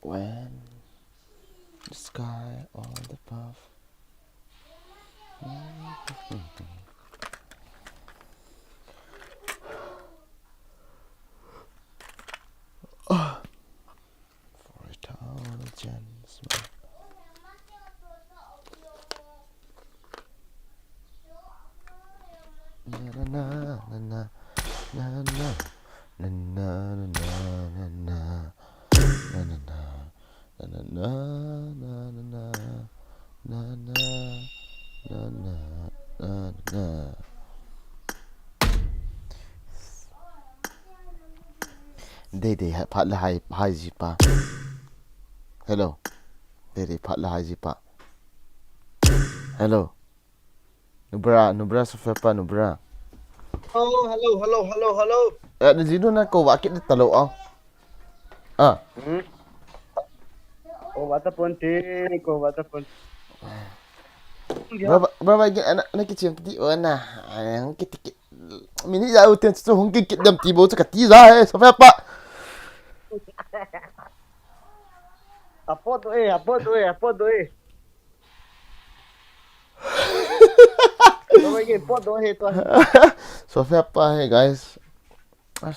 when the sky all above. For a town of gems. Na na na na na na na na na na na na na na na na na na na na. Dede pat la hai ji pa. Hello. Dede pat la hai ji pa. Hello. Nubra Sofia pa Nubra. Oh, hello. Di sini na ko wakit di talo ah. Ah. Oh, what a ponte, what a ponte. Berapa lagi anak kecil tadi na. Ang kit. Mini jauh tiang tu hong kit dam tibo tu kati zah Sofia pa. Apa tu eh. Berapa lagi pot tu eh tu. Sofia pa hey guys.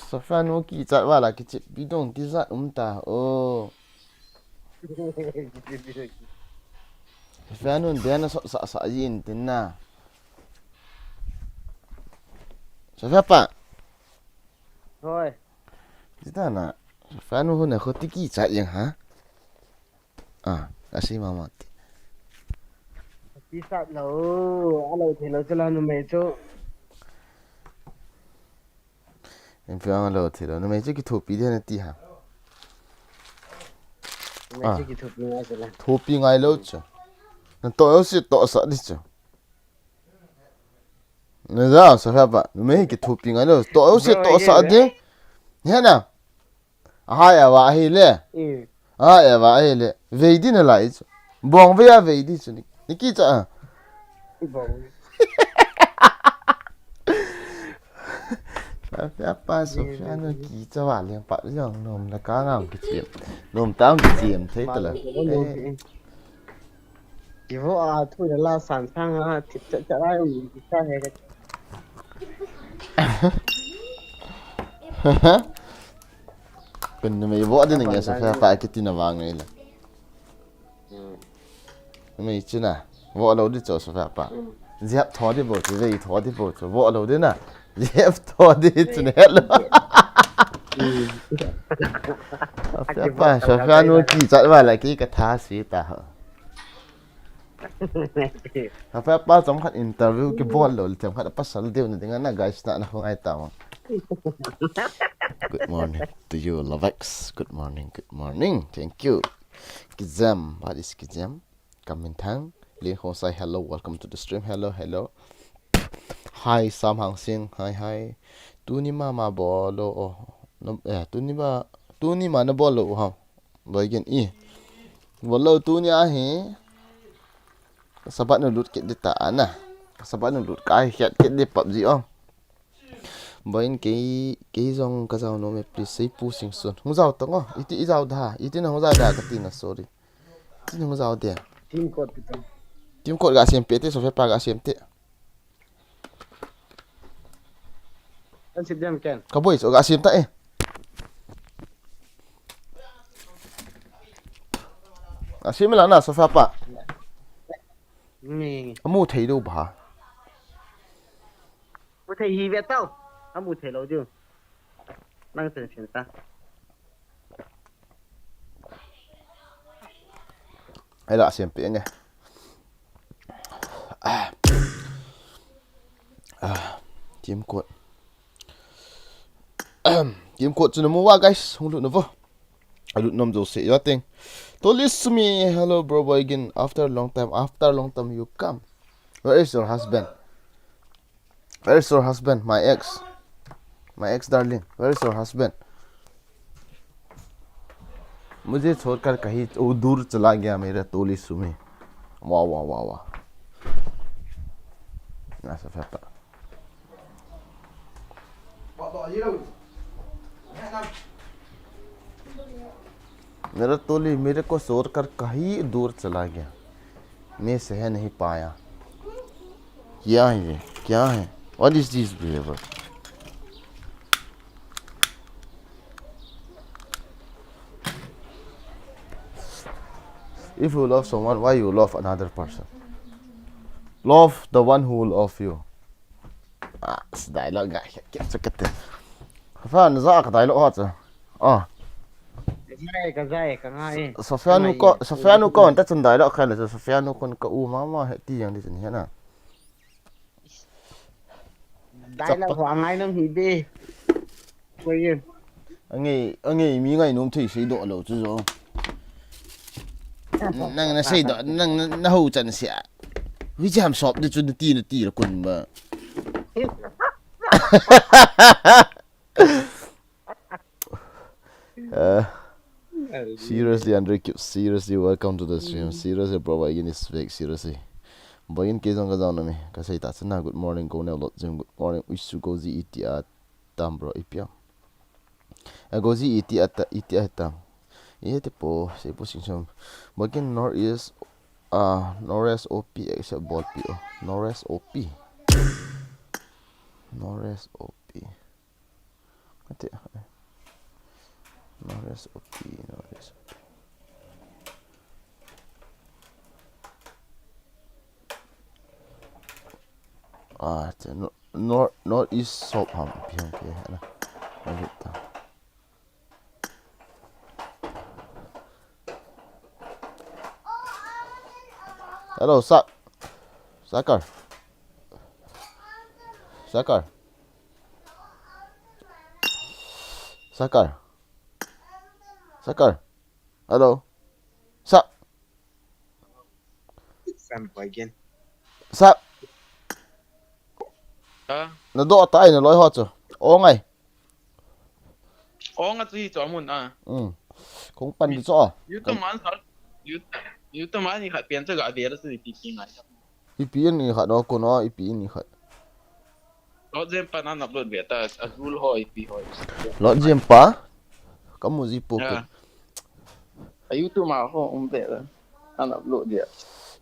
Sofia no ki zat wala kecil bidong ki zat umta. Oh. Sofia no dia na sa yin tin na. Sofia pa. Thôi. Kita na. Sofia no na ko tiki zat yang ha. À, kasih mama. Tí sạt lâu, alo thì nó sẽ là nó mệt chứ. Em phải ăn lâu thì nó mấy cái thổ pi thế này tí hả? Mệt chứ cái thục nó sẽ là. Thổ pi ngay lâu chứ. Nó tôi sẽ tôi sợ đi chứ. Nó ra sao phải bạn? Mấy cái thổ pi ngay lâu, tôi sẽ tôi sợ đi. Nghe nào? Hai à vợ hay lẽ? Hai à vợ hay lẽ? Về đi nó lại chứ. Buông về à về đi chứ. Ní kí chứ à? Apa Sofia nó kỹ cho bạn liền bạn rằng nôm là cá ngầm cái chuyện nôm tao cái chuyện thấy tao là Chỉ vô à thôi là sẵn sàng à thì chả ai ủy thì sao hết. cần mày võ đến này Sofia phải cái tin là vàng này là mày chứ nè võ lâu đi cho Sofia phải dẹp thò đi bộ thì về thò đi bộ cho võ lâu đến nè dẹp thò đi cho nó hết luôn. Sofia nó kỹ cho bạn lại cái thá sĩ ta hả? Sofia ba trong khát interview cái võ lâu trong khát pas sal điều này dengan na guys na không ai tahu. Good morning to you, Lovex. Good morning. Thank you. Kizam, what is Kizam? Coming thang. Lin Ho say hello, welcome to the stream. Hello. Hi, Sam Hang Sing. Hi. Tu ni ma bolo. Oh, no, tu ni ma na bolo ha. Bagian i. Bolo tu ni ahi. Sabat na lut kit dita ana. Sabat na lut kai kit di PUBG oh. Bain cái dòng cái dòng nó mới please pu sing sun không giàu tông à ít giàu đà ít nó không giàu đà cái tin là sorry ít không giàu tiền team code gak SMP te so phải pa gak SMP Anh xin đem kèn có boy so gak SMP ta gak SMP là na so phải pa amu thấy đâu bà có thể hi vẹt tao anh muốn thấy lâu chưa năng tiền chuyển ta hay là SMP nhé team code team code cho nó mua guys không được nó vô I don't know say your thing to listen me hello bro boy again after a long time you come where is your husband my ex darling where is your husband मुझे छोड़कर कहीं दूर चला गया मेरा तोली सुमी वाह ऐसा फैपा मेरा तोली मेरे को सोर कर कहीं दूर चला गया, मैं सह नहीं पाया। क्या है ये, क्या है? What is this behavior? If you love someone, why you love another person? Love the one who love you. Ah, it's dialogue guy. Get to get it. Fan zak dialogue hot. Ah. cái Sofianu ko anta chun dialogue khan la Sofianu kon ka u mama heti yang di chen hiana. đại là hoàng ai nó hỉ đi quay yên Ange mi ngai nom thei sei do lo chu zo. Nang na sei do nang na ho chan sia. Wi jam shop de chun ti la kun ba. Seriously, Andre, seriously, welcome to the stream. Seriously, bro, again is fake. Seriously, bagin ke jong ka jaw na mi. Kasai ta sana good morning ko na lot jeng good morning. Wish to go zi iti at tam bro ipya. Go zi iti at tam. Ite po say po sing som. Bagin northeast northwest OP except ball PO. Northwest OP. Northwest OP. Ate. Northwest OP. Northwest OP. Northeast Sopham piang ke na. Agita. Hello, Sakar. Hello. xem quay yên Nó độ tay nó lối hot rồi. Ô ngay. Ô nga gì cho mun à? Không pan đi cho. You too man sao? You too man你还编这个 idea 的是你弟来的。Ipian ni khat no ko no ipian ni khat. Lo jem pa na upload beta azul ho ipi ho. Lo jem pa. Kamu zi pocket. You too ma ho beta. An upload dia.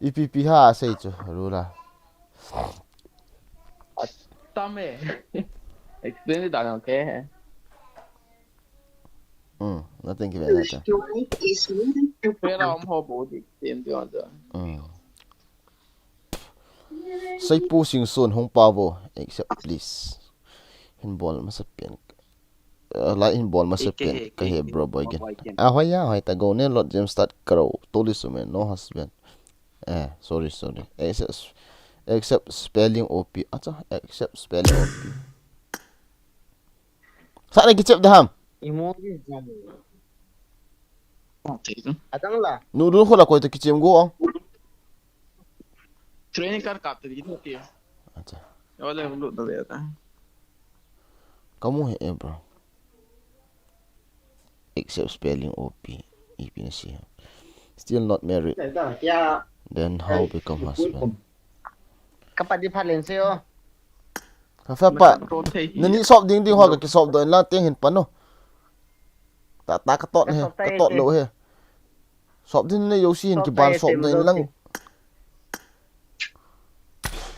Ipi ha sei chu rula. Tame. Explain it down okay. Nothing ke vậy ta. Phải là ho bo di tiền tiêu đó. Sai pu sing son hong pa vo except please. Hin ball masapian. La in ball masapian ka he bro boy gen. Hoya hoy ta go ne lot gem start karo. Tolis men no husband. Sorry. Except spelling OP. Acha except spelling OP. Sa lagi cep daham. emoji jam Thế adang la Nu dun khola ko ta kichem go ang. training कर काटते दी थी Acha. ये वाले upload तो beta. Kamu he bro. Except spelling OP. EP na siya. Still not married. Then how become husband? kapat di phalen seo Kafa pa. Nani shop ding hoa ka shop do la teng hin pano. Ta ka tot he. Ka tot lo he. Shop din ne yoshi hin ki ban shop do lang.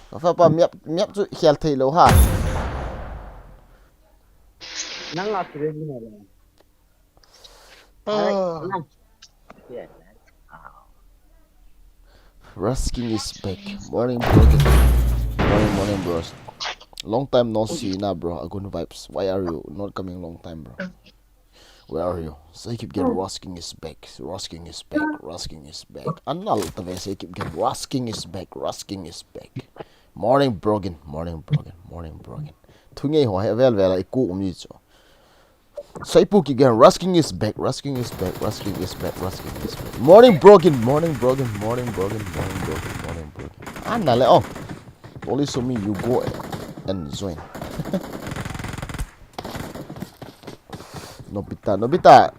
Kafa pa miap chu khel thei lo ha. nang la sire ni na Rusking is back. Morning bros. Long time no see na bro. Agun vibes. Why are you not coming long time bro? Where are you? So I keep getting Rusking is back. Anal tave so I keep getting Rusking is back. Morning brogan. Tunge ho he vel iku umni cho. So I keep getting Rusking is back. Morning brogan. Anal oh. Only so me you go and join. Nobita.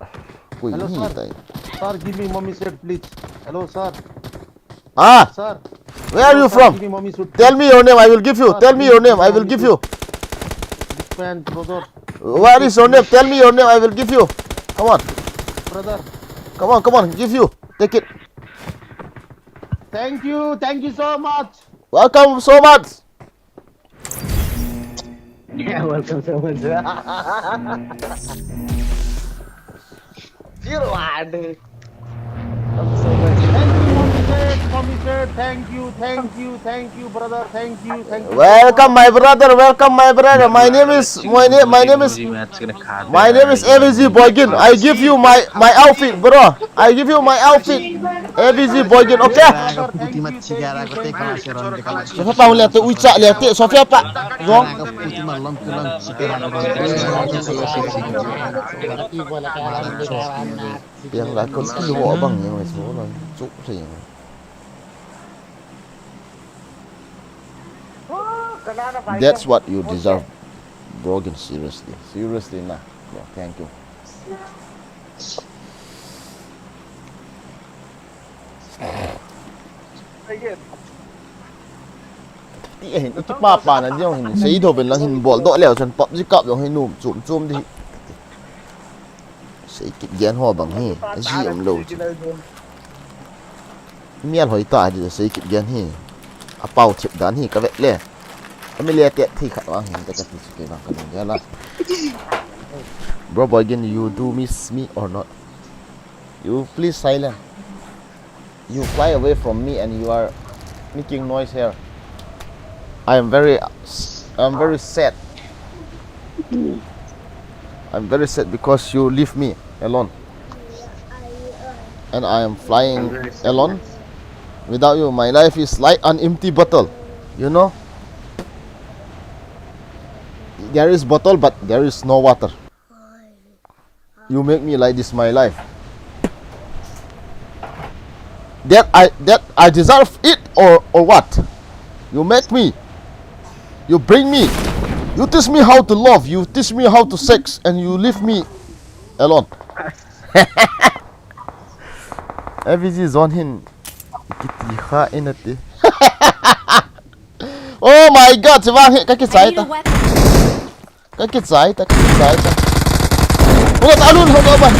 Hello, sir. Sir, give me mommy set, please. Hello, sir. Sir. Where are you from? Give me mommy suit. Tell me your name, I will give you. Tell me your name, I will give you. Brother. Where is your name? Tell me your name, I will give you. Come on. Brother. Come on, come on, give you. Take it. Thank you so much. Welcome so much. Yeah, welcome so much. Zero ad. Welcome so much. Mommy said, thank you, brother, thank you so Welcome, much. my brother. Welcome, my brother. My name is AVZ Boygin. I give you my outfit, bro. I give you my outfit. AVZ Boygin, Yes, okay? brother, thank you. Sofia pa lihat tu ucak lihat tu Sofia pak. Zong. Yang lah kau kilo abang yang semua orang cuk sih. That's what you deserve, Brogan. Seriously, seriously, nah. Yeah, thank you. Tí hình ít ba pa là nhau hình xây đồ bên là hình bỏ đọ lẻo chân pop cặp rồi hình nụm chôm đi. Xây kịp gian hoa bằng hè, cái gì ông lâu chứ. Miên hỏi ta thì xây kịp gian hè. À bao chụp đàn hè cái vậy lẹ. Kami lihat ya thi khát vang hình cái cái vang cái này là. Bro Boygin, you do miss me or not? You please silent. You fly away from me and you are making noise here. I'm very sad. I'm very sad because you leave me alone. And I am flying alone. Without you, my life is like an empty bottle. You know? There is bottle, but there is no water. You make me like this, my life. That I deserve it or what? You make me. You bring me. You teach me how to love. You teach me how to sex, and you leave me alone. Everything is on him. Oh my God! Cái trái ta. Cái trái ta. Ủa ta luôn không có bà.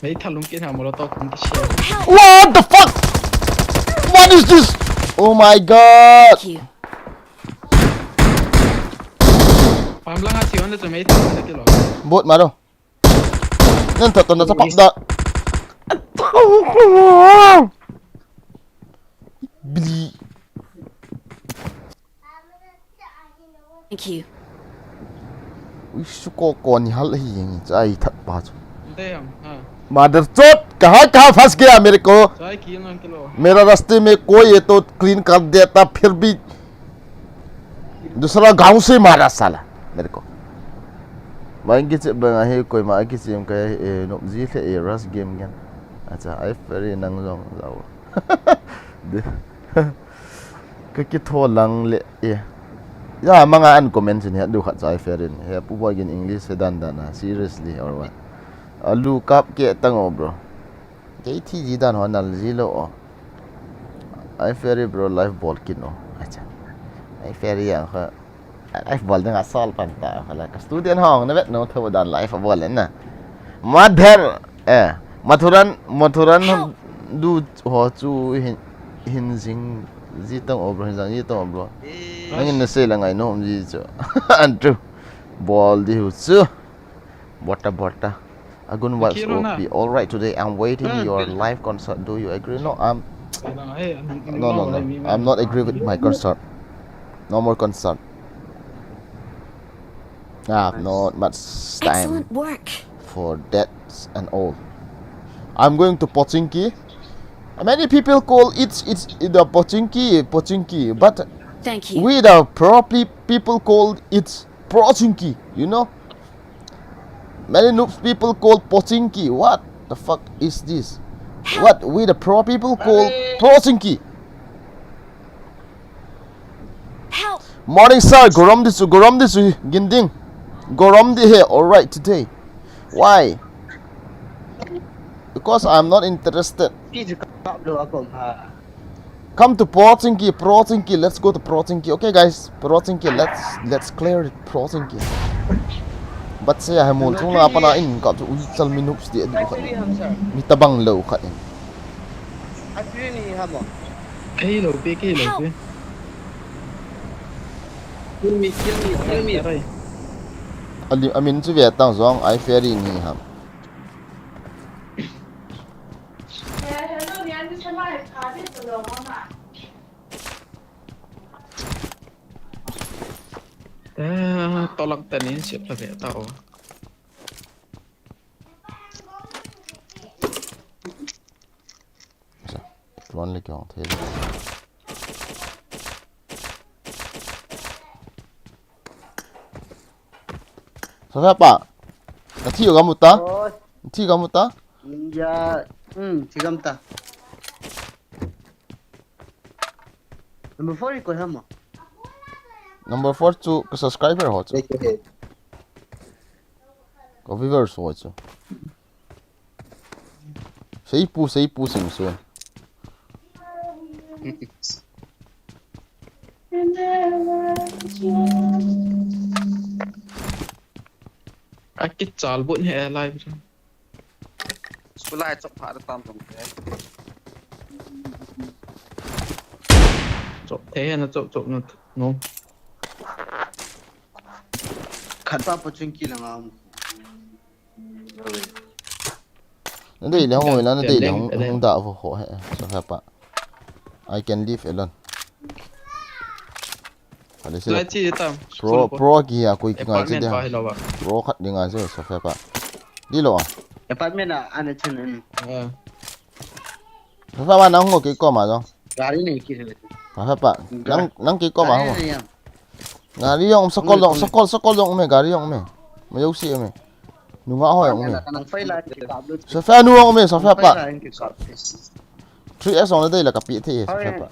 Mấy thằng lúng kia thằng mà nó to cũng cái shell. What the fuck? What is this? Oh my God! Pam lang at yun na mấy thằng nó kia lo. Bot mà đâu? Nên thật nó sắp bọc đó. Bli. Thank you. Ui suko con hal hi yang chai that pa chu. Đây không? Mother chot कहाँ फंस गया मेरे को Sai kia lang kilo. मेरा रास्ते में कोई है तो क्लीन कर देता फिर भी दूसरा गांव से मारा साला मेरे को मांगे से बंगा है कोई मांगे से हम कहे नोबजी थे रस गेम गन अच्छा आई फेरी नंग जोंग जाओ cái thô lăng lệ ya mga an comment ni du khat sai ferin he pu boy in english dan seriously or what alu kap ke tango bro cái thi gì dan honal zilo I ferry bro life ball kino acha I ferry yang kha life ball dengan asal panta khala ka student hong na vet no tho dan life ball na mother mathuran du ho chu hin jing zitong obro hin jang zitong obro ngin na se lang ai no ji chu antru ball di hu chu bota Agun vibes will be all right today. I'm waiting your live concert. Do you agree? No, no. I'm not agree with my concert. No more concert. I have not much time Excellent work. for that and all. I'm going to Pochinki. Many people call it's the Pochinki, but Thank you. we the properly people call it Prochinki. You know. Many noobs people call Pochinki. What? The fuck is this? What we the pro people call Prosinki? Help! Morning sir, gorom this ginding. Gorom di here, alright today. Why? Because I'm not interested. พี่จะกลับดูอากงฮะ Come to Prosinki, let's go to Prosinki. Okay guys, Prosinki, let's clear it, Prosinki. But saya hamul chung na pa na in ka chu sal minups di adu ไอ้ ka. พี่ฮัมเซอร์ Mi tabang low ka in. ไอ้พี่นี่ฮัมเหรอ Cái lầu bia cái lầu bia. ยังมี Đây. Amin chu Viet tang zong ai ferry ni ham. Tao lăng tên này xếp là vẻ tao. Tuan le kyong the. Sa pa. Na thiu ga mutta? โอ้ย Thi ga mutta? ยาที่กำตาnumber 4 อีกคนฮัมเหรอ Number 4 chu ka subscriber ho chu. เด็กเด็ก Ko viewers ho chu. Sei pu sim suan. Cái chảo bún hè live rồi. สุไลจบผ่านตามตรงนี้ Chọc thế nó chọc nó ngon. ขันป้าปัจจุบันกี่หลังอ่ะ Nó đây là ngồi nó đây là không đạo vô khổ hệ cho phép bạn. I can live alone. Phải Lại đấy chi tao. pro kia cuối Em ngày bắt chứ men đi phải lo bà. pro khát đi ngày chứ cho phép bạn. Đi lộ à? ไอ้ป้าเมียน่ะอันนี้เช่นนั้น Cho phép bạn nắng ngồi cái co mà không? การีนี่กี่เลย Cho phép bạn nắng cái co mà không? นี่ยัง Gari yung sakol yung me gari yung me. Mayok si me. Nunga ho yung me. กำลังไฟไล่ที่กลับด้วย Cho phép nuông me cho phép ไฟไล่ bạn. ที่กลับ 3S on đây là cặp bị thế cho phép bạn.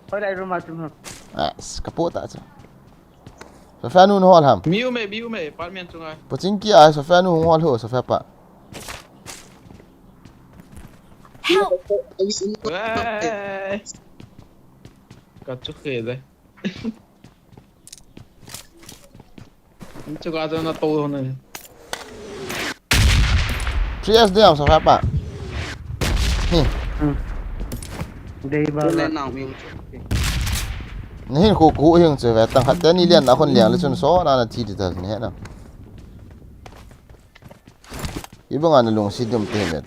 ไฟไล่รู้มาจุ่ม À, kaput à chứ. Cho phép nuông ho làm. Miu mày, bắt men chung ai. Bộ chính kia ai cho phép nuông ho hổ cho phép bạn. Help! Ê. Cắt chút khề đây. Cho gà cho nó to hơn này. 3S đi làm cho phép bạn. Nè. เดย์บ้าเล่นหนังมี Nè cụ hiền trở về tăng hạt tên đi liền đã con liền lên chân số là chi thì thật nhé nào. Ý bằng anh lùng xin đâm tiền mệt.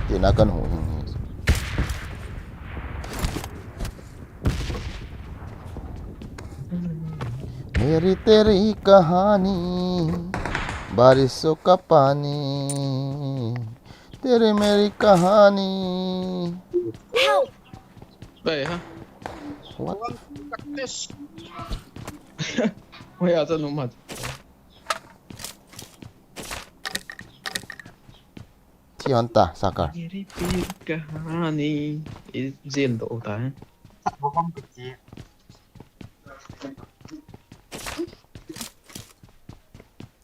Thì nó cần hổ hiền. मेरी तेरी कहानी बारिशों का पानी तेरी मेरी कहानी. Help! Đây hả? What? Ôi à chân nó mặt. Thi hòn ta sakar. Iri bir kahani. Izin độ ta.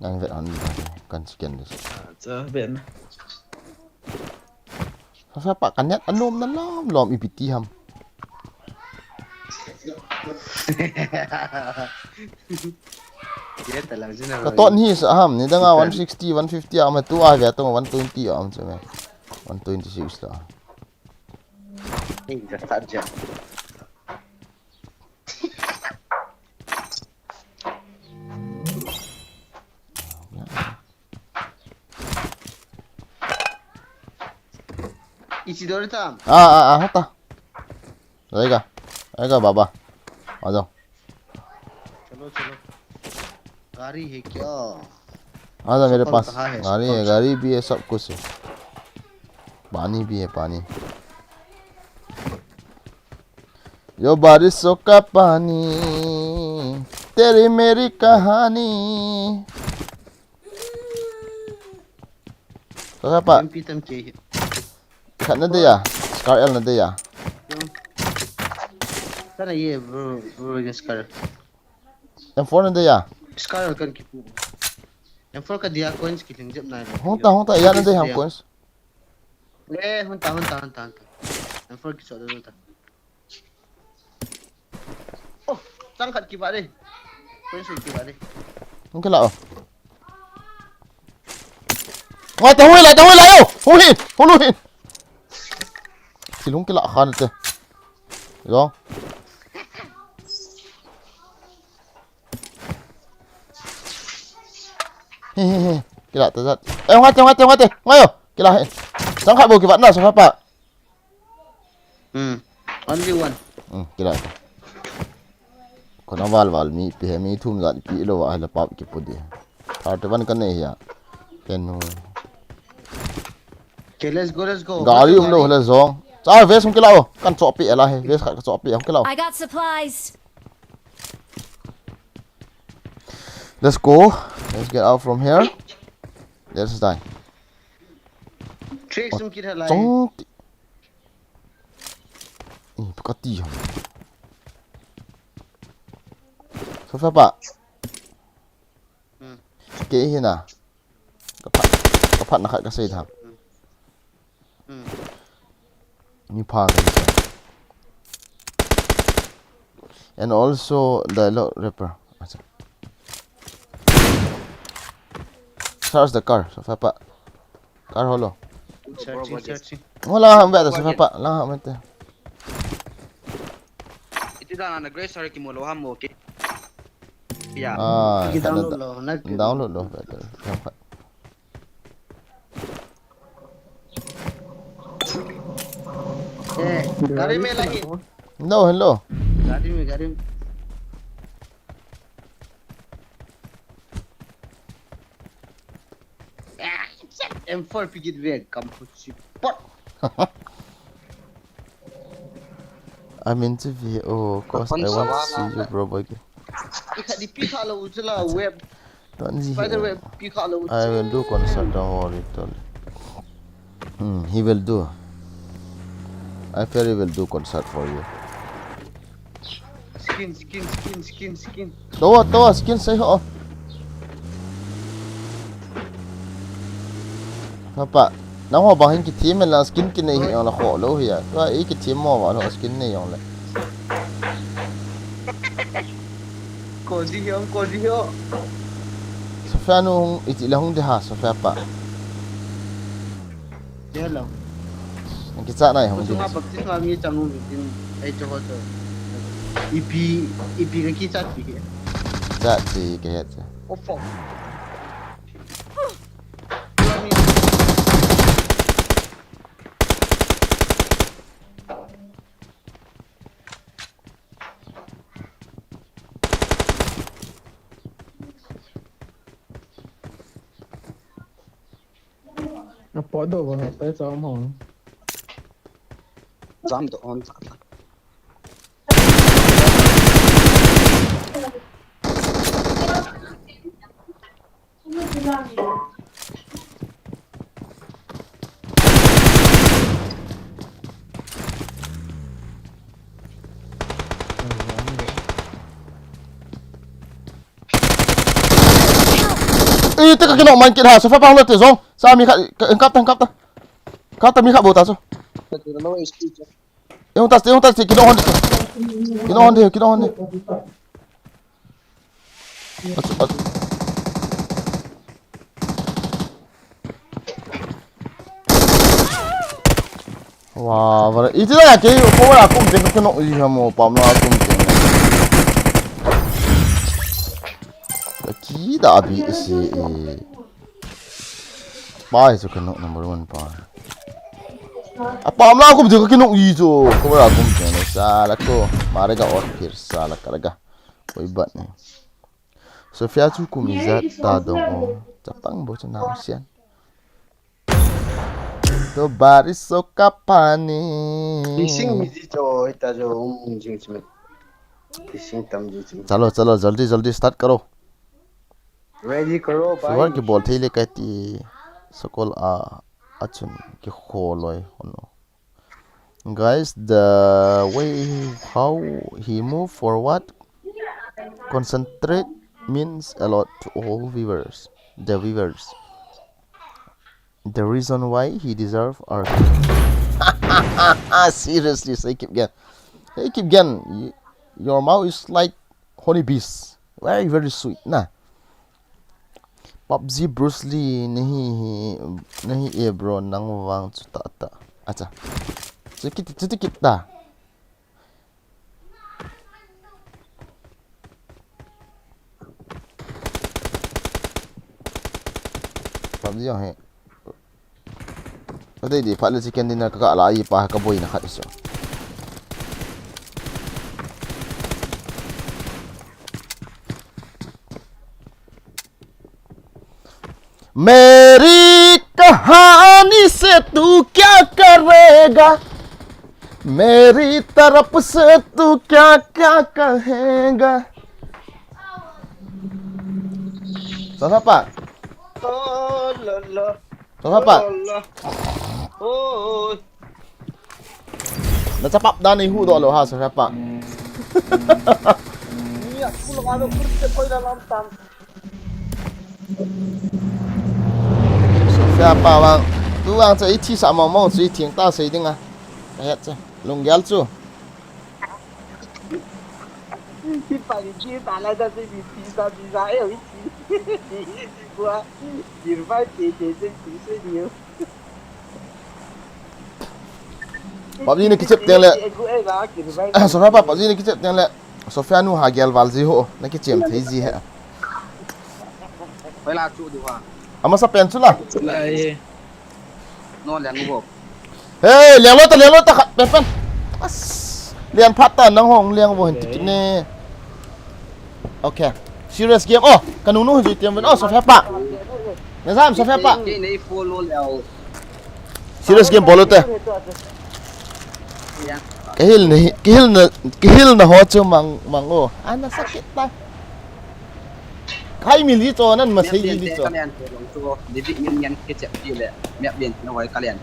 Đang vẽ hòn cần scan đi. Giờ biển. Sao pak kan net anom na lom ipiti ham. Ka ton hi sa ham ni danga 160 150 am tu a ve to 120 am chame 126 la. นี่จะสัตว์จ้ะอีโดริตาม hata. Aega baba. आ जाओ. चलो चलो गाड़ी है क्या आ जा मेरे सकल पास. कहाँ है? गाड़ी है, सकल। गाड़ी भी है, सब कुछ है. पानी भी है, पानी. यो बारिशों का पानी तेरी मेरी कहानी. Sofapa MP tam ke khat na de ya scar l na de ya kana ye bro scar M4 na de ya scar kan ki pu em for ka dia coins ki ling jep na hong ta ya na de ham coins le hun ta em for ki so do ta oh tang khat ki ba de coins ki ba de hong ke la ngoài tao huy lại ô huy hin thì lúc cái lọ khan thế rồi cái lọ tao rất em ngoài ngoài cái lọ sáng khai bộ cái vẫn là sáng khai bạ only one cái lọ còn nó vào mi thun gạt pi lo hay là bạo cái body à tao vẫn cái này à cái nó okay let's go gari lo là zong sao vest không cái lọ căn chọ pi là hay vest khai chọ pi không cái lọ I got supplies. let's go let's get out from here let's die trick sum ki tha lai trong có tí không số phép ạ kỹ hiền à có phận là khai cái xây thẳng như pa cái gì and also the load ripper search the car số phép ạ car holo searching hola không biết là số phép ạ là không biết itu dah nak grace hari kimu loham mo okay. Ya. à ki download lo na download lo better không phải gari me lagi no hello gari me M4 pigit weg kampuchi pot I'm into VO cause I want to see you bro boy ikha di pi khala uchla web don't see spider web pi khala I will do concert don't worry tell he will do I very will do concert for you skin tawa skin say ho papa nang ho bang ki team la skin ki nei yong la kho lo hiya to ai ki team mo wa lo skin nei yong la cozy ho Sofia nu iti la hung de ha Sofia pa hello ang kitsa na hung de Suma baptis ma mi changu mi din ai to hoto EP ka ki chat ki ja ti ke het oh fuck nó bỏ đồ vào hộp tới cho ông hồn Jam tu on. ê tất cả cái nọ mạnh kiện hà Sofia pa lo te zong sa mi kha cắt ta mi kha bo ta so eu ta ki no hon wow vậy ý là cái cô là cũng tiếng cái nọ gì mà bấm nó cũng tiếng cái kỹ đã bị gì ba số cái nọ number one ba à bấm nó cũng tiếng cái nọ gì rồi cô là cũng tiếng này sao là cô mà đây cái orchid sao là cái cái ôi bận này Sofia chú cũng rất ta đông chắc tăng bố cho nào xem to baris so kapani Fishing mi ji cho ita jo jing chme fishing tam ji chme चलो जल्दी start करो ready karo सुबह की ball थी ले कहती सकल आ achun ki kholoi ono. Guys, the way how he move forward, concentrate means a lot to all viewers. The viewers. The reason why he deserve our seriously, say keep again. Hey, keep again. Your mouth is like honeybees. Very very sweet. Nah. PUBG Bruce Lee nahi bro nang wang chuta ta. Acha. Sedikit dah. PUBG yang he. Ada di pala chicken dinner kakak lai pa ka boy na khat iso. मेरी कहानी से तू क्या करेगा मेरी तरफ से तू क्या क्या कहेगा Salah Pak Oh la la. Salah Pak Oh. Nacapap dah ni hu do lo ha Salah Pak Ni aku lagado kurse koi dalam tam. Siapa bang tu bang 这一起啥毛毛水挺大水的啊哎呀这龙眼猪 Di tanah dah sih bisa ayo isi. Gua dirva cece dia. PUBG ni kicip tiang le Salah Pak PUBG ni kicip tiang le Sofia nu ha gel valzi ho na kicip thei ji he Phải là trụ điều hòa. ama sa pen chu la Lại Nó là ngu bộ. hey liang lo ta pen pen as liang phat ta nang hong liang bo hin tik ne okay serious game oh kanung nu ju tiam ben oh Sofia Pak na sam Sofia Pak Cái này follow leo. serious game bolo te kihil na ho chu mang o ana sakit ta kai mi li to nan ma sei li cho Kalian tolong tu. Jadi yang kecap dia le. Miap bien no wai kalian.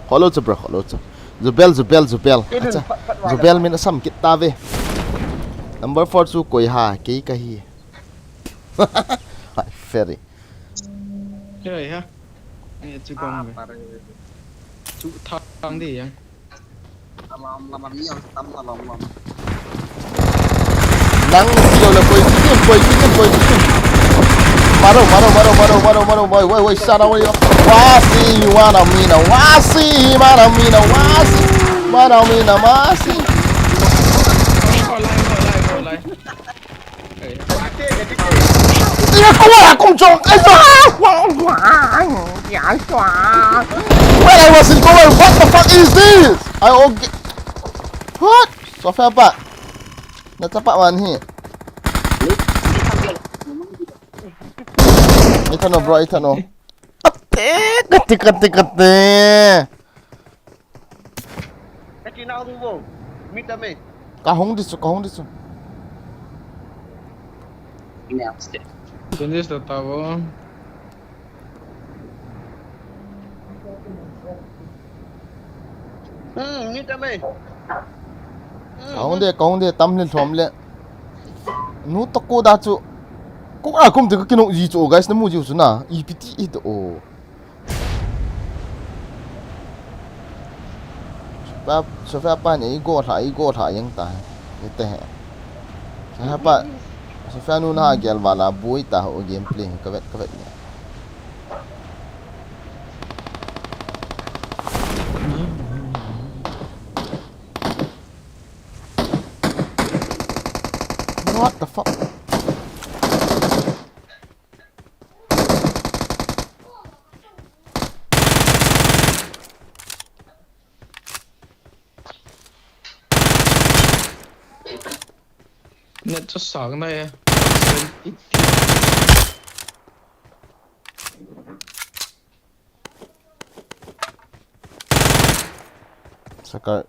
hello chu bro hello chu Zubel acha Zubel min asam kit ta ve number 4 chu koi ha ke ka hi ferry chơi ha. Nghe chưa con vậy. Chú thang đi vậy. Lama ni yang tam tolong lama. nang yo la koi chicken maro woi sana woi wasi mana mina masi Dia keluar kumcong When I was in Korea, what the fuck is this? What? Sofia Pak Natapak man hi Ito no bro, ito no Kate Kaki nak tu Minta me. Kahong disu Ini yang step. ¿Dónde está Tavo? Minta me. Kahong de tam lên thom le Nu tako da chu Ko a kum te ka kino ji chu guys na mu ji chu na EPT it o Sofia Pa ni go tha yang ta ite he Sofia nu na gel wala bui ta ho gameplay ka vet ni What the fuck? Net cho sáng này. Saka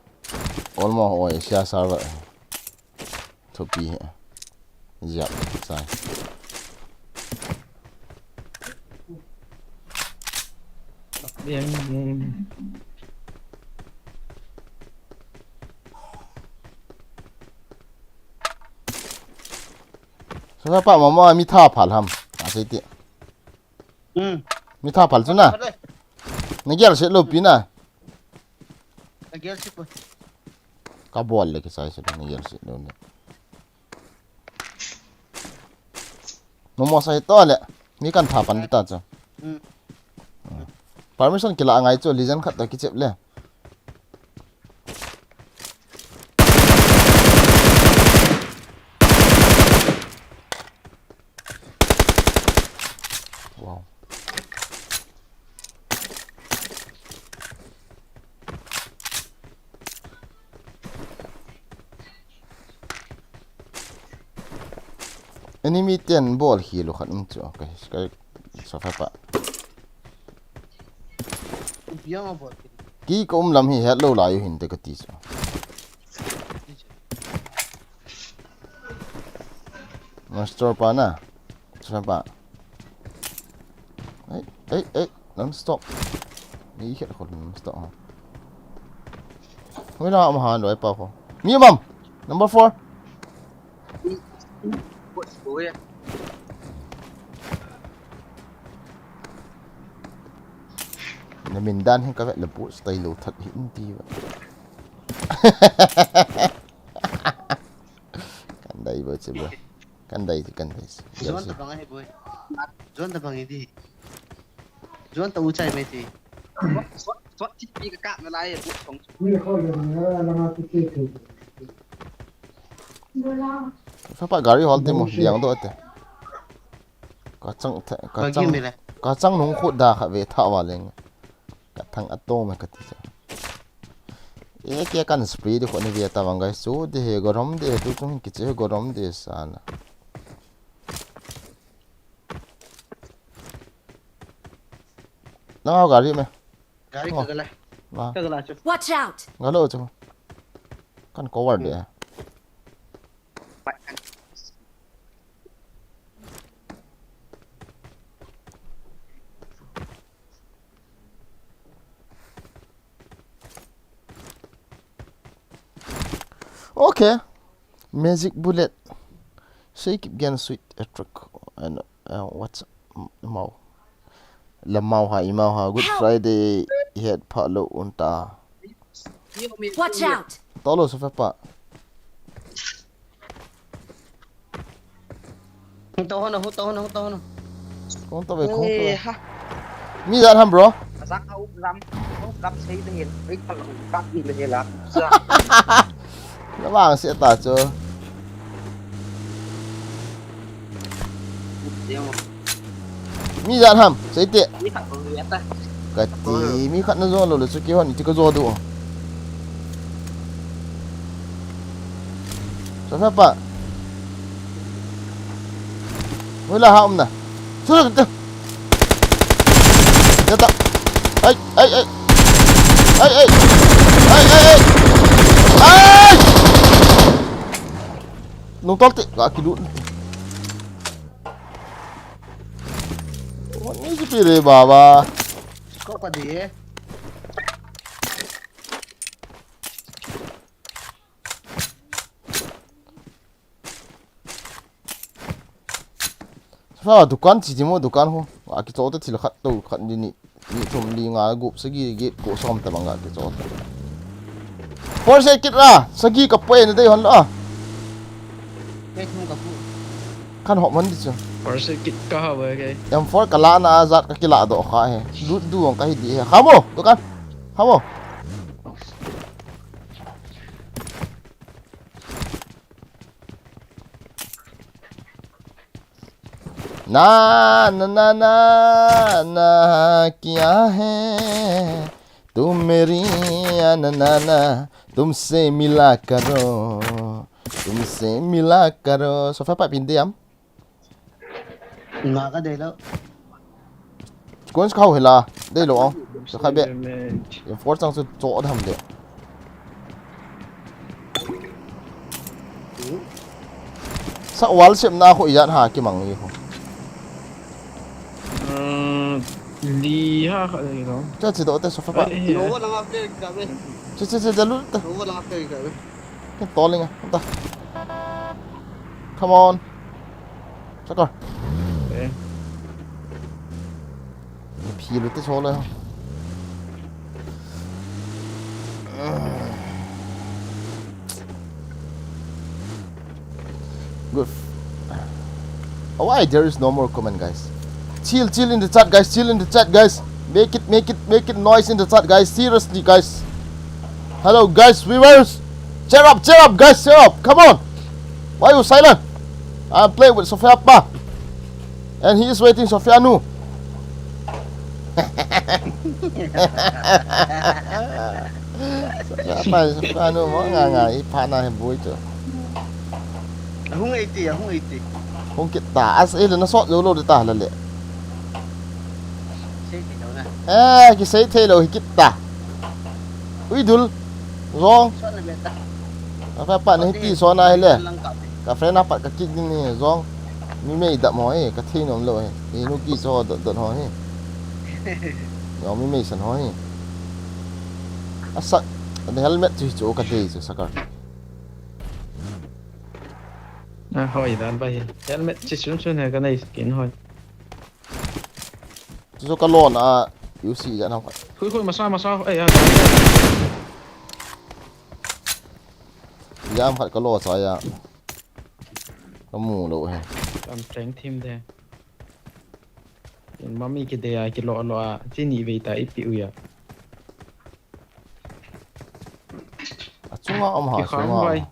almost oi sia server to be here. Yep, sai. ยังงง สภาพปะมามีท่าผ่านทำอาศัยเตะมีท่าผ่านซุนะในเกี่ยวกับเสร็จรูปปีน่ะ Lagi sih pun. Kabol lagi saya sudahในเกี่ยวกับเสร็จรูปเนี่ยnomor saya tahu leมีการท่าผ่านที่ตาจ้ะpermission กี่ละไงจ้ะลิจันขัดตะกี้เจ็บเลยว้าวอันนี้มีเตียนบอลฮีโร่ขัดมันจ้ะก็สภาพปะ Biar apa? กี่ก็ลำฮีเฮลโลลายอยู่หินเด็กตีจ้ะมาสเตอร์ปานะสภาพปะนั่น stop นี่เห็นคน stop เวลามาหาหน่อยเปล่าพอมีมั้ม number 4 Buat sepuluh ya. Nè mình đan hay các bạn là bộ style lột thật hiển đi vậy. Căn đây với chị bơi. Căn đây thì căn đây. Juan terbang aja boy. Juan terbang ini. Juan tahu cai mesti. Suat cipi kakak ngelai buat song. นี่เขาอย่างนี้แล้วมาที่ที่ถูก Pháp gari hol tim liang do te. Ka chang nung khut da kha ve tha wa leng. Ka thang atom ka ti. E ke kan spray de ko ni ve ta wang gai so de he gorom de tu chung ki che gorom de sana. Na gari me. Gari kagak Wa. lah cuy. Watch out! Ngalo chu. Kan cover de. Okay, magic bullet. Shake again sweet trick and what's mau? Lamau ha imau ha Good Friday head palo unta. Watch out! Tolo sa pa. Tahu na. Kung to be kung to. Eh ha. Mi dan ham bro. Rắc hau lắm thấy nó hiện. Cái phần rắc gì là hiện lắm. Nó vàng sẽ tả cho. Mi dan ham, sai te. Cái thằng con luyện ta. Cái tí mi khát nó zo lo cho kêu anh chỉ có zo đủ. Sa pa. Wala ha nè. Xuống được. Chết ta. Ai. Nung tol ti kaki dulu. Oh, ini sipire baba. Kok apa dia? Sa dukan chỉ mo dukan ho. Aki chot ti la khat to khat ni thum li nga gup sagi ge ko som ta banga ki chot. For second ra, sagi ka pwe na dei hon la. Cái không gặp phụ. Kan ho man di chu. Parse kit ka ha ba cái Em for kala na azat ka kila do kha he. Du ang ka hi di he. Hamo, dukan. Hamo. ना क्या है तुम मेरी ना तुमसे मिला करो Sofa pak pindiam Nggak ka deh lo. Kun khâu hay là đây lộ cho khai biết em phốt sang chỗ thầm để sao wall xem na khôi dạn hà cái mảng gì không Li ha ka ni no Cha chỉ độ tới số pháp. Nova lang after gabi. Chứ dalu ta. Nova lang after gabi. Cái to lên à, ta. Come on. Chắc rồi. okay Phi được tới số lên không? Good. Oh, why there is no more comment, guys? Chill in the chat, guys. Chill in the chat, guys. Make it noise in the chat, guys. Seriously, guys. Hello, guys, viewers. Cheer up, guys. Cheer up. Come on. Why are you silent? I'm playing with Sofia Pa, and he is waiting Sofia Nu. Sofia Nu, mo nga ipana he boy to. Hung 80. Không kita as ile na sot lo de ta la le. Say tinaw na. Ki say thelo kita. Ui dul. Rong. So na beta. Apa pa ni ti so na hele. Lang ka. Ka friend na pat ka kik ni rong. Mi me da mo ka thi nom lo he. Ni nu ki so dot ho he. Yo mi me san ho he. Asa the helmet chu chu ka te chu sakar. hỏi dan bay helmet chỉ xuống này cái này kiến hỏi Chu ka lon a yu si ja na. khui mà sao ấy Jam khat ka lo sa ya. Ka mu lo he. làm tránh thêm thế mà mi cái đề cái lọ chỉ nhị về tại piu ya Chung om ha cái chung khó bay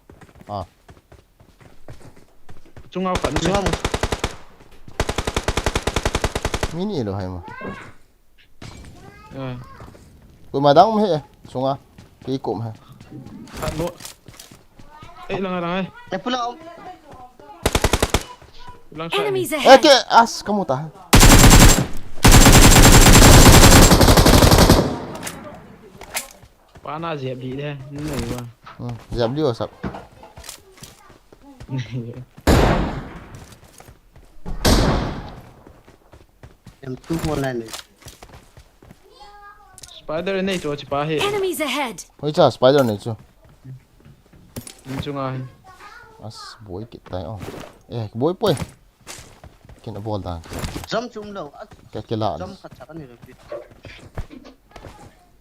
à. trung ao phận Sunga mo. Mini lo hay mà. rồi Cô mà đóng hết chung à. Cái cụm ha. phận bộ ấy là ai Eh pula om. lang sai Enemies ahead! Cái as kamu ta. quá na dẹp đi đây những người mà Giảm đi sập. Em 249 ni. spider này cho chỉ ba hết Enemies ahead! Ôi cha spider này chứ. trung ao As boy kita oh. Boy boy. Kena ball dah. Jump chum lo. Cái lạ. Jump khat chaka ni repeat.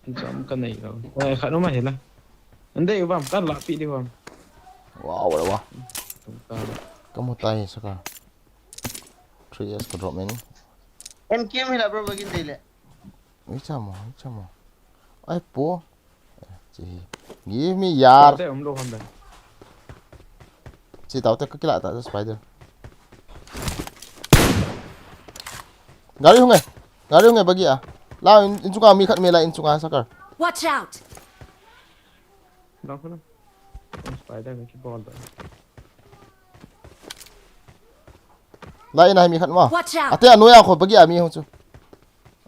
jam cái này rồi này khá nó mà hết là anh đây vào cắt lại bị đi vào Wow, boleh wah. ta Kamu tay sekarang. 3 years ko drop ini. Em kiếm hay là bro bagin dile. Macam. Ai po. Give me yar. đây ông đâu không đây Si tahu tak kekilak tak spider. Gari hungai bagi ah. Lao in sunga mi khat me la in sunga sakar. Watch out! đâu có đâu spider cái ball rồi La in ai mi khat ma. Watch out! Ate anu ya ko bagi ami hu chu.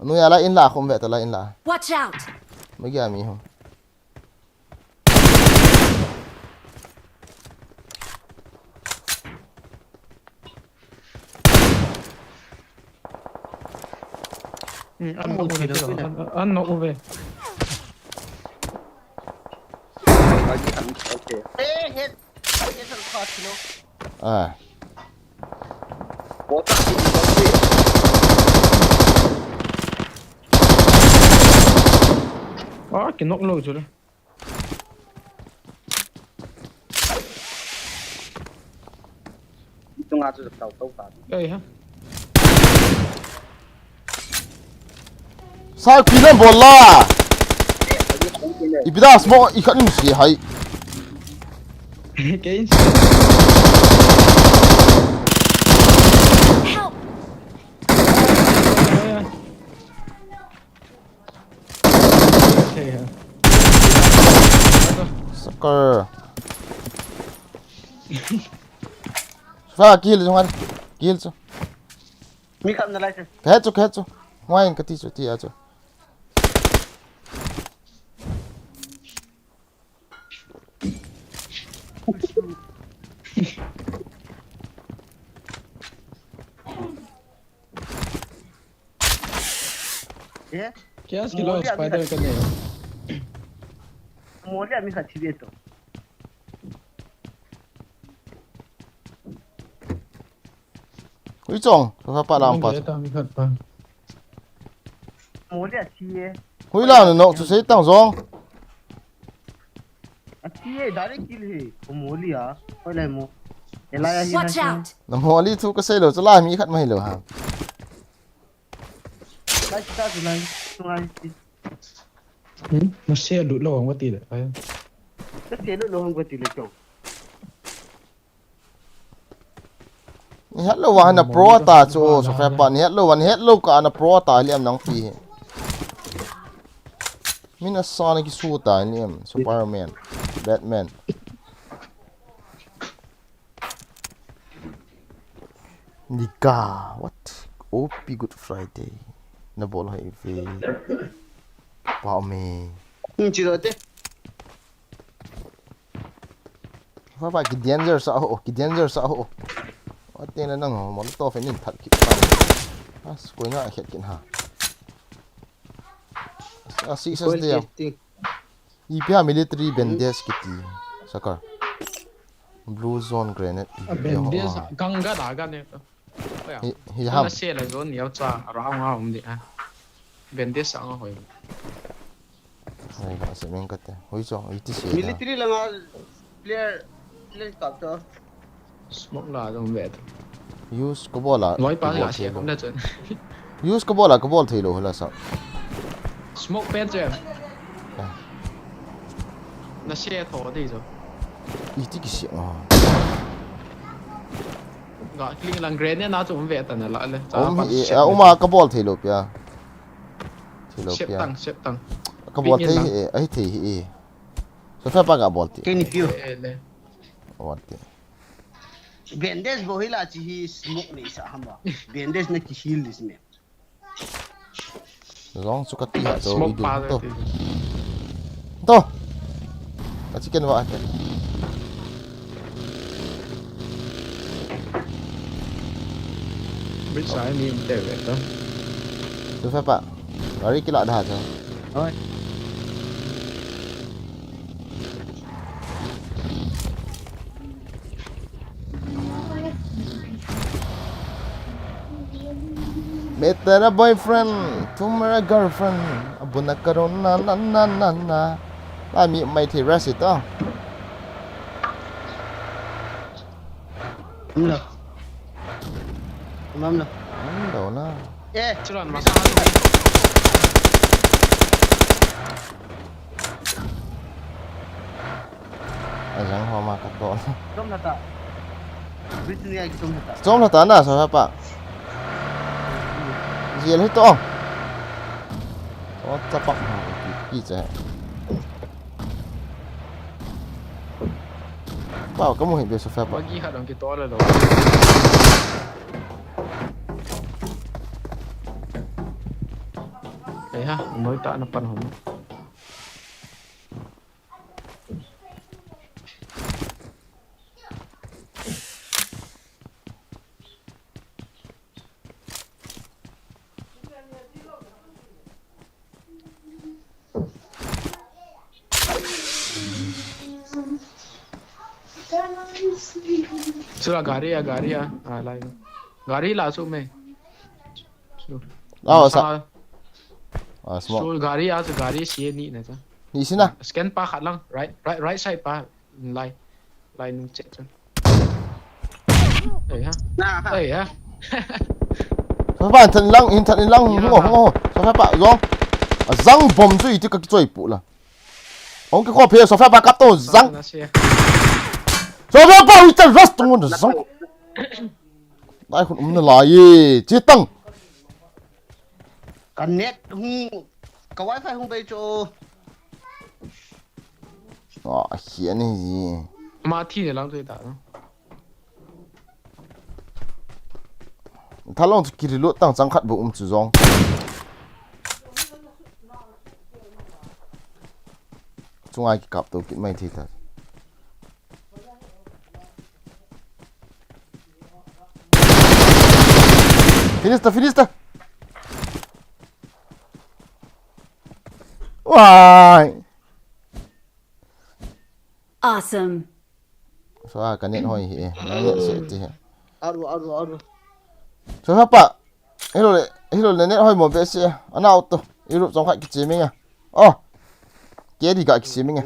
Anu ya la in la ko ve ta la in la. Watch out! Bagi ami hu. ăn một cái đó ăn nó về Okay. Eh hit. Hit ang shot no. Ah. Bota si cái nóc lồi rồi đó Ito nga sa tao pa. đây ha Sao kina bola? Ibida smo ikat ni mesti hai. cái Help! Sakar. Fa kill jong har. Kill chu. Mi kam na license. Khet chu. Ngain ka ti chu ti a chu. Eh? Kaya kilo spider ka niya. Mole ami khachi de to. Ui chong, so pa lang pa. Kaya mi khat pa. Mole achi e. Hui la no chu sei tang zong. Achi e direct kill he. Mole ya. Koi lai mo. Elaya hi Watch na. out! Nam ho li thu ka sei lo chu la mi khat mai lo ha. Lai ta tu lai. Sungai. Nó xe lụt lâu không có tiền đấy. Cái xe nó không có tỷ lệ chồng. Hello wa na pro ta chu so fa pa ni hello ka na pro ta liam nang pi. Mina Sonic su ta liam Superman, Batman. Nika, what? OP Good Friday. Na bol hai ve. Wow me. Chỉ rồi thế. Fa ba ki danger sa ho. What tên là nang mo to fa nin that ki pa. As ko na het kin ha. Asi sa dia. I pia military bandages kiti. Sakar. Blue zone grenade. Bandages gang ga da ga ne. Hi ham. Nó xe là zone nhiều cha rao nga không đi à. Bandages sang hồi. Ai ga se men kate. Hoi cho iti se. Military là mà player lên cặp cho. Smoke là không về. Use ko bola. Nói pa là xe không được chân. Use ko bola ko bol thilo hala sa. Smoke pad chứ. Nó xe thổ đi rồi. Iti ki se. Gọi khi là grenade nó cũng về tận lại lên. Uma ka bol thilo pia. Thilo pia. Xếp tăng. Ka bol thei ai thei hi. So fa pa ka bol ti. Cái này kêu. What ti. Bandage bohi là chỉ smoke này sao hả? Bandage nó chỉ heal đi xem. Zong suka ti ha to Smoke idu pa to. rồi. To. Ka chicken wa ate. Biết sai niệm để về đó. So fa pa. Lari kila dah cho. Thôi. Better a boyfriend, tomorrow girlfriend. Abuna karon na. La mi mai thi rest it to. Được. Mắm được. Đâu na. Ê, Chứ là mà sao Ajang ho ma ka to. tôm là ta. Biết như ai tôm là ta. Chom la ta na so fa pa. Jiel hi to. To ta pak ha ki che. Bao ka mo hi be so fa pa. Pagi hadang kita ada loh. Ha, mới tạ nó pan hồng. Sudah gari ya, lain. Gari lah su me. Sa. Smoke. So gari ya, gari sih ni nè. Ni sin na. Scan pa khát lăng, right side pa, line check cho. Đây ha. Đây ha. So fa tan lang ngo. So fa pa zong. Zang bom zui ti ka ki zui pu la. Ông cái khoa phía so fa pa ka to zang. So fa pa wi ta rust ngon zang. Dai khun na la ye, chi tang. Cái net không, cái wifi không bay cho. Hiền này gì. Mà thi này lắm rồi đã. Thà long kiri lu tang chang khat bu chu zong. Chung ai ki kap to kit mai thi ta. Finish ta. Why? Awesome. So cái net hoi hi. Nang net se ti. Aru. So hapa. Hilo le net hoi mo be se. Ana auto. Irup trong khai ki mình à. Oh. Kia đi cả ki mình à.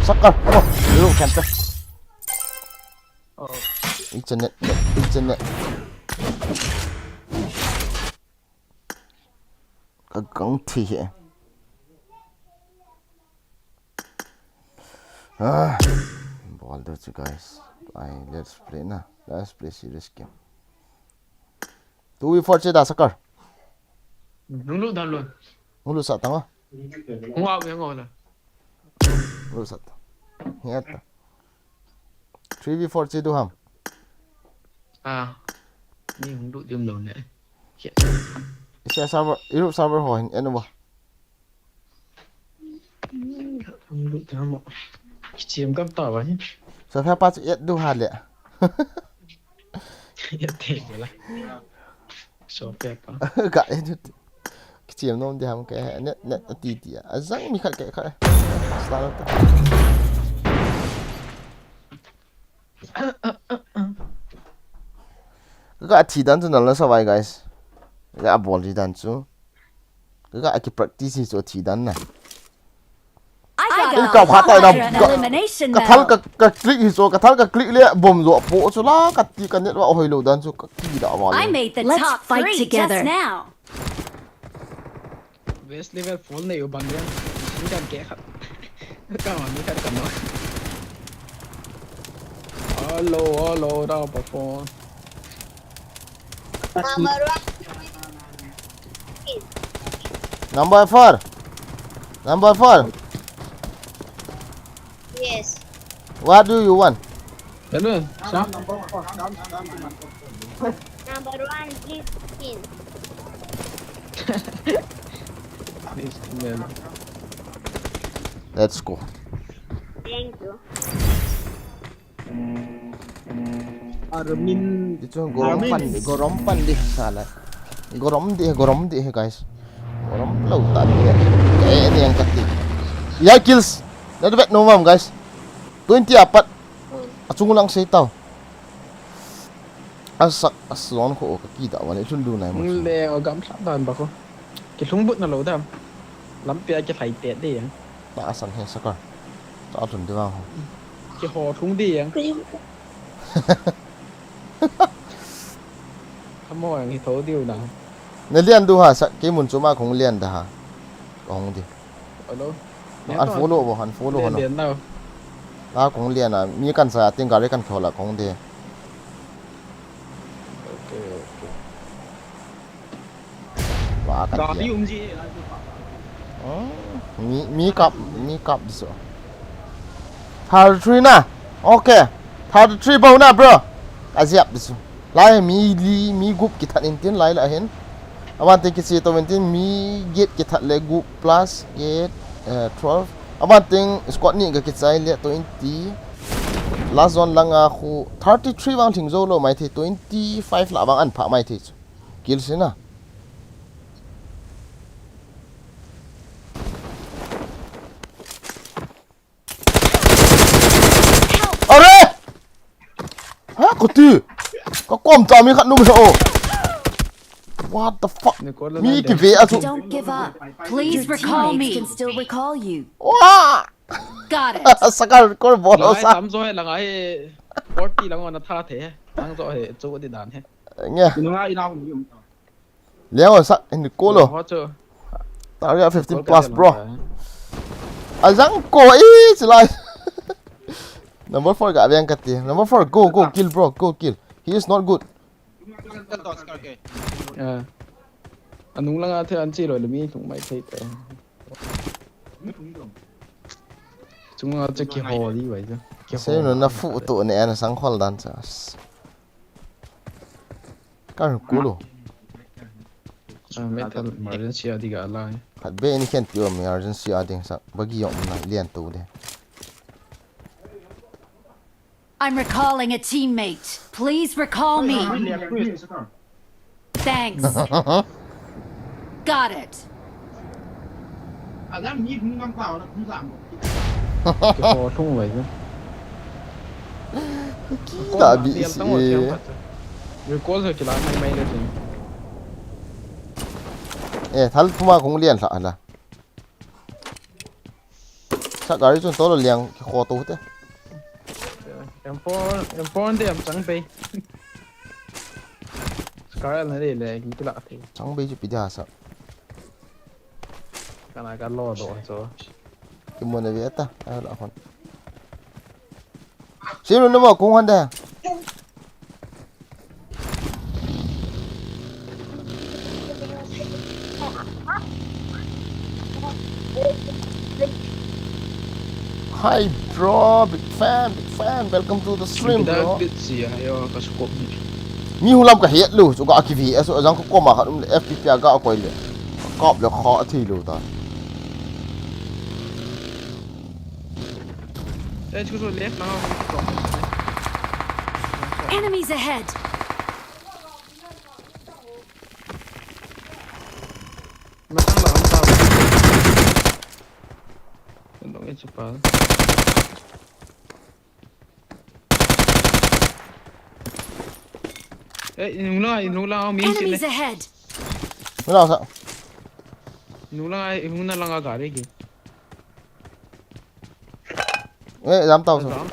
Sakar. Oh. Irup kan ta. Internet. Cái cổng thì hiện. Ball those guys. Let's play na. Let's play serious game. 2v4 chơi đá soccer. Đúng lúc thật luôn. Ngulu sát tăng á. Không ao miếng ngồi là. Ngulu sát. Hết. 3v4 chơi đủ không? À. Ni không đủ tiêm lồn nữa. Sẽ server, Europe server hỏi anh em. Không đủ tiêm một. Chiếm cấp tỏi vào nhé. Sao phép bắt ít đủ hạt lệ. Ít tiền rồi là. Số phép á. Gãi chút. Cái chiếm nó đi ham cái net tí à. Răng mi khát cái khát. Start ta. Cái thi dan tu nala sa vai guys. Cái ball di dan tu. Cái practice so thi dan na. I Cậu phá tay đâu. elimination Cái thằng medal. cái click so cái thằng cái click lệ bom rồi bộ số lá cái tí cái net vào hồi lâu dan so cái gì đó vào. I made the top fight together now. Best level full này ở bằng đen. Mình cần kẻ khắp. Các bạn mình cần cầm nó. Alo, đâu bỏ phone. Number 4. Number 4. Yes. What do you want? Đấy luôn. Sao? Number 1, please spin. Let's go. Thank you. Armin. Itu gorompan di salah. Gorom di guys. Gorom lautan dia. Kayak ini yang kati. Ya kills. Dah bet nomam guys. 24. Acung lang say tao. Aswan ko kaki tak wala sundu na mo. Le ở gắm sẵn đàn bà cô. Cái súng bút nó lâu đam. Lắm bia cái thầy tẹt đi à. Ta asan he sakar. Ta atun di bang. Cái hồ súng đi à. Thăm mò cái thấu điều nào. Ne lian du ha sa ke mun chuma khong lian da ha. Khong di. Ở đâu? An follow ho. Đến đâu? Ta khong lian à mi kan sa ting gari kan thola khong di. Ok. Wa kan. Có ví gì? Mi cup so. Third three na. Okay. Third three bao na bro. Aziap so. Lai mi group kita intin lai la hen. Awan ting kisi to intin mi get kita le group plus get 12. Awan ting squad ni ga kita le 20. Last one lang aku 33 bang ting zo lo mai thi 25 la bang an pha mai thi. Kill sina. Are! Hả có tư? Có quom chào mi khăn nung sao? What the fuck? Mi cái vẻ à chú. Don't give up. Please recall me. Can still recall you. Wow! Got it. Sakar có bỏ Là sa. tắm rồi là ngay 40 là ngon là tha thế. Tăng rồi chỗ đi đàn hết. Nghe. Nó ai đâu cũng dùng. Léo sa anh cô lo. Hóa chưa? Tao ra 15 plus bro. À răng cổ ý chỉ lại. Number 4 gak yang kati. Number 4 go kill bro, go kill. He is not good. Anh đúng là thế anh chỉ rồi là mi chúng mày thấy thế. Chúng nó chơi cái hồ đi vậy chứ. Saya nak phụ tụ này anh sang khol dan sa. Kan kulo. Mấy thằng emergency đi cả lại. Hat be ni khen tiom emergency ading sa bagi yong na lian tu de. I'm recalling a teammate. Please recall me. Thanks. Got it. giảm nhịp không vào nó không giảm cái hồ thung vậy chứ đã bị rồi có rồi chỉ là mày lên ê thal puma cũng liền lại là sao cái chúng tôi là liền cái kho tốt thế em phone thì em chẳng bay cái này để cái lạ thì chẳng bây giờ bị đa sao cái này cái lo đồ rồi cái món này biết ta ai là con xin luôn mà cũng hoàn đây hi bro big fan welcome to the stream bro mi hulam ka hiat lu chu ga ki vi aso jang ko ma khat fpp ga ko le kop le kho thi lu ta Enemies ahead. Enemies ahead. nào sao ê dám tàu sao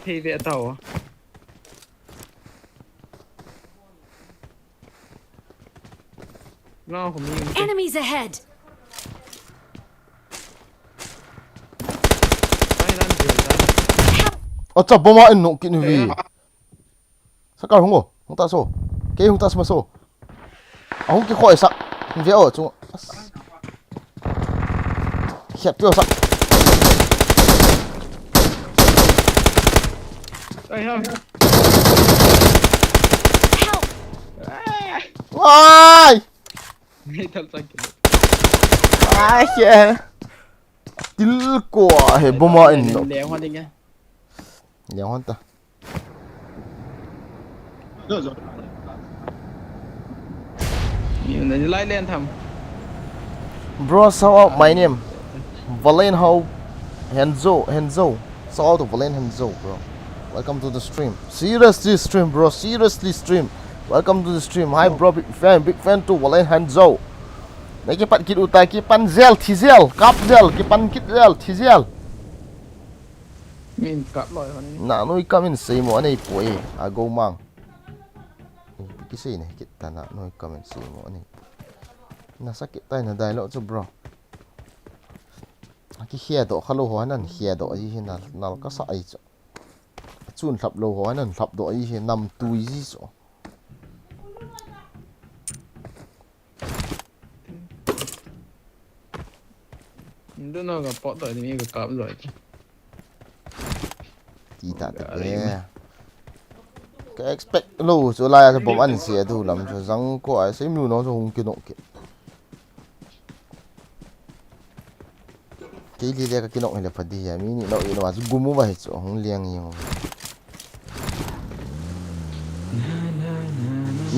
Enemies ahead. ở chập bom anh nụ kiện vì sao cả không ta số cái không ta mà số không cái khỏi sặc vẽ ở chung khét tiêu sặc ai ai kìa til quả hệ bom anh nụ léo hơn ta bro shout out my name Valen how Henzo shout out to Valen Henzo bro welcome to the stream seriously stream bro seriously stream welcome to the stream hi bro big fan to Valen Henzo này cái pan kit utai cái pan gel thi gel cáp gel cái pan kit gel thi gel mình cặp loại na noi kamin sei mo nei poi a go mang cái gì này cái ta na noi kamin sei mo nei na sakit tay na dai lo cho bro cái khia độ khalo ho nan khia độ gì na na ka sai cho chun thap lo ho nan thap độ gì nam tui gì cho đứa nào gặp bỏ tới thì mình cặp rồi tí ta được cái expect lo cho lại cái bom ăn xỉa tu làm cho răng có ai xem lu nó cho hung kia động cái gì đấy cái động này là phải đi à mình nó mà gum vậy cho hung liang nhiều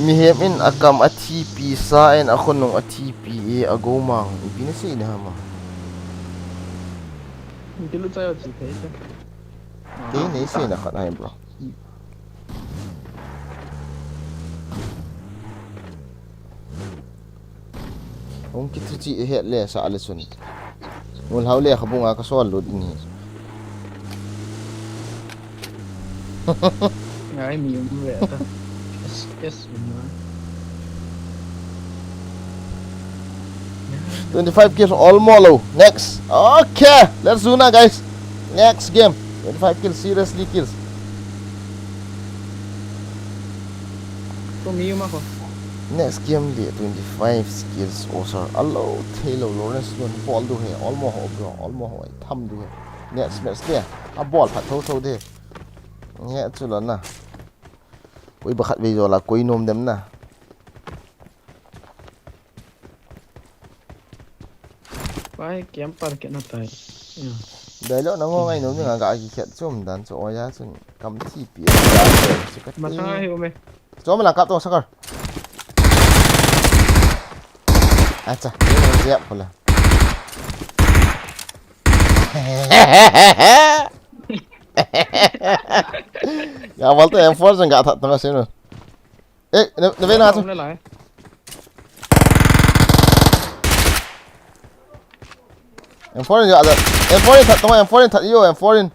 mi hem in akam atp sa en akon nong atp e agomang ibinasi na ma cái lúc chơi chỉ thấy thôi cái này sẽ là khát này bro ông kít chị hết lẽ sao lại xuân muốn háo lẽ không bung à cái số lụt ini ngay mình về ta yes 25 kills all more low next okay let's do now guys next game 25 kills seriously kills có miêu mà không next game le 25 skills also allo Taylor Lawrence luôn ball do he all more bro all more tham do next match kia a ball phát thâu thế nghe chú lớn nè quay bật bây giờ là quay nôm đấm nè phải kiếm phần kiện nó tay đấy lúc nó ngon ngay nôm nhưng gãi kiện chôm đàn chỗ giá chừng cầm thi bịa mà sao ai hiểu mày cho mình làm cặp tôi sao cơ à chà cái này dẹp rồi là Ya volta M4 enggak tak tengah sini. Nebe na tu. M4 enggak ada. M4 tak tengah M4 tak iyo M4.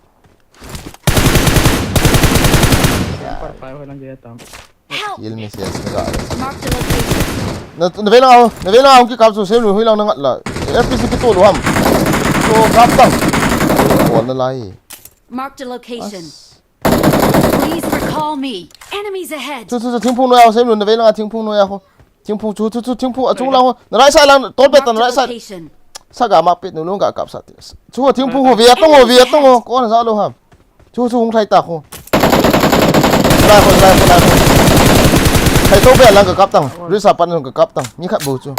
Kill me sih enggak ada. Marked a location. Nebe na ki kap su sem lu hilang ngat la. FPC ki tu lu ham. Tu kap tang. Wala lai. Marked a location. Please recall me. Enemies ahead. 这听碰诺呀，谁轮的为了听碰诺呀？吼，听碰听碰啊，中了吼，那来晒lang，多别等 Marked 来 a 晒， location. 晒个嘛别弄弄个搞啥的，中我听碰吼，别动哦，别动哦，搞那啥了哈，就红太大吼，来，还多别lang个搞当，瑞萨班那个搞当，你看不住，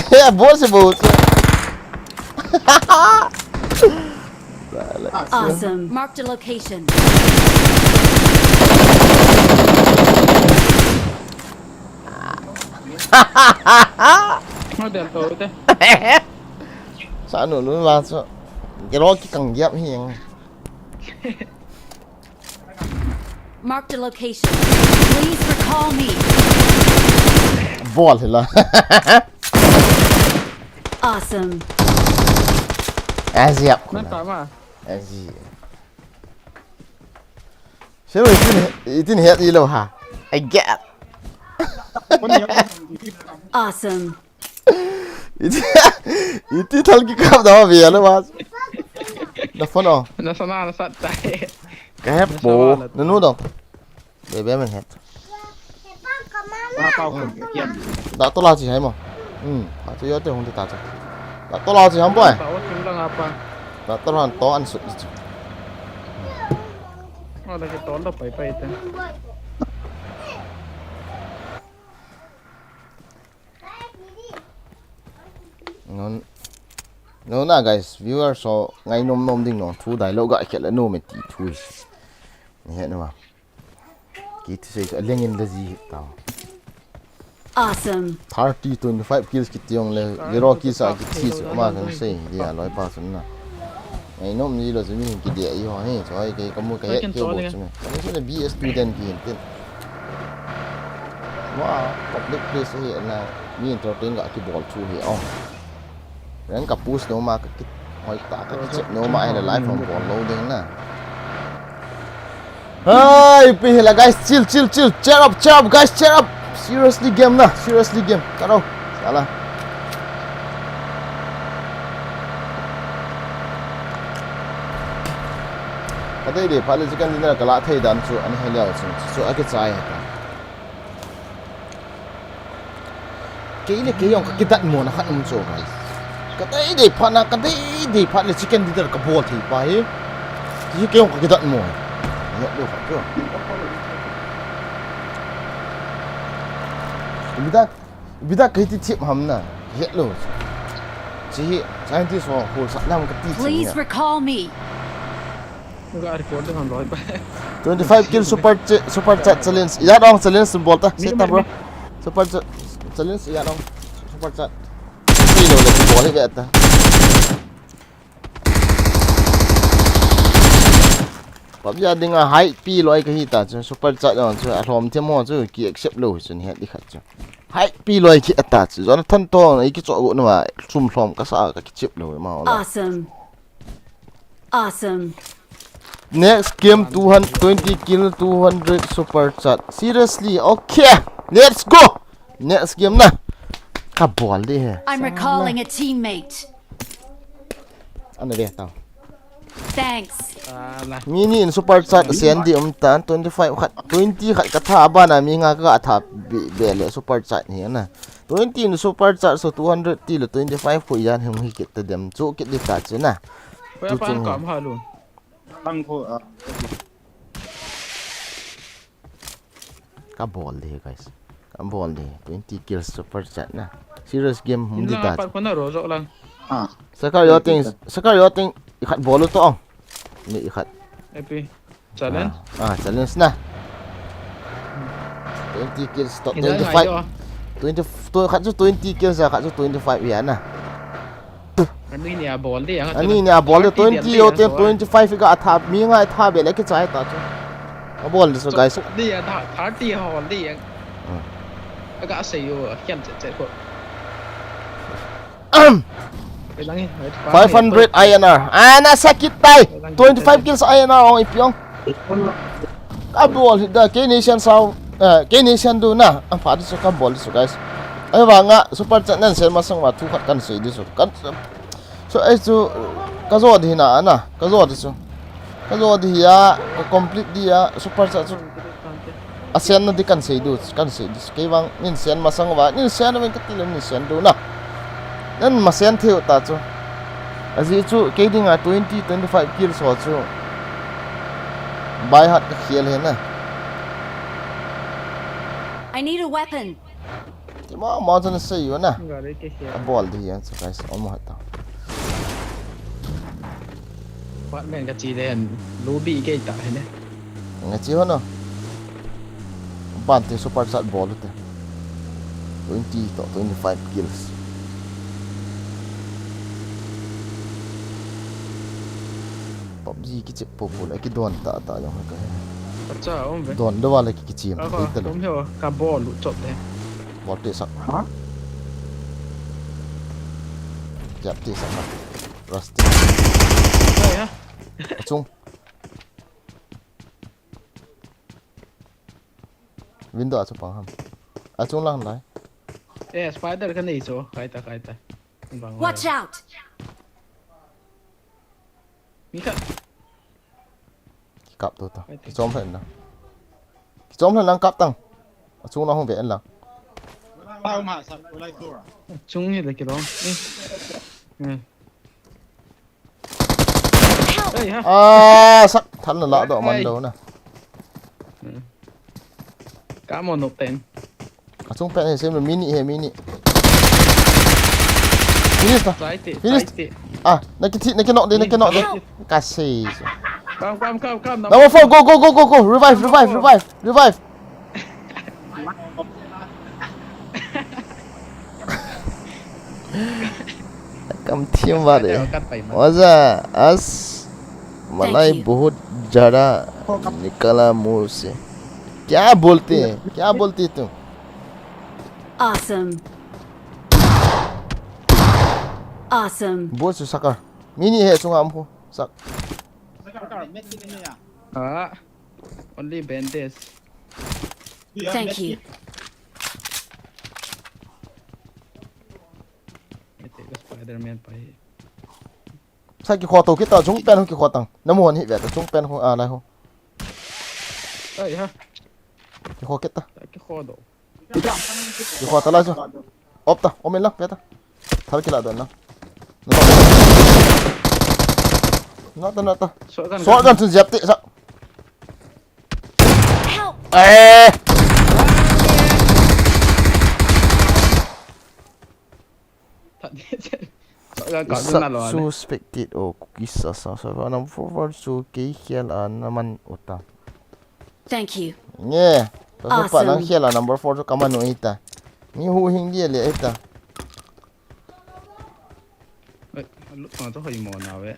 嘿，不是不住，哈哈。 Awesome. Marked a location. Sao nữa là sao? Cái đó cái cần dẹp hiền. Marked a location. Please recall me. Ball thì là. Awesome. Dẹp. Gì? Sao mà tin hết đi đâu hả? I get. Awesome. Itu thal ki kap dah về了吗? Dah phone oh. Nó sat tay. Cái hẹp bố, nó nuốt đâu? Để bé mình hẹp. Đã tôi làm gì hay mà? Tôi nhớ tôi không thể tả cho. Đã tôi làm gì không boy? Đã tôi làm to ăn sụt đi chứ. Nó là cái tón đâu phải tên. No na guys, viewer so ngay nom ding no thu dai lo ga khel no me ti thui. He no ma. Ki tu sei lengin la ji ta. Awesome. 30 25 kills ki tiong le zero ki sa ki ti su ma kan sei dia loi pa sun na. Ngay nom ni lo zumi ki dia i ho he choi ke kamu ke ke bo chu me. Ni se BS student ki tin. Wow, public place he na mi entertain ga ki ball chu he oh. Rắn cặp push nó mà cái hỏi tạ cái chip nó mà ai là lái phòng còn lâu đến nè. Hey, bây là guys, chill, cheer up guys, cheer up. Seriously game nè, seriously game. Cả đâu? Salah. Cái đây để phải là chỉ cần đi là cái lạ thay đàn số anh hay liệu số cái trái. Cái này cái dòng cái tận mùa nó khác số guys. Cái đấy để phát là cái đấy để phát là chicken đi được cái bò thì phải chỉ kêu cái tận mùa nhận được phải chưa bây giờ cái tiệm hầm nè hiện luôn chỉ hiện trái thì số hồ sạn năm cái tiệm Please recall me. 25 kill super chat challenge ya dong challenge symbol ta set bro super challenge ya dong super chat đi đâu là bỏ hết ta bây giờ đừng hãy pi loại cái gì ta super chat rồi chứ làm thêm món chứ kia accept luôn chứ hiện đi khách chứ hãy pi loại kia ta chứ nó thân to này cái chỗ nó mà zoom from cái sao cái chip rồi mà Awesome. Next game 220 kill 200 super chat seriously okay let's go next game na. I'm recalling a teammate. Ano dia tao? Thanks. Mini in super chat sendi tan 25 khat 20 khat katha ba na mi nga ka tha bele super chat ni na 20 in super chat so 200 ti lo 25 phu yan hum hi kit dem chu kit di ta chu na tu chung kam ha luôn bang phu ka ball di guys ka ball di 20 kills super chat na serious game hum di ta Sakar yoting ikat bolo to ong ni ikat epi challenge challenge na 20 kills to 25 20 tôi khát chút 20 kia ra khát chút 25 yên à anh đi nè ball đi anh đi nè ball 20 ô tiền 25 cái tháp mi ngay tháp về lấy cái trái ta chứ cái ball đi rồi guys đi à thả đi hòn đi anh cái xây ở hiện chạy của 500 INR na sakit tay 25 kills INR ang ipyong kabol da K-Nation sao K-Nation do na ang pati so kabol so guys ay ba nga super chat nan sel masang ma thu khat kan sei di so kan so ai so kazo di na ana kazo di so kazo di ya complete di ya super chat so asen na di kan sei di ke bang nin sen masang ba nin sen na katilem ni sen do na nan masen theo ta chu azi chu ke ding a 20 25 kills ho chu bai hat ka khiel he na I need a weapon. ti ma jan sei yo na rồi cái xe ball di ya so guys on mo hata phát men cái gì đây lú bị cái tại này nga chi ho no ban ti super chat ball te 20 to 25 kills PUBG ki chip popula ki don ta yung ka bắt chợ ông vậy don do wala ki chim không hiểu cả ball lụt chột đấy bot te sak jap te sak rusty đây á chung window achu pang ham achung lang lai spider cái này số khai ta Watch out! Mika kap tu ta chom hlen kap tang achung na hong ve an lang chung như là cái đó đây ha sak than la do man do na cá một nộp tiền achung pe he sem mini ta trái tị na ki no de ka sei come number 4 go revive kam thiam wa de waza as malai बहुत जरा निकला मुंह से क्या बोलते तुम Awesome. बोल सु सकर मिनी है सुंगा हमको sak only bandage Thank you. Spider-Man phải sai ki khoto ki ta chung pen ki khotang namon hi ve ta chung pen ho a lai ho đây ha ki kho ta cái kho độ ki kho ta la cho op ta omen la ve ta thar ki la don na nó ta so gan tu jap ti sa Help! suspected o kisa sa nam forward so ke khial an naman uta Thank you. nge so pa nang Awesome. khial number 4 so kamano ita ni hu hing dia le ita lúc mà tôi hơi mòn nào vậy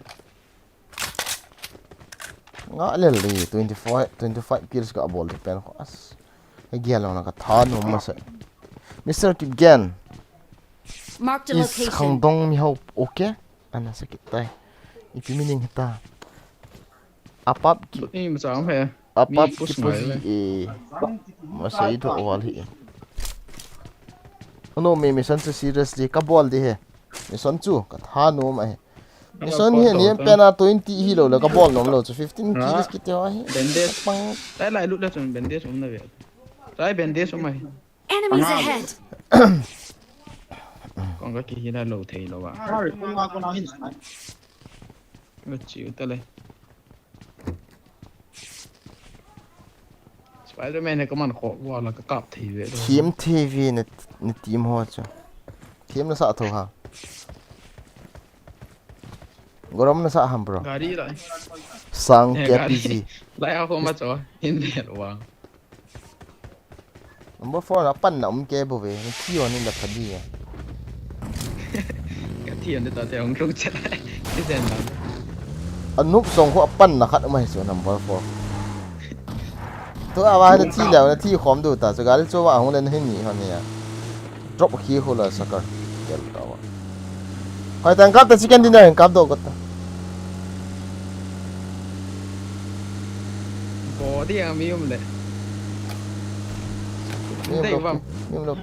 nga le le 25 kills ka ball pen ko as e gialo na ka than no ma sa Mr. Tigan Marked a is location. khangdong mi ho okay ana sakit tai ipimening hita apap ki đi mà sao phải apap Mi ki push pozi mai e masai do wal hi no me mission se seriously ka ball di he mission chu ka tha no ma he mission he ni pena 20 hi lo la ka ball nom lo chu 15 kills ki te wa hi bandage pang đấy lại lúc đó chúng bandage xuống đây vậy đấy bandage xuống mày Enemies ahead. còn cái kia là lầu thầy lầu ạ nó chịu tới đây Spider-Man này có màn khổ quá là cái cặp thì vậy thôi team TV ne team ho chu team na sa tho ha gorom na sa ham bro gari lại sang Nè, ke gari. pg lại ao không bắt chó hin đẹp quá number 4 là pan nằm kê bồ về nó chiều nên là phải đi à cái tiền để tao theo ông rung chết lại cái gì đó anh núp song họ pan là khát mày số number 4 tôi à nó thi liệu nó thi khóm đủ ta cho cái cho vào không lên hết nhỉ hả nhỉ drop khí hồ là sakar cái đó hỏi tăng cấp ta chicken dinner cấp đâu cái bỏ đi à mi ông này đây vâng nhưng đâu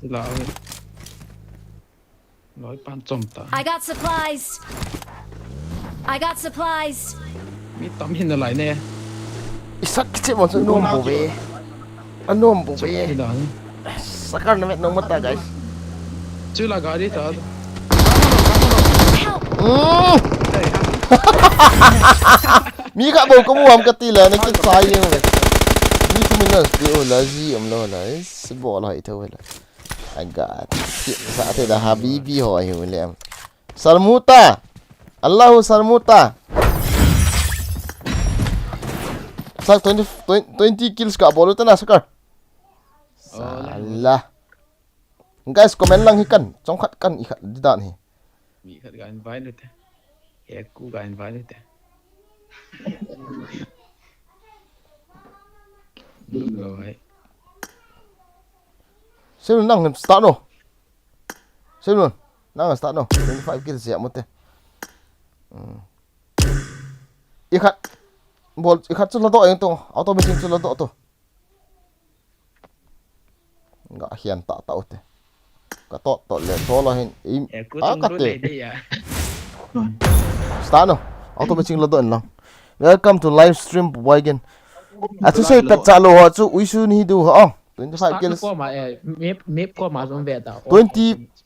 là nói pan trộm ta I got supplies. I got supplies. mi tắm hình lại nè sắc cái một số nôm bồ về anh nôm bồ cái về đó sakar nó mẹ nôm mất ta guys chưa là gọi đi tao đây mi cả bầu có mua cái tỷ lệ nó cái sai như vậy mi cũng mình là là gì ông lo là sẽ bỏ lại thôi là anh gạt sao thế là habibi hỏi hiểu liền Sarmuta Allahu Sarmuta sak 20 kills ka bolu tana sakar salah guys comment lang hikan trong khát kan ikhat didan hi mi khát gan vai được thế he cu gan vai được thế rồi xem luôn năng start no xem luôn năng start no 25 kills ya mote ikhat bol ikhat chu lado yang to auto machine chu lado to nga hian ta ta ote ka to le to la hin im ka te start no auto machine lado en lang welcome to live stream wagen atu sei tat chalo ho chu uisu ni du ho 25 kills ko ma map ko ma zon ve ta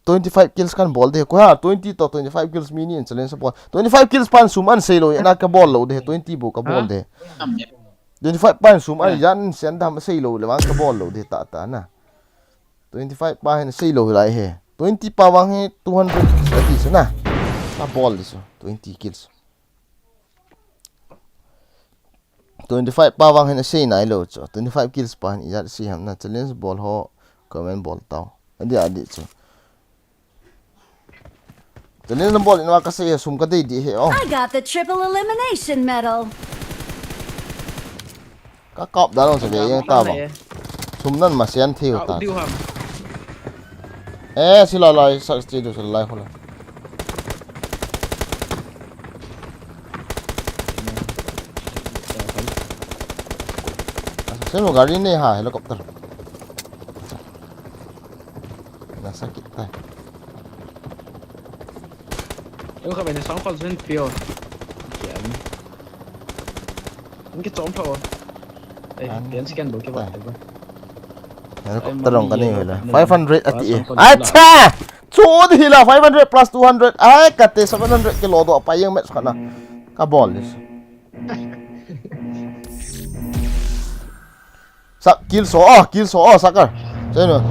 25 kills kan ball de ko ha 20 to 25 kills mini in challenge ball 25 kills pan sum an sei lo na ka ball lo de 20 bu ka ball de 25 pan sum an yan sen dam sei lo le wang ka ball lo de ta ta na 25 pa hen sei lo lai he 20 pa wang he 200 ati so na ka ball de so 20 kills 25 pa wang hen sei nai lo cho 25 kills pa han ya si ham na challenge ball ho comment ball tao adi cho challenge ball in wa ka sei sum ka dei di he oh I got the triple elimination medal. ka kop da long se ve yang ta ba sum nan ma sian thiu ta điêu hầm si la lai sak sti do se lai hola xem một gari này hả helicopter là sakit tay đúng không phải là 2 คน trên field những cái trống thôi đây tiến scan bộ cái vật được không helicopter dong kan ni lah 500 ati acha chu di la 500 plus 200 ai kate 700 kilo do apa yang match kana ka ball ni sak kill so sakar cheno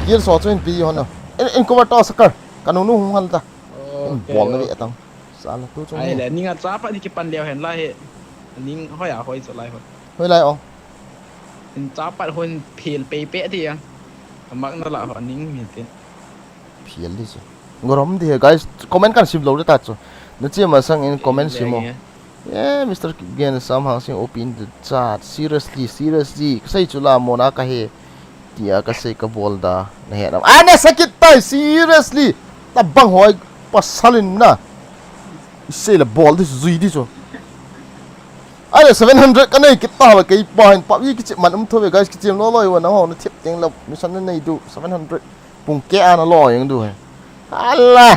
kill so chen pi hono en cover to sakar kanunu hung hal ta ball na bi atang sala tu chung ai là những cái phải đi cái pan đeo hẹn lại những hỏi à hỏi số lại hỏi hơi lai ong những phải hồi phiền bể bể thì à mặc nó là họ những miền tiền phiền đi chứ ngorom đi guys comment kan sim lo de ta chu nó chỉ mà sang in comment sim mo yeah Mr. Again somehow sing open the chat seriously sai chula mona ka he tia ka sei ka bol da na he ram ana sakit tai seriously ta bang hoi pasalin na sei la bol this zui di chu ai 700 ka nei kita ba kai pa hin pa wi ki man thoi guys ki chem lo loi wa na ho na thip teng la mission nei du 700 pung ke ana lo yang du Allah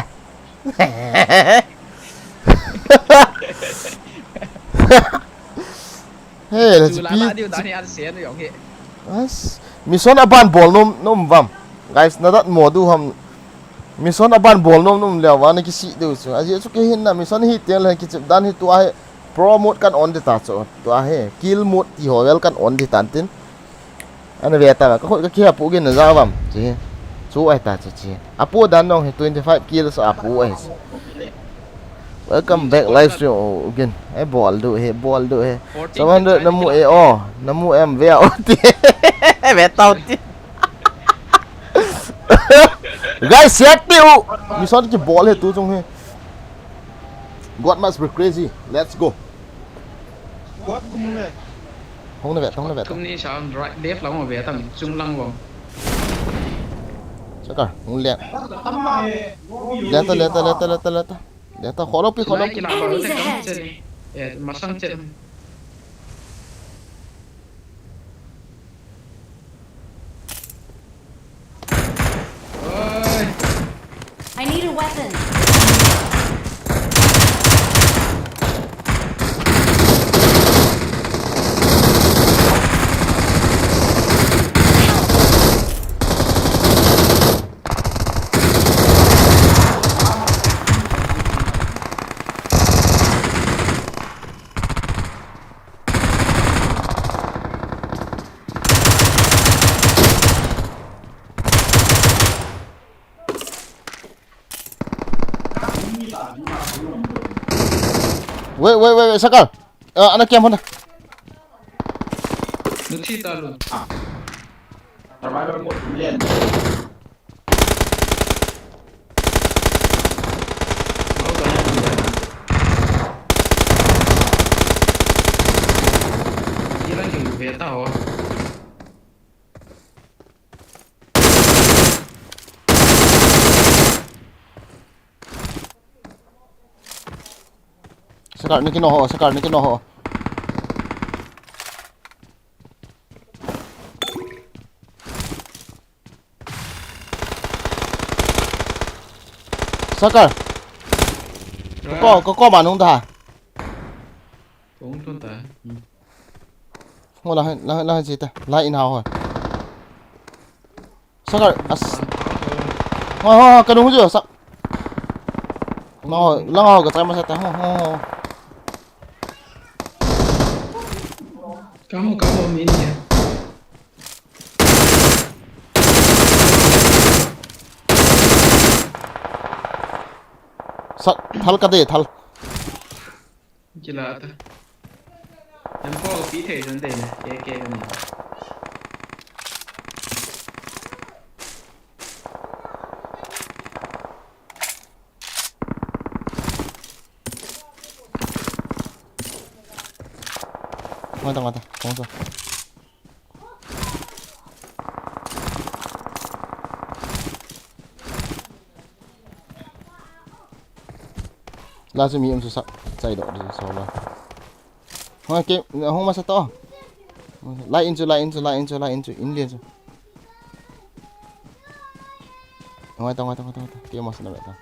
hey let's be mission aban bol nom vam guys na dat mo du ham mission aban bol nom lew wa na ki si du chu aje chu ke hin na mission hi tel ha ki chep dan hi tu a promote kan on de ta chu tu a he kill mode ti ho wel kan on de tan tin ana ve ta ka khoi ka kia pu gen na za vam chi chu ai ta chi apu dan nong he 25 kills apu ai Welcome back live stream again. Ball do he. Someone do namu namu em ve oti. Ve tao ti. Guys, set you. You saw the ball here too, Jong. God must be crazy. Let's go. What cũng này. Không nó vẹt. Không đi sao right left lòng mà về tầm trung lăng vòng. Chắc cả, không lẹ. Lẹ ta khó lắm. Enemies ahead. Mà sang trận. I need a weapon. Wait, Sakar. Anak kiam mana? Nước chi ta luôn. Ini lagi về tao. Sakar ni kino ho. Sakar. Có bạn không ta? Cũng tuân ta. Không là gì ta? Lại nào rồi. Sakar. Cái đúng chưa? Sao? Nó cái tay mà ta. Kamu min ya. Thal ka de thal. Gila ta. Em có phí thể vấn đề này, cái này. Mata, không sao. Lazim em susah chạy độ đi sau là. Không cái không mà sao to. Lại into in liền. Ngoài tao. Kia mà sao vậy ta?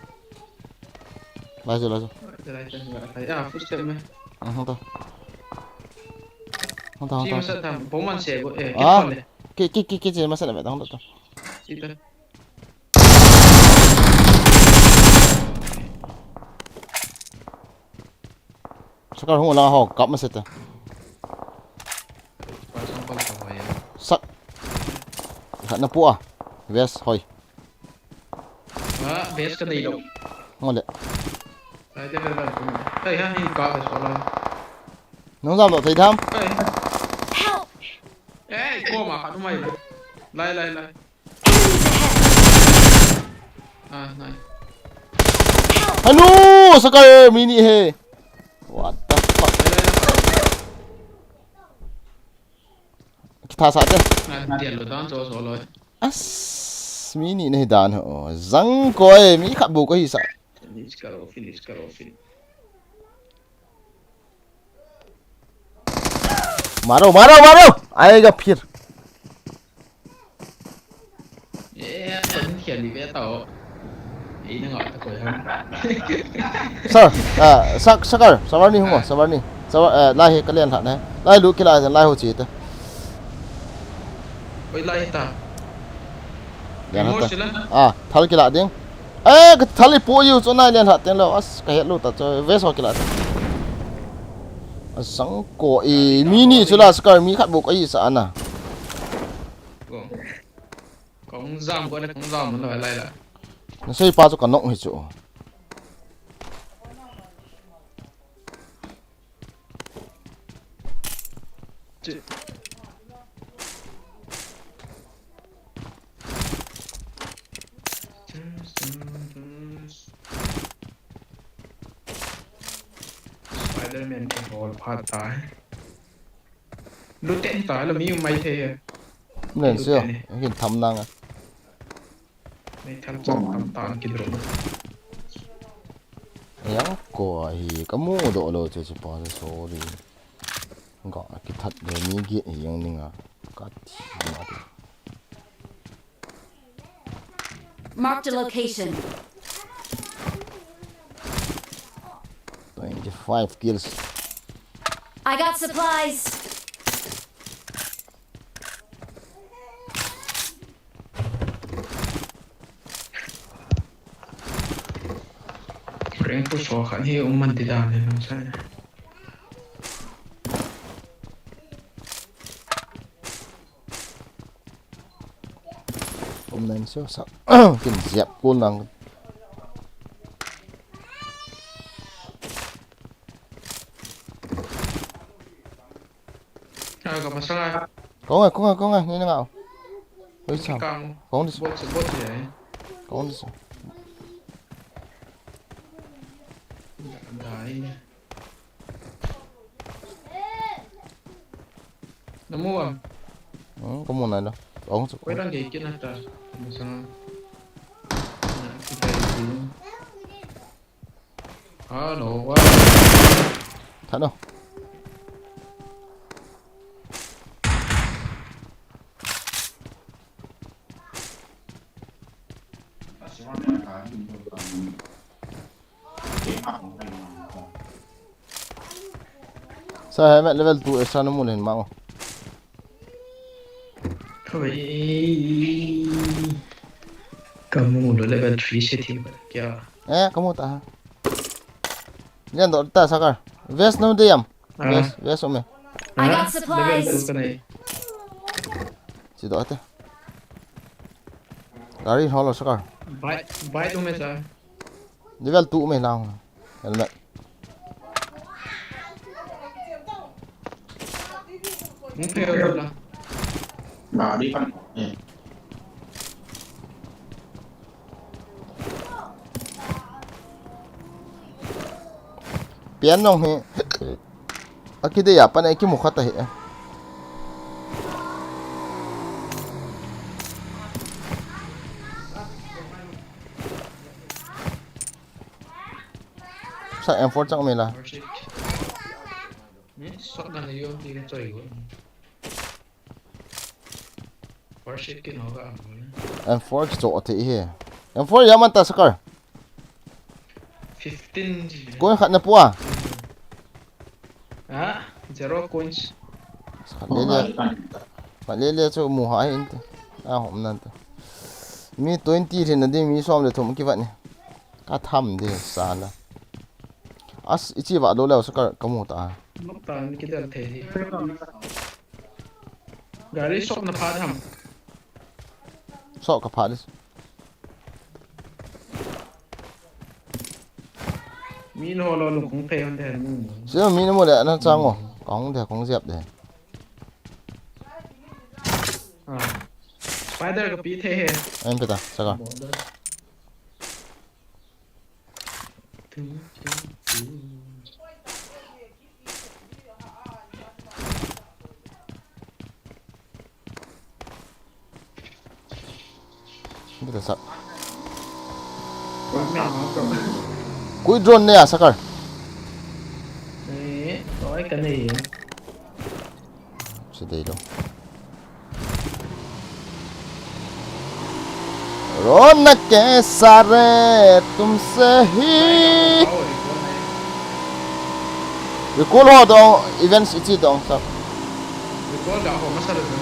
Lại rồi. À, phút xem này. Không tao. Chỉ mà sao thằng bố mình sẽ cái gì mà sao vậy tao không tao. Chỉ ta. Sakar không là họ cắm mà sao ta. Sắc. Hẳn là pua. Vest thôi. Vest cái này đâu. Ngon đấy. Đây ha, hình có cái số rồi. Nó ra độ thấy tham. Ê, cô mà khá mày. Lại. À, này. Hello, Sakar mini he. What the fuck? Kita saat deh. Tiền rồi đó, số rồi. As mini này đàn hả? Răng coi mi khát bù có gì sao? Finish karo. Maro. Ai gặp phir. Yeah, vẫn khiển bị vẽ tàu. Ý nó ngọt ta cười hơn. Sakar, sabar ni không? Sabar, lai cái liền thằng này. Lai lũ cái lai hồ chỉ ta. Ôi lai ta. Thal cái lại tiếng. Cái thal po yêu cho này liền thằng tiếng lo. Cái hết luôn ta cho vest ho cái lại. Sang ko mini cho là Sakar mi khát bù cái gì sao nè. Cũng giam của nó cũng giam nó lại là. Nó xây pa cho cả nọng hết chỗ. Spider-Man cái hồn phá tái lúc tên tái là mình may thế nên xưa hiện thầm năng à mấy thằng chọn tầm tàn cái đồ nhớ của thì có mua độ rồi chỉ bỏ ra số đi gọi cái thật để mình kiện hiện nhưng à cắt mà đi Marked a location. 25 kills. I got supplies. Reng ko so khan hi man ti da ne no sa Hôm nay sao sao cái dẹp côn năng ka masala có ngay như thế nào ôi sao kang có đi bot ye có đi sao dai namo am có một này đâu ống sao ko đang ge kin ta masala kita itu halo wa thật đâu sao hai mẹ level 2 sao nó muốn lên mạng thôi kamu udah level 3 setting kya có một ta nhân độ ta sao cả vest nó đi em vest ôm mày I got level supplies. 2 cái này chỉ đó thế gari hall là sao cả Bye tu mesa. level 2 mày nào helmet Mungkin ada lah. Nah, đi con. biến nông thì cái đây à bên này cái một khát đấy sao em phốt trong mình là Shotgun na yun, hindi ka try ko. Warship kinuha ka. em phốt chỗ thì hè em phốt giá man ta sao cả 15. cô khát nhập qua Ah, 0 coins. khát lê cho mù hỏi anh à hôm nay mi 20 thì nó đi mi xóm để thùng cái vậy này cá thăm đi xa là as chỉ vợ đâu đâu sao cả có một ta Noktan kita the. Gari shop na phá ham. sợ cả phải đi Mi lo lo lo kung the on the. chứ mi nó mua để nó trang rồi có dẹp để Ah. Spider ka pi the. em phải ta sao cả biết là sao cuối drone này à sao cả Eh, nói cái này. sẽ đây đâu Rona ke sare tumse hi recall ho dong events ichi dong sao Recall ga ho masala ko.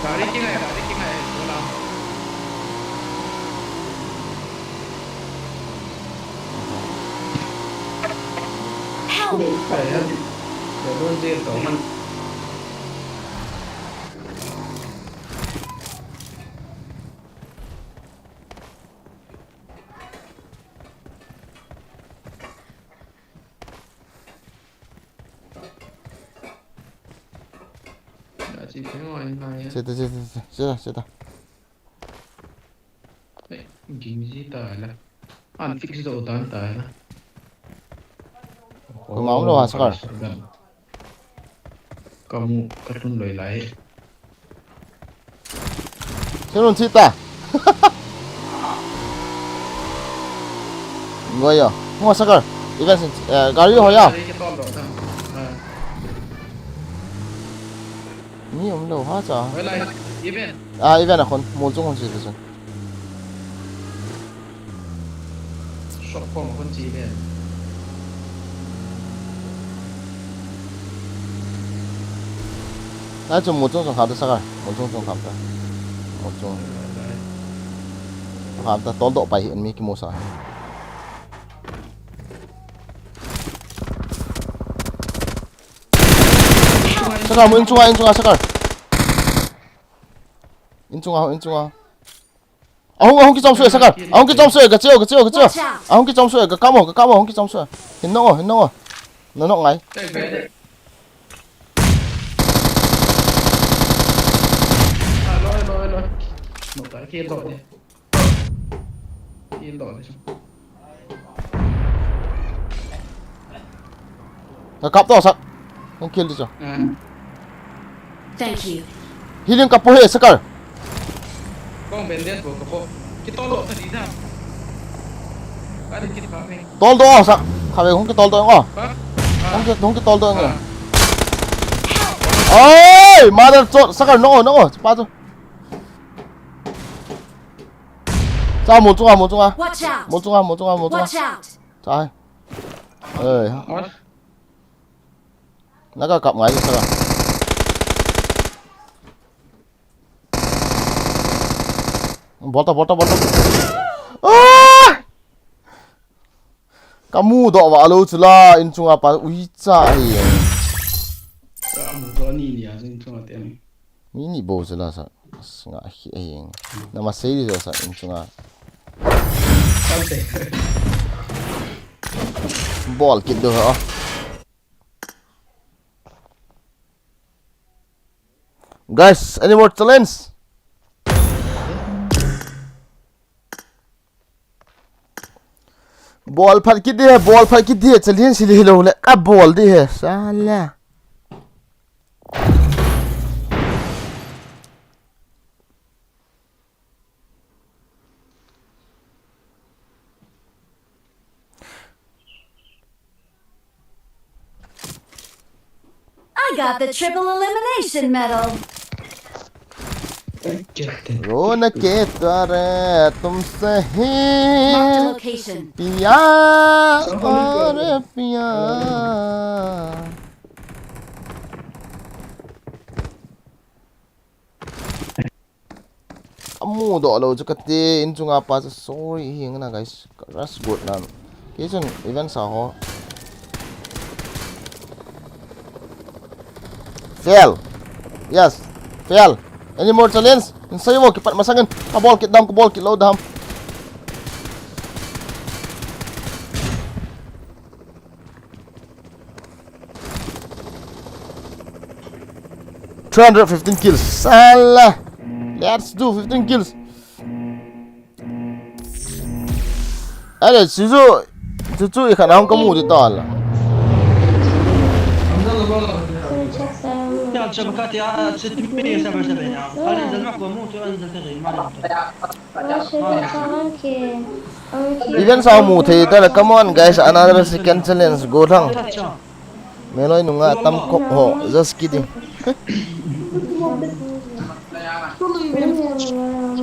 Gari kingai. Wala. Help! Kaya. Ya doon dito. Đã chỉ thấy ngoài này chết chết đấy game gì tài là anh fix đồ tan tài là Cái máu đâu à, sao rồi? Kamu karun lôi lại Thế luôn chết ta. Người à? Ngồi sao cơ? Event gari hỏi à? cái to đó ta Ni ông đâu hả cha? với lại event Event là con một trong con gì vậy? shop con gì vậy 좀 một trong khám ta sao rồi? Một trong khám ta. Một trong khám ta tol độ bài hiện mi cái mô sao? 잠깐 인중아 잠깐 인중아 홍기 점수야 잠깐 홍기 점수야 그 찌어 홍기 점수야 그 까먹어 홍기 점수야 hinnong nó ngay lôi một cái kia rồi đi nó cặp to sao không kill đi cho Thank you. healing cặp po hết sakal con bên đen của cậu cái to lộ thật đi ra cái này kia phá này tol do sao khai không cái tol do ngỏ không cái tol do ngỏ ôi mà nó trộn sakal nó ba rồi sao một chung à Watch out. Watch out. trời ơi nó có cặp ngay sao à bota kamu do wa lo chula in chunga pa ui cha ai một cái ni à trên trong tiền mini bo chula sa nga hi ai na ma sei ri sa in chunga sao thế ball kid do ha guys any more challenge ball phal kid di challenge sili hilo le ka ball di he sala I got the triple elimination medal. रोन के द्वारे तुमसे ही Marked a location. पिया और पिया kamu do lo chukati inchunga pa sorry hingna guys ras good na kitchen event sa ho fail yes fail any more challenge insay mo kipat masangan kabol kit dam kabol kit load dam 315 kills. Salah. Let's do 15 kills. Ada cucu ikan ahong kamu di tol. يا شبكات يا 677 يا خلينا ننزل معكم واموت وانزل تغيير ما Even sa mu the tala come on guys another second challenge go thang. Meloy nunga tam kop ho just kidding.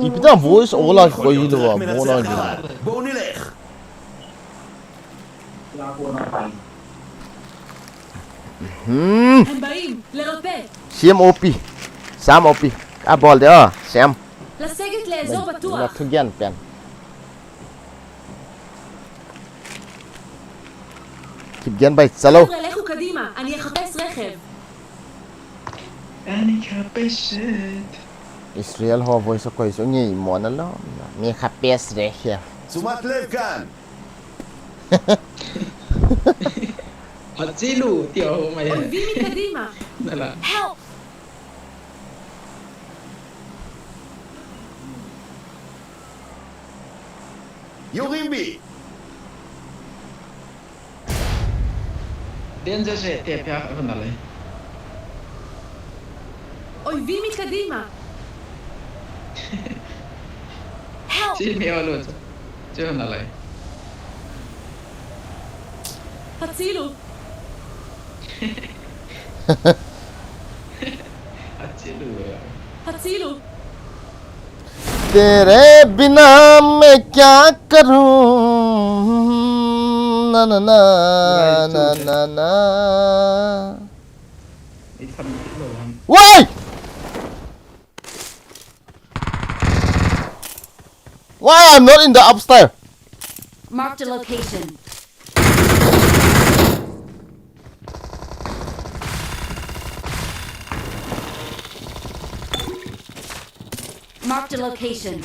Ipita voice ola khoi lo bola gi. Boni leg. הם באים, לרפא. Siam OP. Sam OP. A ball there. Sam. לסגת לאזור בטוח. Latugian pen. Keep gen by chalo. חבר'ה, לכו קדימה, אני אחפש רכב. אני מחפשת. Israel ho voice ko iso ngi mo na lo. Mi khapes re here. תשומת לב כאן. Hatsilu, Tio, my Vimi Kadima. Nala. Help! Yugimbi. Danger se te pia ka nala. Vimi Kadima. Help! Si me walo. Jo nala. Hatsilu. Hatsilu. Hatsilu. तेरे बिना मैं क्या करूं ना ना ना ना ना ना Why? Why I'm not in the upstairs? Marked a location. Marked a location.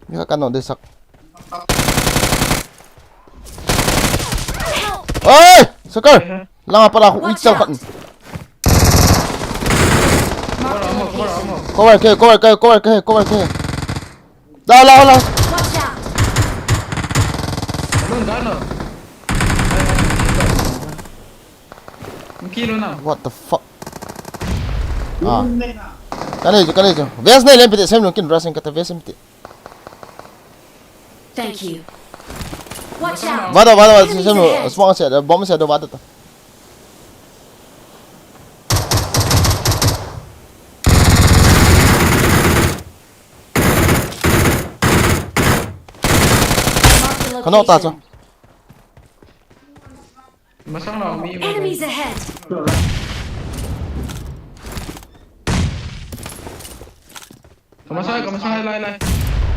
Bisa kan no desak. Oi, Sekar. Lang pala ako Watch itsaw out. kan. Marked a location. Cover ke. Dah. Watch out! Gano. Kilo na. What the fuck? Ah. Kanijo. Ves na ilan piti sem no kin racing kata ves sem piti. Thank you. Watch out! Vada Enemies sem ahead. small se ada bomb se ada vada ta. Marked a Kano ta cho. location. Masang na umi. Enemies ahead. Kamasay, lai.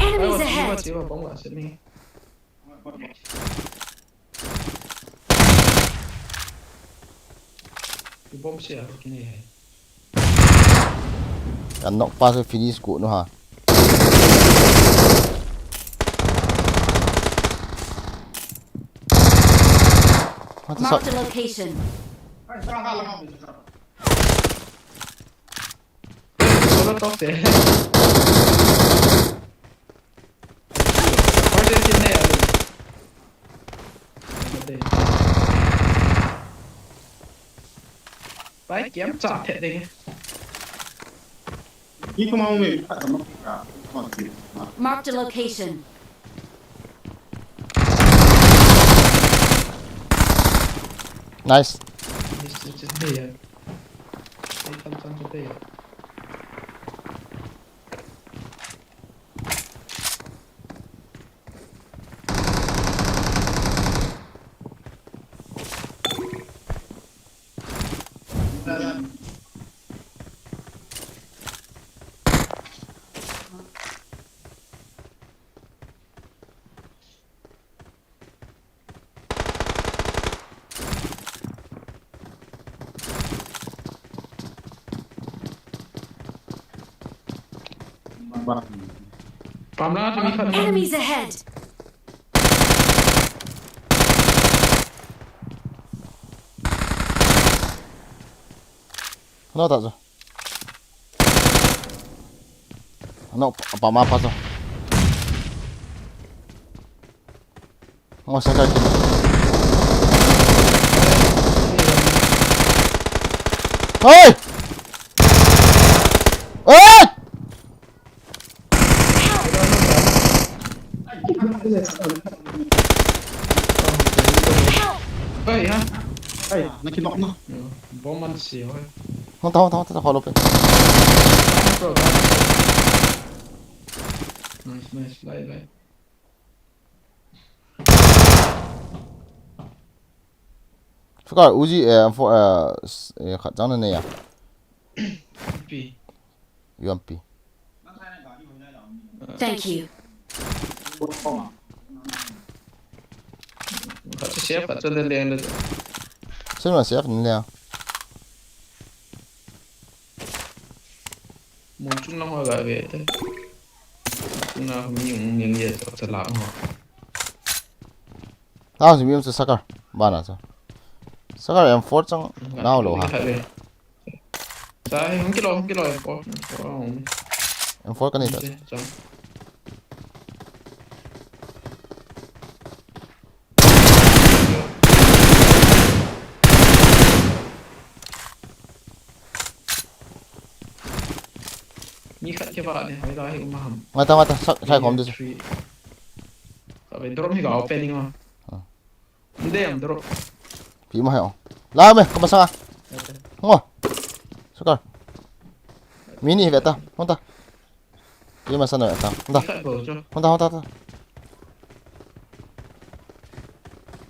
Enemies ahead. Siwa, bom ga sini. Bom siya, kini hai. Kan knock pass finish ko no ha. What the Marked fuck? a location. Solo top se. Order sini ya. Baik, kiếm chọn thiệt đi. Marked a location. Nice. Just đây à. Đây trong đây à. Enemies ahead. Ano ta cho. Ano pa mapa cho. Ngo Sekar kin. Oi! Oi! Ơi ha. Nakinok na. Bom man siya. Không tao follow pe. Nice, lai. Sukar uji for khát trắng này à Pi. UMP Thank you. Khát chef khát cho lên lên. xem là chef này à Muốn chung long hoa gà về thế. Chung nào không những gì cho làm họ. tao chỉ biết Sukar ba nào sao Sukar M4 trắng nào lộ hả Sai không kilo M4 cái này thật Mi khát cho bạn này, hãy nói hiểu mà hầm. ngay ta sai không đi Vậy drop thì có opening mà. Đây em drop. phí mà hiểu lá mày có mà sao không Sukar mini vậy ta không ta phí mà sao nữa ta không ta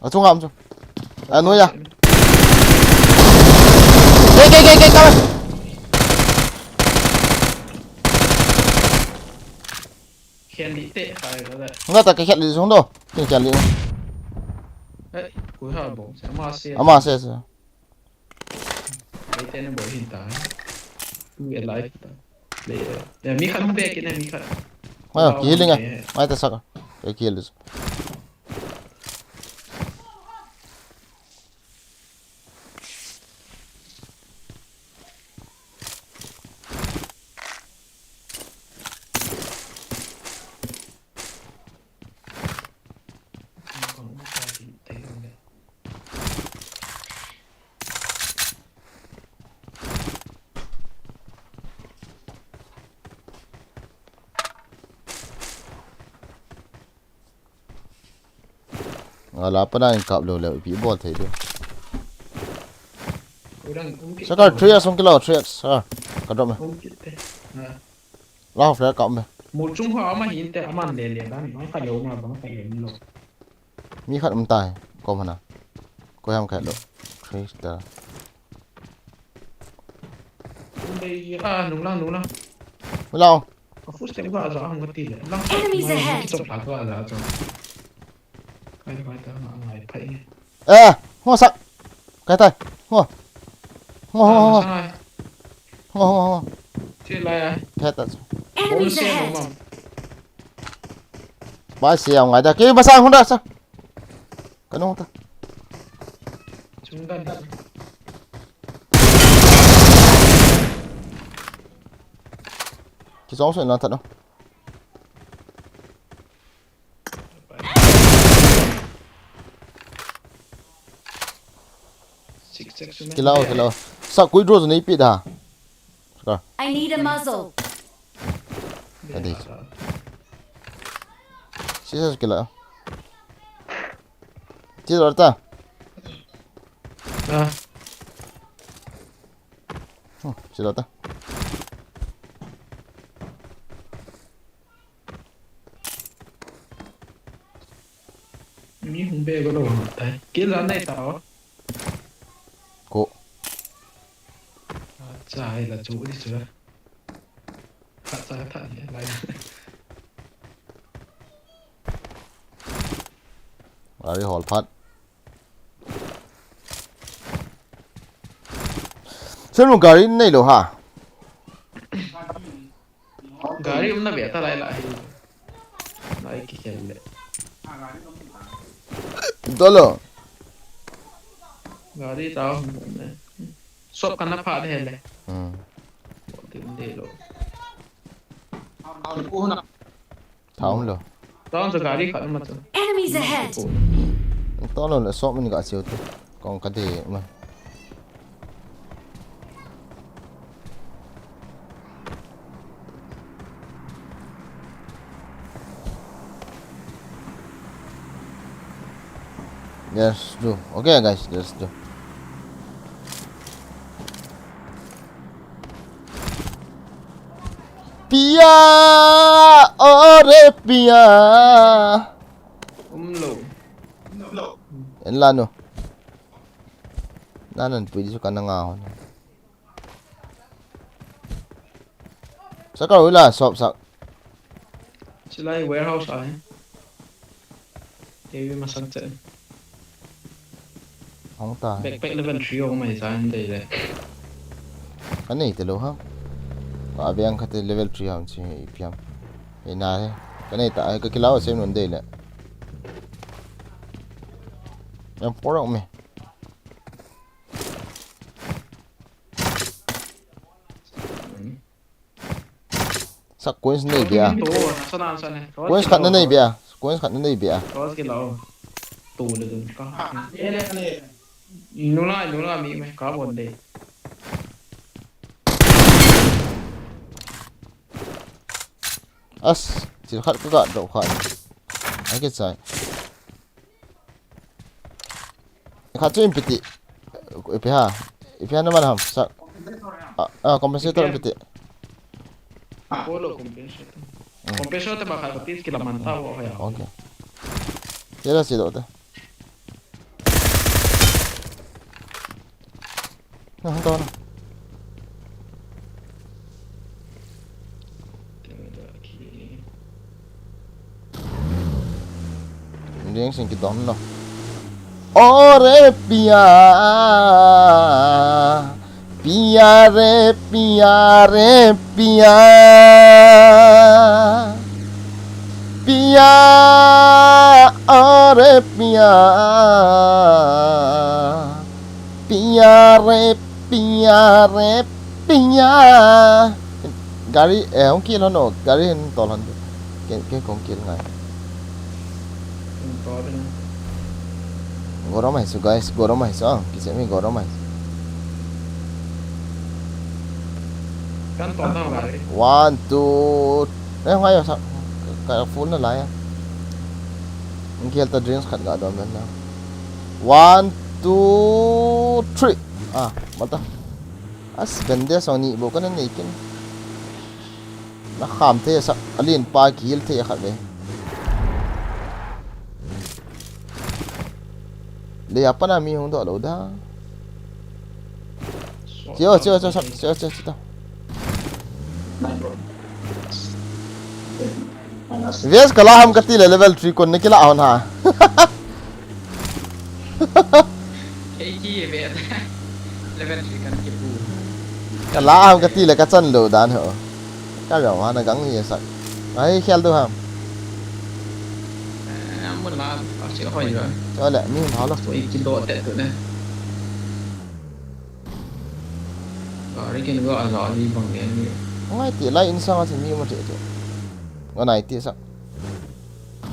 ở trung ngầm chứ à nuôi à cái mày Khen lý tệ phải đó đấy. không ta cái khét đi xuống đâu cái khét đi Đấy, cuối hợp bổ sẽ mà ama xe cái tên nó bổ hiện tại. Người live để mi khát không biết cái này mi khát. Mày kỹ linh à mày ta sao cái kỹ linh là pada yang kap lo pi bol thei do Sukar 3x không kilo 3x ka drop me lao flare kap me một trung hoa mà hiện tại mà để đó nó phải lâu mà nó phải lâu lâu. mi khat tai ko mana ko ham khat lo 3 ta Đây đúng là lao có phút sẽ qua rõ không có tỷ lệ lắm. Enemies ahead. Chụp lại qua rõ rồi. Cái ta mà lại phải. ê hoa sắc cái tay hoa Chơi lại à? thế ta Enemies ahead. ba xe ngoài ta kia ba sang không được sao cái nó ta Chúng ta đi. cái gió sẽ là thật không kilo sao cuối rồi này bị đà I need a muzzle. cái gì chỉ là kilo chỉ là ta chỉ là ta Mi không biết có đồ hả? Đấy, cái lần này tao. cô Trái là chỗ đi chưa? Khát ra thật nhé, lại. đi hall phát xem một cái này đâu hả Gari nó biết ta lại lại cái gì đấy. đó là Gari tao shop kan na phá thế này. Tìm để lộ. tháo không được Tao cho gari khẩn mà. Enemies ahead. đó là shop mình gọi siêu thôi còn cái gì mà yes do okay guys let's do Pia ore pia Lộn. en lano nanan pwede sa kanang ahon. Sa ka wala shop sa sila ay warehouse ay. TV masak chạy. hong ta. Backpack level 3 không mày sao anh đây đấy. Kanai telo ha. Abi ang kate level 3 ham chi ipiam. Ina he. Kanai ta ka kilaw sem nun dei la. Yang porok me. Sak coins nei bia. Coins khat na nei bia. Coins khat na nei bia. Có cái lẩu tù được có. Nó là mỹ mày có một đề. As chỉ khát cái gọn độ khỏi. Anh cái sai. Khát cho impiti. Ipiha naman ham. Sa compensator impiti. Polo compensator. Compensator bakal ketis kila mantau ya. Okay. Kira sih dokter. Nah, hantar mana? Ini yang singkit dong no. Ore pia, pia re pia re pia, pia ore pia, pia re pia. Gari không kia nó gari hình to lần cái con kia ngay. Goro mais guys, goro mais kisah ni goro mais. Kan to tao gari. 1 2 không ai sao cái full nó lại à. Anh kia ta drinks khát gà đom lên nào. 1 2 3 mata. As bende soni bo kan nei kin. Na kham the sa alin pa kil the khat be. Le apa na mi hong do lo da. Chưa tao. Vies kalau ham kati level 3 kon nikila on ha. Cái gì vậy? Level 3 kan kipu. Kalau ham kati le ka chan lo dan ho. Ka rau ha na gang ni sa. Ai khel tu ham. Muốn là sẽ hỏi rồi. Cho lại mi nó là Tôi kinh độ tệ tự này. Rồi cái nó gọi rõ đi bằng cái gì. ngay tỷ lại in sao thì mi mà thế. Cái này thì sao?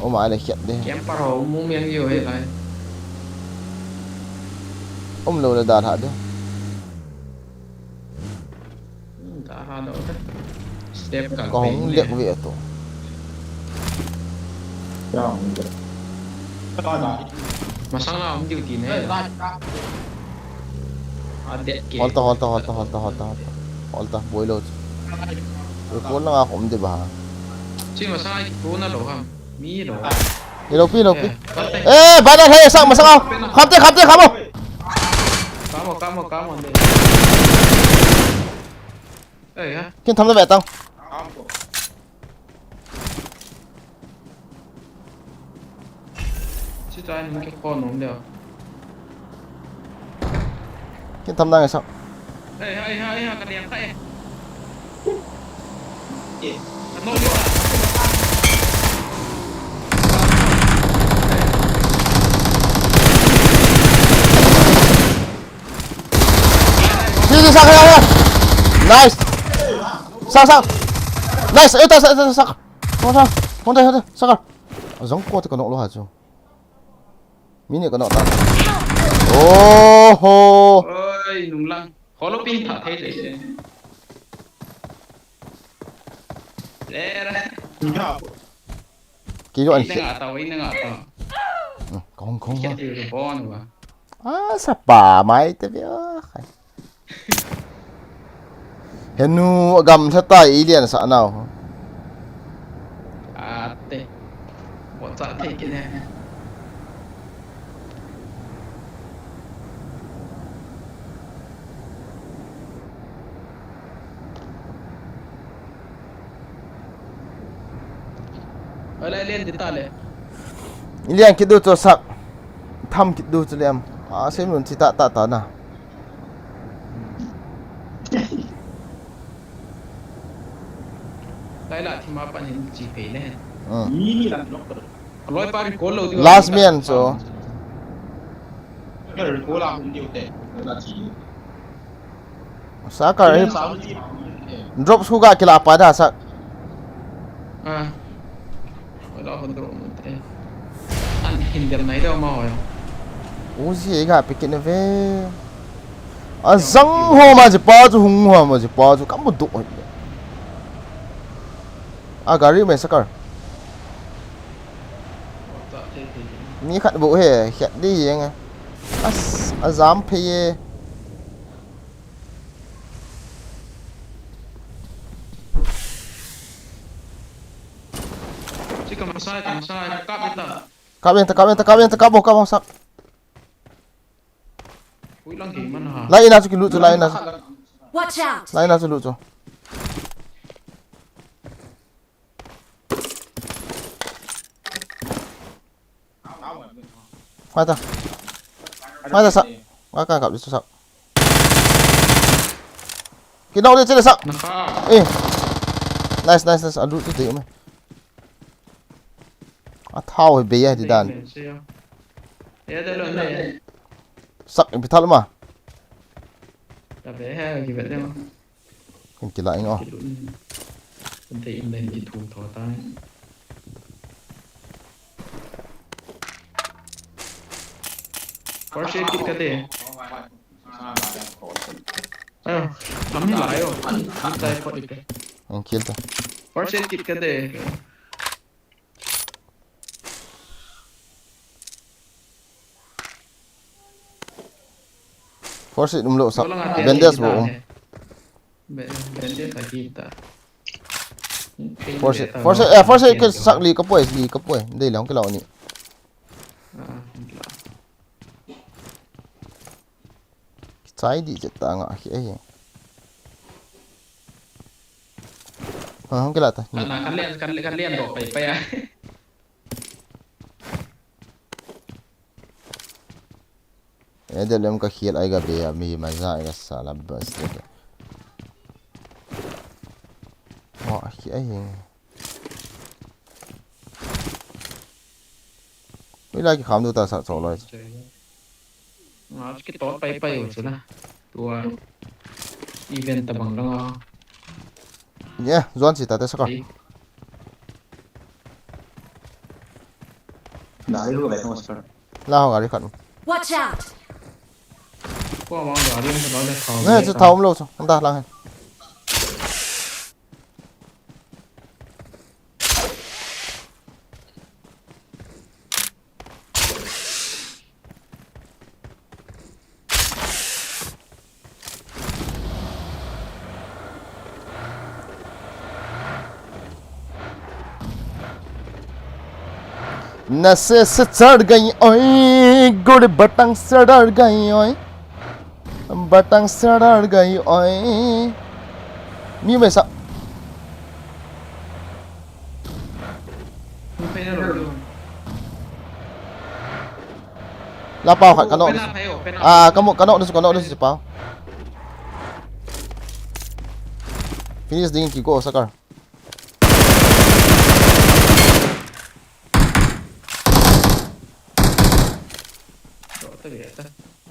Ô mà lại hiện đi. Kém bắt đầu muốn miếng nhiều hay là. Lâu là đạt hạt đấy. Đã ra đâu đấy. Step cả. Có không liệt vị tổ. Mà sáng nào cũng điều tiền này. Holta, boy load. Rồi cuốn nó không đi bà. Chứ mà sao cuốn nó đổ không? Mí đổ. Đi đâu pi. Ê, bà đang thấy sang mà sao không? Khám thế không? Có một đây. Ê hả? Kiên thăm ra vẻ tao. Chứ cho anh cái con nó không được. Kiên thăm ra ngày sao? Ê, cái đèn tay. Nó vô à? Đi sang đây. Nice. Sang. Nice. Ê ta sang. Không đây. Sang. Giống qua thì còn nọ lo hả chứ? Mini còn nọ ta. Oh ho. Ôi, nung lăng. Khó lúc pin thả thế đấy. Lê ra. Kí độ anh. Ini nggak tahu. Không. Iya, di pohon gua. Sapa mai te bia. Henu agam sa tai alien sa nào. Ate. Buat saat ini kini. ở lại lên thì ta lại Ilian kít đu cho sắc thăm kít đu cho liam xem luôn chỉ ta na lại là thì mà bạn nhìn chỉ phải lên ừ. lối ba cái cố lâu Last man so cái cố làm điều tệ sakar drop suga kila pada sak à đó hơn rồi anh hình điểm này đâu mà hỏi uzi ga pikin ve zang ho ma je pa ju hung ho ma je pa ju kam du gari me sakar ni khat bu he khat đi yang azam phe chỉ cầm sai cáp bên ta Cáp bom sak cúi lăng kỹ mà hả lai na chu ki lu chu lai na Watch out! lai na chu lu chu mai ta sak mai ka gặp đi sak cái đâu đi chơi sak ê nice adu tu ti me thao bây giờ thì đàn sắc bị tháo mà tập để ha gì vậy đấy mà không chỉ lại ngó mình thấy đây chỉ thủ thọ tay có sẽ kịp cái gì nắm lại rồi anh tay có được không kill ta có sẽ kịp cái gì force dum lo sak bandes bo bandes kita force ke sak li kapoi dei long ke lo ni sai di je ta nga hi ai không cái là ta cắt liên đổ phải à Edam Nah ka khil ai ga be mi maza ai ga sala bas de wa hi ai wi la ki kham du ta sa so lo cái tốt bay rồi chứ na tua event tập bằng đó nhé zon chỉ ta sa ka Đấy luôn vậy thôi sir. la ho ga ri khat Watch out! qua mong đó đi nó là khó nè chứ thâu lâu rồi không ta lang नशे से चढ़ गई ओए गुड़ बटंग सड़ गई ओए बटंग सड़ गई ओए mi mày sợ la bao phải cano cano đi chụp bao finish dingin kiko sakar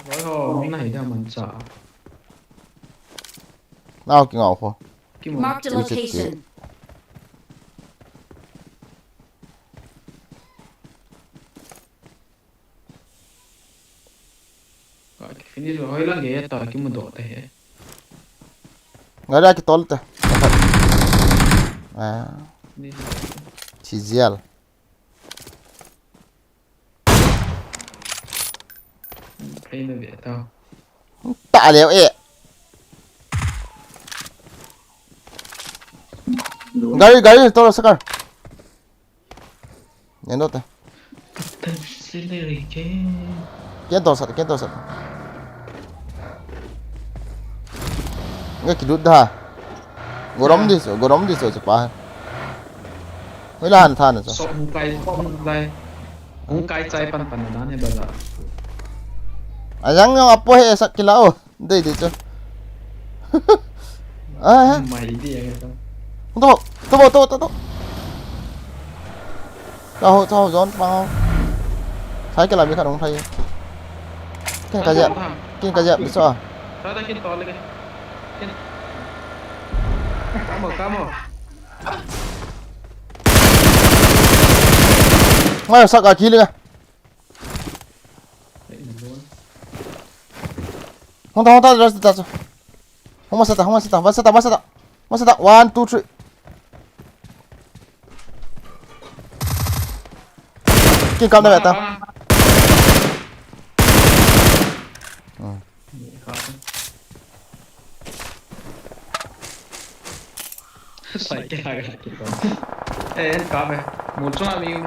gói hồ này ra mình sợ nào cái ngõ không Marked a location. gọi finish rồi hơi lắm ghế tao cái một độ thế ngay ra cái tol ta à chizial thấy nó vậy tao tạ liệu ệ gari tol sakar nhanh đốt ta kiến tol sat nghe kỹ đút ha gorom đi rồi chụp bao Mới là hàn than rồi. Sọ hung cay chay pan na ne baza. Ayang yung apo he sa kilao. Hindi dito. Ah, Mai di yang itu. to. Tao gión bao. Thấy cái làm gì cả đúng thấy. Cái dẹp đi sao? Ada kin tol lagi. Kin. Kamu. Ngay sao cả kia luôn. Không tao just tao. Không sao tao. One, two, three. Kinh cầm đây tao. Sai cái hai cái con. Ê, cá về. Một chỗ nào mình.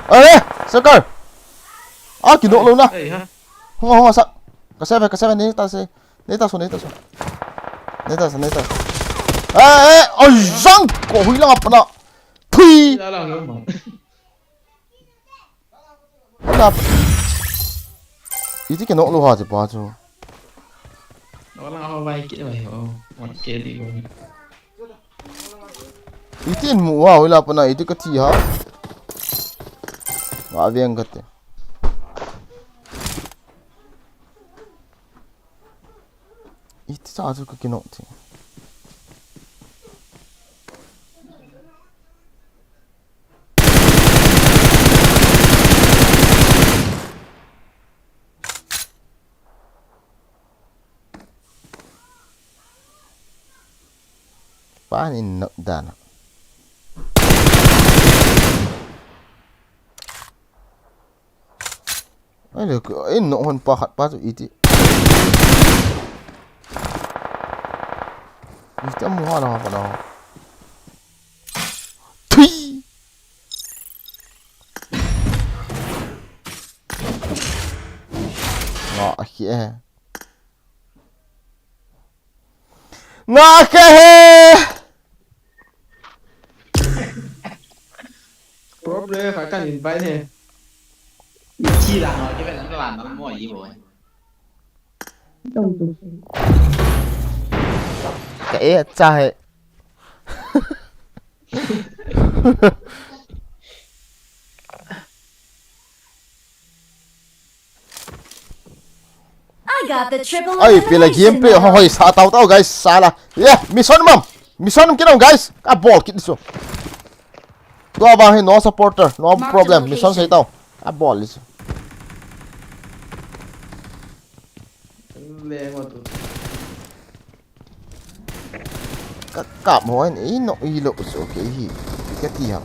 Ê, sao cơ? À, kỷ độ luôn đó. Ê ha. Không sao. Cái xe về nấy tao xuống. Ê, ôi răng, cổ huy lăng apa nak? Thui. Ra là ngưỡng mà. Apa? Itu kena lu haji baju. Đó là hoa vay kia vậy. Một kia đi rồi. Itu in mua huy apa nak? Itu keti ha. Nggak ada yang keti. Itu sahaja kena tu. Panin nak dana. Aduh, ini nak hon pahat pasu itu. Itu muha lah apa dah. Tui. Ngak akhir. Problem phải cần nhìn váy nè. Chi là nói cái vậy nó làm nó mỏi gì rồi. Cái trai. I got the triple Ay, pila elimination gameplay. medal. Hoy, sa tao guys. Sala. Yeah, mission ma'am. Mission kita guys. Ka ball kit iso. Tu abang no supporter, no Mark the problem. Mission location. sa tao. Ka ball iso. Lê qua tụ. Ka kap mo ini no ilo so ke hi. Cái gì hả?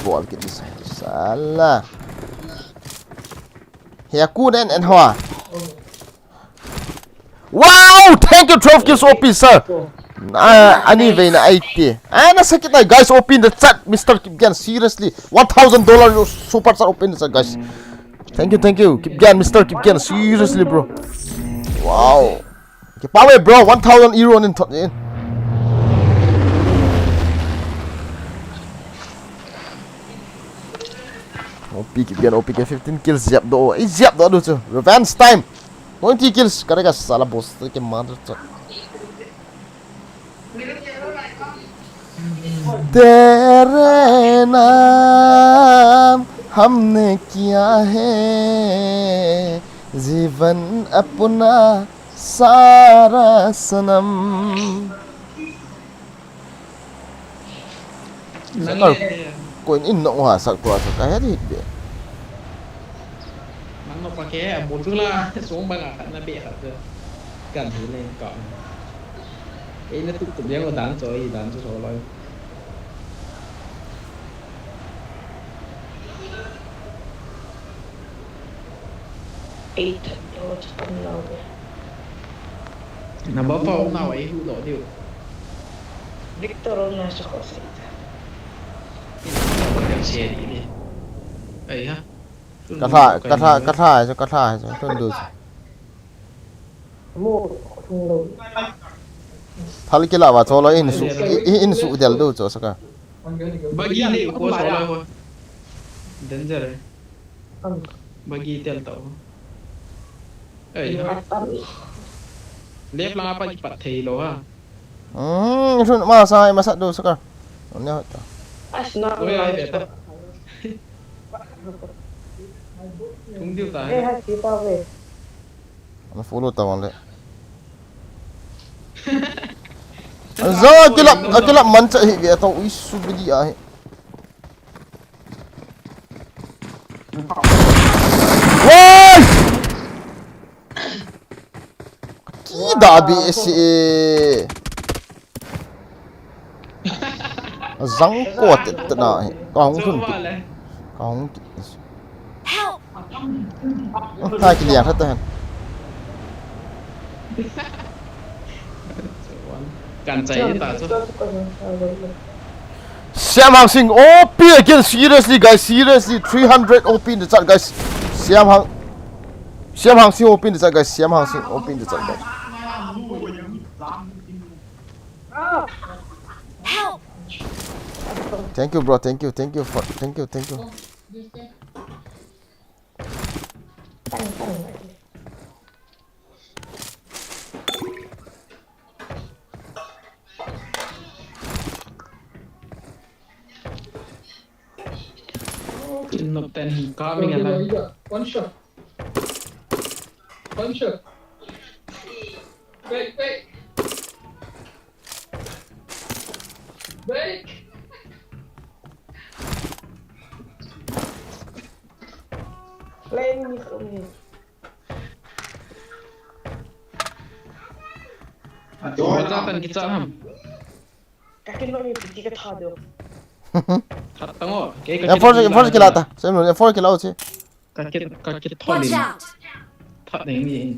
Ball kit iso. Salah. Here kunen and hoa. Wow! Thank you 12 kills OP sir. Ani về na 80. Nasakit na guys, open the chat Mr. Kipgan, seriously. $1,000 super chat open the chat guys. Thank you Kipgan, Mr. Kipgan, seriously bro. Wow. Kipawe bro, 1,000 euro in. OP Kipgan, OP ke 15 kills zap do. Zap do tu. Revenge time. 20 kills करेगा साला boss के मार चल तेरे नाम हमने किया है जीवन अपना सारा सनम कोई इन नोहा सकवा सकता है दी Nó qua ké một thứ la xuống băng nó bị hở rồi cần thử lên cọ ấy nó tiếp tục gieo đạn rồi rồi nó bóp vào nào ấy hữu đổi điều Victor nasce così. Serie. Ha? Cắt hai cho tôi được thằng kia là vào cho nó in su del đâu cho sao Bagi ni ko solo ho. Danger. Bagi tel tau. Ha? Lep lang apa pat thei lo ha. Itu masa masa đâu sao ini Oi ai beta. Tung diu ta. nó follow tao lại giờ cái lắm mình chạy về tao isu bidi ai Woi! Tidak BSC. Răng cột tự nãy. Còn không còn hai cái liền hết tên. Can chạy ta chứ. Sam Hang Sing OP again, seriously guys, seriously 300 OP in the chat guys. Sam Hang Sing OP in the chat guys. Sam Hang Sing OP in the chat guys. Help! Thank you bro, thank you. Nộp tiền có mình làm. One shot. Wait. Lên như không. Chúng ta tận cái hầm. Các cái nội bị cái thao được. Thật tao cái Em cái lata. Xem rồi em cái lao chứ. Các cái thao đi. Watch out! Thao đến gì?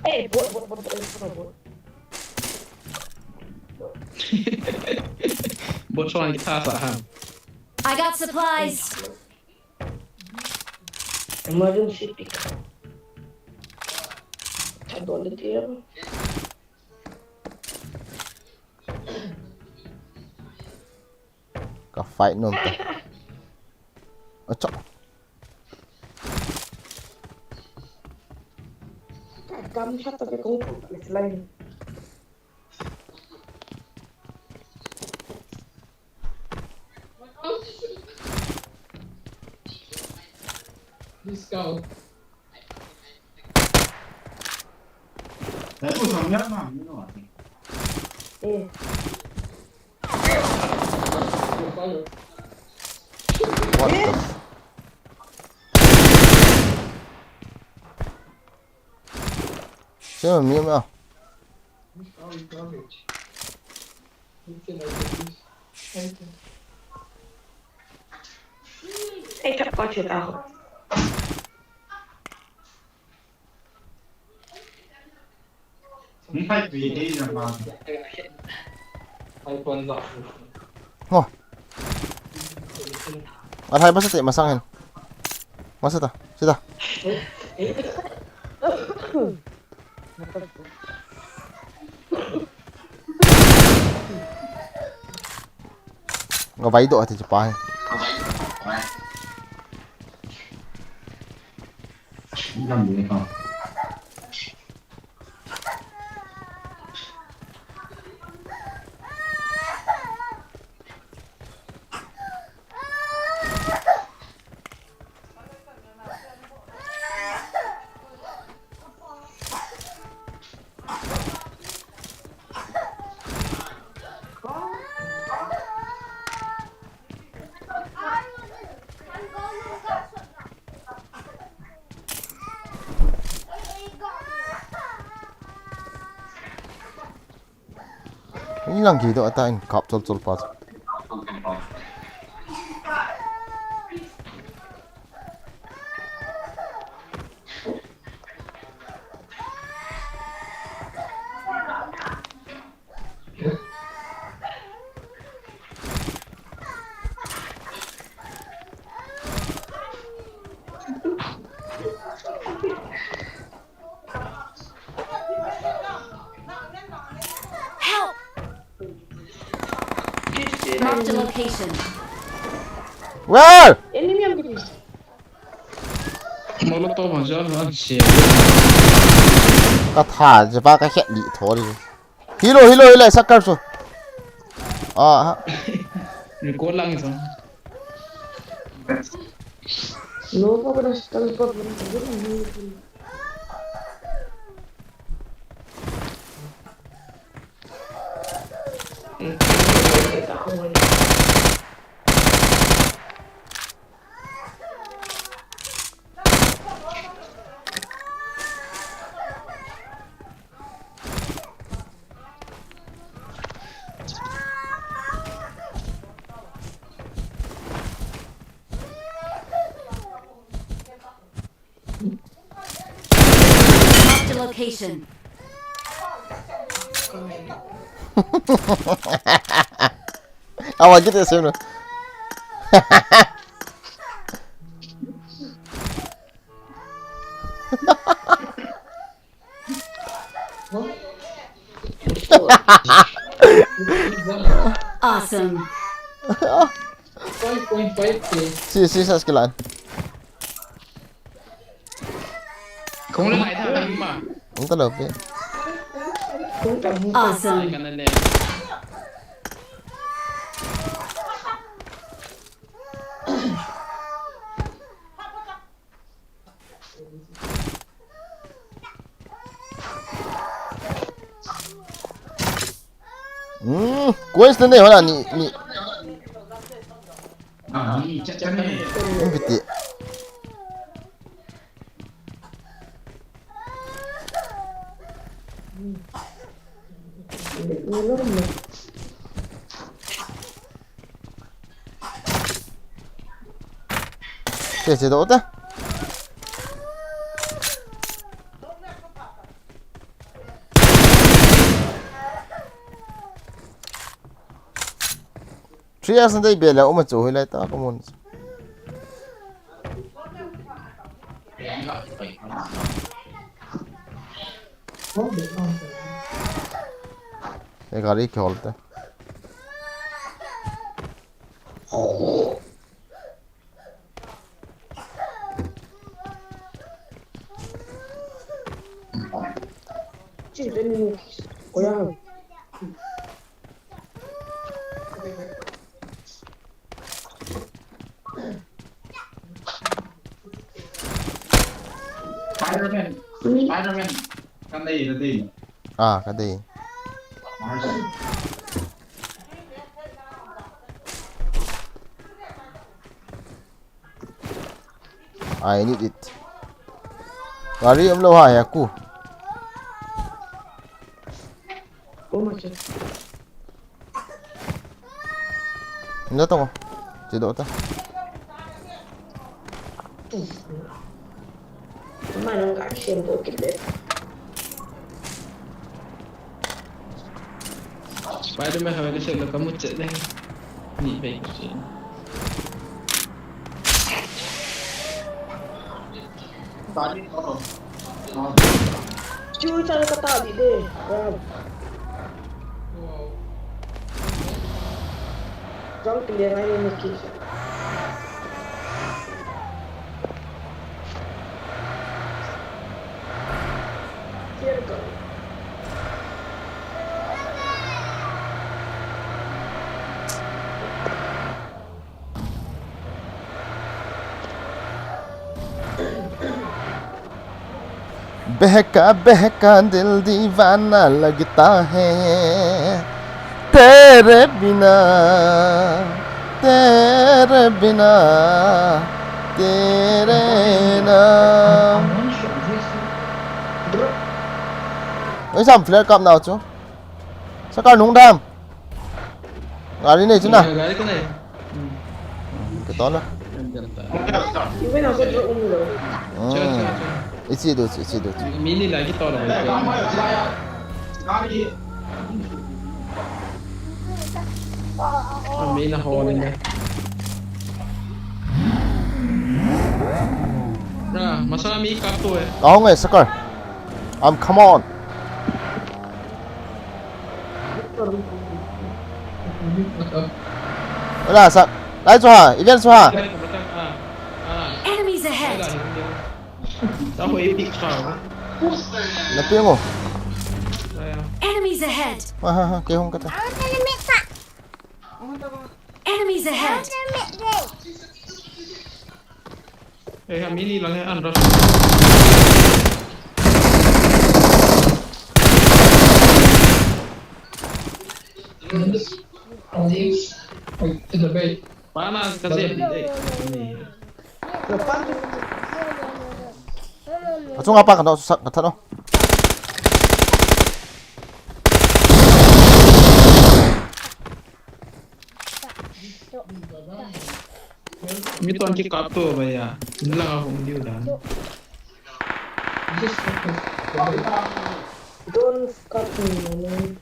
Ê, bộ. Bộ cho anh ta sợ hả? I got supplies! Emergency pick. Chẳng đồn được tiếng. Cả fight nôm ta. Ở chỗ. Cắm chắc tao cái công cụ lên. Let's go. Đấy, ui thằng nhất mà như nào What the Xem mà miếng nào. Ê, chắc có chuyện tao. Không phải vì đi rồi mà. Ngồi. Anh hai bắt mà sang hình. Masa ta? Sita. Ngồi váy đội thì chụp bài. Làm gì không? Ini lang gitu ata in kap chol pas. Marked a location. Where? Molotov mà cho nó xỉa. Cái thả cho ba cái hiện bị thua đi. Hilo sắc card rồi. À. Nó cố lăng xong. Marked a location. À cái gì nữa? Awesome. 5.5k. Si sa skilan. Không lấy lại thằng anh mà. Không có lợp đi. Awesome. Cái này nè. Quên tên này hả ni chắc chắn này. không biết gì. Thế đó ta. Trias đây bề là ôm chỗ lại ta có muốn. Cái gari kêu ta. Spiderman kan đây là gì? À cái gì? I need it. Gari em lâu hài aku. Hindi to ko. Sido ta. Spider-Man har väl försökt locka mot sig. Ni vet inte. Chui sana kata di deh. Jangan clear aja nih kis. Clear kau. बहका बहका दिल दीवाना लगता है तेरे बिना तेरे बिना तेरे नाम ấy sao flare cầm nào chú sao con đúng đam gari này chứ nào Gari cái này. cái to nữa Ibu nak saya drop dulu. Isi dulu. Mini lagi to rồi. Mini là hồ này nè. Masalah mi cắt tôi. Đó người sucker. Come on. Wala sak. Lai cho ha, event cho ha. Enemies ahead! Tao hủy bị phảo. Na pi mo. Enemies ahead! Ha, ke hong kata. Enemies ahead! Eh, mini lang yan, Andros. In the bay. Panas kasi. Atung apa kan sak kata no. Mi tuan ki kapto ba ya. Nilang ako hindi udan. Just focus. Don't cut me, man.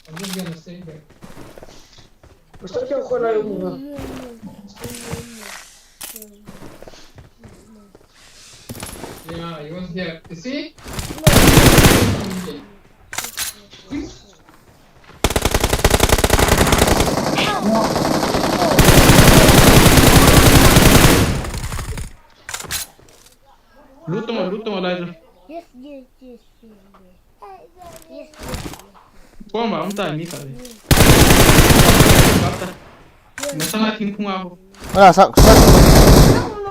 I'm just gonna stay there. Basta siya ko na yung mga. Yeah, he was there. You see? Luto mo dahil. Yes. Kung ba, tayo mi kali. Masama ting kung ako. Wala sak.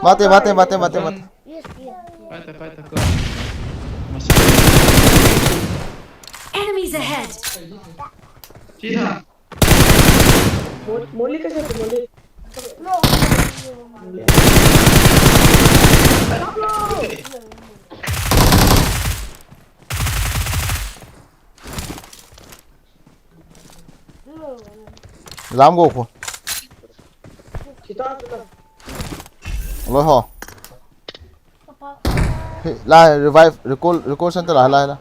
Mati. Yes. Paita ko. Enemies ahead! Sisa. Muli kasi ito, muli. Lam go ko. Kita. Lo ho. La revive recall center la.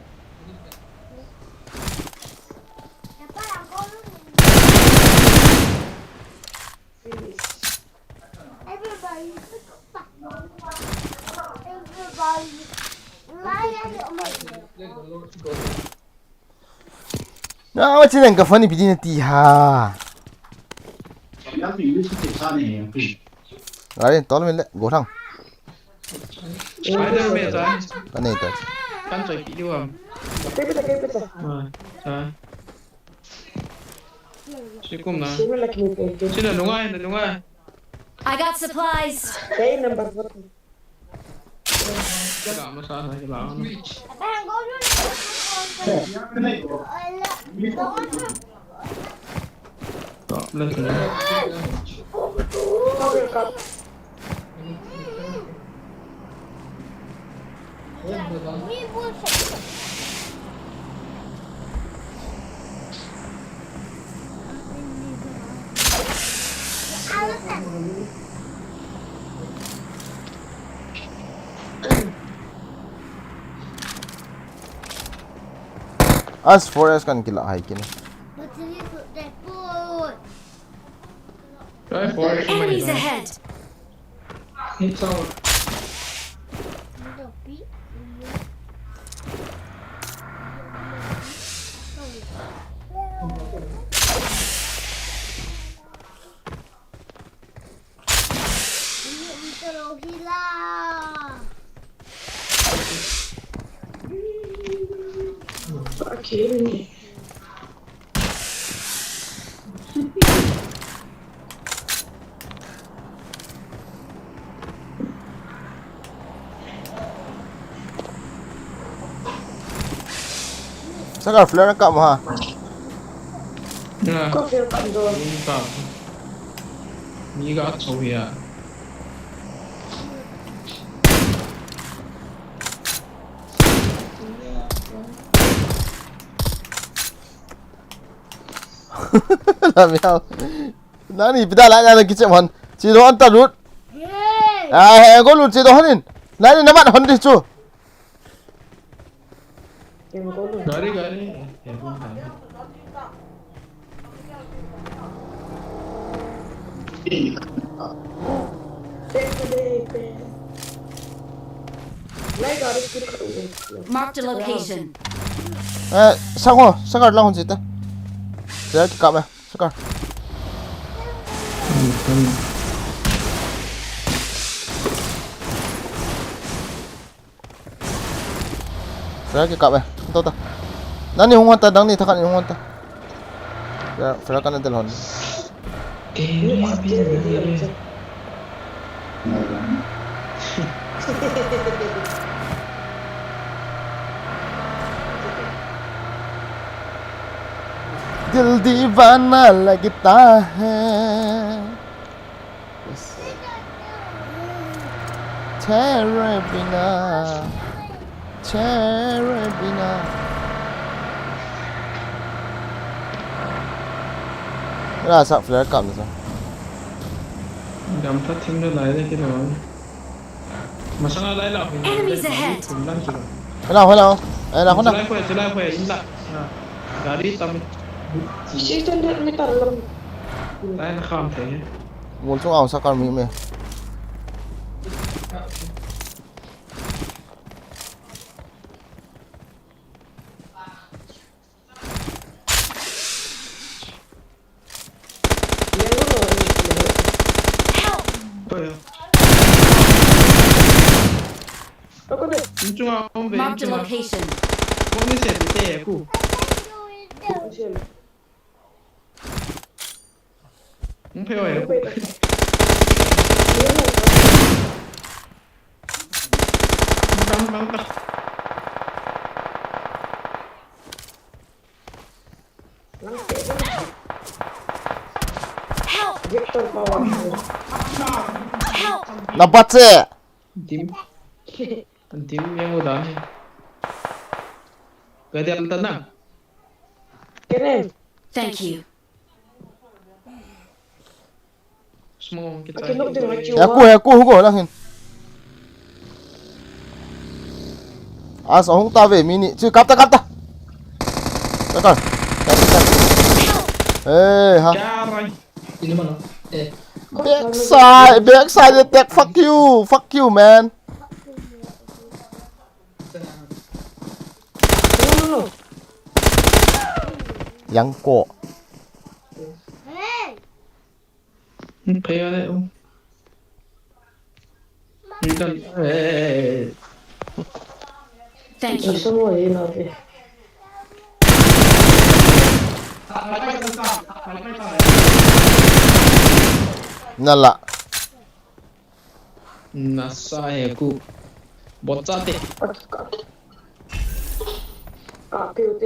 Na wace nan ka fani bidin ti ha. Rồi, tol mình go thang. Spider me sa. Ano ito? Kan soy video am. Kaya. Sa. Sikum na. Sino laki mo kayo? Sino nungay. I got supplies! Kaya number 4. Wala masana kailangan. Stop lang na. Cover cup. As forest kan kila hiking. Try for it. Enemies ahead! It's out. Okay. Saka flare ka mo ha. Na. Cover cup doon. Ka. Ni ga chou ya. Làm sao? Nani bida la na ki chemon. Chi do anta lut. Ah, go lut chi do hanin. Nani namat hon di chu. Yung ko. Gari. Marked a location. 상호 색깔 나온 지 있다. 내가 이렇게 까봐 색깔. 내가 이렇게 까봐. 또다. 난이 홍원다 낭니 다간 홍원다. 야, 브라칸 애들 혼. दिल दीवाना लगता है तेरे बिना ra sao flare cầm được sao Đâm phátทิ้งด้วยไรได้คิดว่ามาช่างอะไรหรอก Enemies ahead. ถึงด้านจุด hello hello hello không จะ nào ไล่เพื่อจะไล่เพื่ออินละกาดีตาม Season that may talang. ไล่ข้ามเถอะ muốn xuống ao sao con mình mày 인중아 hombre Marked a 인중아 location. 뻔히 세 구. 페어예요. 망망. Victor Power. 나빴지 Tim. Tim yang udah nih. Gak ada yang tenang. Keren. Thank you. Semua kita. Akin nuk dengan ya aku hugo lang hin asa hong ta về mini chứ cắp ta đây con ê ha Caray. Ini mana? backside attack fuck you man yang cổ Peor deh. 일단 Thank you. Semua ini nanti. nala 나사야구 멋자대. PUT.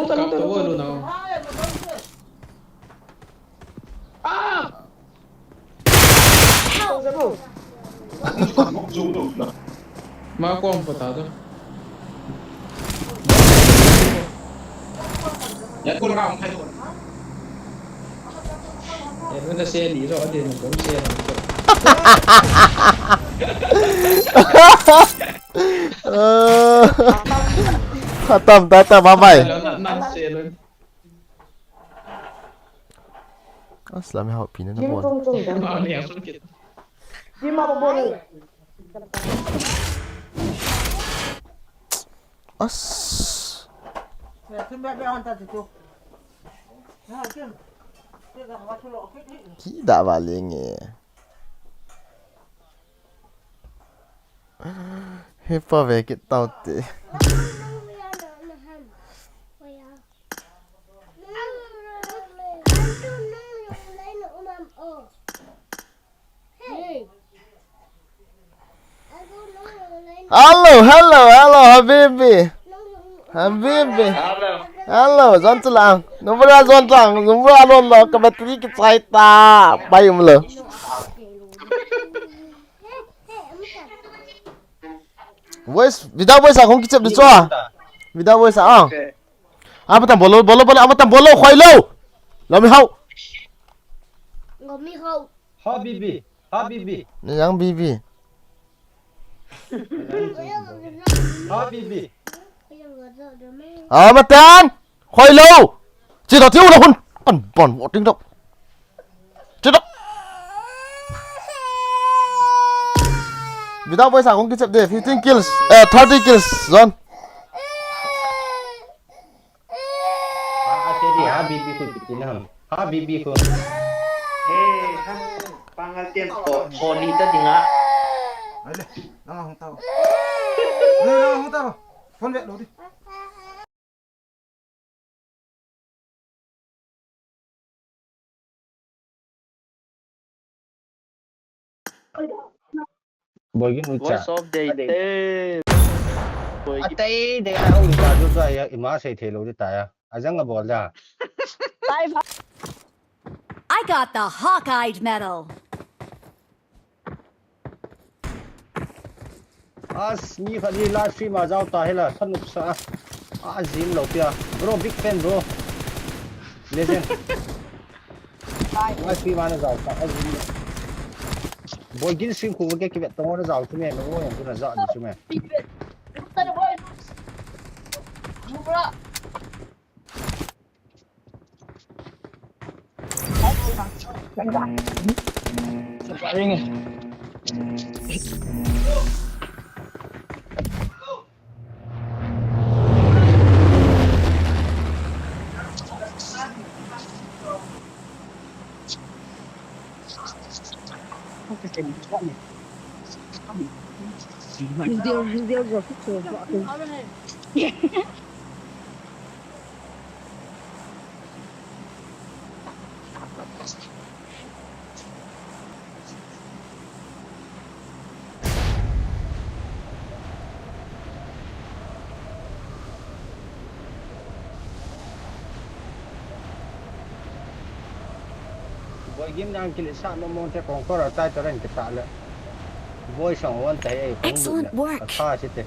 깜짝으로 나와. Mau con vào tao thôi. Nhớ con nào không thay đổi. Nó là xe lý rõ thì mình cũng xe thằng chỗ. tầm ba bảy Nó năn xe luôn. làm họ pin nó Jim buồn tungtung Mau dan. nih yang sulit. Jim apa boleh? as tidak balingnya hepa về cái tàu tệ hello habibi hello zontu lang number zontu lang number alon lo ke bateri ke cerita bayum lo voice without voice aku kicap di soa without voice apa tam bolo apa tam bolo khoi lo lami hau Ngomi hậu. Habibi. yang bibi Habibi. matan khoi lo chỉ tao thiếu là hun Bon, what thing up? Chết up. Without voice, I'm going to get 15 kills, 30 kills, John. BB ku bikin ham. BB ku. Kan pangaltian Poli tadi nggak? Ale, nama hong tao. Nama hong tao. Phone về đâu đi. Boy gin ucha. Voice of the day. Atay, de na ong ta du sa ya ima sai thelo di ta ya. Ajang bol da. I got the hawk-eyed medal. As ni khali live stream ma jaw ta hela thanuk sa. Zin lo pia. Bro big fan bro. Legend. Live stream ma na jaw ta. Boy gin stream khu ke kibet tong na jaw tu me no yang tu na jaw ni tu me. Boy game đang kili sa no mon te kong ko ra tai to ren ke ta le. Boy song wan tai ai kong. Excellent work. Kha chi te.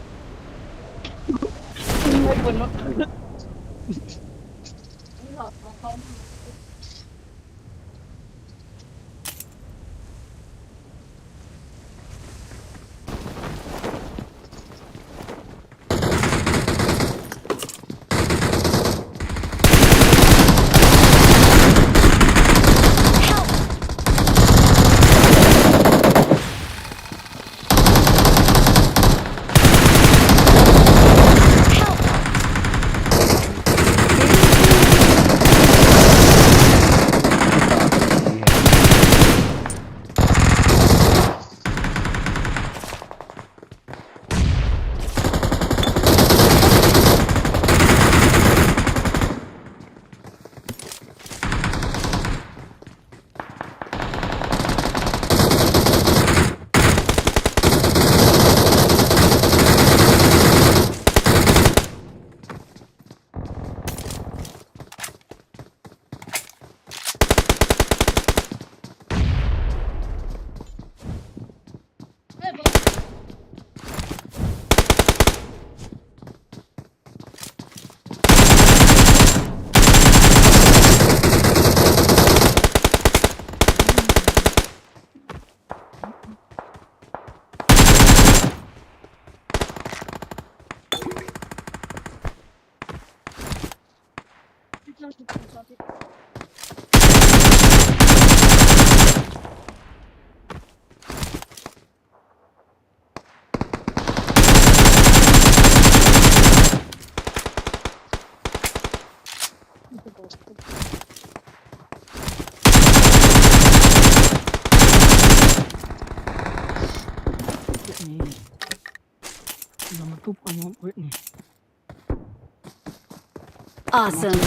Awesome.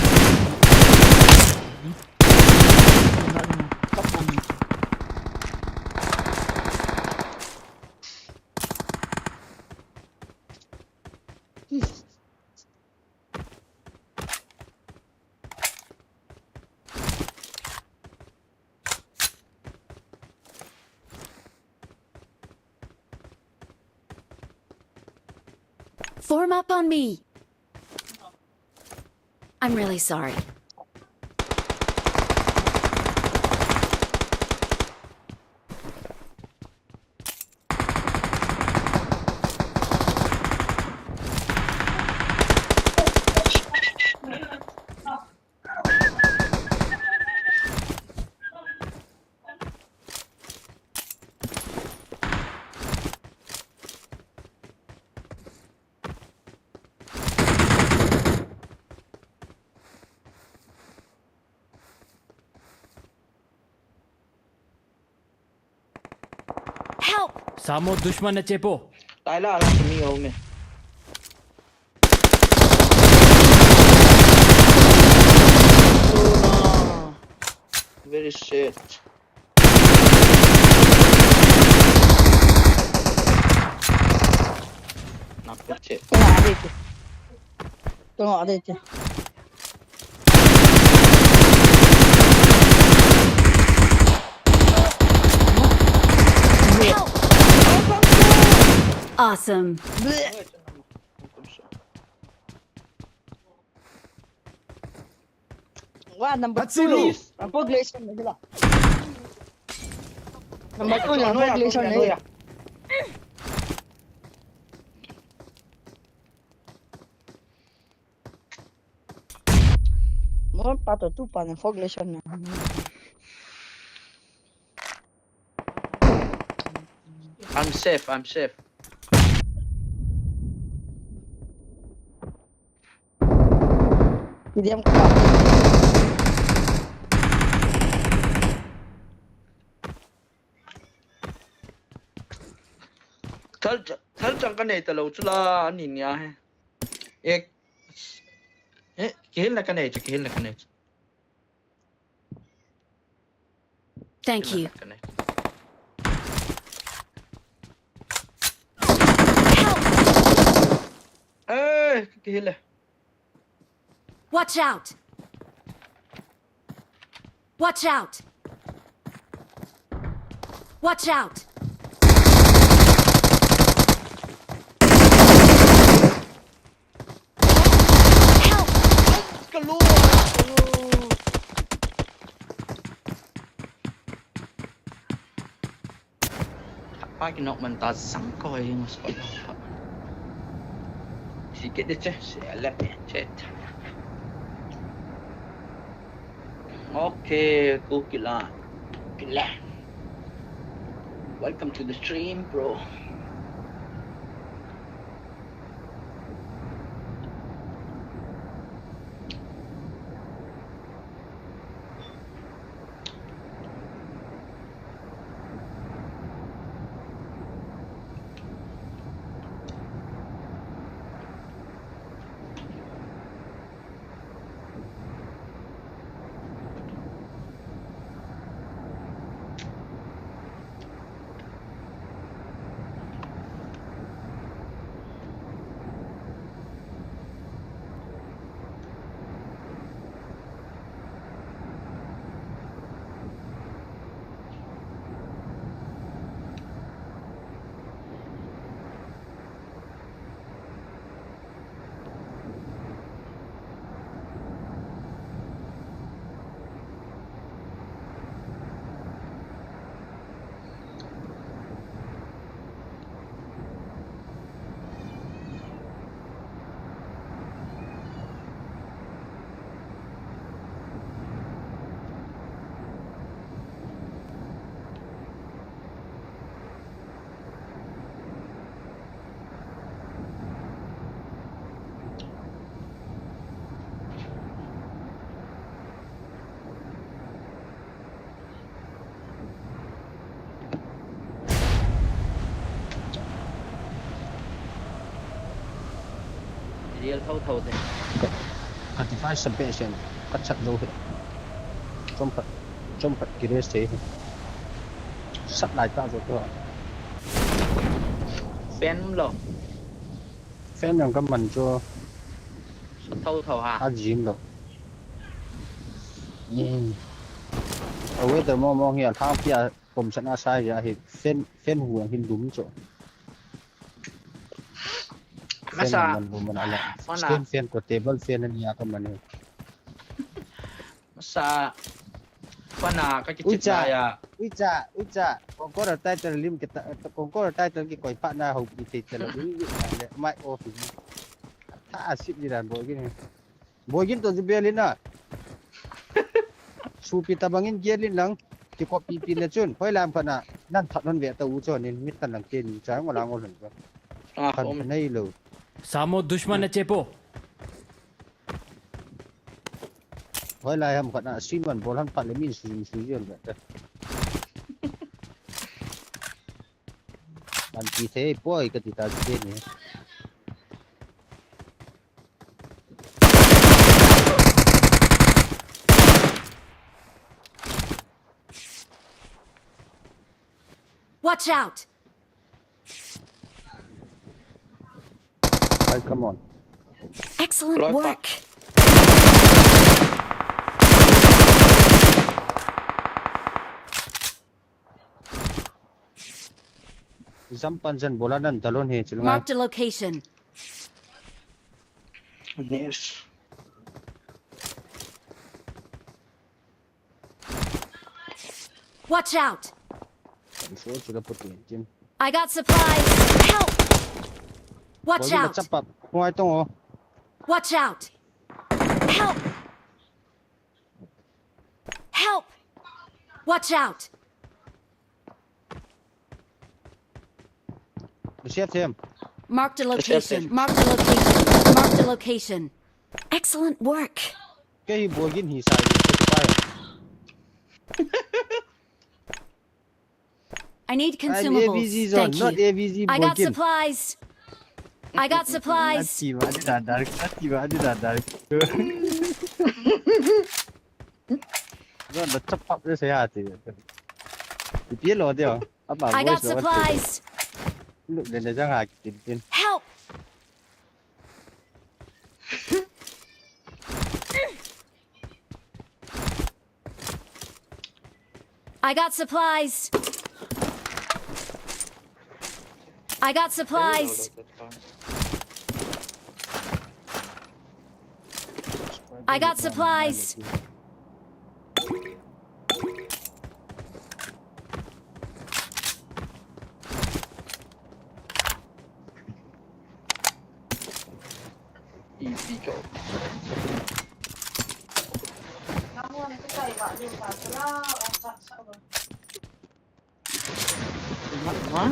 Form up on me. I'm really sorry. Help! Samo dushman na chepo. Tại là tụi mình ôm nè. Oh no. Very shit. Knock the shit. Tengok dia tu. Help! Awesome. Wah, number 2 apa glacier ni lah. Number 2 yang apa glacier ni. Mau patut tu pan fog glacier ni. I'm safe, I'm safe. Diam Thal chẳng cái này từ lâu chưa là nhìn nha he. Cái là cái này chứ cái là cái này. Thank you. Cái này. Ê, cái là. Watch out! Watch out! Watch out! Help! Cái lúa. Ba cái nọ mình ta sẵn coi mà spot. Sikit dia ceh, saya lap chat. Okay, cool gila. Gila. Welcome to the stream, bro. Real thâu thế. 35 submission cắt chặt đâu hết. Trong phật kia thế. Sắp lại ta rồi cơ. Fan lo. Fan yang kan mình cho thâu hả? Gym rồi. Ở đây từ mong hiện thang kiaผมชนะsai ya thì fanห่วงหินดุมchỗ. Masa mình ala. Fan của table fan ni ya kan mình. Masa Pana cái chip ya. Uca, kung ko tay terlim kita, kung ko tay terlim ko pa na hope di telo. Mai office. Ta asip di dan boy gini to jibelin na. Supi tabangin gelin lang, ti ko pipi na chun. Hoy lam pa na, nan that non ve ta u chon ni mit tan lang ken, chang wala ngol ko. Kan nay lo. Samo dushman na chepo. Hoy lai ham kana siman bolan pa le min su yon ba. anti thế boy cái gì ta chết nhỉ Watch out! come on Excellent work. Zampanjan bola nan dalon he chilunga Marked a location. Yes. Watch out! so chuga puti jim I got supplies. Help! Watch boy out! chapap hoai tong Watch out! Help! Help! Watch out! chef thêm Marked a location. Marked a location. Marked a location. Excellent work. cái boy gin hi sai I need AVG consumables. zone Thank not you. AVG I boy got gin supplies. I got supplies. Atiba adi dadar nó chấp pháp cái xe hạt thì biết rồi điều I got supplies. lúc đến đây ra hàng tiền Help! I got supplies. I got supplies. I got supplies. Easy go. Hả?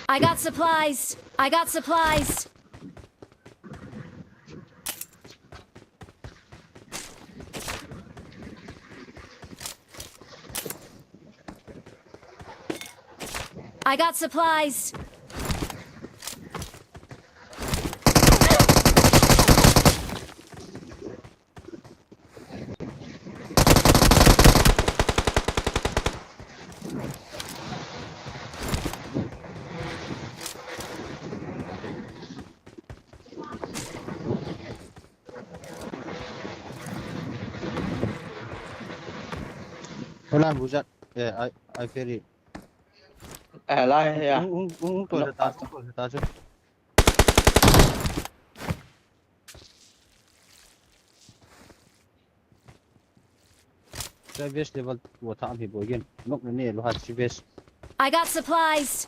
I got supplies. I got supplies. I got supplies. Hold on, Bujat. Yeah, I feel it. Lại à? Tôi đã ta chứ. Cái vest level của thằng thì bồi gen, lúc này lo hạt chi vest. I got supplies.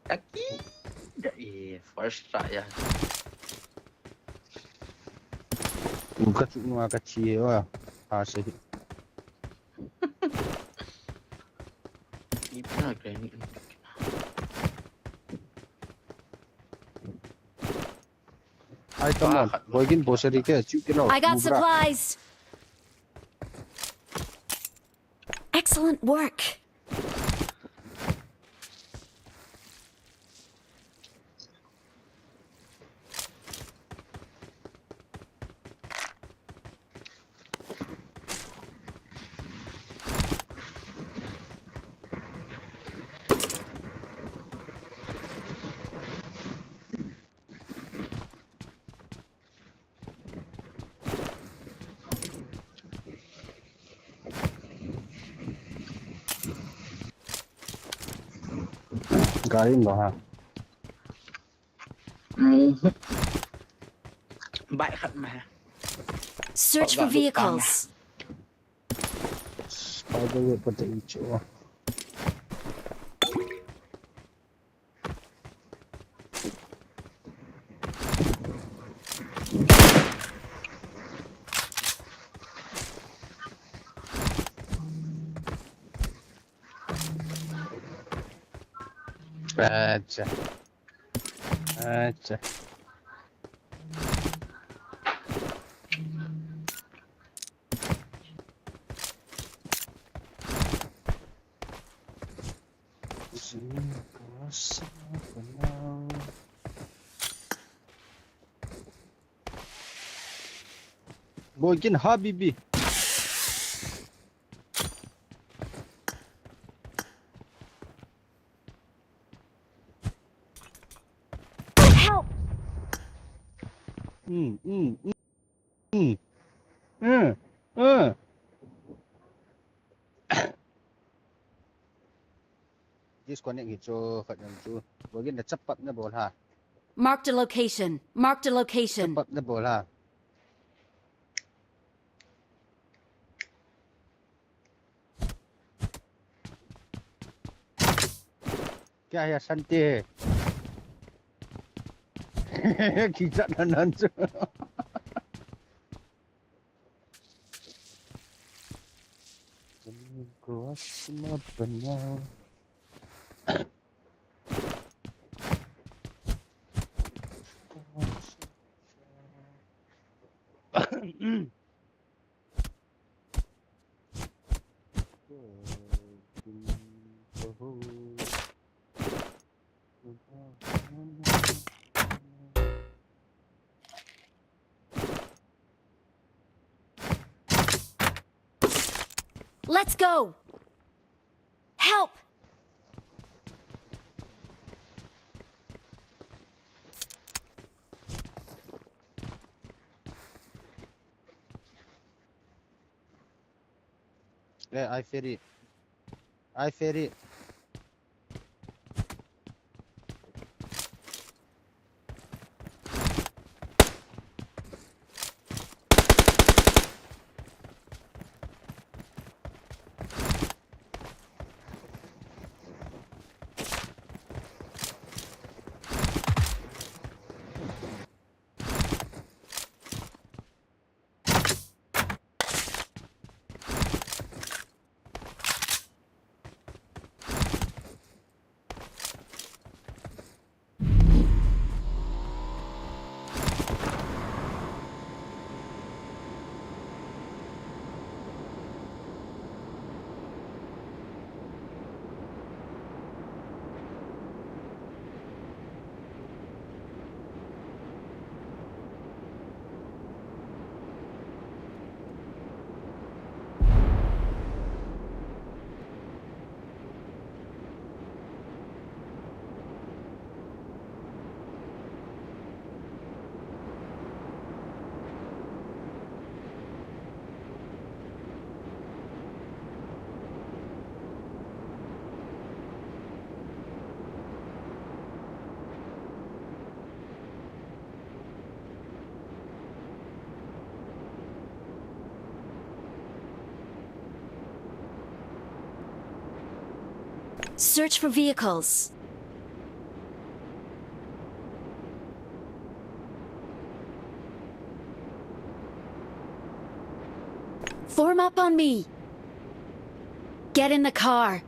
Kaki. Vậy first try à. Buka cuma kecil wah. Asik. Ini pernah granny. Ai come on, bồi gen bose đi cái chịu cái nào. I got supplies. Excellent work. Garin đó ha. Bại khẩn mà. Search for vehicles. Spider web pada hijau. Aja. Acha. Boykin Habibi. Help! Mm, mm, mm, mm. Uh. Disconnect hito phật nhân chu. Boykin là chấp bập na bol ha. Marked a location. Marked a Chấp location. bập na bol ha. Kaya ya sante. Kita nanan chu. Cross my banana. Let's go! Help! Yeah, I ferry. I ferry. Search for vehicles. Form up on me. Get in the car.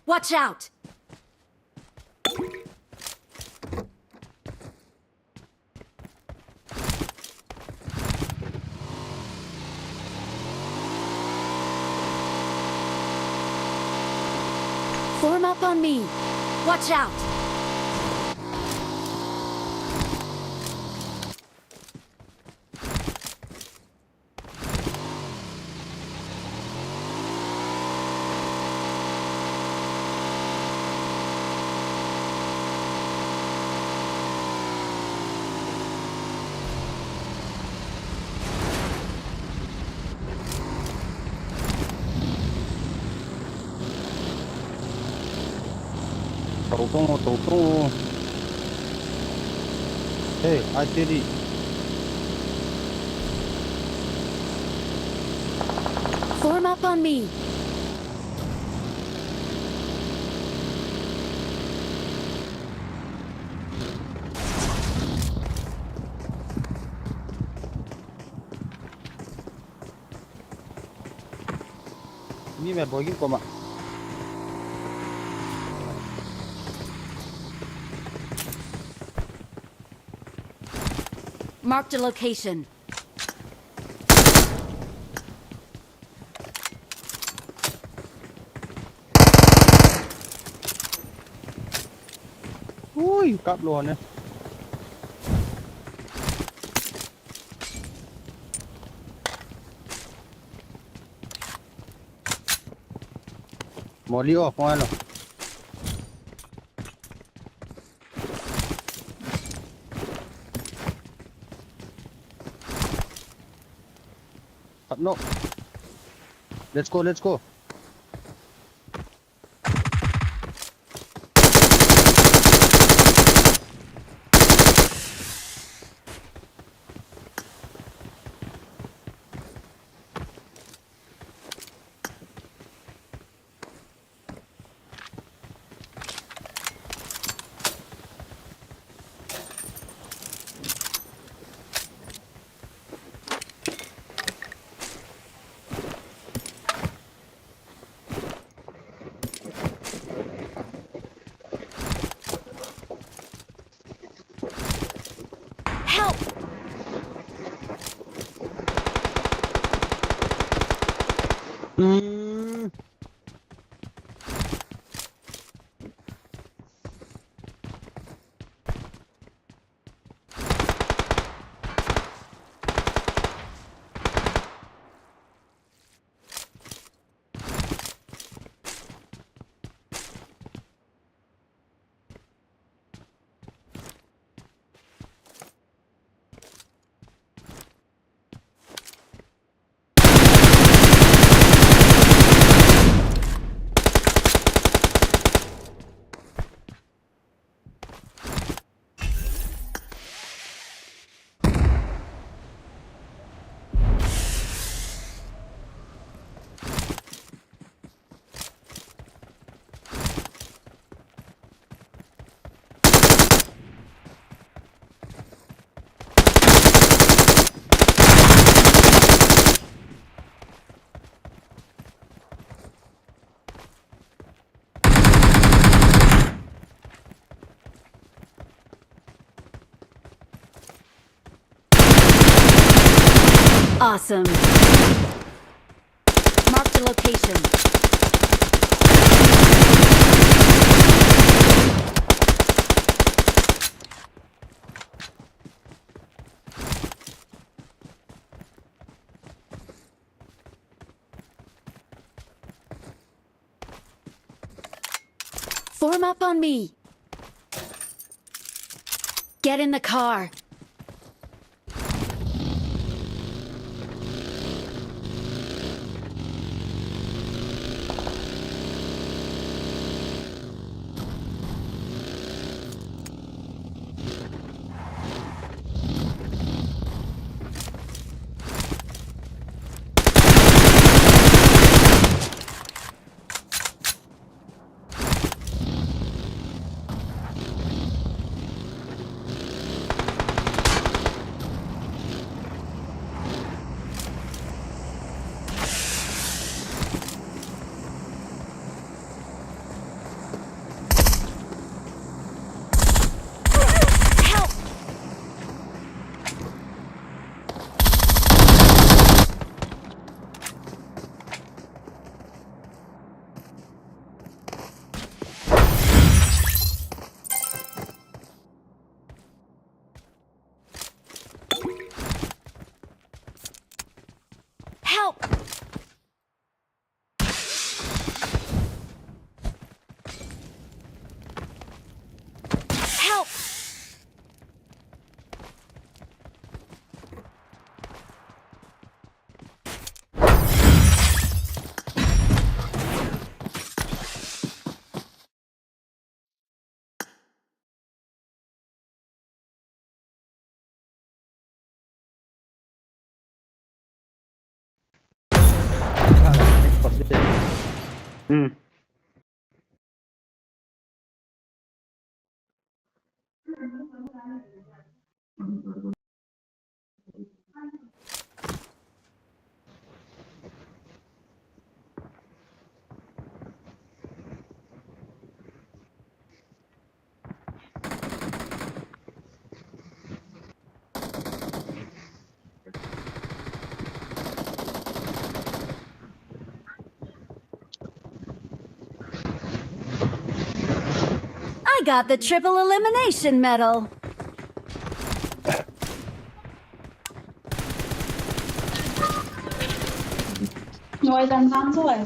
Watch out! Form up on me. Watch out! Tàu tung. Hey, I did it. Form up on me. Ni mẹ bồi cái của mà. Marked a location. Ui, cặp luôn nè. Một đi off ngoài rồi. No. Let's go, let's go. Help! Awesome. Mark the location. Form up on me. Get in the car. I got the triple elimination medal. Ngồi đằng đằng rồi.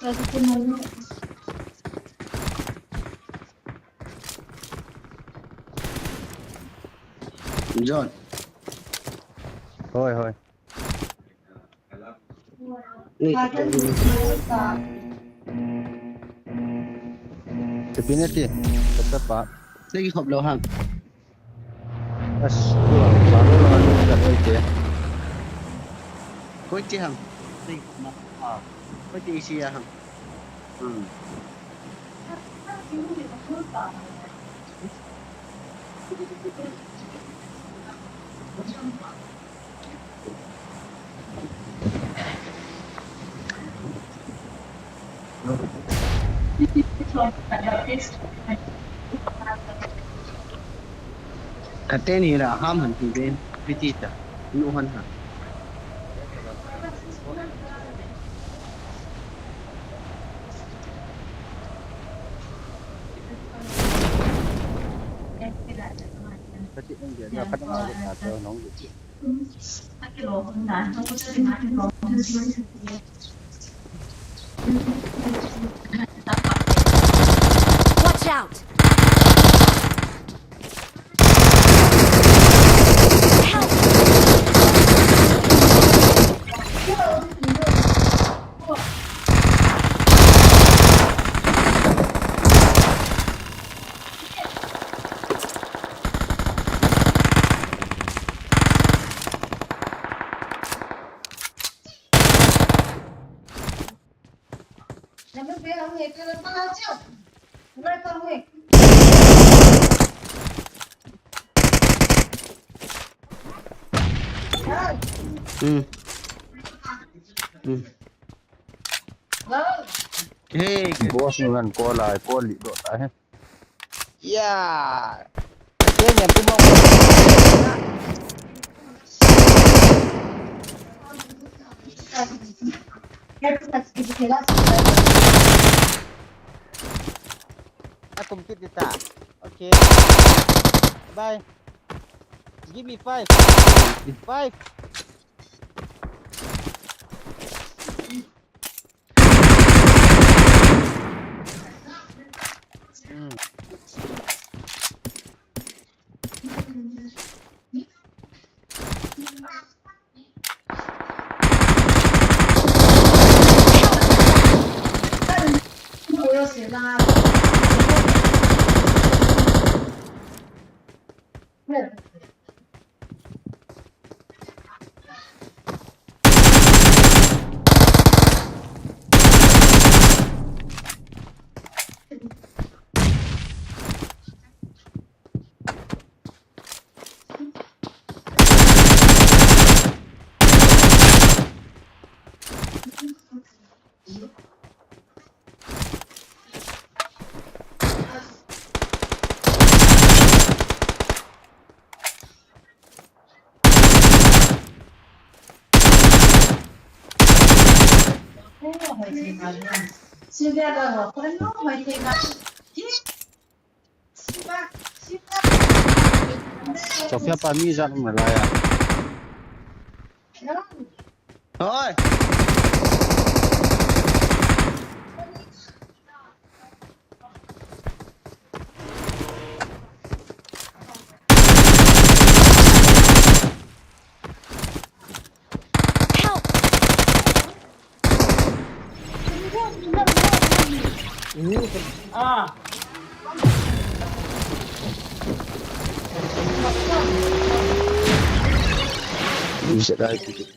Rồi thì mình John. Thôi thôi. Definitely. Tetap Pak. Lagi hộp lô hàng. As baru lalu kat OJ. Có chi hàng. Đi mà. Có chi xì hàng. Cái tên này là ham hẳn thì bên PT à, nụ hân hả? Kecil ni dia dapat nak atau nong dia. Watch out! Help! Hey, Bos dengan kola, koli dot ah. ya. Dia yang tu mau. Aku mungkin kita. Okay. Bye. Give me 5. 5. Sofia Pami Zat Malaya. Thôi. Bisa dah ikut.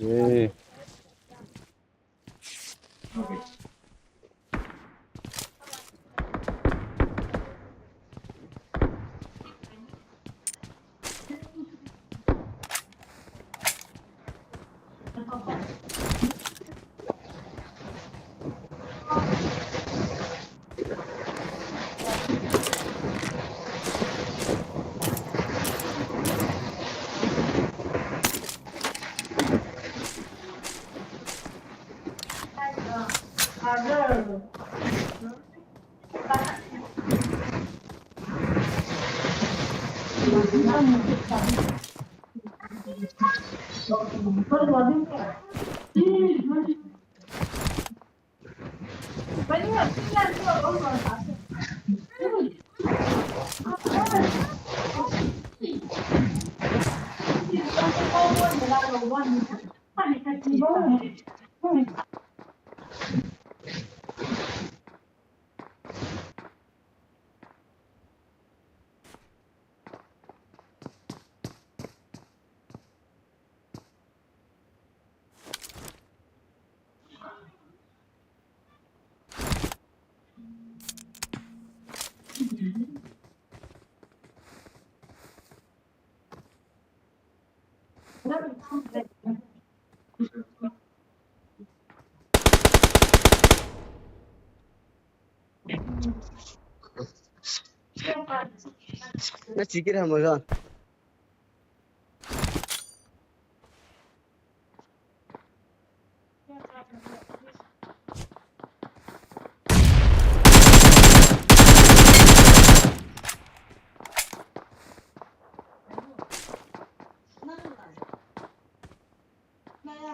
Nó chỉ cái thằng mà rồi.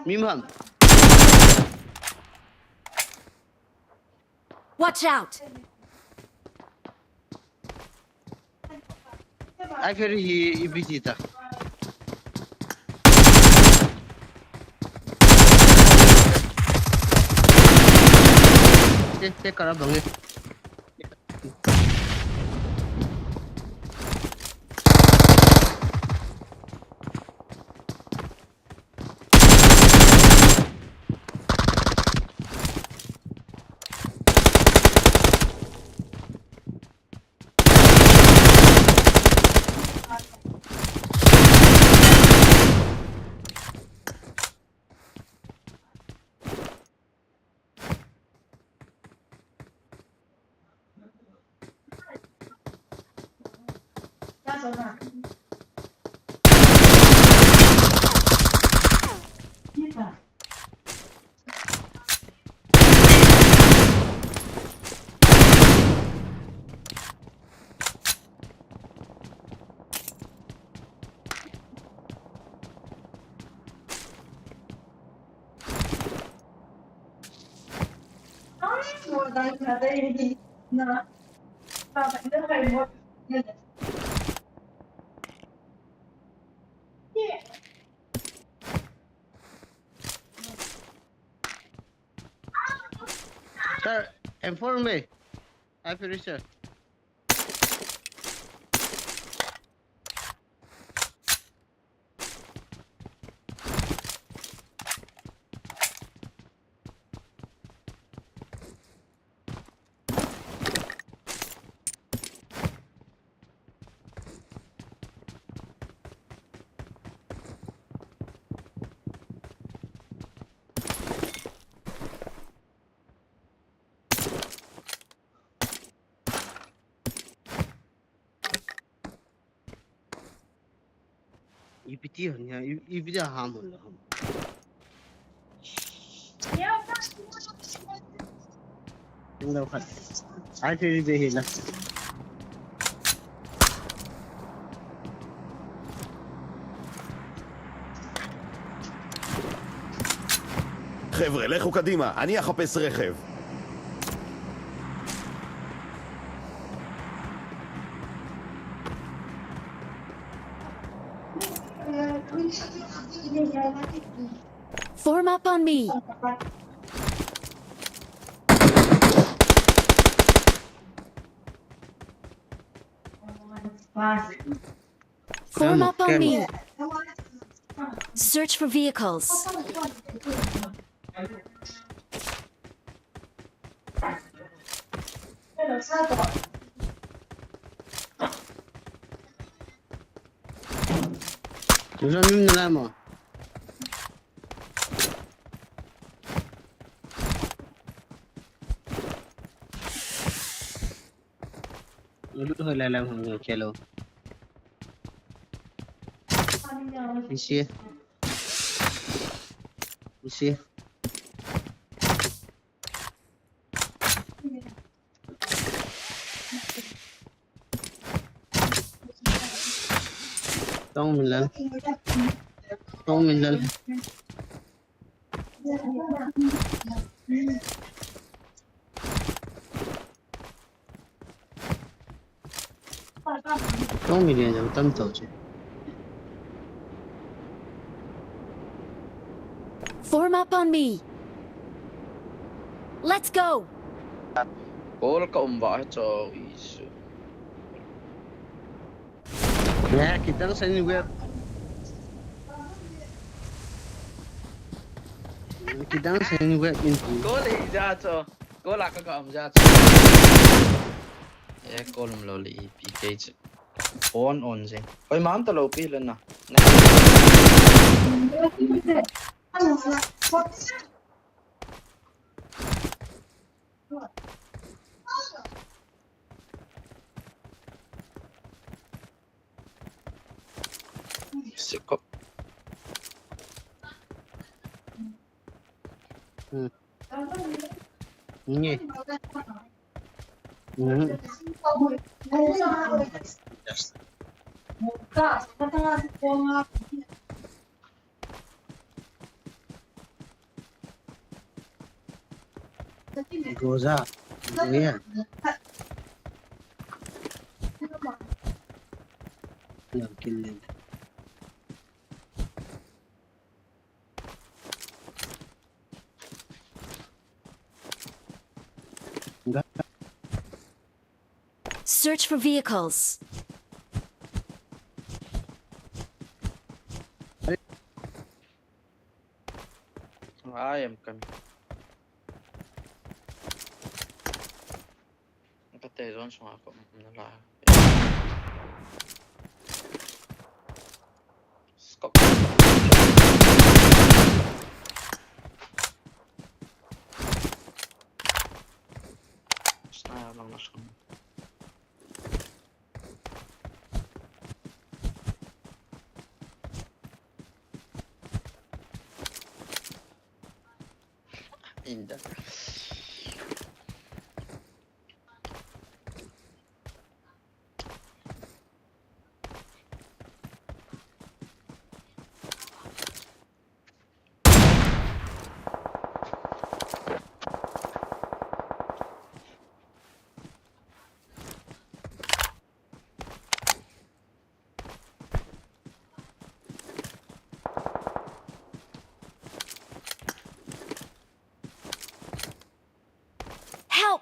Mím hẳn. Watch out! Ai phải đi bị gì ta? Thế cả là bằng ấy. Sir, inform me. I finished it. EPT hả nhá, EPT là ham rồi. Đúng đâu phải. Ai chơi về hiện à? חבר'ה, לכו קדימה, אני אחפש רכב. Form up on me. Form up on me. Search for vehicles. Chúng ta mình làm mà. Itu hơi làm hàng chelo. Isi. Isi. Tông mình lên. Tông mình lên. Tông mình lên tâm tổ chứ. Form up on me. Let's go. Call ka umba cho isu. Ya, kita kan sini web. Kita kan sini web ini. Call li ra cho. Call la ka um ra cho. Call lo li PK. On je. Oi mam ta lo pi lên na. Siko. Ini. Goza. Iya. Mungkin. Enggak. Search for vehicles. I am coming. Patay doon sa ako nala. Stop. Snaya lang na siya. Indah. Help!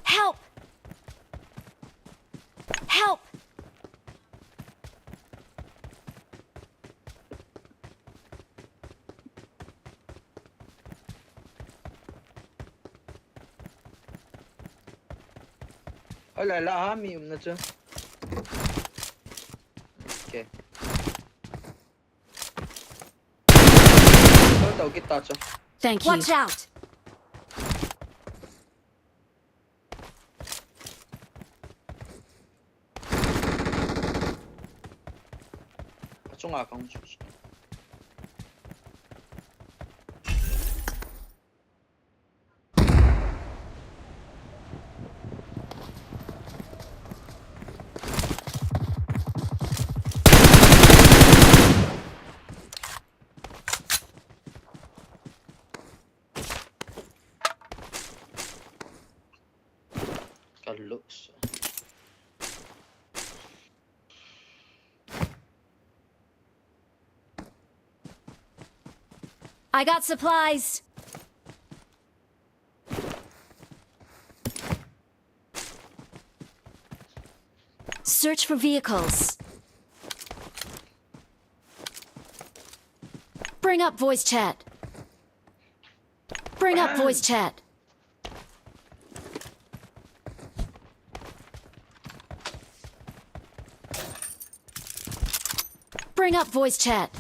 Help! Help! Ôi lại là hả mìm nữa chứ. Ok. Tôi tàu cái tàu chứ. Thank you. Watch out! Trung à không chú. looks. I got supplies. Search for vehicles. Bring up voice chat. Bring up voice chat. Bring up voice chat.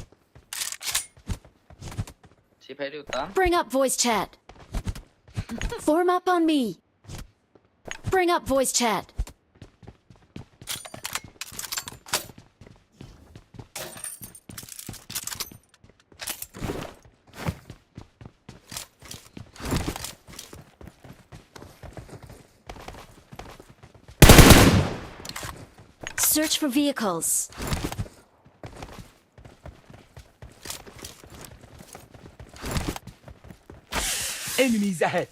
Bring up voice chat. Form up on me. Bring up voice chat. Search for vehicles. Enemies ahead.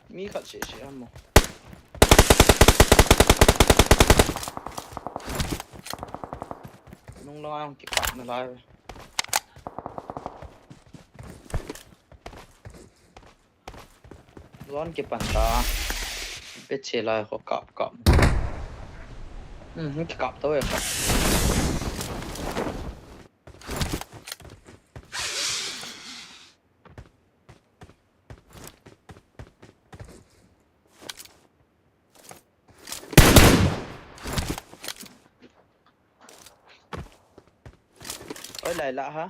Mica ci siamo. Non lo anche qua nella live.ร้อนเก็บปันตาเป็ดเชลายเขากลับกลับตัวเองครับเอ้ยไหลละฮะ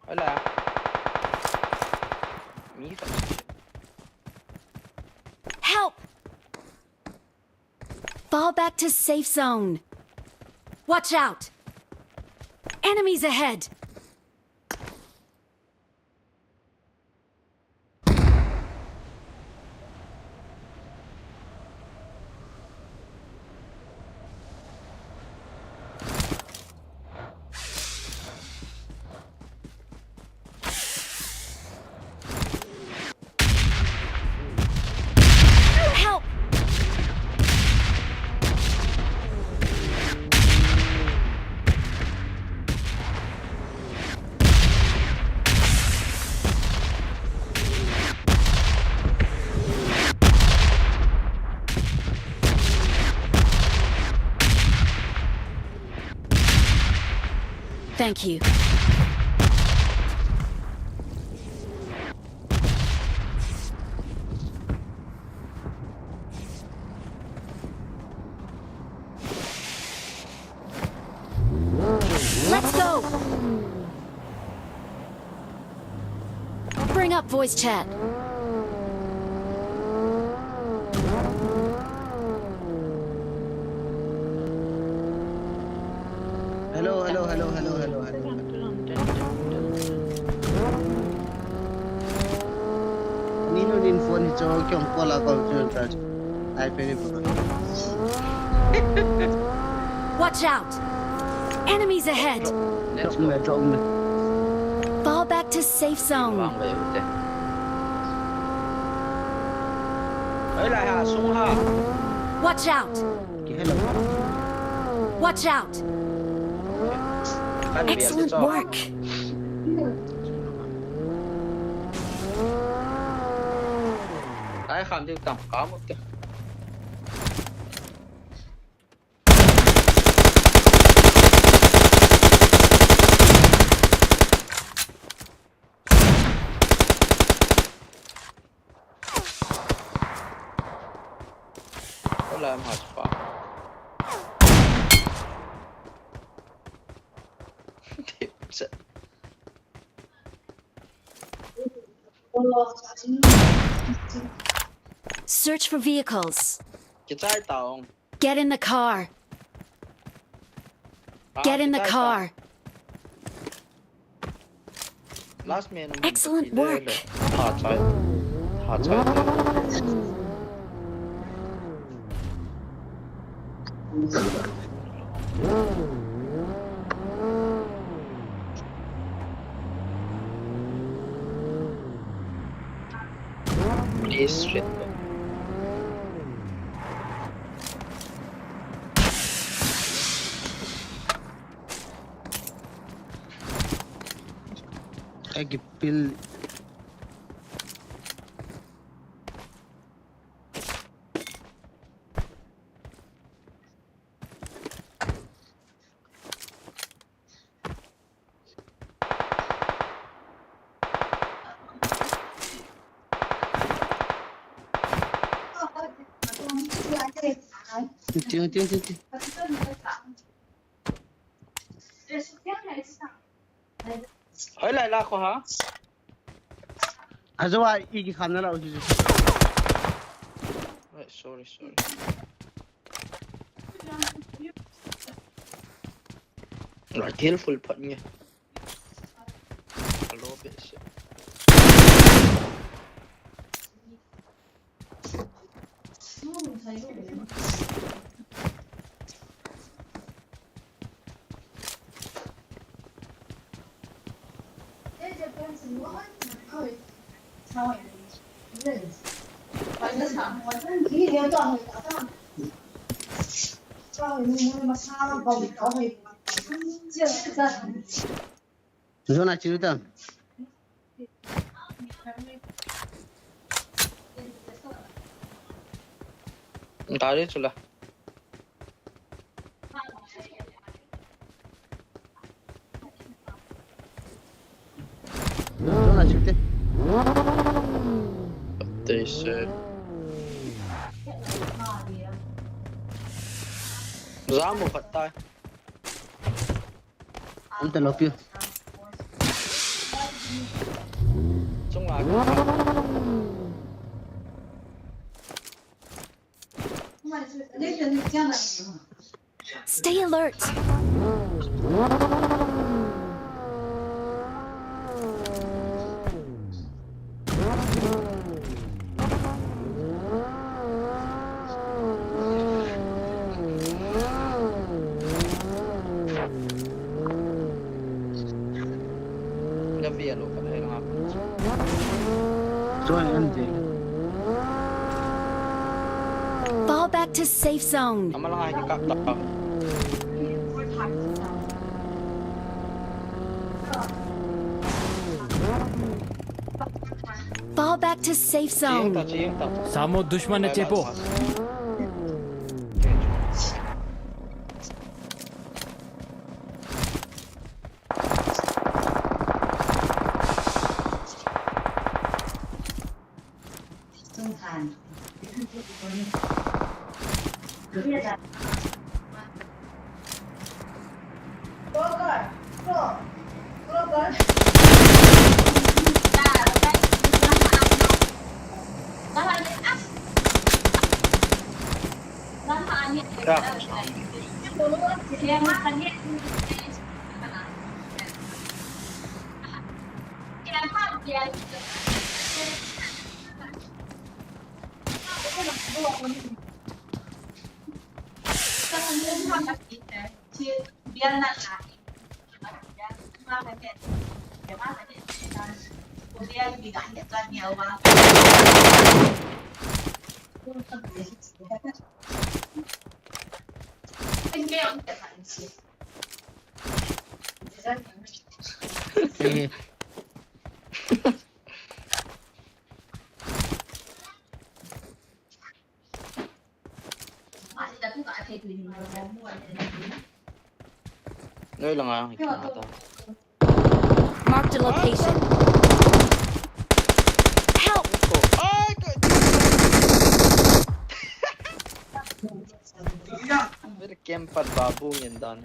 เอ้ยไหลมีกับ Help! Fall back to safe zone. Watch out! Enemies ahead! Help! Thank you. Let's go! Bring up voice chat. Hello. Nino din phone cho kyong kola ko chun I pay for. Watch out! Enemies ahead! Trộm. Fall back to safe zone. vòng về ok ấy lại hạ xuống ha Watch out! Hello. Watch out! Excellent work! cái không tiêu tầm có một cái làm hot spot Search for vehicles. taong. Get in the car. Get in the car. Last man. Excellent work. Hard side. Please shit. I can feel. Hỏi lại là có hả? Azo ai iki khana la uji. Sorry. Rồi thiếu full phận nha. Hello bitch. Zona cerita. Tadi sudah. Zona cerita. Deze. Zamu patay. Anta lopio. Trong lại. Stay alert. Fall back to safe zone. Fall back to safe zone. Samo dushman chepo. Đây là ngang. Mark the location. Help! May camp babu yan dan.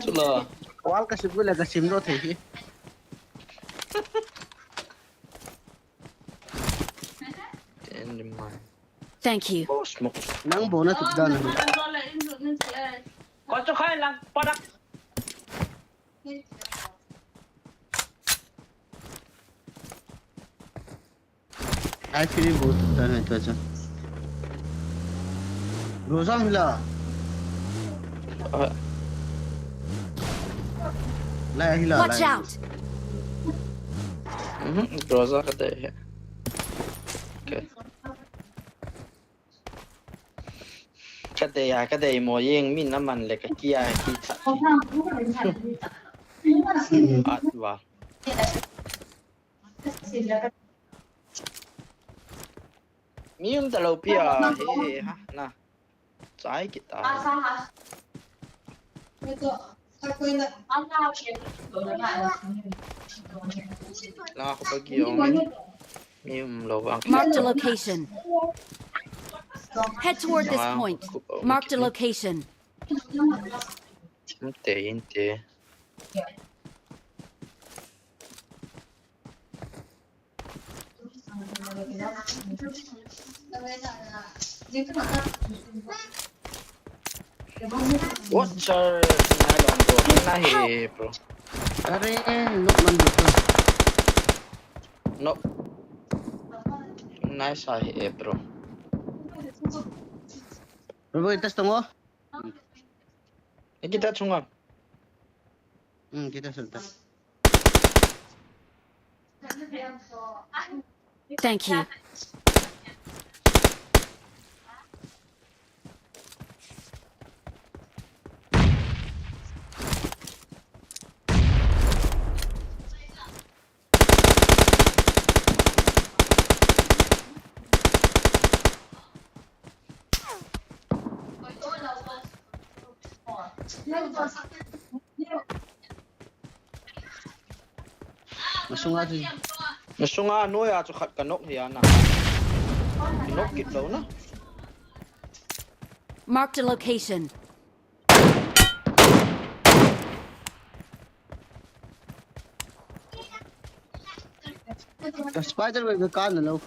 Chula. Wal ka sibul ka simro thi. Thank you. Oh, smoke. Nang bona tu dan. Có cho khai là bắt đắc. Ai feeling बहुत dan hai tu acha. Roza mila. La hila. Watch out. Groza ka de. Okay. Cái đây mùa yên min năm mình là cái kia khi thật vào miếng tàu lâu bia he ha na trái kita là aku pergi orang miếng lâu vàng Marked a location. Head toward this point. Marked a location. inte What's our nahi bro? Are look man dito. No. Nice bro. Bro itas tungo. Kita cungan. Kita sultan. Thank you. Masunga no ya chu khat kanok hiya na. Kanok kit lo na. Marked a location. The spider will be can lo.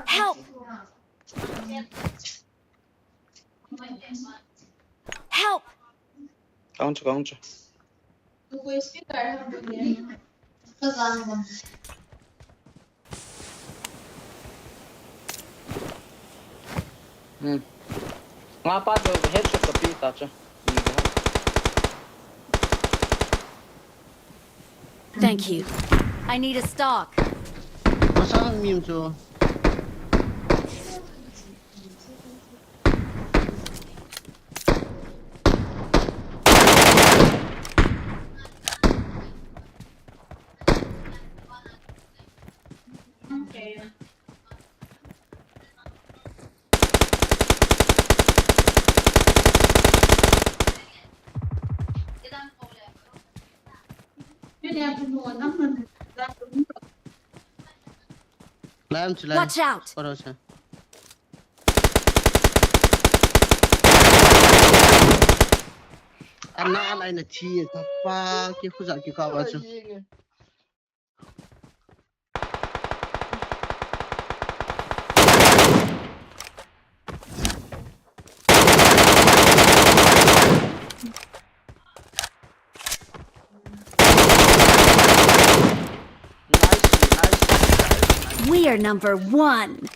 Help! Help! Counter. Ngapa do headshot ka pita cha. Thank you. I need a stock. Masang meme so. Watch out! Anak lain na chi apa ki khuza ki ka ba chu. We are number 1.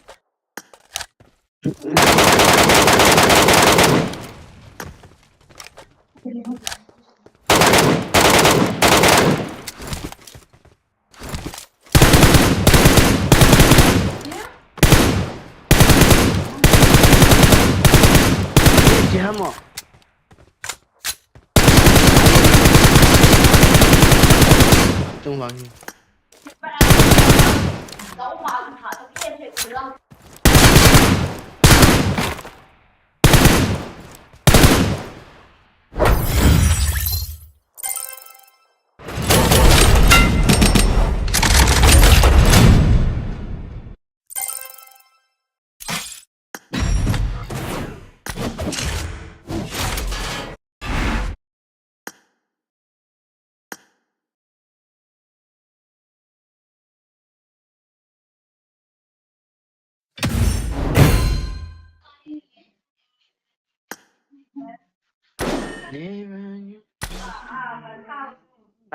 Hamo. trung vắng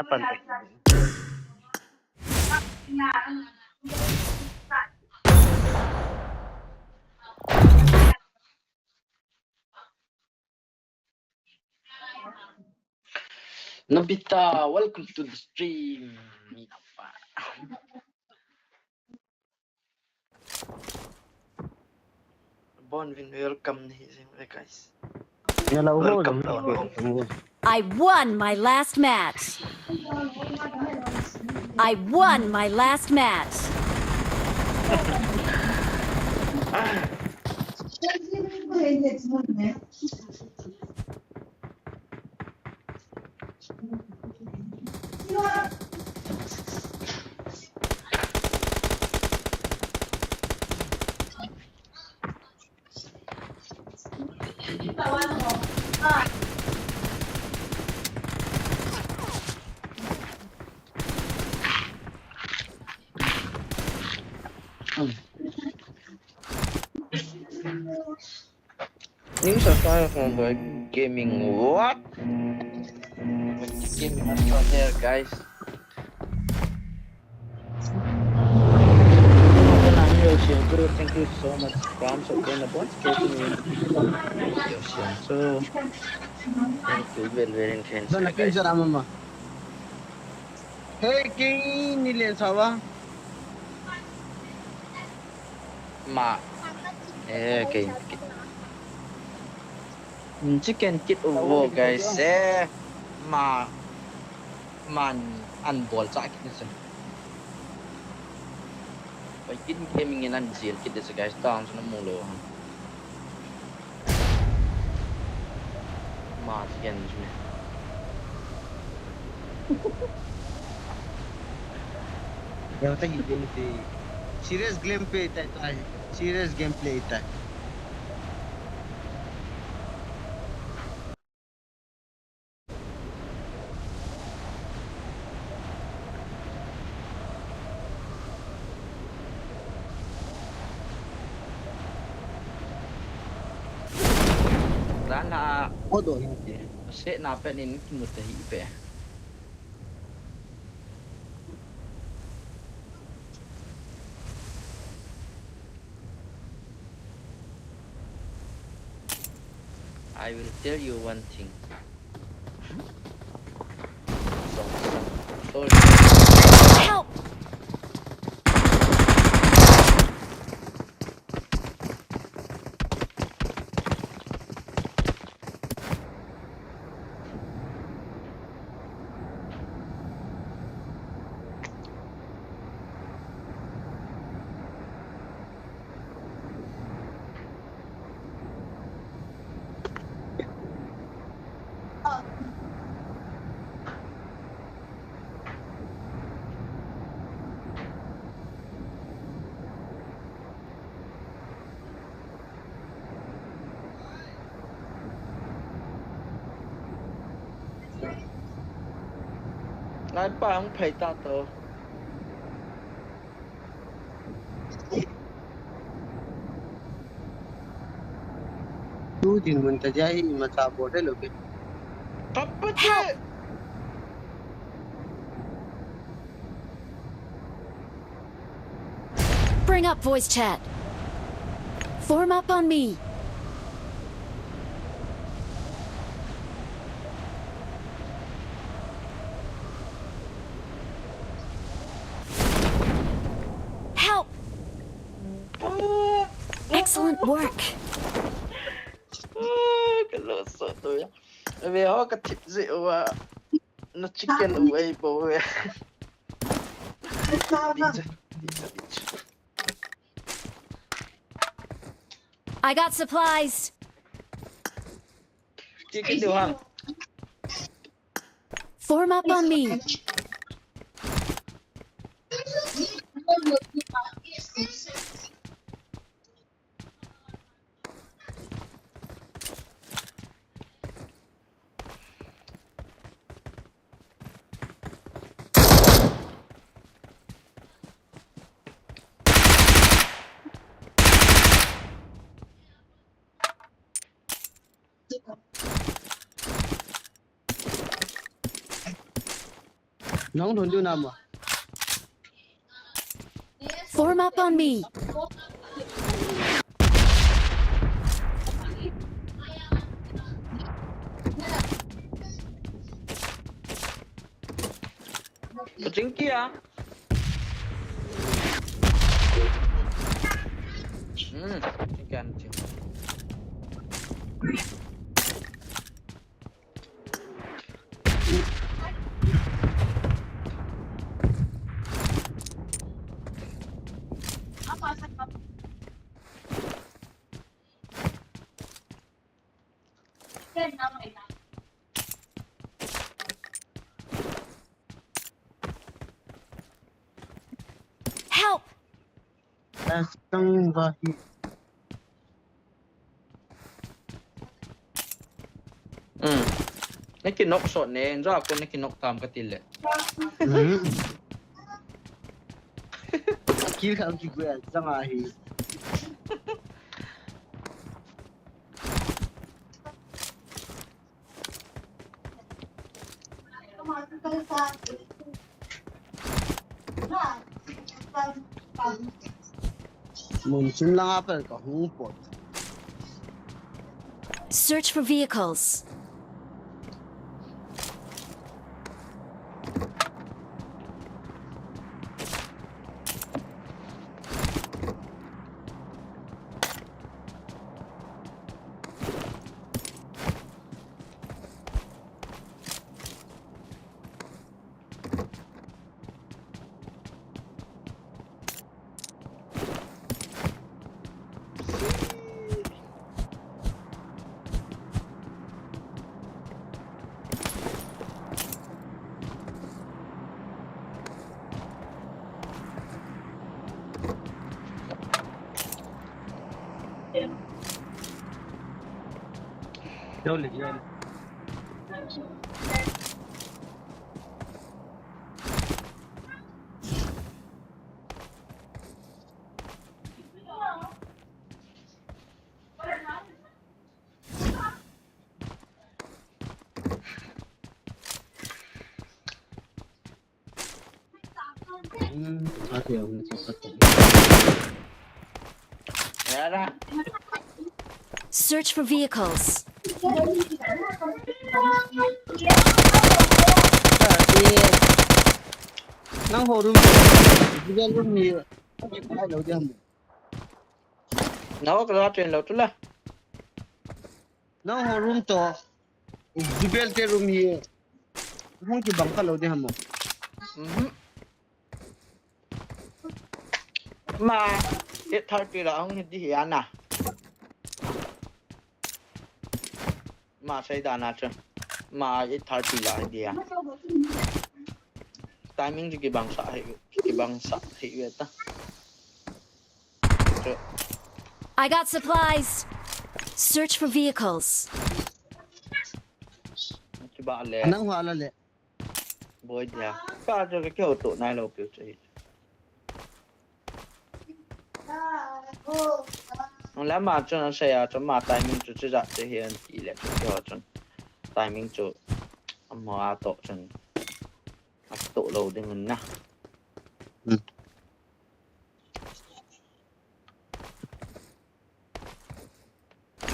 apa nih? Nobita, welcome to the stream. Bonvin, welcome guys. Welcome to our I won my last match. I won my last match. New Sapphire from the gaming. What? Gaming restaurant there, guys. Thank you so much. From so again, the so thank you very intense, guys. Hey, King Nilian Sawa. Okay. Chicken kit over, guys. Man ăn bol sakit ni sir. Pagkin gaming yan anjir kita sa guys down sa namulo. Chicken ni. Yang tadi game tu serious gameplay tak tu, serious gameplay tak. Rana Bodoh. set napet ni mutahi pe. I will tell you one thing. Help! Nai pa không phải ta tờ. Tu din muntajai masa bodoh loke. Apa je? Bring up voice chat. Form up on me. Help! Excellent work. Kalau tu ya. Vì họ cái thịt rượu nó chicken away boy. I got supplies. Chị cái điều hàng. Form up on me. Nóng thôn chưa nằm à? Form up on me. Ở chính kia. Chính kia anh chịu. Help! Tăng và Nó cái nóc sọt này, rõ con nó cái nóc tam cái tiền lệ. kia không chịu quên sang ai mình chúng lang áp cái hung bột. Search for vehicles. Đâu lịch lên. Search for vehicles. Nang hồ room Jubian room ni ai lâu đi hầm. Nó cái đó trên lầu chút là. Nang hồ room to Jubian te room ni không chỉ bằng cái lâu đi hầm. Mà hiện thời kỳ là ông đi hiện à? Mà xây đàn à chứ? Mà hiện thời kỳ là đi à? Timing cái bằng xã thị vậy ta. I got supplies. Search for vehicles. Chứ bạn lẽ. Nang hoa là lẽ. Bôi đè. Cả cho cái kiểu tụ này là kiểu gì? Lẽ mà cho nó xây à, cho mà timing cho ra thể hiện tỷ lệ cho kiểu cho timing cho mà tổ cho tổ lâu đi mình nè.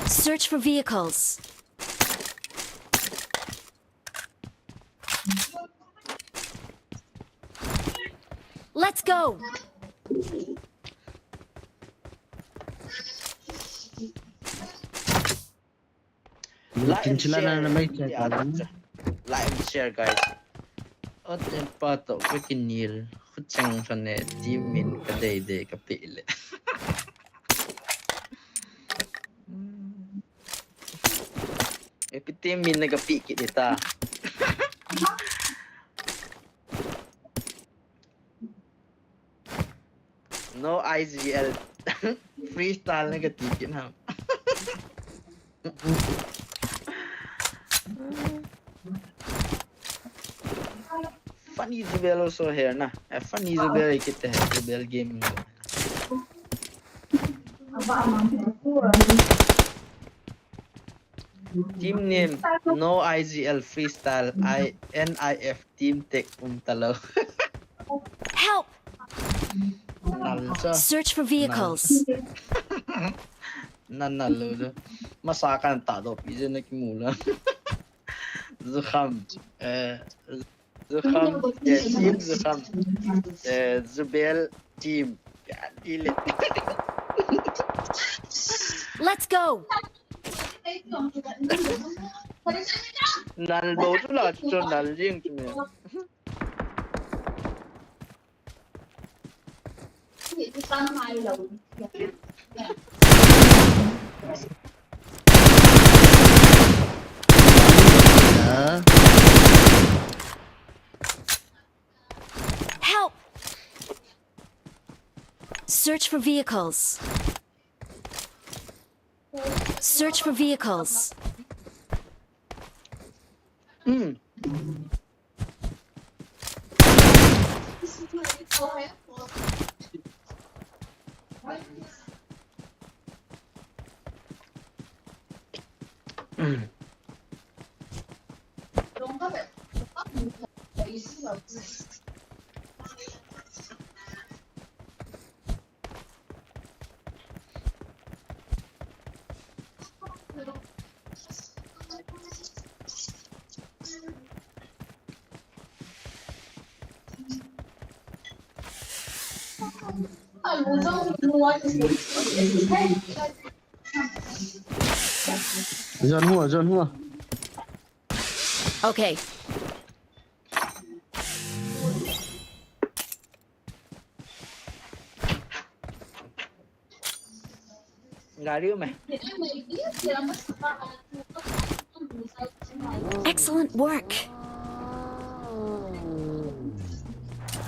Search for vehicles. Let's go. Like and share, guys. Ở trên part of freaking Neil chẳng phần này team mình cái đề cái bị lệ cái team mình này cái bị cái đề ta no IGL freestyle này cái tí cái nào funny Isabel also here na funny Isabel kita Isabel game team name no IGL freestyle NIF team tech talo Help! Search for vehicles. Nanalo masakan tado pizza na kimula Zukham team Zukham Zubel team Let's go! nal do tu la cho nal riêng cho mình Help! Search for vehicles. Search for vehicles. John Hua. Okay. Gari mày Excellent work.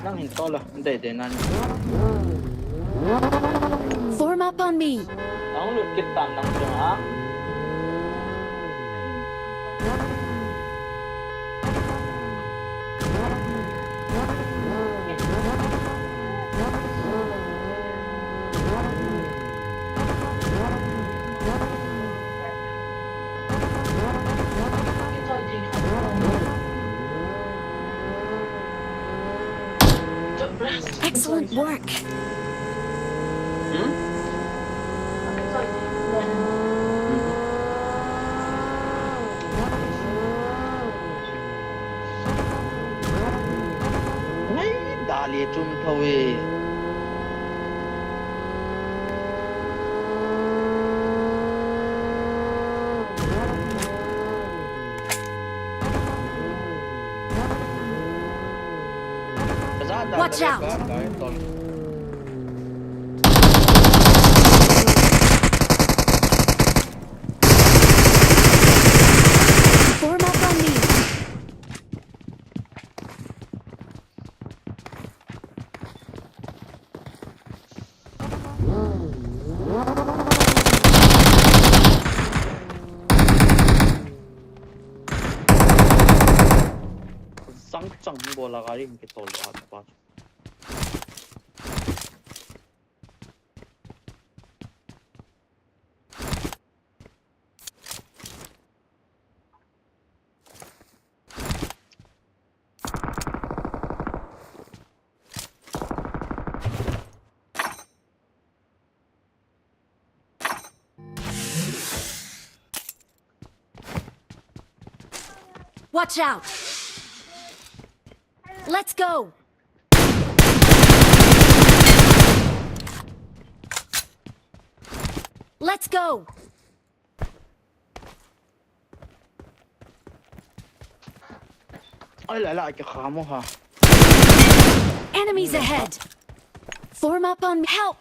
đang hình to là để năn Form up on me. đóng lượt kết tạm nằm trường á Excellent work. ngay đà lìa chung thôi Watch out. Form up on me. Sang bola gari cái tổ lọt bao Watch out. Let's go. Let's go. ôi lại cái khám hả Enemies ahead! Form up on help!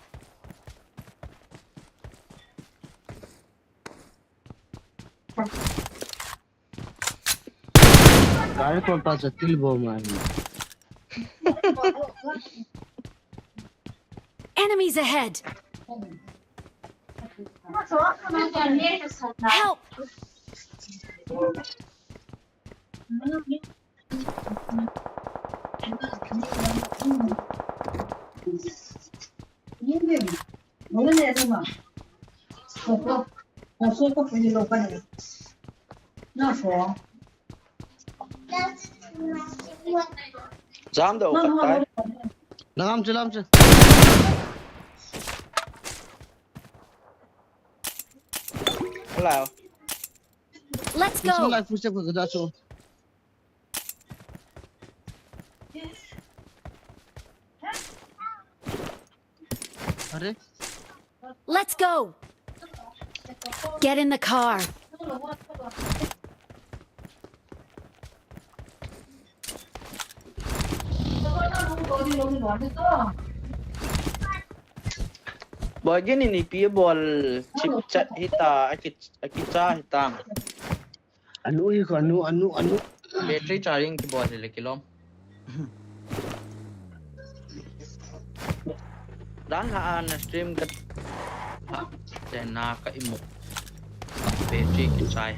Kaya ko pa sa tilbo man. Enemies ahead! Help! Dám đâu cắt tay. Làm chứ. Cái nào? Let's Xuống go! lại phu xếp của ra số. Are? Let's go! Get in the car. Boy gini ni pia ball chip chat hita akita hita. Anu. Battery charging ki ball le kilom. Dan ha na stream kat dan na ka imuk. Battery ki chai.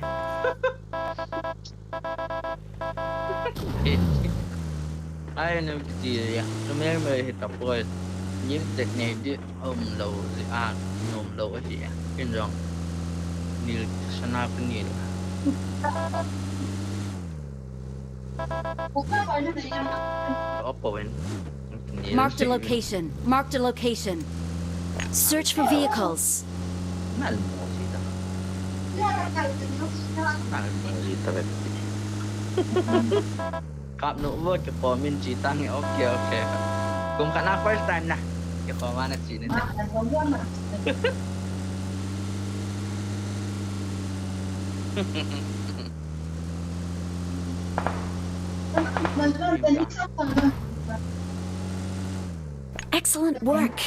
Ai no ki ya. No me hita boy. Nhiễm tịch này đi ôm lâu thì nôm lâu ấy gì à cái rong nhiều sana cũng nhiều Marked a location. Marked a location. Search for vehicles. Mal mo sita. Mal mo sita vậy. Cặp nụ vô cho có mình chỉ tăng ok. Kung ka na first time na. Ikaw man at sinin. Excellent work.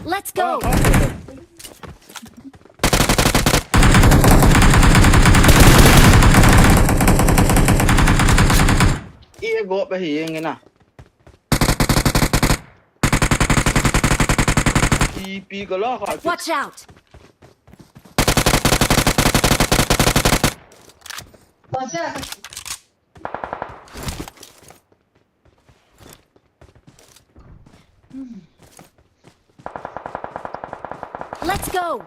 Let's go. Iya go ba hiyen na. TP ko lo ka. Watch out. Let's go.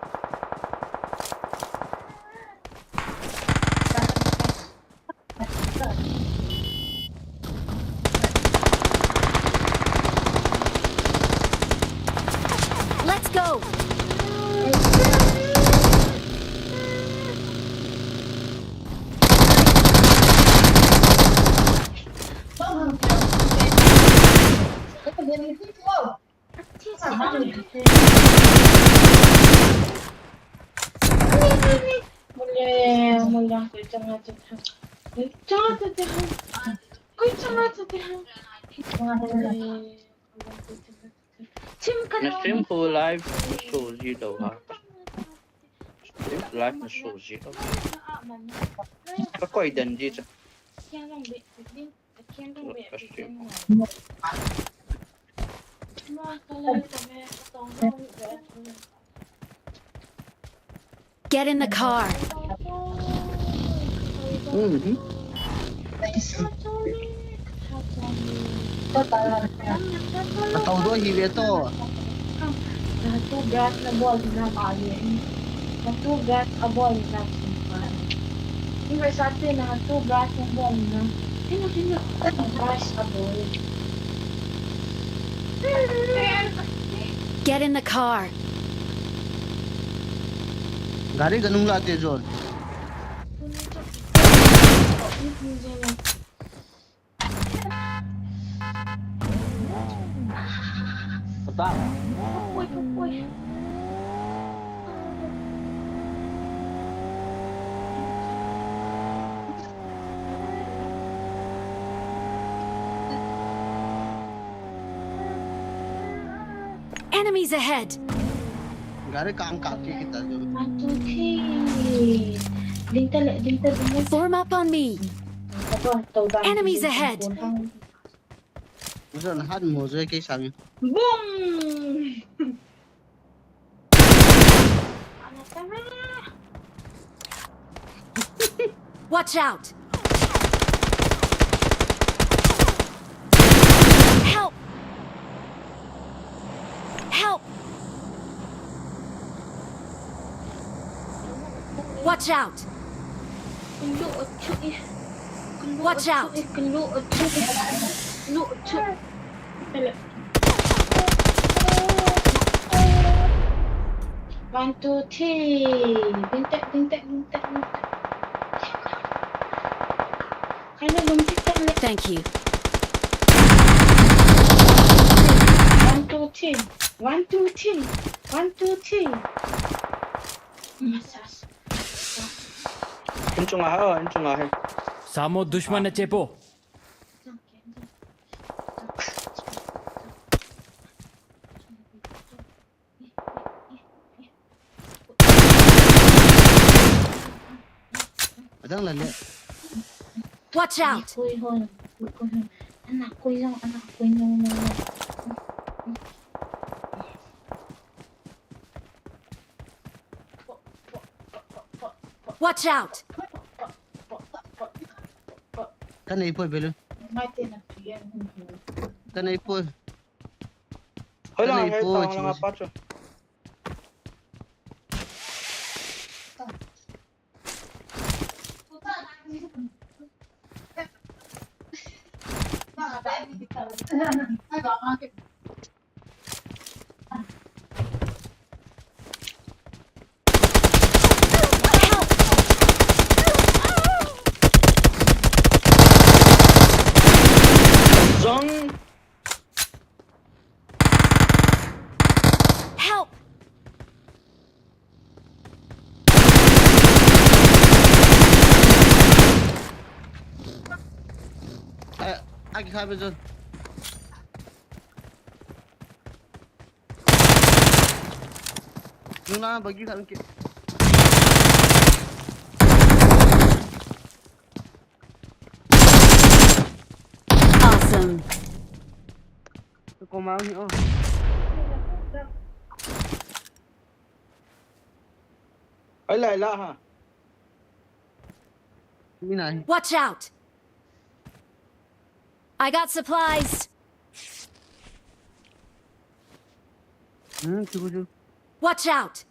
Let's go. Na stream ko live na show gì đâu ha. Stream live na show gì đâu. Có coi đần gì chứ. Get in the car. Tàu đuôi gì vậy to? Satu gas na ball na kali. Satu gas a ball na simpan. Yung satu na satu gas na ball na. Sino? Gas a ball. Get in the car. Gari ganung la te zon. Betul. Enemies ahead. Gari kam kaki kita jo. Form up on me. Enemies ahead. Zon hat mo zo ke sang. Boom! Watch out. Help. Help. Watch out. Watch out. One, two, three. Bintek. Thank you. One, two, three. Massage. Incung ah. Samo dushman na chepo. Adang la le. Watch out. Anak ko yung no. Watch out. Kanai poi belu. Mati na piyan. Kanai poi. Hola, Kanai poi. lang apa tu? Zong. Help. Agi khabe zon. Nuna bagi kan ke. Awesome. Ko mau ni oh. Hola ha. Ni nai. Watch out. I got supplies. Tu. Watch out.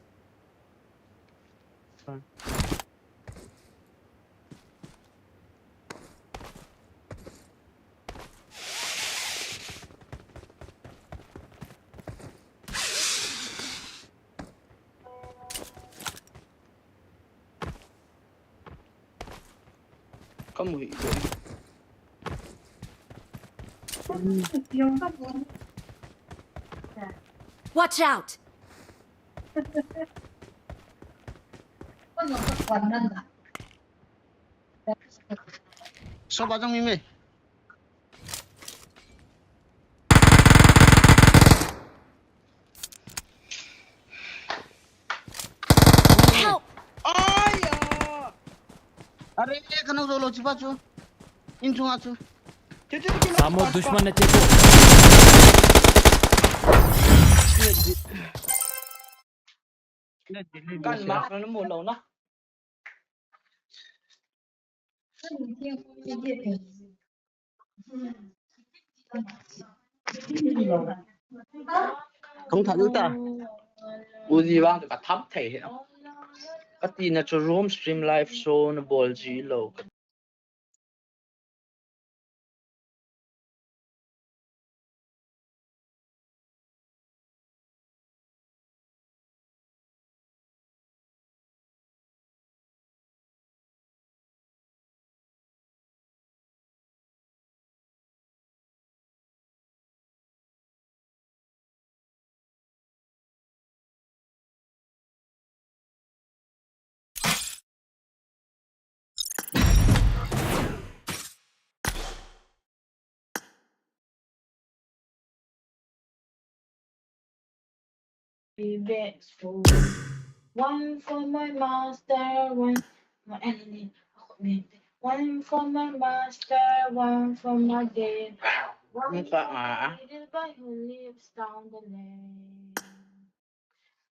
Kamu hidup. Watch out. So bajang mime. Help. Ayah. Are kanang rolo chipa chu. Inchung achu. Samo dushman na chepo. Kan mak nó mua lâu nó. Không thả ta. Uzi bang cả thấp thể. Cái tin là cho room stream live show nó bol gì lâu. Baby, so one for my master, one my enemy. One for my master, one for my day. One for my little boy who lives down the lane.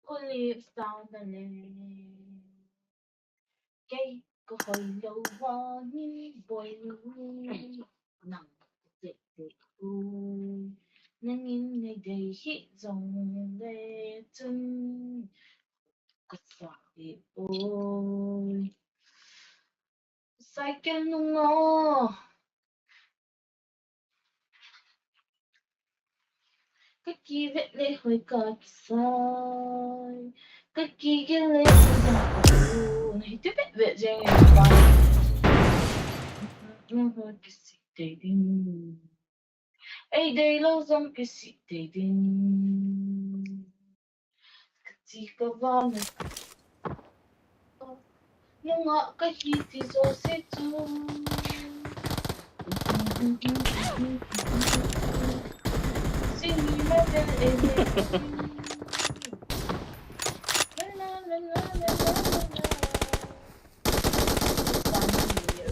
Who lives down the lane. Cái có hồi lâu vô như bồi nuôi nặng dễ dễ ui nên nhìn ngày đầy hít dòng lệ chân cất giọt đi ôi sai cái nung ngô cái kia vết lệ hồi cất sai cái kia cái lệ hồi này tiếp vết vết riêng nó hơi cái gì để đi ai đây lâu dòng cái gì để đi cái gì có vào nhưng họ cái gì thì rồi sẽ chú xin đi mà về em la la la la la la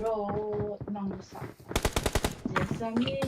road nong sa Sesame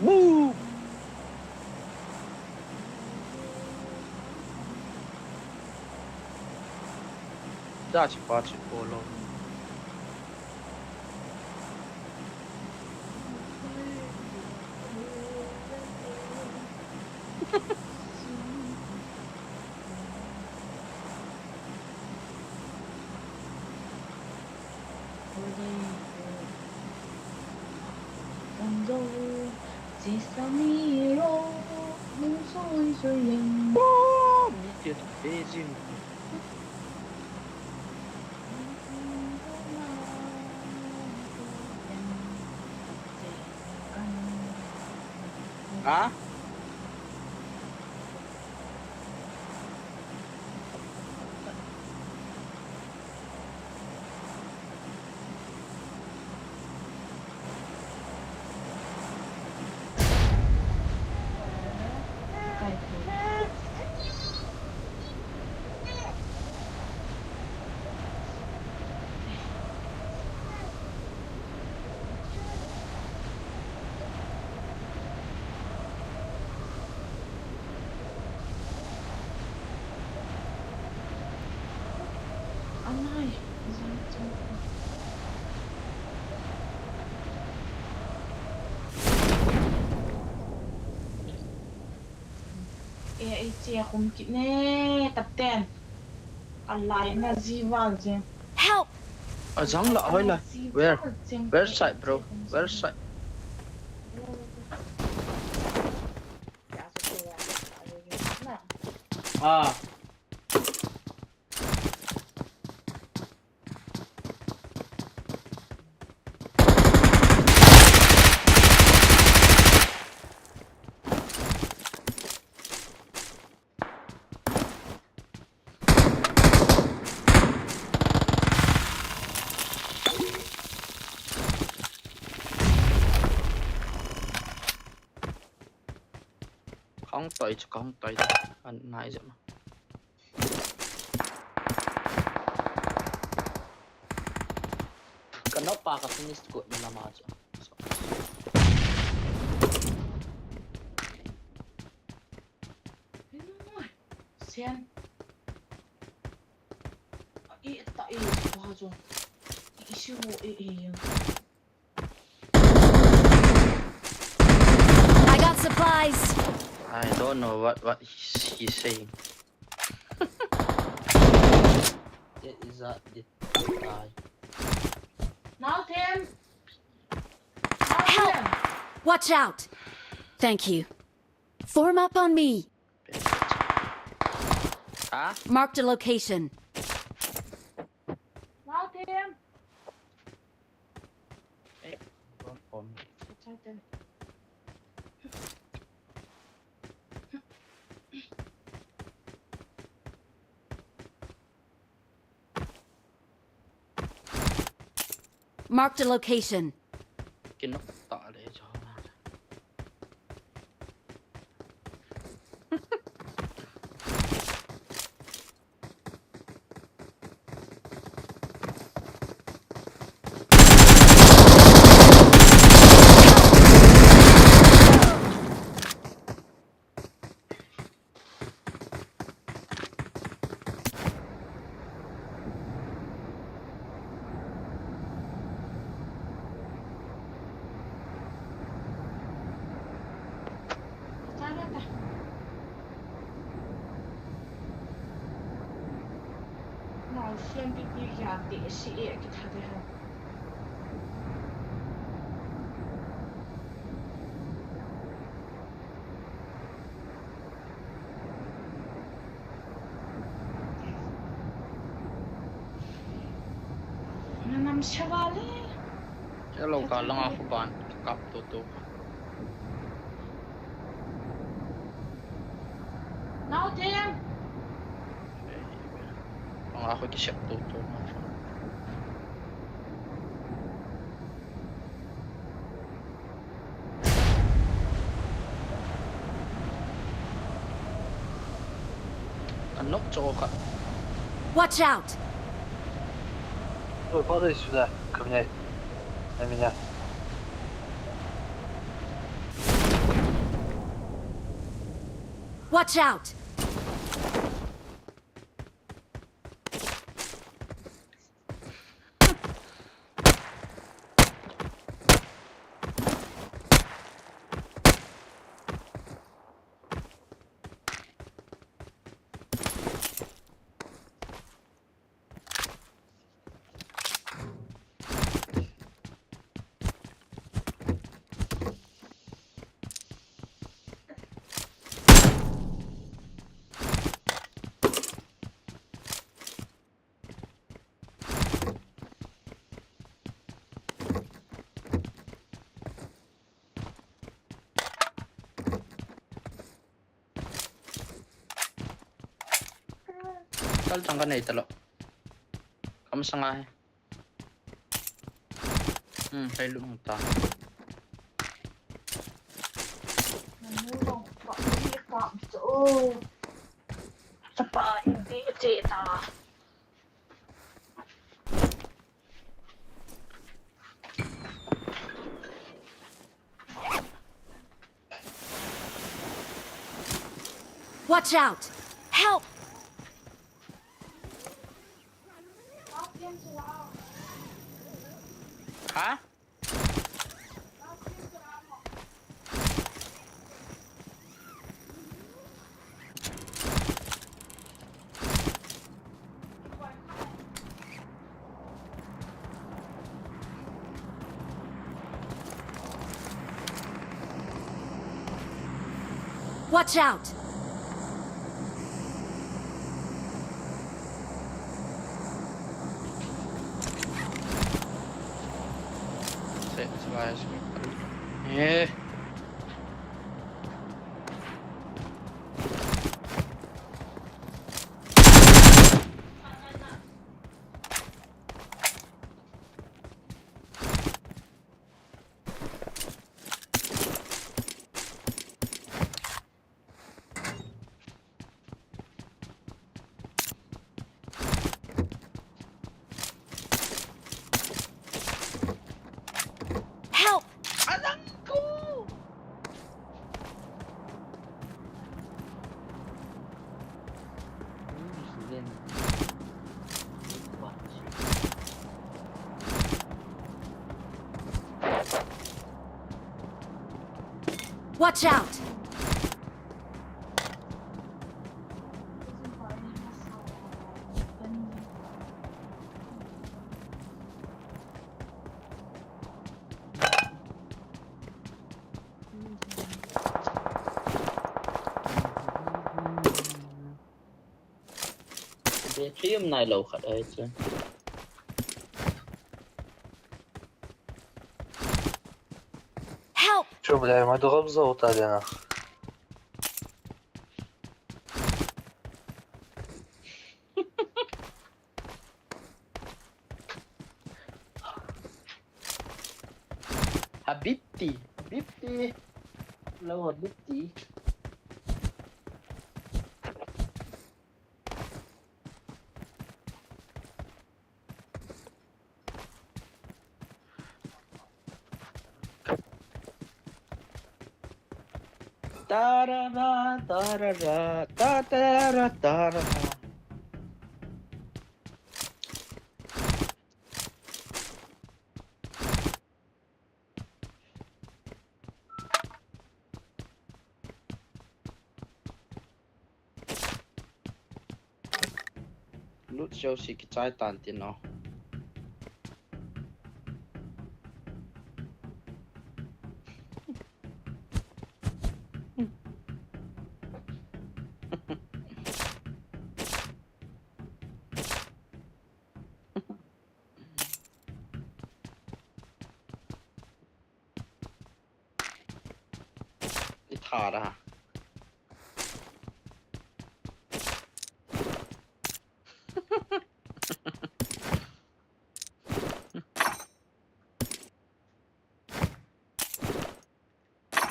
Boom! Dați pace acolo. Sesame road, những soi soi em. Mi tiệt bê dìm. Hả? Ai chia khum kít nè tập tên còn lại là gì vào chứ Help! Ở giống lọ hơi là. Where side bro? Where side? À. Không tới anh này vậy mà kenapa ka finish ko na match xem I got supplies. I don't know what he's saying. It is that the guy. Now Tim. Help! Watch out. Thank you. Form up on me. Huh? Marked a location. Now Tim. Hey, don't call me. Marked a location. Kinok ta le cho. Hello ka lang ako ban kap to. Now Tim. Ang ako kisyak to. Ano cho ka? Watch out. Ой, падай сюда, ко мне, на меня. Watch out. Tal tang ka na italo. Kamusta nga eh? Kay lumang ta. Watch out. Help. Ha? Watch out. Eh. Help. Watch out! Battery hôm nay lâu khát ấy chứ. Help! Чё, бля, я мою роб золото, Лена. Habibti. Lâu Habibti. Ta-da-da, ta-da-da, ta-da-da, ta-da-da. Lúc sau xì cái trái tàn tiền nó. Đi thả ra.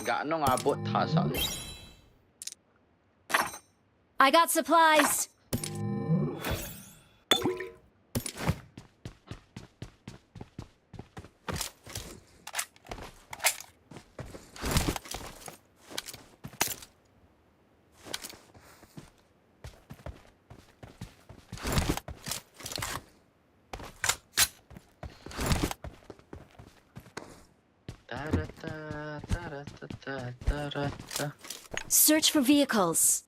Gã nó ngabot thả sao đi. I got supplies! Search for vehicles.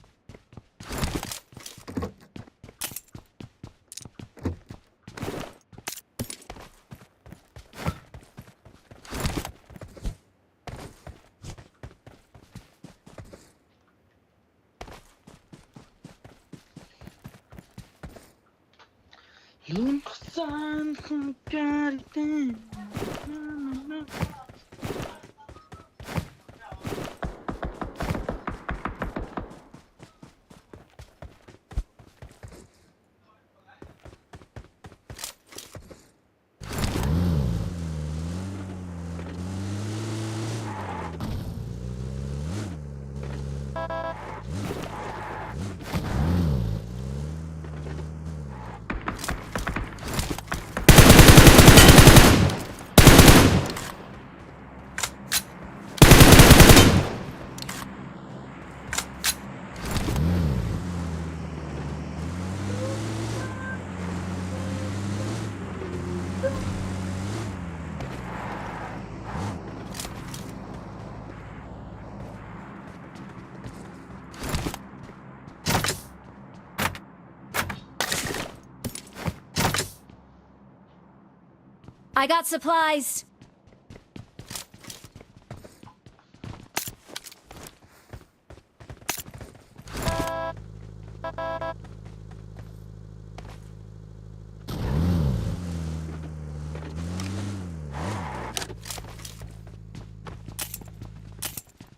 Lunsan kung karitin. I got supplies!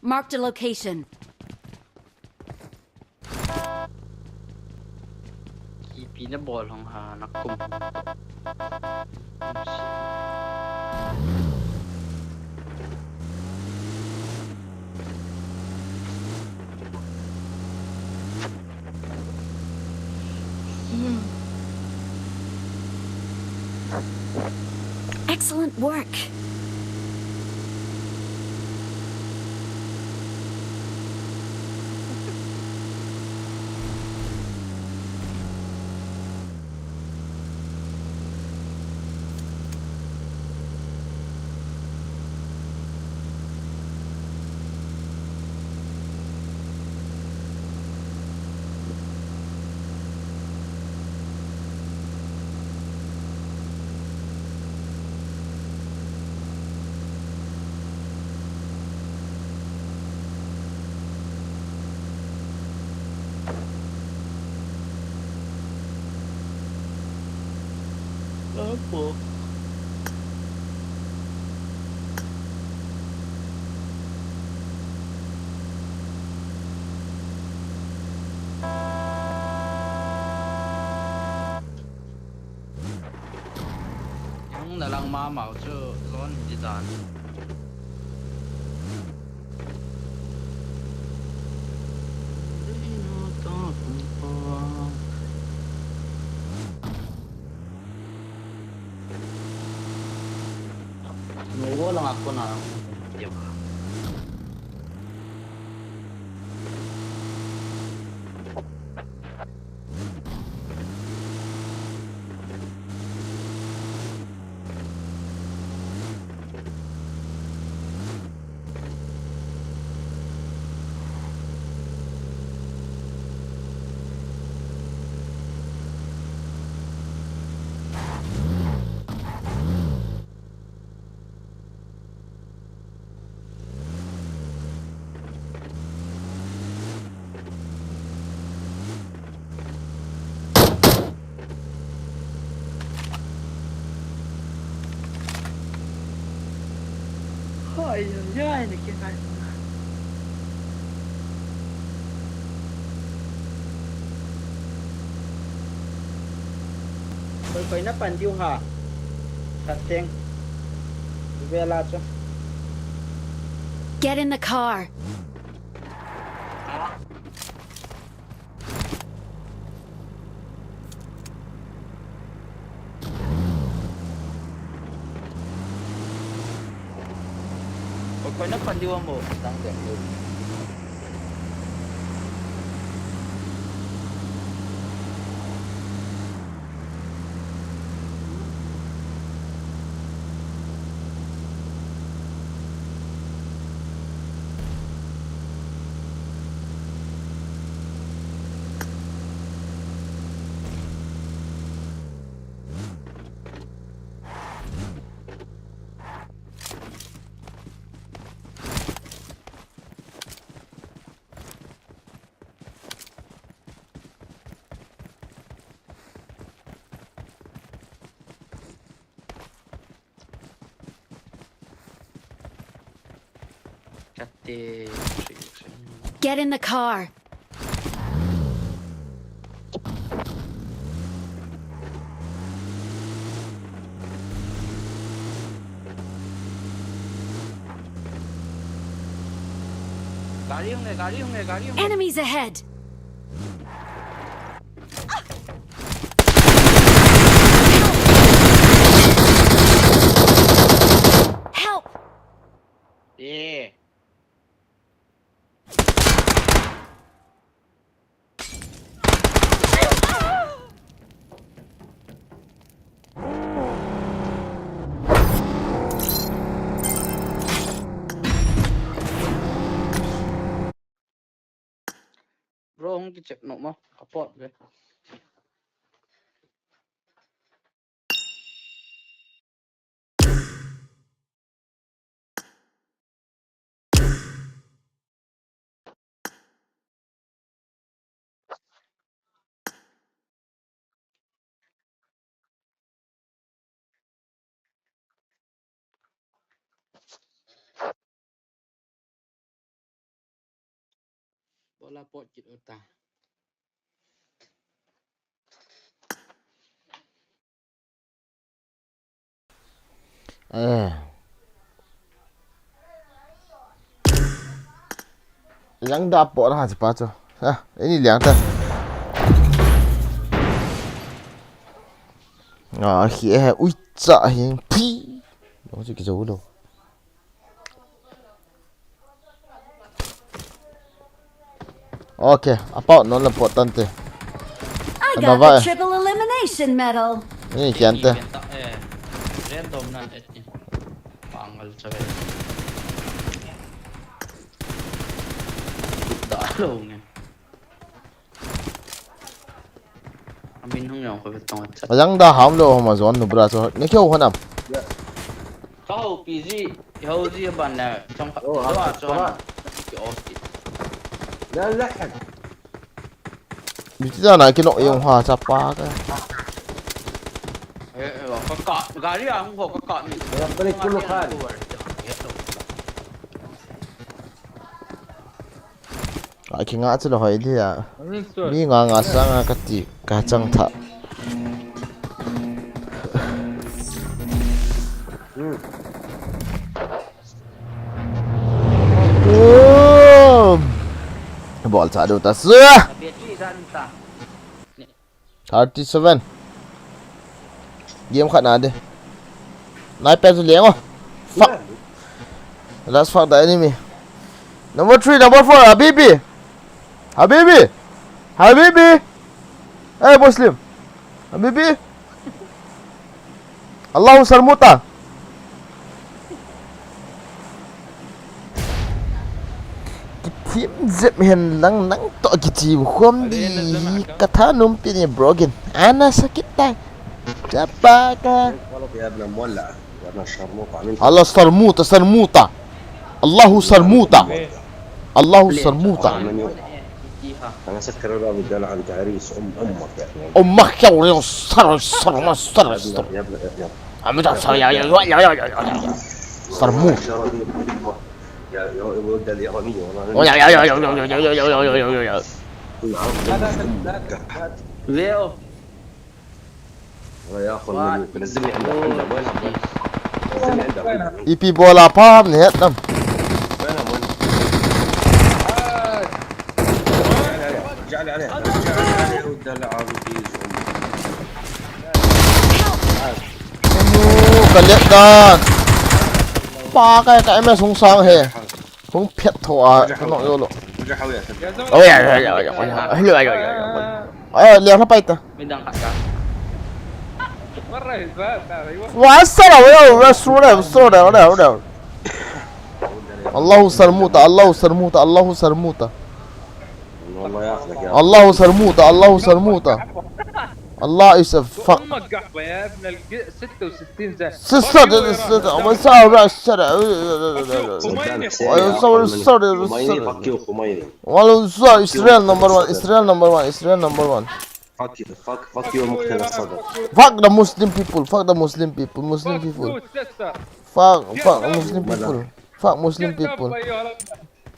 Marked a location. Pinaball ang hanak ko. Excellent work. Apa? Yang dalang mama tu lon di dan. Nunggu lang ako na. Diba? Ay, ay, ay, nakikita. Koy na pandiw ha. Kateng. Vela cho. Get in the car. Koy na pandiw mo. Tangkeng doon. Get in the car. Gari yung Enemies ahead. Help! Yeah. Bro, không cái chụp nổ mà, kapot vậy. Bola pot chít ở ta. Yang dah pot lah cepat tu. Ini liang tu. Here, ui chạ hiền phi. Đó chứ cái dấu đâu. Okay, apa non la pot tante. I got the triple elimination medal. Ini kian tu. Random nan etni. Pangal sabe. Dah lo nghe. Amin không nhong phải tông chắc. Yang dah ham lo hama zon nu bra so. Ni kyo hanam. Kau PG, kau dia ban na trong khắp đó cho cái Austin. Bisa nak kena yang ha siapa ke? ก็เกาะกาเรียงผมก็เกาะมี ربنا كله خالي Aki nga tu lah dia. Ni nga sang kati kacang tak. Ball tak ada atas. 37. Game kat nak ada. Naik pen tu liang oh. Fuck. Let's fuck the enemy. Number 3, number 4, Habibi. Habibi. Habibi. Hey Muslim. Habibi. Allahu sarmuta. Kim zip hen lang nang to kiti khom di kata numpi ni broken. Ana sakit tay. Jabaka. يا ابن مولع يا ابن الشرموطة الله sarmuta sarmuta. Allahu sarmuta. Allahu sarmuta. انا سكر الباب والدلع عن تعريس امك يا اخي امك يا ولد صر يا ابن عم تعصر يا صرموت يا ولد اليابانية والله يا فيو يا اخو الملوك نزلني عندك وينها نزلني عندك اي بي بولا بام نهتم رجع لي عليه رجع لي عليه والدلع kalian dan ba cái em sung sang he không phiệt thua nó vô luôn ôi ya lihat apa itu midang kakak wah salah ya sudah Allahu sarmuta Allahu sarmuta Allahu sarmuta والله ياخذك يا الله سرموطة الله سرموطة الله يسفق امك قحبه يا ابن ال 66 زي ستة وصار الشرع ويصور خميني فكيو خميني والله صار إسرائيل نمبر 1 إسرائيل نمبر 1 إسرائيل نمبر 1 fuck you مقتل الصدر fuck the Muslim people fuck the Muslim people fuck Muslim people fuck Muslim people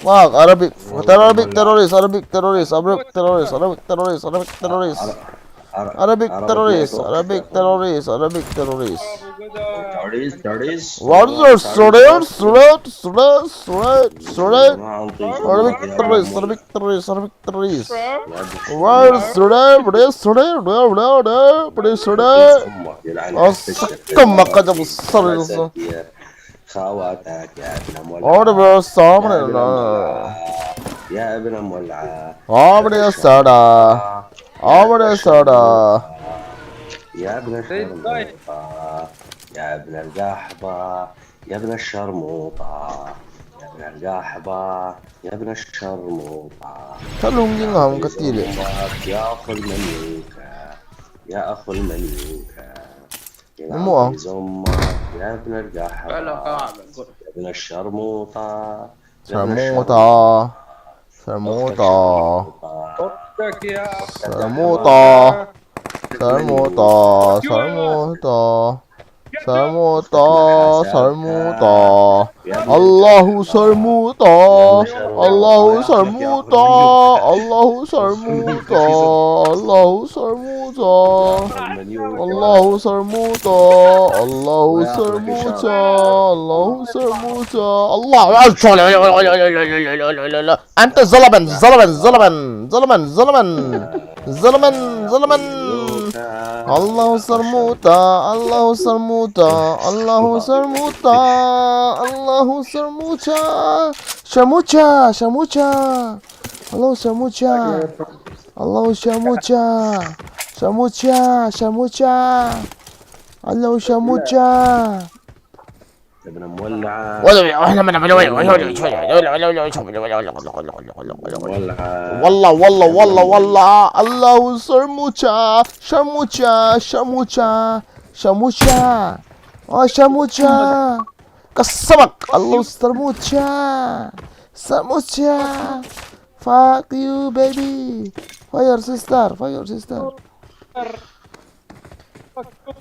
fuck Arabic terrorist Arabic terrorist Arabic terrorist Arabic terrorist Arabic terrorist Arabic terrorist Arabic terrorist Arabic terrorist what is Arabic terrorist Arabic terrorist Arabic terrorist what is كم قدم الصر خواتك يا ابن مولع أوه الصامن يا ابن مولع أوه الصدا أوه الصدا يا ابن الشرموطة يا ابن القحبة يا ابن الشرموطة يا ابن القحبة يا ابن الشرموطة تلونجي نعم كتير يا أخو الملوكة يا أخو الملوكة مو يا ابن القحبة يا ابن الشرموطة شرموطة شرموطة شرموطة شرموطة شرموطة شرموطة شرموطة الله شرموطة الله شرموطة الله شرموطة الله شرموطة الله شرموطة الله شرموطة الله شرموطة الله أنت ظلمن ظلمن ظلمن ظلمن ظلمن ظلمن ظلمن الله شرموطة الله شرموطة الله شرموطة الله شرموطة شرموطة شرموطة الله شرموطة الله شرموطة شرموطة شرموطة الله شرموطة ابن مولعة والله والله والله والله الله شرموطة شرموطة شرموطة شرموطة شرموطة كسبك الله شرموطة شرموطة fuck you baby fire sister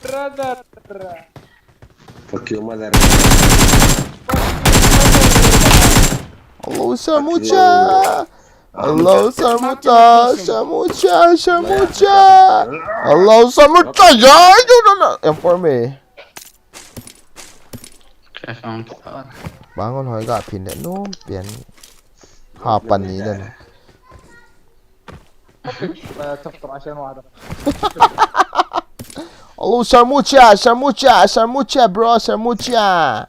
brother. Fuck you, mother. Allah Samucha. Allah Samucha. Samucha. Samucha. Allah Samucha. Ya, yang for me. Bangun hỏi gạ pin để nôm biển hapan ni dan. تفطر عشان واحدة. Allah Samucha. Samucha. Samucha bro. Samucha.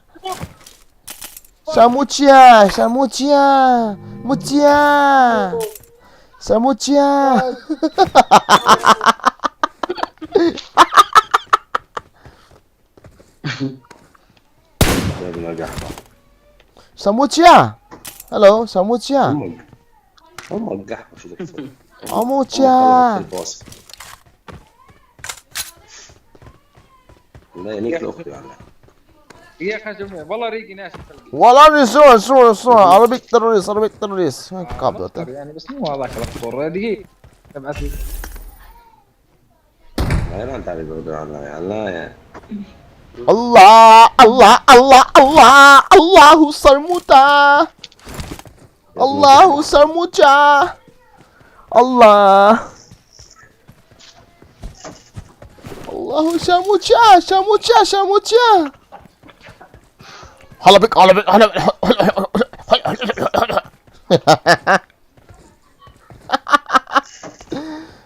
Samucha. Samucha. Mucha. Samucha. Samucha. Hello, Samucha. Samucha. لا نكلو اختي والله. يا خجمة والله ريقي ناس. والله رسول Arabic terrorist. Kabel tu. يعني بس مو هذاك الأخبار دقيقة. تبعت لي. لا انت على برضو الله يا Allahu Sarmuta. Allahu Sarmucha. Allah. Allahu Samucha. Halabik.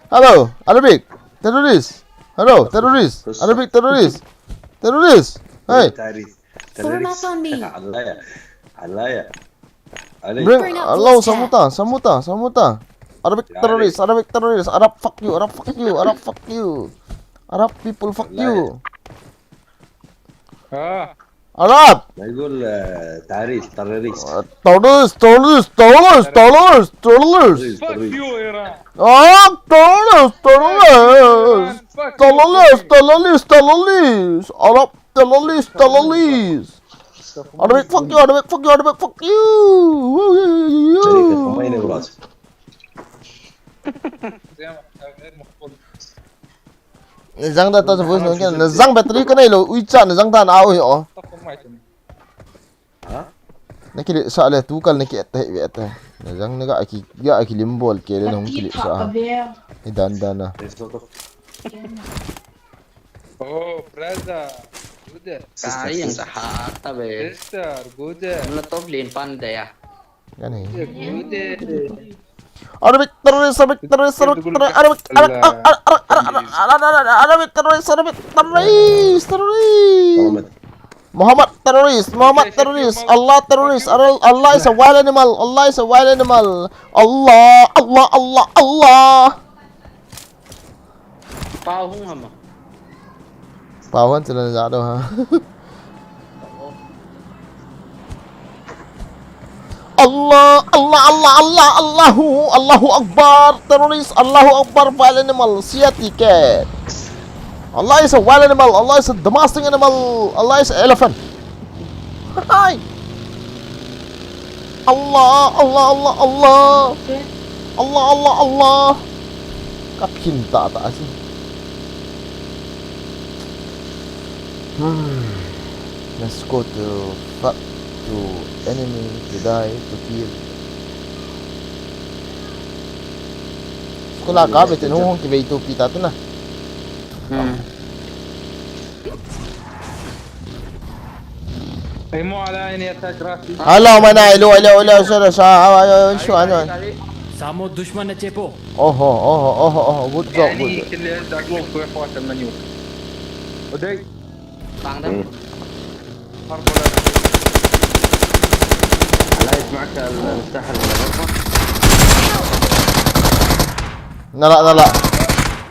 Hello, Arabic terrorist. Hello, terrorist. Arabic terrorist. Hey. Form up on me. الله يا Bring Allah Samuta. Arabic terrorist. Arab fuck you. Arab people fuck you. Arab. ما يقول تعريس terrorist. Terrorist. Fuck you Iran. Terrorist. Arab terrorist. Arabic fuck you. ما ينبغاش. Zang dah tahu voice mungkin. Zang bateri kena ilo. Uican zang tan au yo. ها؟ Nakili soalnya tu kal nakili atas. Zang naga aki limbol kele nong kili soal. Dan. Oh brother. Good. Kaya yang sahar tabe. Sister, good. Menetop lin pandai ya. Kan ni. Good. Arabic terrorist. Muhammad terrorist. Allah terrorist. Allah is a wild animal. Allah. Pau hung hama. Pawan sudah jatuh ha. Allahu Akbar terrorist. Allahu Akbar wild animal. Sia tiket. Allah is a wild animal. Allah is a domestic animal. Allah is an elephant. Hai. Allah. Kap cinta tak sih? Let's go to fight to enemy, to die, to kill. Sekolah kau betul hong kita itu kita tu nah. مو على عيني اتاك راسي. Hello mana hello شو أنا. सामो दुश्मन है चेपो. Oh, good job. يعني كل اللي عندك لوك ويحوات المنيور. ودي. Bang dah. حرب ولا لا يسمعك المفتاح الغرفة.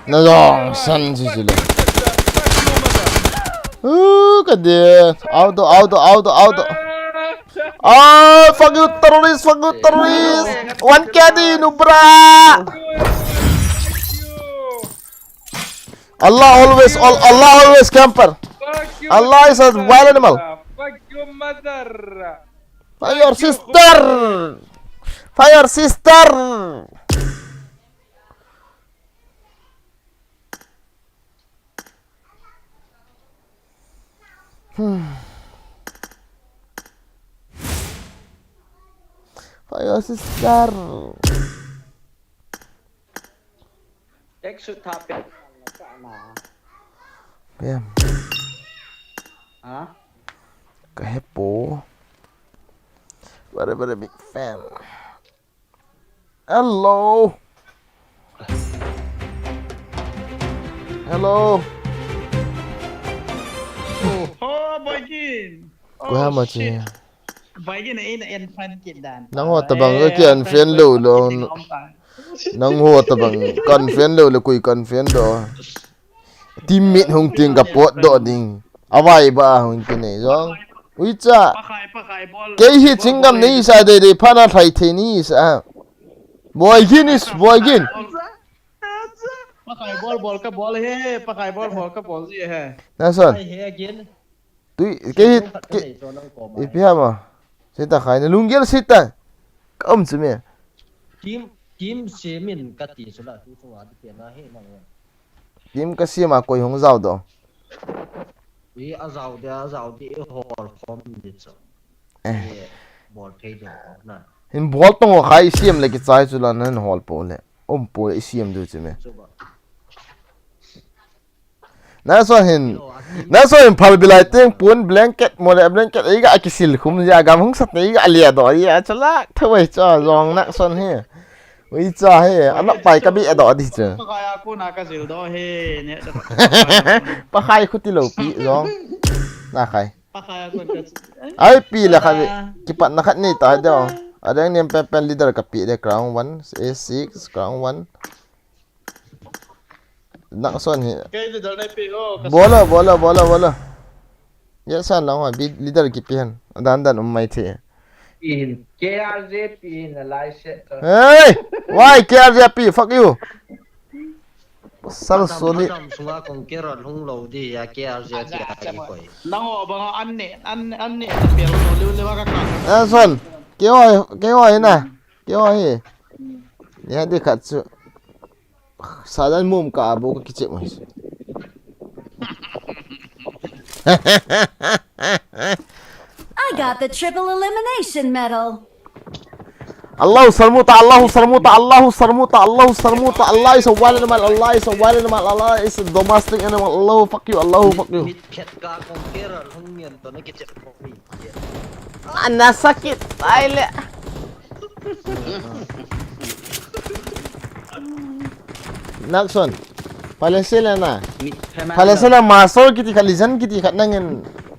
Nala. San sila. Kadit. Auto. Fuck you terrorist. One kadi nubra. Allah always camper. Allah is a wild animal. Fuck your mother. Fire sister. Ayo sister. Extra topic. Yeah. Hả? Kepo. Very big fan. Hello. Hello. Oh, Baigin. Kuha mo chi. Baigin ay na en fan kidan. Nang ho tabang ke kian fan lo lo. Nang ho tabang kan fan lo le kui kan fan do. Teammate hong ting ka pot do ding. Awai ba hong kini jong. Ui cha. Ke hi chingam ni sa de phana thai the ni sa. Baigin is Baigin. Pakai bol ka bol he, pakai bol ka bol gì he. Nason. Tui ke ipia ma. Sita khai na lunggel sita. Kam chume. Kim semin kati sula tu suwa di pena he na. Kim ka sima koi hong zau do. Wi azau de hol khom di so. Bol thei do na. In bol tong khai sim le ki chai chula nan hol po le. Po sim du chume. Nason hin phal bilai teng pun blanket mo le blanket ai ga kisil khum ja gam hong sat nei ga lia do ya chala thawai cha rong nak son he ui cha he anak pai ka bi do di cha Pakai aku nak kasil do he ne. pa khai khuti lo pi rong na khai Pakai aku ai pi la khai ki pat na khat nei ta do adang nem pen leader ka pi de crown 1 a6 crown 1 nak son he cái leader này pi oh. bola ya san lang wa bi leader ki pian dan mai the In KRZ in lai set. hey why KRP fuck you sal soli Sunga kong kerot hung lo di ya KRZ ti koi. Nang oh bang an ne pi lo le wa ka. son ke oi na ke oi ya de khat chu sadan mum ka bo ka kiche mo I got the triple elimination medal. Allah sarmuta Allah is a wild animal Allah is a domestic animal Allah fuck you Ana sakit aile Nakson Palestina masor kiti kalisan kiti kat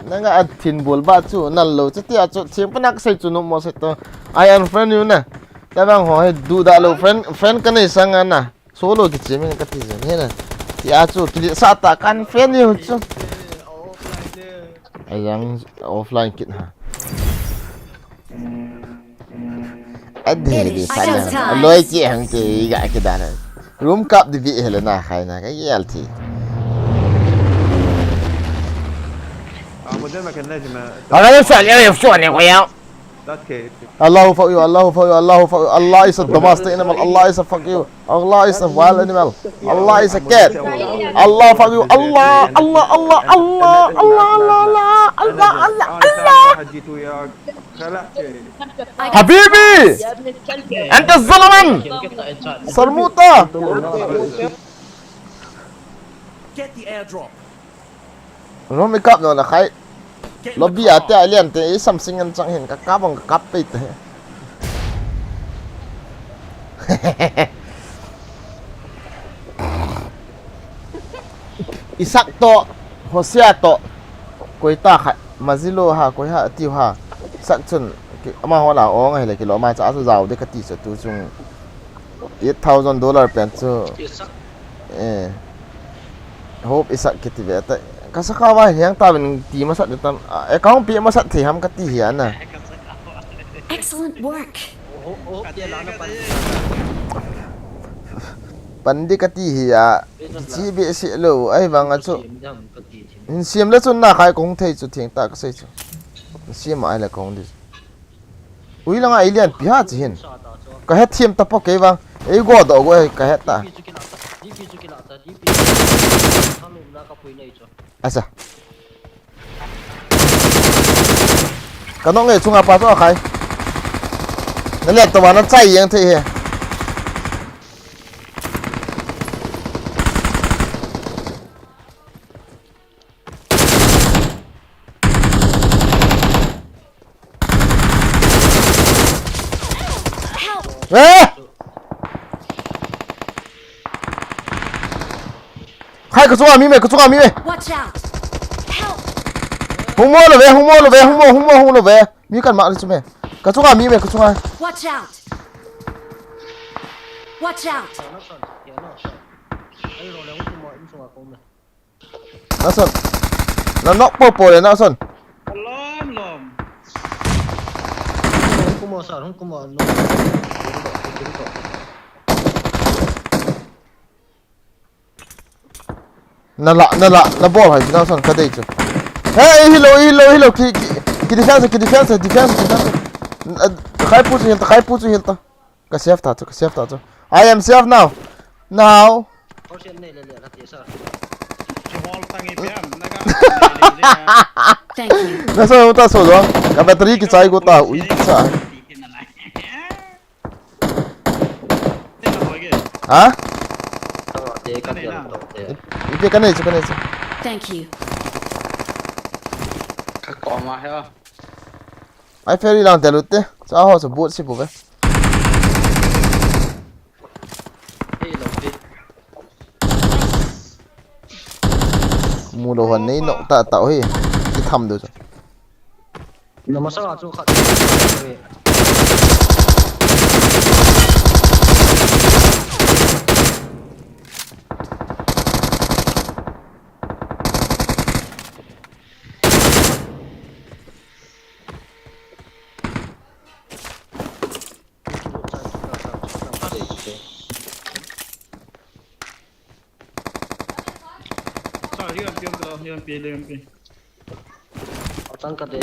nanga atin bol ba chu nallo chati achu chimpak sai chu no mo se to I unfriend you na tabang ho he du da lo friend kan nei sanga na solo ki chimin ka ti jen he na ti achu ki sa ta kan friend you chu ayang offline kit ha adhe di sana loi chi hang ti ga ki da na room cup di vi helena khai na ka yel ti قدامك النجمة أنا نسأل يا يفشوني وياه الله فوق you Allah is a domestic animal Allah is a fuck you Allah is a wild animal Allah is a cat Allah fuck you Allah حبيبي أنت الظلمن صرموطة Get the airdrop. nó mới cặp rồi là khai lobby à te liền te something anh chẳng hiện các bằng cặp pe te isak to hosia to koi ta khai mazilo ha koi ha tiu ha sak chun ama ho la ong hai le ki lo ma cha su zau de ka ti se tu chung $8,000 pen chu hope isak kiti ve ta kasakawa yang ta ben ti masat de tam account pi masat thi ham ka ti hian na Excellent work. pandi ka ti hiya chi be si lo ai wang a chu in siam la chun na khai kong thei chu thing ta ka sei chu siam ai la kong di ui langa alien pi ha chi hin ka he thiam ta po ke wang ei go do go ka he ta asa cái nó nghe chung à pa cho khai nó lẹt tao nó chạy như thế hai cái chung à mi mày hung mua là về mi cần mạng đi chứ mày cái chung à mi mày cái chung à Watch out! Watch out! nó sơn nó nóc purple này nó sơn Lom. không có mở nó lạ ball hay nó sơn cái đấy chứ hey hello ki defense khai push hilta ka save ta cho I am safe now Thank you. nó sao ta số rồi cái battery cái trái của ta ui sao hả cái này chứ Thank you. Các con mà hả? ai phải đi làm tiền lụt thế sao họ sẽ buốt xí bộ vậy mua đồ hoàn này nó tạo hay cái thầm được rồi nó mà sao chú khát Liam. Asan ka de.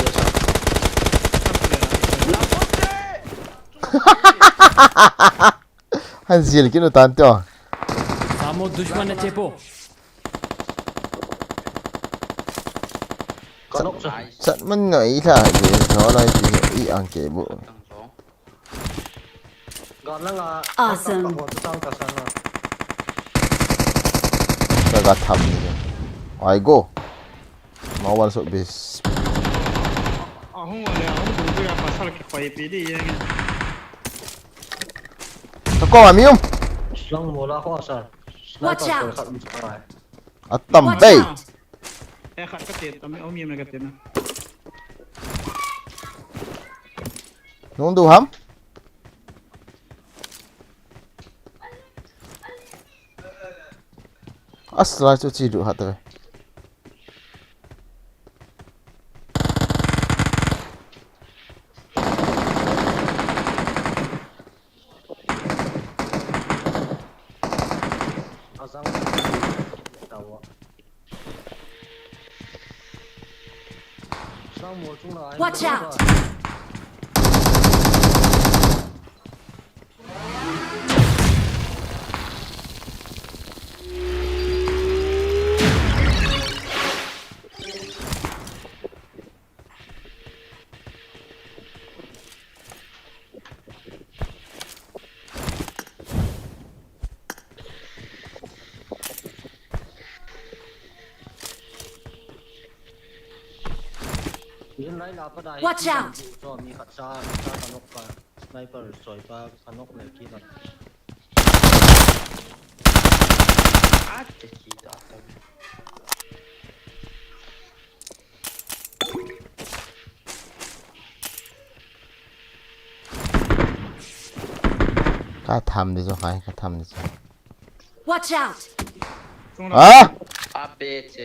Han zil ki no tan to Samo दुश्मन है चेपो sẵn mình nghĩ là gì nó là gì ý ăn kể bộ Awesome. ta gạt thầm I go mau vào số base Không đủ cái pasal cái phải đi ta có mà miêu Watch out. à tầm đây khát cái tiền tầm ông miêu này cái tiền nó đủ hắm asla cho chi đủ hạt rồi Watch out. Watch out. cá thầm đi cho phải cá thầm đi cho Watch out. à APC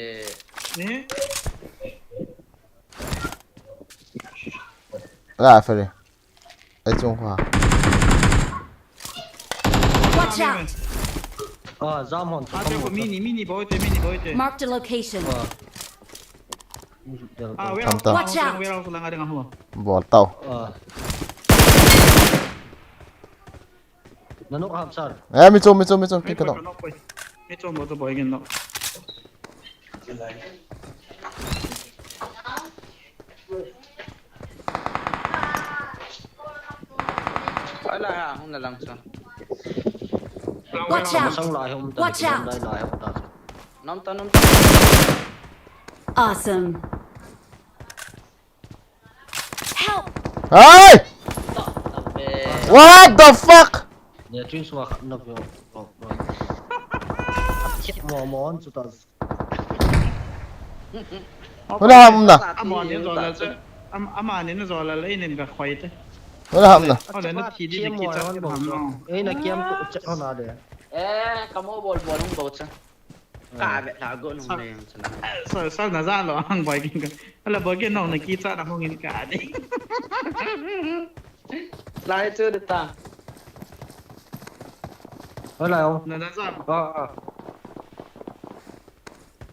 lại phải đi ở Trung Hoa Watch out. Giam hòn. Mini boy. Marked a location. Watch out. bỏ tàu Nanok hap sar. mi chôm cái đó Ito mo to boy gino. lại à không là làm sao Watch out! Watch out! nắm ta Awesome. Help! Hey! What the fuck? Nhà chuyên số nộp vô chết món chúng ta Wala ham na. Amon yun zola chứ Amon yun zola lấy nên cả khoai thế Wala ham na. Ở nó chỉ đi để kitchen cái hầm nó ấy là kiếm tụ chất nó nào đấy kamu bol không bol chứ cả vậy là gọn không này sao nó ra rồi hàng vài cái là bởi cái nòng này kitchen là không in cả đấy lại chưa được ta ở lại không nó ra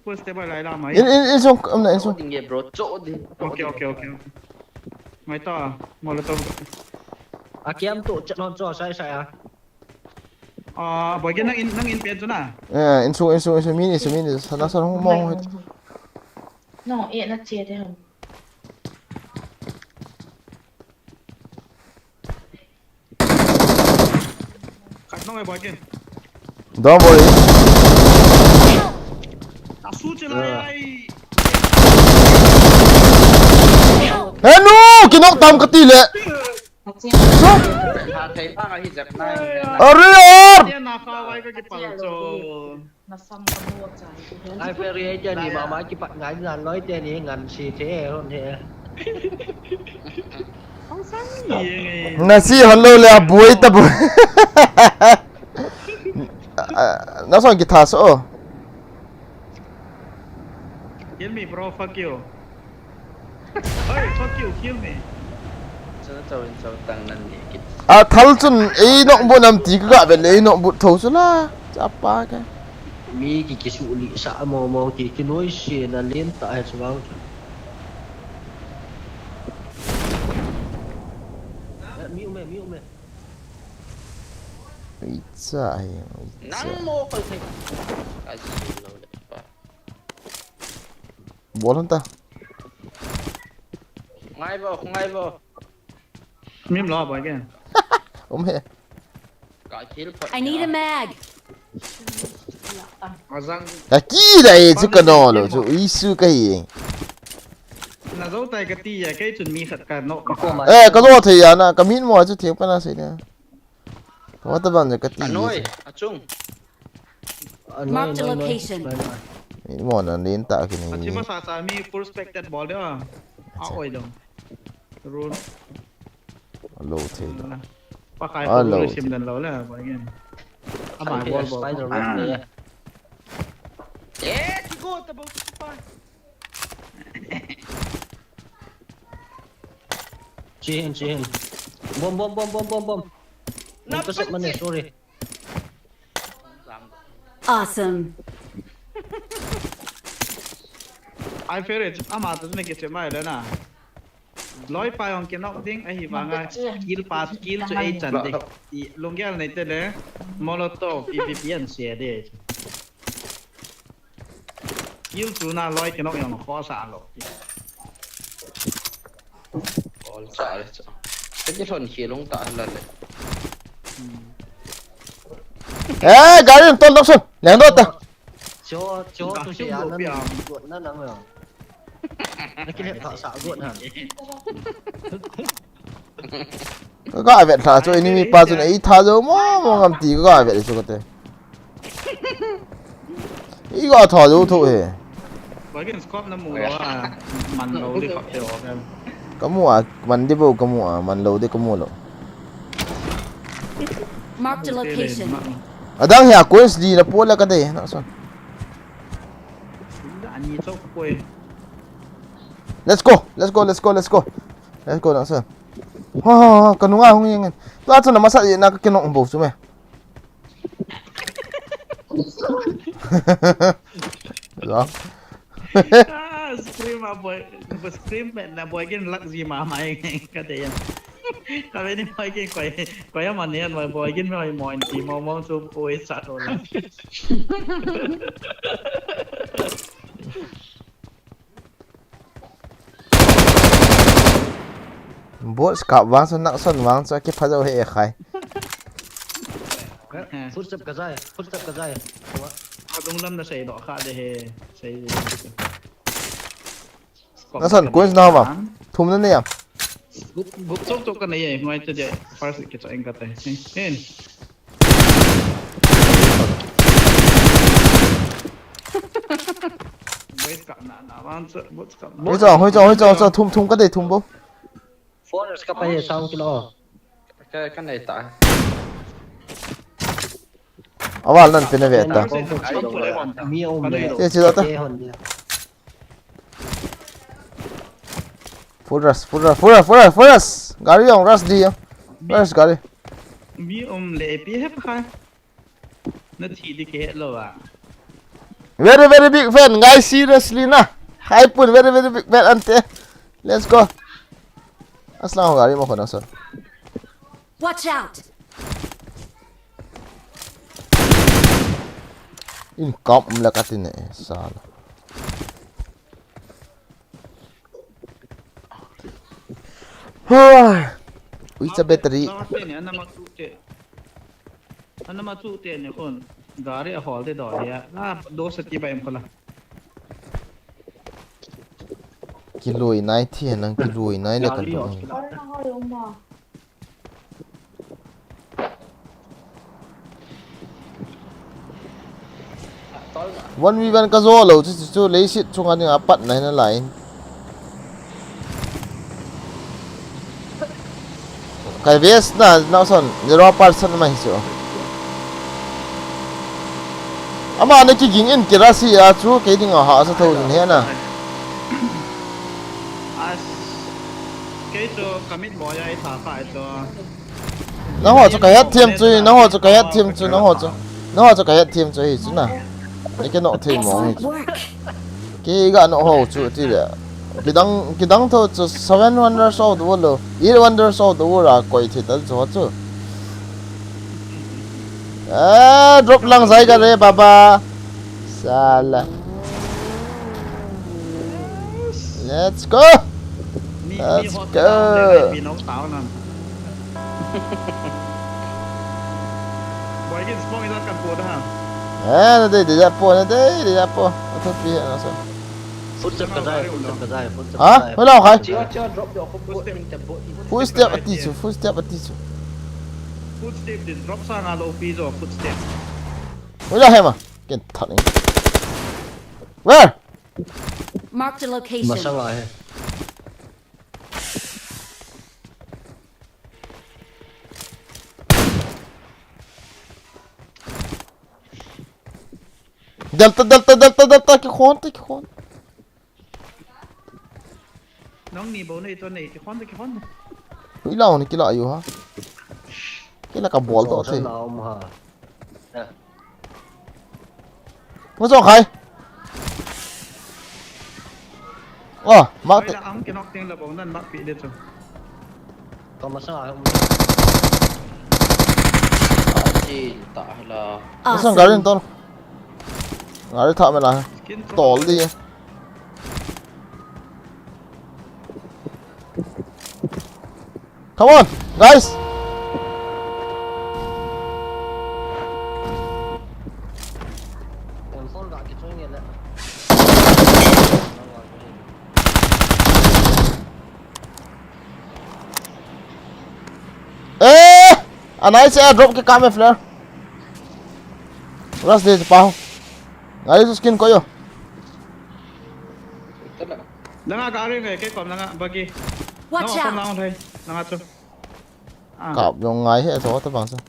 first step lại làm mấy In sung, na in sung. tình nghiệp bro chỗ đi ok mấy to molotov à kiếm tụ chất nó cho sai à bởi cái năng in tiền chứ nào In sung mini sana sana không mong hết. No, nó chia thế hả? khách nó bởi cái Don't worry. su chứ lại No, kinok tam katile. thấy ba cái dẹp này Arior. tiền nào khao ai cái palcho Nó xong con mua trái. ai phải riêng chơi gì mà chỉ bạn gái là nói chơi gì ngành gì thế hơn thế không sáng gì Nasi hello le boy ta boy. Nó xong guitar so. kill me bro fuck you hey fuck you kill me cho tăng lên gì Thal chun ei nok bu nam ti ka be le nok bu tho su la. Apa ka? mi cái sự lý xã mò cái nói gì là liên tại sao miu mẹ Pizza ai. nắng mô coi thấy cái gì lâu đấy Bolan ta. ngay vô mím lo bởi cái He. cái kill I need a mag. Ki dai chu ka no lo chu isu ka hi. là dấu tay cái tì cái chuẩn mi khật cả nọ Ka lo thei ya na ka min mo chu thiep ka na sai na. Wa ta ban ka ti. Noi chung Mark the location. Min mo na len ta ki chỉ ni. mà sa mi perspective ball đấy à ôi đâu run Lo thei. pakai peluru sim dan law lah bagian apa ball Spider-Man đấy tigo tabau pa Chihin bom nó có sức này sorry Awesome. I favorite ama tu ni kece mai dah na loi pa yang kenok ding ai vanga kill cho ai chan de longyal nei te le molotov pvpn se de kill tu na loi kenok yang kho sa lo bol sa le cái thon khi long ta là Gari ton lok sun. Leng do ta. cho tôi sẽ ăn nó cuộn nó nắng rồi nó cái điện thoại xạo cuộn hả Ka ai vet tha chu enemy pa chu ei tha zo mo ngam ti ka ai vet chu ka te. I ga tha zo thu he. bagian scope na mu lo man lo di khat lo kan Kamu man di bo kamu man lo di kamu lo. Mark the location. Adang ya coins di na pola ka te na son. ani chok koi Let's go na son. Ha kanu nga hong yin. La chu na masa na ka kinong bo chu me. Đó. Scream boy, scream na boy cái lắc gì mà mày cái đấy. Cái này boy cái quay mà nè mà boy cái mày mỏi thì mong chụp ôi sát rồi. Bot ska wang so nak son wang so ke phajau he khai. footstep cái dây Đông lâm là xây đỏ khá để xây nó sẵn quên nào mà thùng nó nè gục chốc chốc cái này ngoài cho vậy first cái cho anh cái này hen hôi cho thùng cái này thùng bố phone cái này xong cái này tại vào lần phía này về ta chưa ta full rush gari on rush đi rush gari mi lệ pi hết khai nó chỉ đi cái rồi à very big fan guys seriously na hype pun very big fan ante let's go aslang gari mo khona sir Watch out! in kom la katine sala It's a battery. Anh mà tụ tiền nhỉ con gari ở hall thế đòi ya đố sạch gì vậy em con là kilo 90 nang kilo 9 le kan to 1v1 ka zo lo chu lấy shit chung ani apat nai na line cái vest na son 0% mai so ama na ki ging in kirasi a chu ke ding ha sa tho ni he na cái cho commit boy ai thả phải cho nó họ cho cái hết thêm chui nó họ cho cái hết thêm chui nó họ cho cái hết thêm chui chứ nào cái nọ thêm món cái nọ hồ chu thì là cái đăng thôi cho 7 wonders of the world 8 wonders of the world à coi thì tới chỗ chứ drop lang sai cái đấy baba sala let's go let's go boy cái spawn ra cầm cột ha nó đây để ra po thôi phi nó sao footstep cái dây hả mới đâu khai chưa drop được footstep ở tí footstep thì drop sang alo phi rồi footstep mới đâu mà cái thật này where Mark the location. mà sao lại Delta cái khốn nóng nỉ bố này cho này cái khón này hủy lâu này cái loại gì hả cái là cả ball to thế có sao khai mắc cái ống cái nóc tiếng là bóng nan mắc bị đến rồi còn mà sao lại không gì tại là có sao gari to gari thọ mày là tỏ đi come on guys anh ấy sẽ drop cái cam flare rush đi bao gari skin có yo langa gari này cái còn langa bagi Watch nó out! không langa thôi langa cho cặp dòng ngay hết rồi các bạn xem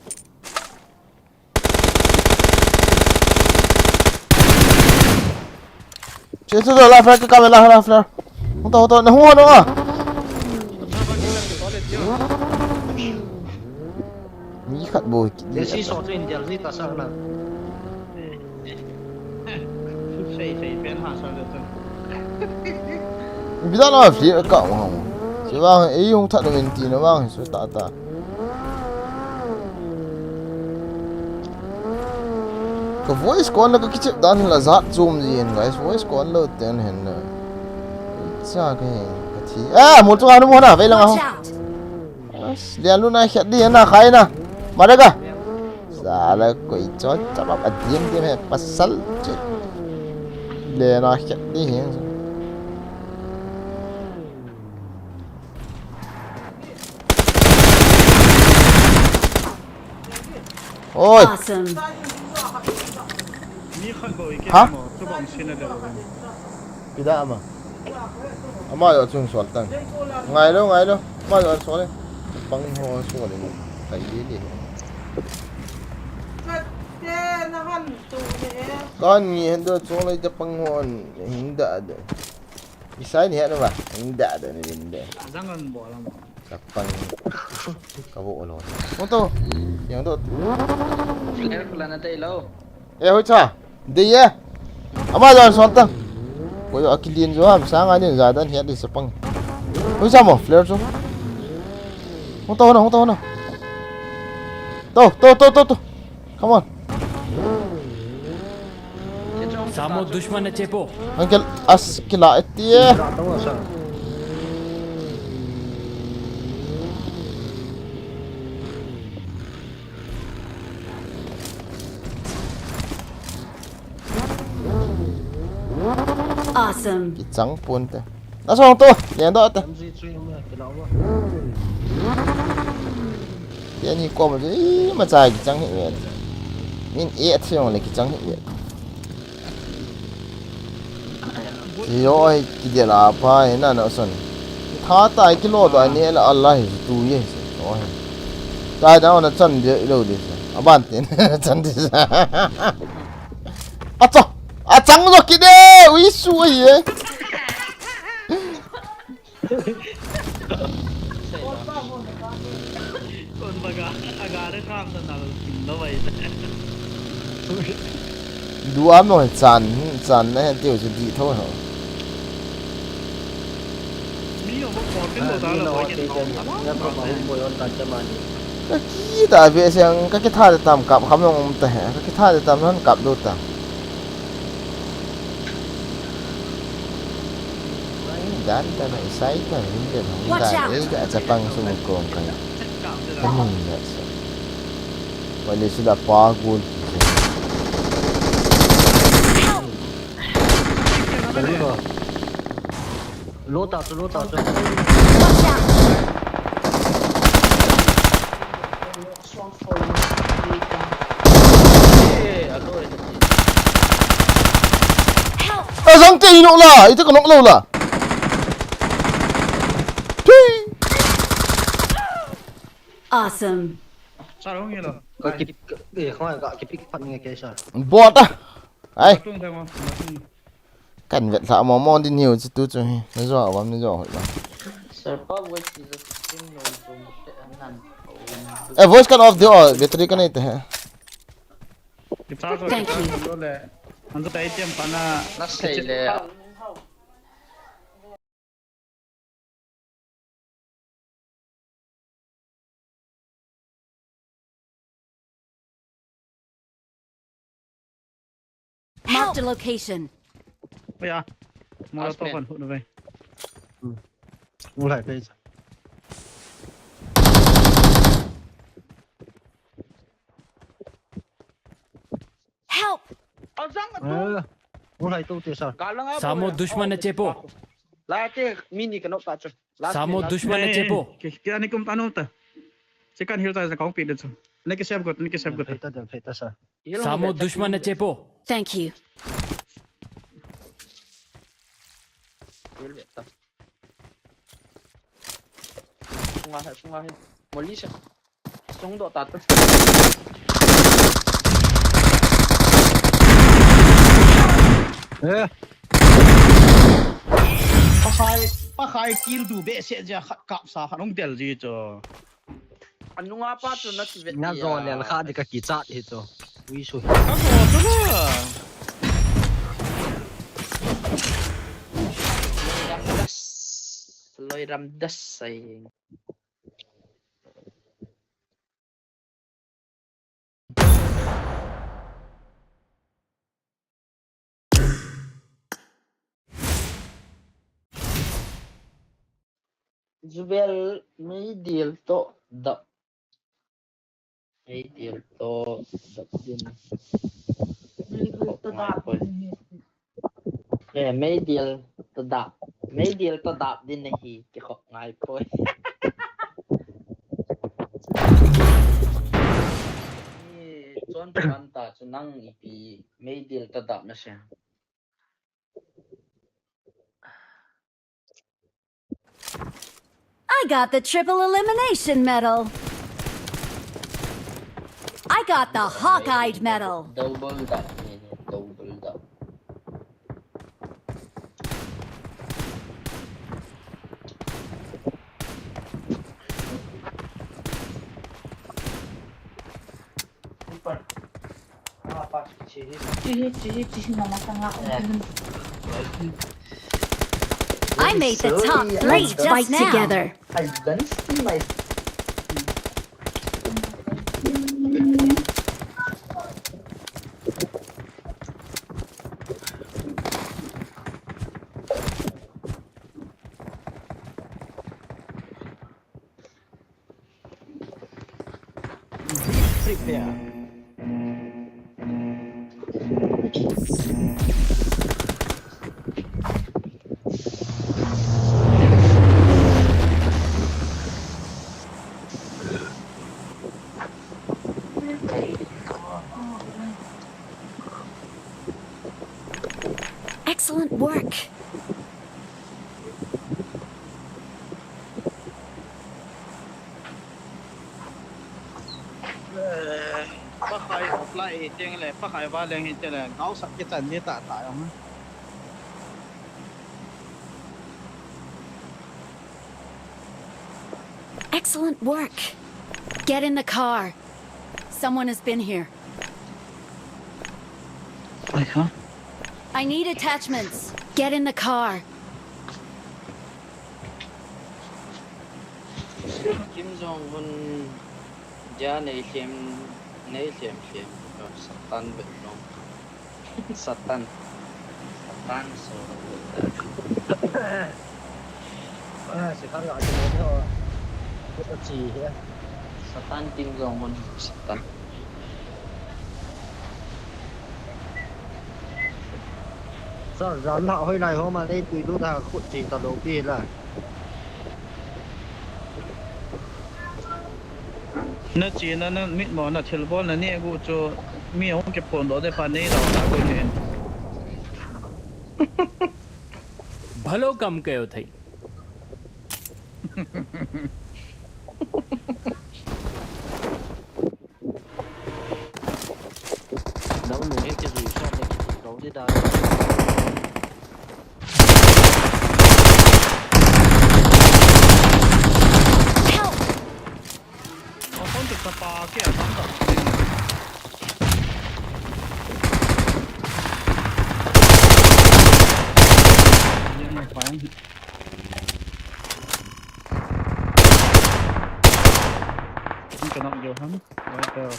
chết rồi la flare cái camera la flare không to nó không nữa mỹ khát bồi để xí sọt trên giờ gì ta sao là xây bên hạ sao được bây giờ nó phải phía cậu không chỉ vang ấy không thật là mình tí nó vang số ta cái voice call là cái chip đan là zat zoom gì anh guys voice call là tiền hình là sao cái thì một chỗ nó muốn à vậy là không liền luôn này hiện đi na khai na mà đây cả Salah koi cocok apa diam dia pasal je. Le nak kat ni. Oi. Awesome. Mi khat boy ke Hả? mo chu bang sin ada lo. Tidak ama. Ama yo chung sual tang. Ngai lo. Ma yo sual. Bang ho sual ni. Kai di. Con ni hendo chung lai te pang ho hinda ada. Isai ni ada ba? Hinda ada ni hinda. Jangan bo la mo. Kapang kabo lo. Moto. Yang tu. Flare pula na tayo lo. Hoi cha. Đi ya. Ama yo sual tang. Ko yo akilin jo am sang ani zada ni ada sepang. Hoi cha mo flare jo. Moto no. To. Come on. सामो दुश्मन है चेपो Uncle as kila etie. Awesome. Kicang pun te. Nasong to. Lian do te. Dia ni ko ma ji ma chai kicang hi wet. Min e thiong le kicang hi wet. Yo ai ki de la pa ina na son. Tha tai kilo do ni la Allah tu ye. Oi. Tai da na chan de lo de. Aban tin chan de. Acha. A chang lo ki de. Ui su ye. Kon baga agare tham sa nal tin lo vai. Dua mo chan na tiêu chu di thôi hả? Mi yo mo ko tin lo da lo vai ke. Cái gì tại vì xem các cái thai để tạm cặp không用tệ các cái thai để tạm nó cặp đôi tạm dan ta này sai ta những cái không ta ấy cái Jepang semua kong kan temen ya boleh sudah pagul lỗ tạo cho giống tí nụ là ý thức của nó lâu là Awesome. Sao không nghe lo? cái không phải gọi cái pick phận nghe cái sao bọt à ấy Tung thang mo. cảnh viện thạo mò mon đi nhiều chứ tôi rồi nó rõ bấm nó rõ hỏi bà Serpa voice is a system no from voice kan off dia battery kan itu ha Kita so lo le. Anzo tai tiam pana na say le. Marked a location. Bây giờ mo to kon hu no vai. không phải cái Help. không phải tu thì sao सामो दुश्मन है चेपो La te mini ka no pa cho. सामो दुश्मन है चेपो Kaya ni kum tanu ta. Sekan hil ta sa kong pidit so. Ni ke save got. phải ta sao सामो दुश्मन है चेपो Thank you. Sunga he. Moli siya. Sung do tato. Pa khai kill du be se ja kap sa khanong del ji cho. Anu nga pa to na si vet. nga rồi là khá thì cái kỳ chát hết rồi uy sui Ka ko to ba. Loy ramdas ay. Jubel may deal to the Medial to dap din. Medial to dap. Medial to dap din na hi. Kiko ngay po. Chuan paganta chunang ipi medial to dap na siya. I got the triple elimination medal. I got the hawk-eyed medal. Double dap. Double dap. I made the top 3 just now. Together. Advanced in my Prepare. Excellent work. Bác khai lại tiếng này, bác khai va lên hiện trên này, ngáo sắp cái trận như tạ tạ không? Excellent work. Get in the car. Someone has been here. I need attachments. Get in the car. Kim Jong Un ja này xem Satan bệnh không? Satan so sekarang ada model kecil ya. Satan Kim Jong Un Satan. Sao rắn họ hơi này hôm mà lên tùy lúc nào khuất chỉ tao đầu tiên là nó chỉ nó mít mỏ nó thiếu bón là nèกูcho mi ông cái phồn đó để phản này đâu đã có nè. ભલો કામ કયો થઈ. nấu một cái rủi ro này đấu thế nào Không được tập ba cái à đó. Nhưng mà phải không cần động nhiều lắm. Rồi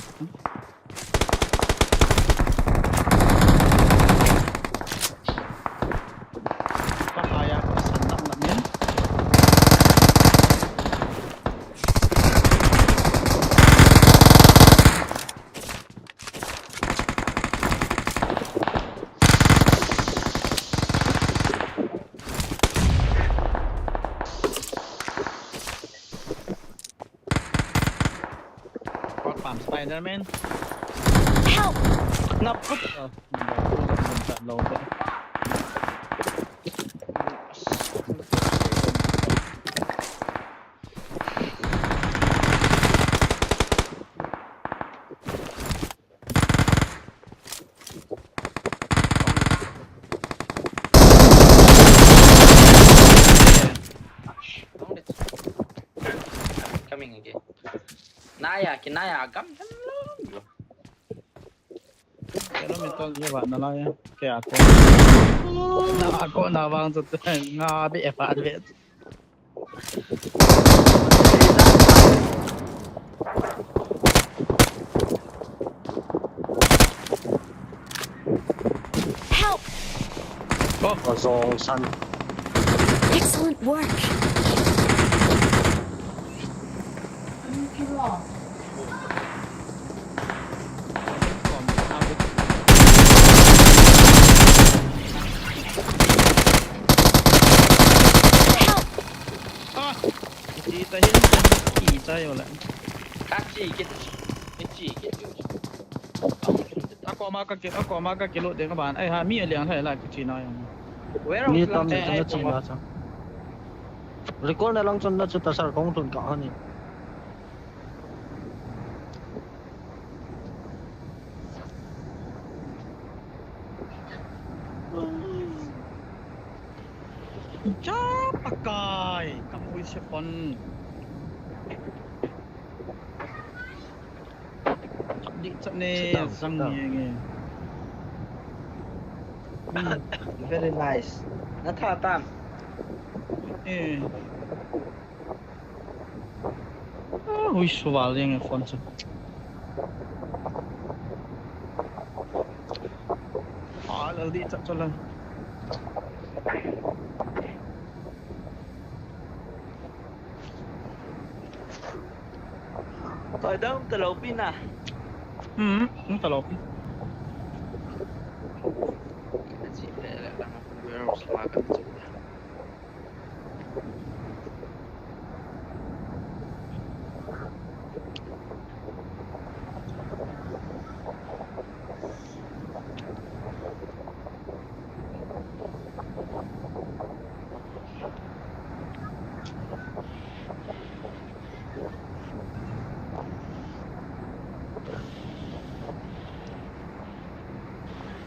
Spider-Man. Help! Naput. Lâu vậy. Coming again. Kinaya gam. Pero minta niya ba na lang yan. Kaya ako nabang sa ngabi e paadwet. Help! Excellent work. hiền kỳ trái rồi lại kaki gitu kecil gitu aku mau ke kilo dengan bahan ha mi liang hai lah ke China yang warehouse mi lang tam chạy ni ai china cha record na lang chon na chu ta sar kong thun ka hani cha pakai kamu isi pon đi chậm nè răng nghe very nice nó tha tam ui số vào liền nghe phone chứ là đi chậm cho lần thôi đâu từ lâu pin à không tao lộn chị phải là warehouse mà cần chụp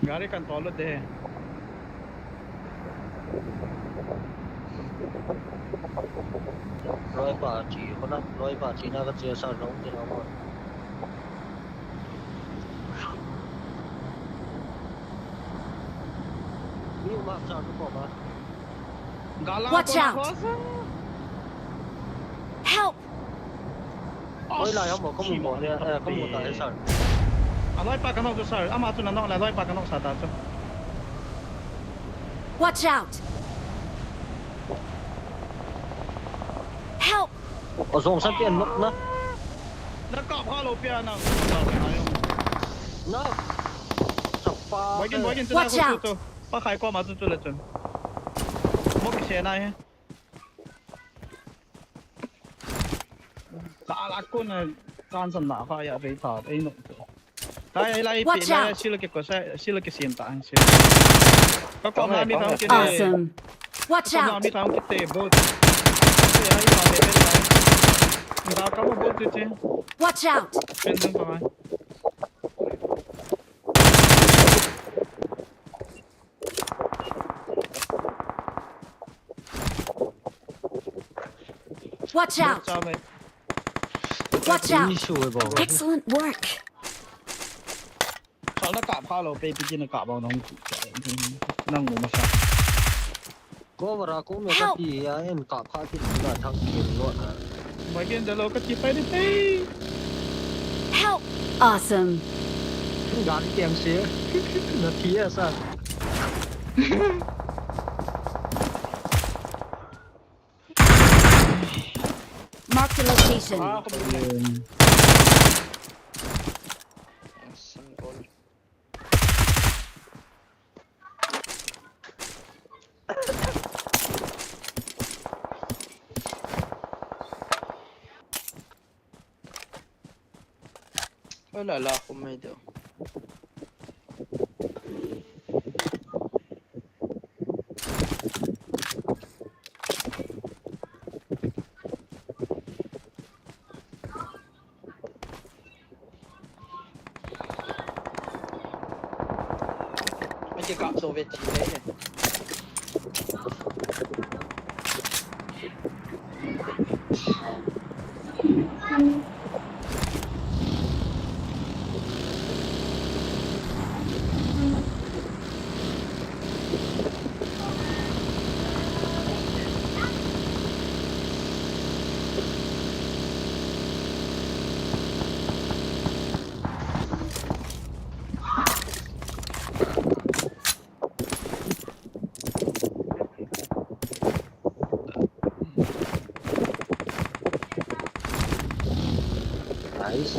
Gari kan toilet deh. loi ba chỉ có na loi ba chỉ na cái chia sar nong thì nó mà mi ma cha nó có mà Watch out! Help! loi lại không có một nè có một tại sar Loi pa kan aku sar, ama tu nanok la loi pa kan aku sada tu. Watch out! Help! ở dòng sắt tiền mất nó Nak kau kalau pia nak. nó chọc pa Bagian tu aku tu. Pakai kau matu tu lecun. Mau ke sana ya. Saat aku na kan sana kaya rita, nok. Kaya lai pi lai sila ke ko sila ke sinta ang sila. Kau mau ambil tahu kita. Awesome! Watch Kau mau out! ambil tahu kita bot. Ya, ini apa bebel lai. Enggak kamu bot tu je. Watch out! Pendeng pakai. Watch out! Watch out! Excellent work! Kalau nak kap kalau baby jenis kap bau nong nong masa. có mà ra cũng mấy cái gì em cọp khai thì là thằng kia luôn à Bagian dalam kecil pada ni. Help! Awesome! gắn tiếng xía nó thí à sao Mark the location. Oh là là, không mày được. Mấy cái cặp Xô Viết chỉ đấy này. nice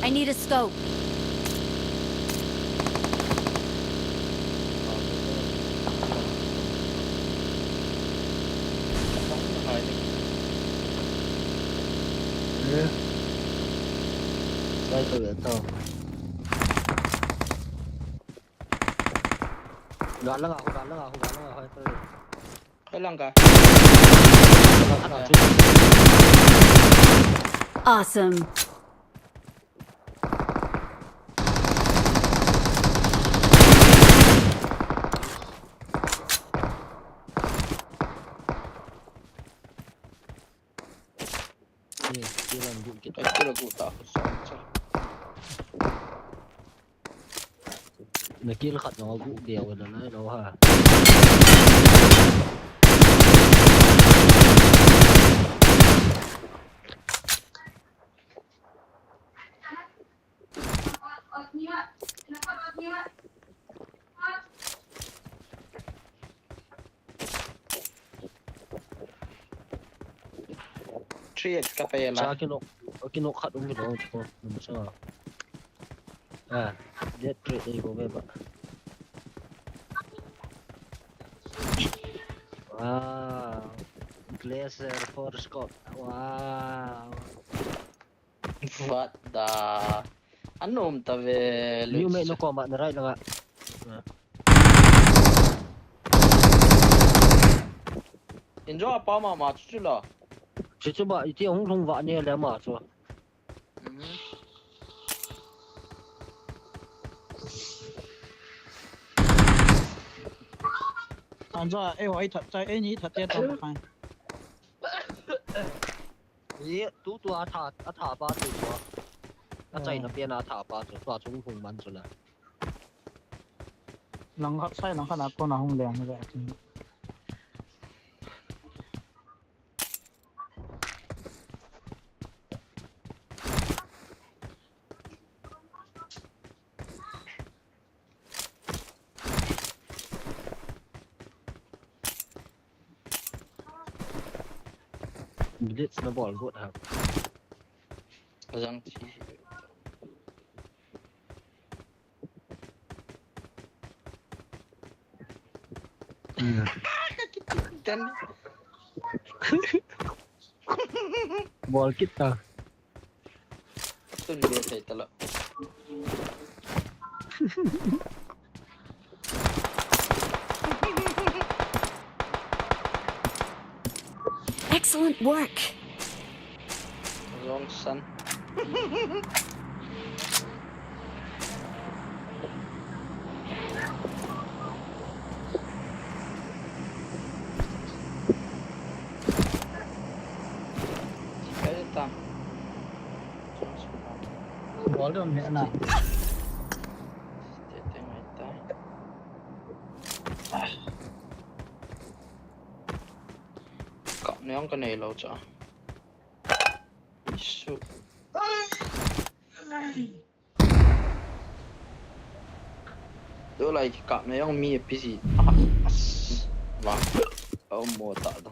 I need a scope. Yeah. Đây tôi tao. Gắn lưng à, hơi tôi. Cái lăng cả. Awesome. Nè, kia là vụ kiện. Cái là cụ tạo Này kia là khẩn nó vụ điều rồi đấy nó hả? Triệt cà phê là. Sao cái nó khẩn đúng cái nó thôi, mình sao? À, get trade đây có về bạn. Wow, glacier for Scott. Wow. What the? Anh ta về Lưu mẹ nó còn bạn right là bạn. Enjoy apa mà chú là. Chứ bạn thì ông không vợ nha là mà chưa. Anh cho ấy thật trái ấy nhí thật tiếc tao phải. Ý tú thả ba từ đó. Chạy nó bên thả ba từ đó chúng hùng bắn rồi là. Lòng hot sai lòng khăn nào con nào không liền như vậy. Blitz nó bỏ gột hả? Răng chi. Tên. Ball kita. Tuần dia saya telak. Excellent work. Wrong son. Cái tam. Bỏ được mẹ nào. Cộng nếu cái này lâu cho. Isu. Tôi lại cộng nếu mi cái gì. Và ông mua tạo đó.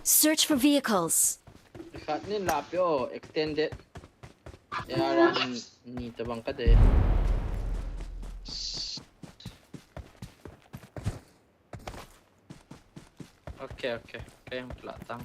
Search for vehicles. Kat ni lapyo extended. Yara ni tabang ka de. Okay. Kaya ang platang.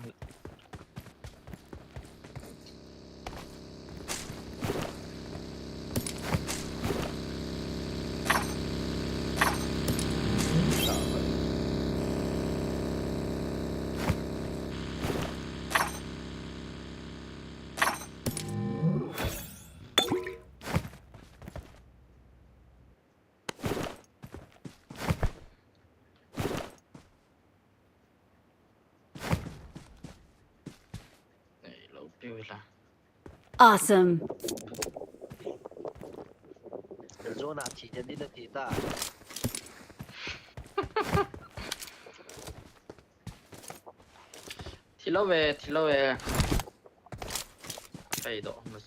Này lâu tiêu là Awesome. Zona chỉ đến đi thì ta. Thì lâu về. Đây đó mà.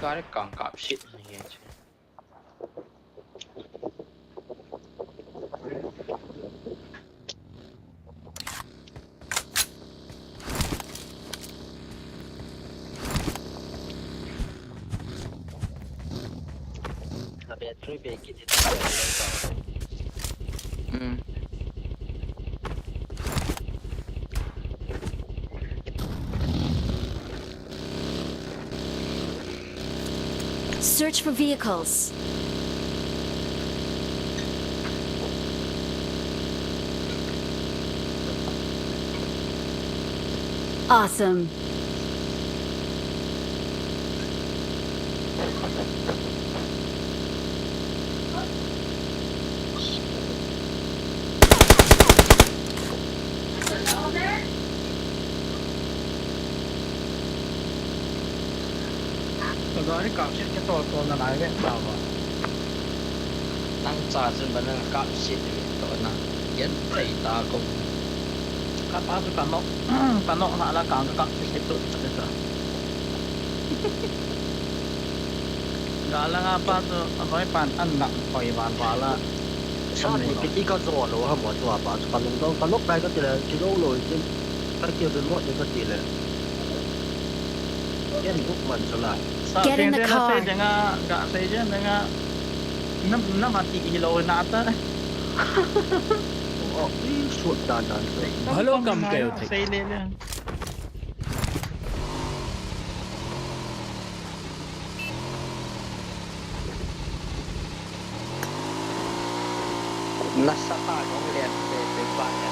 Cái càng cạp shit này nghe chứ. Battery back it is. Search for vehicles. Awesome. Cái cặp shit cái to là lại đấy bảo mà năng trả chân bên năng cạp shit đó na yên thấy ta cũng các bác cứ cắn nó hạ là càng cái cặp shit tốt thật đấy đó là apa tu nói pan ăn nặng khỏi bàn vào là Sao thì cái gì có rồi luôn hả mọi người bảo còn lúc đó đây có thể là chỉ đâu rồi chứ cái kia đến mỗi cái gì là cái lúc mình trở lại. Get in the car. Gak saja dengan 6 mati kilo nata. Oh, suốt đàn. भलो कम कयो थे Say ले ले. nasa ta cũng liền về bạn nhé.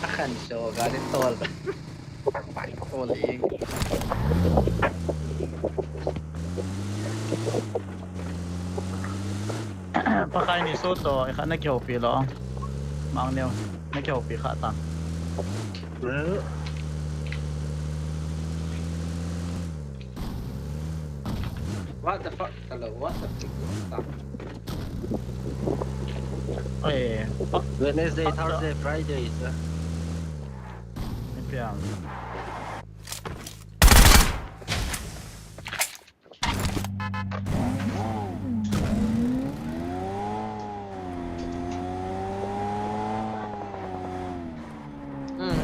Akan so galit tol. Holy. Pakai ni soto, ikan nak kau pi lo. Mang neo, nak kau pi kat tang. What the fuck? Hello, what the fuck? Wednesday, Thursday, Friday. Piang.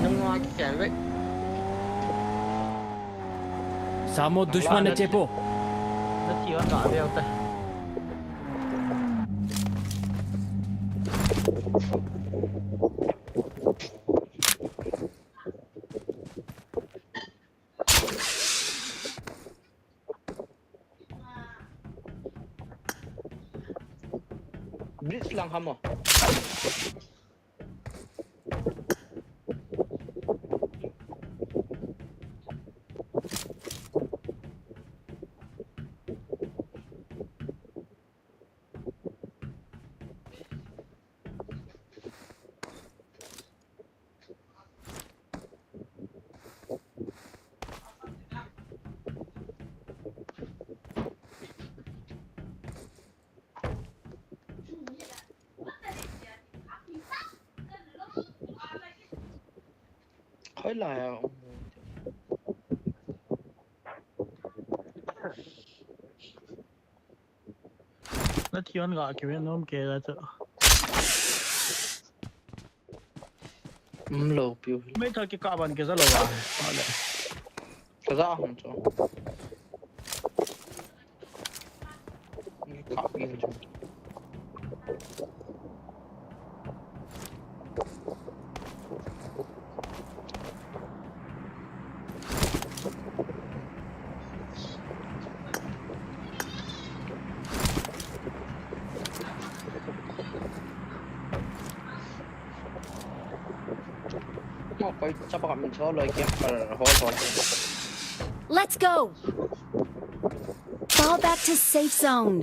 Nung mga kaya सामो दुश्मन है चेपो Nó chỉ có cả đeo tay. Blitz lang kamu. Khối là Nó thiếu nó gọi kiểu nó không kể ra chứ. lâu biểu. Mấy thằng cái cọ bằng cái rất lâu à. Cái đó không cho. Cọ gì chứ. coi chắc bọn mình số lời kiếm hỗ trợ. Let's go. Fall back to safe zone.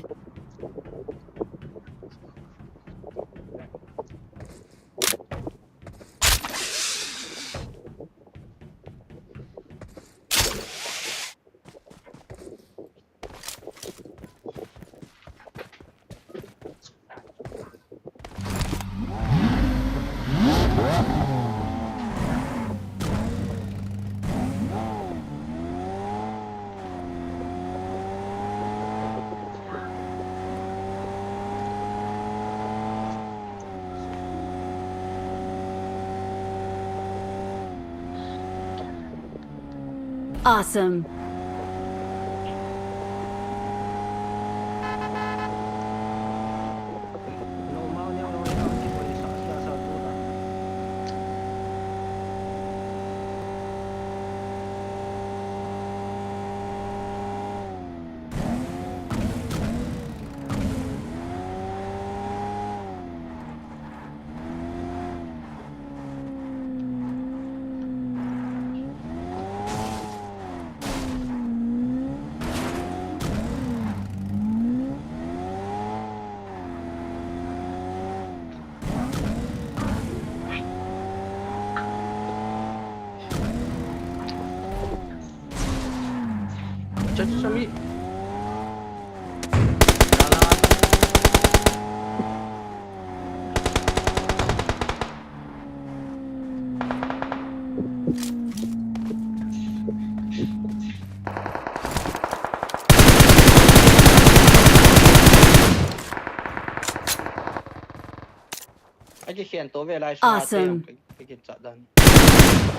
Awesome. Sami. Anh chỉ khiển tối về lại Awesome. cái trận đàn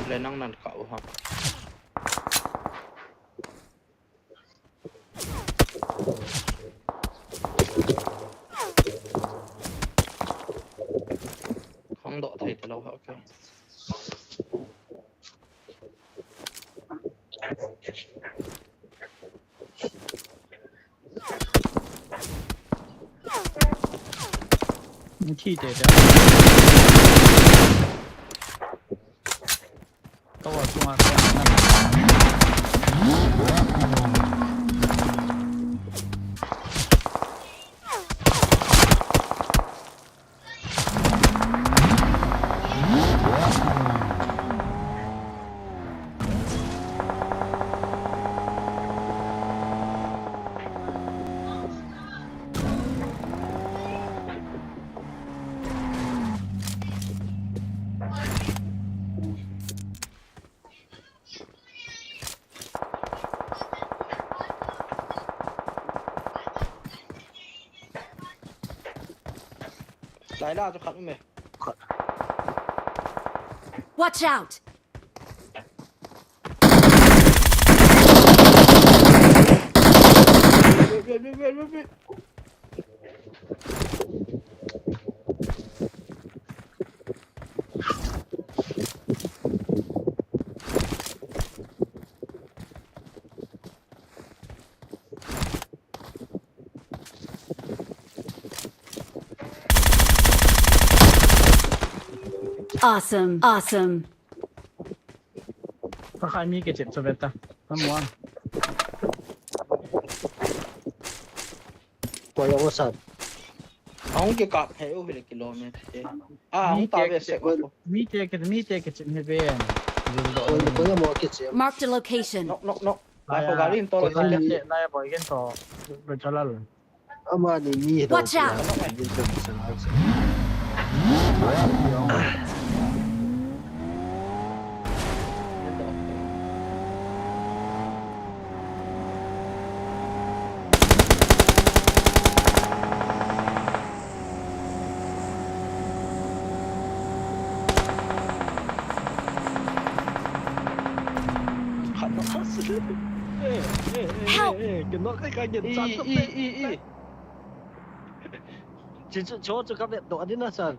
lên năng nàn cậu hả? Không độ thầy từ lâu hả? Ok. Chi để đó. Câu hỏi của Lại ra cho khẩn mày. Watch out. Awesome. Awesome. Pakay mi ke chip sobeta. Pamuan. Quay ông sạt. Ông cái cặp hay ở về km. Ông ta về sẽ có. Mi te ke chip he ben. Quay ông mua cái gì? Marked a location. No. Lại có garin to rồi. Lại boy gen to. Rồi chalal. Ama ni mi đâu. Watch out. Help. Cái nó cái nhận Y sẵn y. Chỉ cho các bạn độ đến là sao?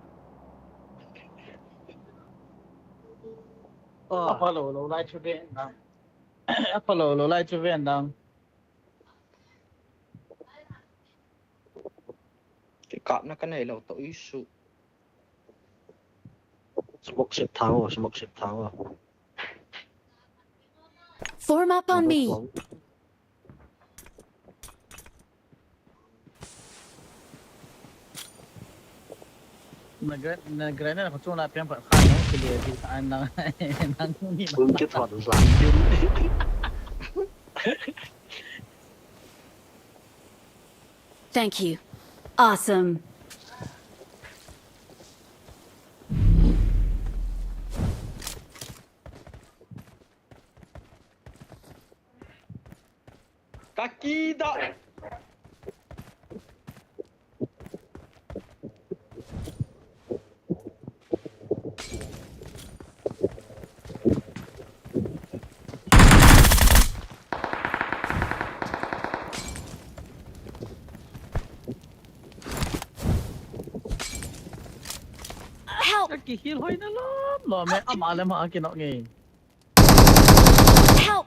Apollo lo lai chu ben dang. Apollo lo lai chu ben dang. Cái cặp nó cái này là tối su. smoke ship tháo smoke ship tháo Form up on me. Nagre na ko na piang pa khano kili di nang nang ni phương cái thuật làm Thank you. Awesome. Kaki đó. Help! Kaki heal hoy na lo me alam ha kinok ngi. Help!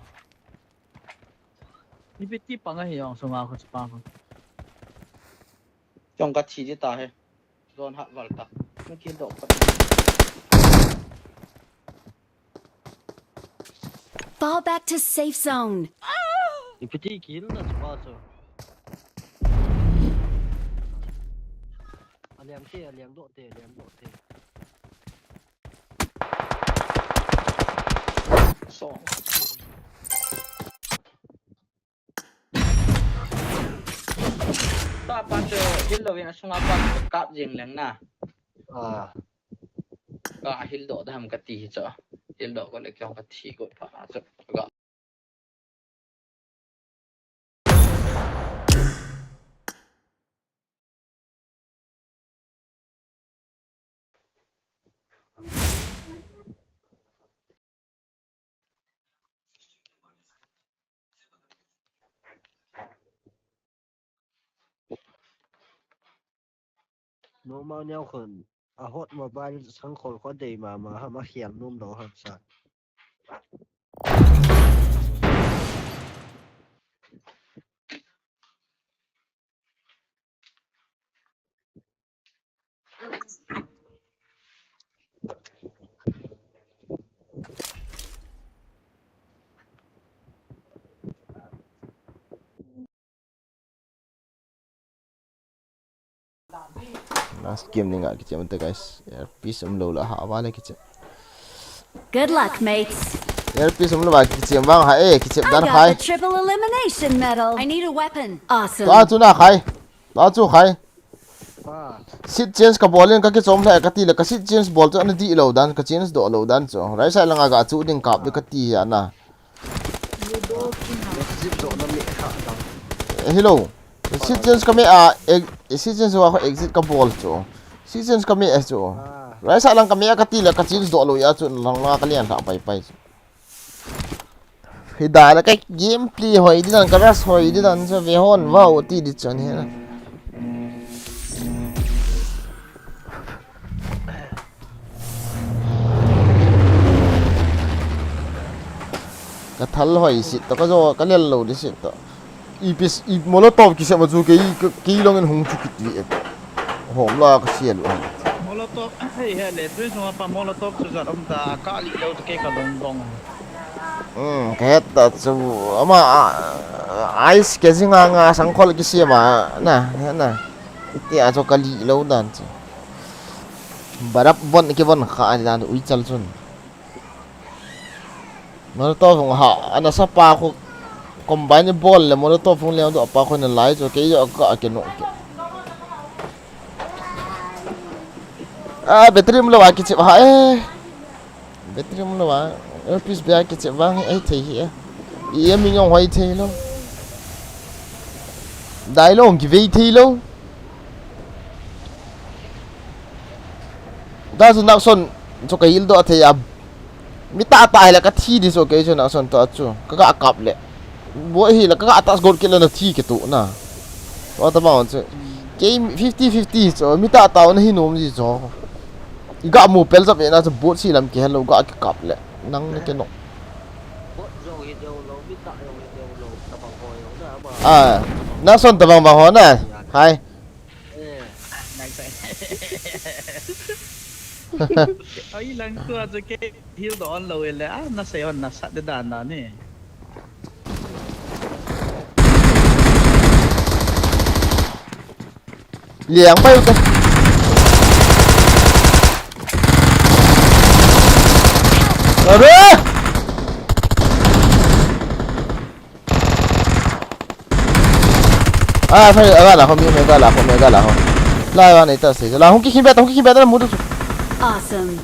Ni biti pa nga hiyong sunga ko sa pa ko. Trong cái chi đi ta hay. Rồi hạ vào ta. Nó kia độ. Fall back to safe zone. ni petit kill na spot so liam độ tê Sọ. Ta pan cho hil lo yang sunga pan kap jing lang na. Ka hil do dham ka ti cho. Hil do ko le kyong ka thi ko pa cho. Ga. nó mau nhau khẩn hot mobile sáng khổ có đầy mà hiểm luôn đó hả sao Last game ni nga kicam tu guys. Earpiece lo lah ha wala kicam. Good luck, mates. Earpiece lo ba kicam bang ha kicam I dan got khai. the triple elimination medal. I need a weapon. Awesome. Ta tu na khai. Ta tu khai. Sit chance ka ball ka ki chom la ka ti la ka sit chance ball tu an di lo dan ka chance do lo dan cho. Rai sai la nga ga chu ding kap de ka ti ya na. Hello. Seasons kami seasons wa exit ka ball cho. Seasons kami cho. Rasa lang kami akatila ka seasons do lo ya cho lang nga kalian ta pai pai. Hidala ka gameplay hoy di nan ka ras hoy di nan sa vehon wow ti di chon he na. Ka thal hoy sit to ka zo ka lel lo di sit to. Ipis molotov ki sa maju ke long en hung chu kit wi hom la ka sial wa Molotov hey le tu so pa molotov su za om ta ka li lo ke ka long dong. Ka ta chu ama ice ke zinga nga sang khol ki sia ma na iti a cho ka li lo dan chu barap bon ke bon kha dan ui chal chun molotov ha ana sa pa ko combine ball le molotov phung leo do pa ko na lai cho ke yo ka ke no ke battery mo la ki che ha battery mo la earpiece ba ki che ba ai thei hi e mi ngong hoi thei lo dai lo ki vei thei lo da zu nak son cho ka il do thei ab mi ta la ka thi di so ke cho nak son to chu ka kap le bo hi la ka atas gol ke la na thi ke tu na wa ta ma on che game 50-50 so mi ta na hi nom ji cho ga mu pel zap na so bot si lam ke hello ga ke kap le nang ne ke no na son ta bang ho na hai Ay lang ko aja ke hil doon lo ele na sayon na sa dedan na ni. Liang pa yun. Aduh! À phải ở là không biết mấy cái là không mấy cái là không lại vào này tao xí là không kia bé tao muốn được Awesome.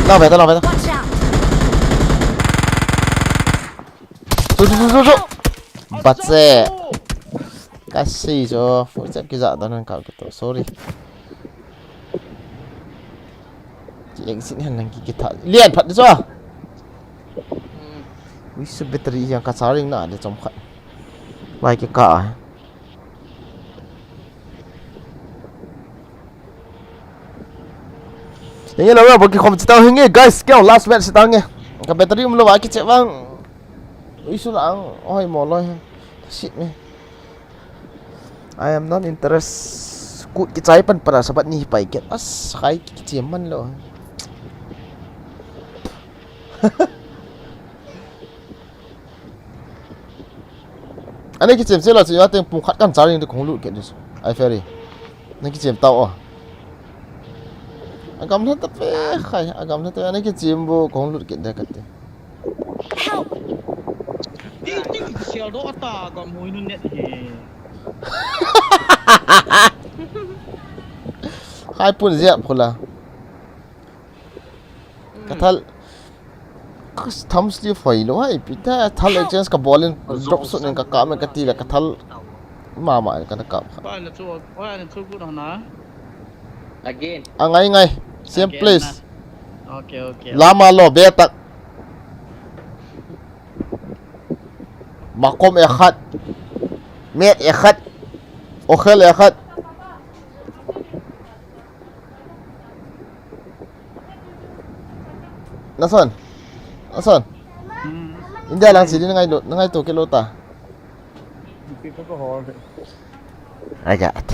lao về tao Watch out. Số bắt xe cái gì cho phụ trách cái dạ tao nên cạo cái tổ số đi chị anh xin hành năng cái thằng liền phật chứ ui sự battery yang cả sáu ring nọ để trong khẩn vài cái cọ ini lah bagi komen cerita hingi guys kau last match cerita hingi cái battery belum lagi cek bang isu lang oi moloi shit me I am not interested ku cái trái pan para sabat ni pai get as khai cái chiếm man lo anh ấy cái chiếm sẽ là chỉ là tiếng bùng khát cắn trái ring được không lụt kiện được ai ferry nên cái chiếm tàu à agam na tapi khai agam na tapi anh cái chiếm vô không lụt kiện được cái Đi siêu đó ta có mùi nó nét hè. hai pun siap pula katal tham sli foi lo hai pita thal exchange ka ball drop shot nen ka ka me ka ti la katal mama ka ka Ba là chu good hana. Again. angai same place Okay. lama lo betak makom ekhat met ekhat okhel ekhat nason India lang sini nangai tu kilo ta I got it.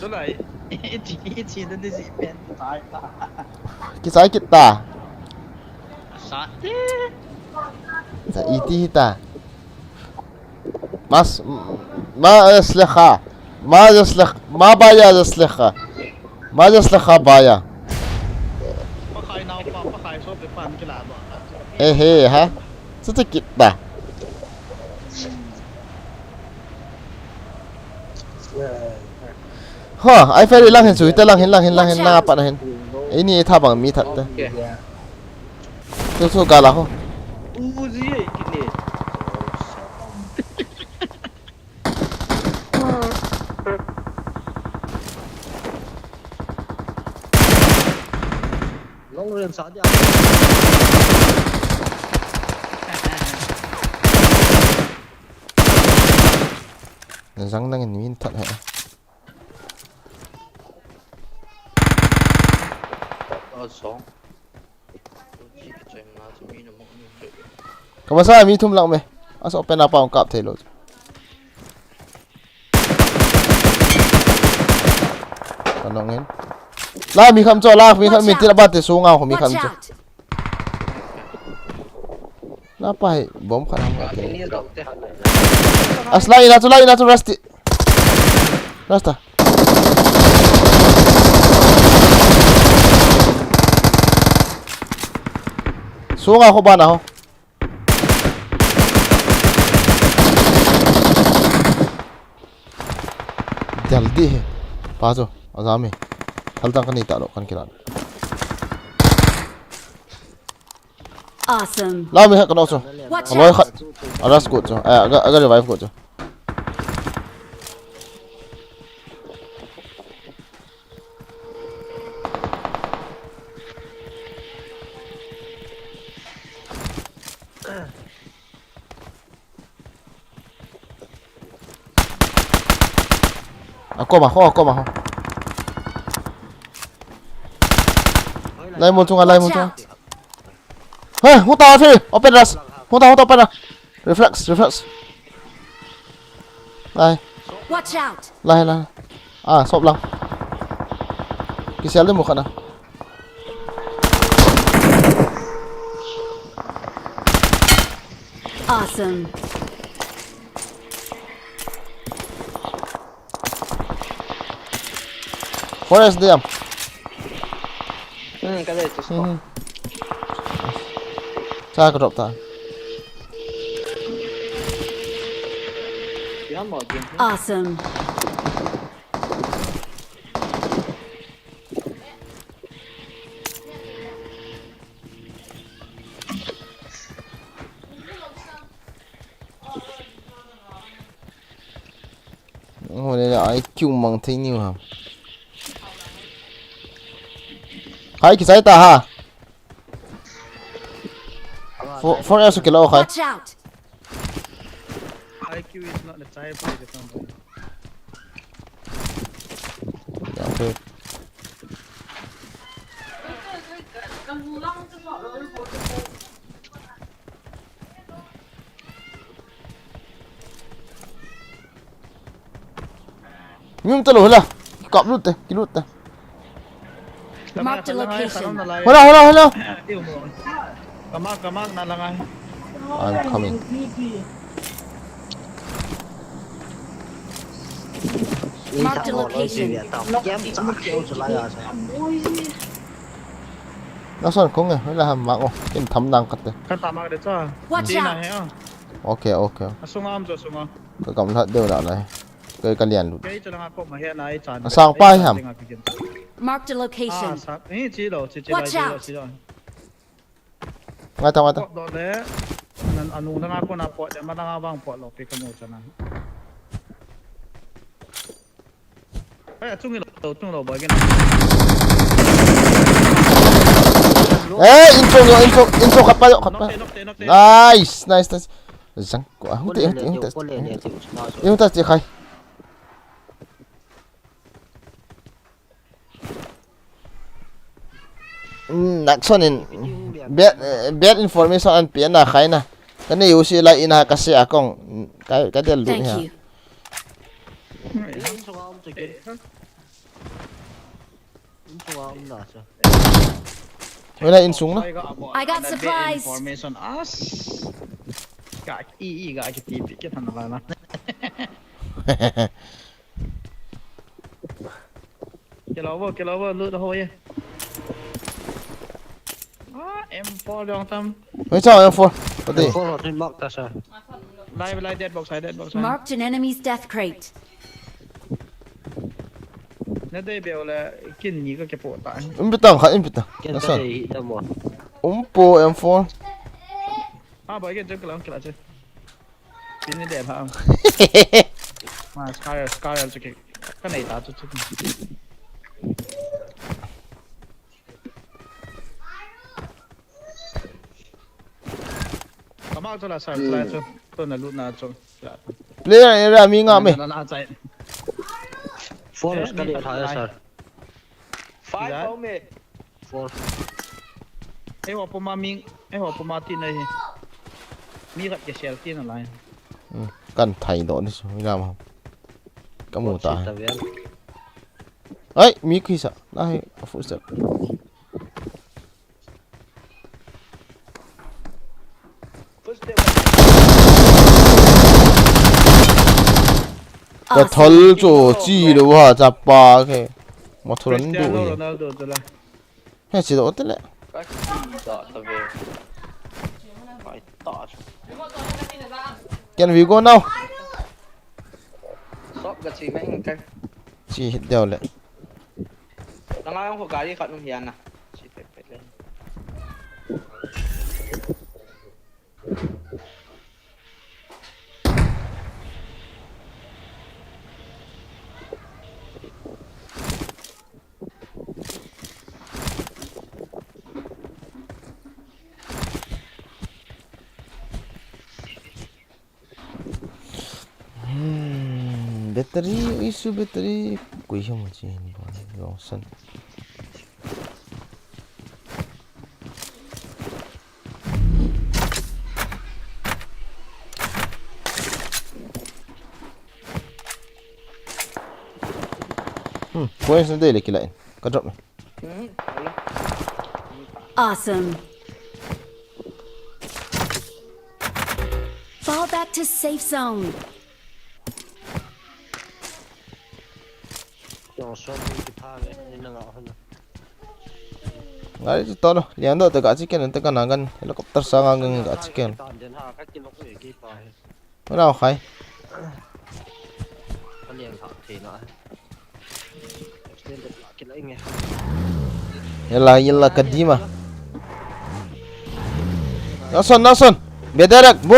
Số này chỉ đến đây gì bên tai ta. Kisah kita Sate. sa iti kita mas ma yaslekha ma baya yaslekha ma yaslekha baya Pakai nau pakai so pe pan cái là bỏ. he ha sa kita ha ai phải lang hin sui ta lang hin na pa na hin ini tha bang mi that ta tu gala ho U gì vậy cái này. Long range sao vậy? răng đang nhìn thật hả Sống. kamu saya mi thum lang me asa open apa ang kap thelo kanongin la mi kham cho la mi kham mi tira ba te su nga ko mi kham cho la pai bom khan asla ina tu rasta su nga ko ba na ho जल्दी है पाजो अजामे हल्दा का नहीं तालो kan kiran Awesome. la me ha kana so aloy khat aras ko cho aga revive ko cho Ako mah. Lai muncung. Heh, huta sih. Open ras. Huta open ras. Reflex. Lai. Watch out. Lai. Ah, sop lang. Kisel mo ka na. Awesome. Forest diam. Cái này tôi có. Cha ko drop ta. Awesome. Oh, đây là IQ mang thấy nhiều hả? Hai cái ta ha. For else cái lỗ khai. Watch out. IQ is not the type of the company. Okay. Nhưng tao lỗi là cọp lút đây, cái lút đây. Mark the location. Hello. Come on, nalangai. I'm coming. Mark the location. Nó sao không nghe, hay là hàm mạng không? Cái thấm đang cắt đây. Kan tamak de cha. Watch out. Okay. Asungam jo sunga. Cái cầm thật đều đã này. Cái liền lút. Cái lang ako mahe na ai chan. Sang pai hàm. Mark the location. Chỉ lo. Watch out. Ngay tao. Do le. Nan anu lang ako na po, ma lang awang po lo pe kamo chana. Ai chung lo ba gen. Intro kapal. Nice. Răng quá, không thể. Yêu ta chỉ khai. Nakson in bad information an pian na khai na. Cái này usi lại ina kasi akong cái del luôn ha. Wala insung na. I got supplies. Information as. Kaki ga kiti cái thằng này mà. Cái lỗ lướt thôi. M4 dong tam. Mấy sao M4? Có gì? Live dead box. Marked an enemy's death crate. Nó đây biểu là kinh nhí cái bộ tại. Impita. Nó sao? Po M4. Bởi cái cái lắm chứ. Pin này đẹp hả? Mà Skyler chứ cái này ta chút. Come out là sai chứ. Tôi là lúc nào cho. Player ra mi ngã mày. Four cái điện thoại sir. 5 for me. Four. Ai hoa po ma tin này. Mi gặp cái shell tin là Cần thầy đó đi xuống làm không? Cái mù ta. Ấy, mi khi sao? Đây, phụ trợ. Cái thol chỗ chi đâu hả? Chả ba cái. Mà thôi nó đủ. Hay chỉ đó thế lẽ. Các gì đó tao về. Phải tỏ. Can we go now? Shop cái gì mấy cái. Chỉ hết đều lẽ. Đang ai không có cái gì khát không hiền à? Chỉ phải lên. Battery isu battery kui không chi long san points na dele kilain ka drop Awesome. Fall back to safe zone. Ngari tu tolo, lian do tega chicken tega nangan helicopter sangang ga chicken. Mana khai? Yalla kadima. Nason, bedarak bu.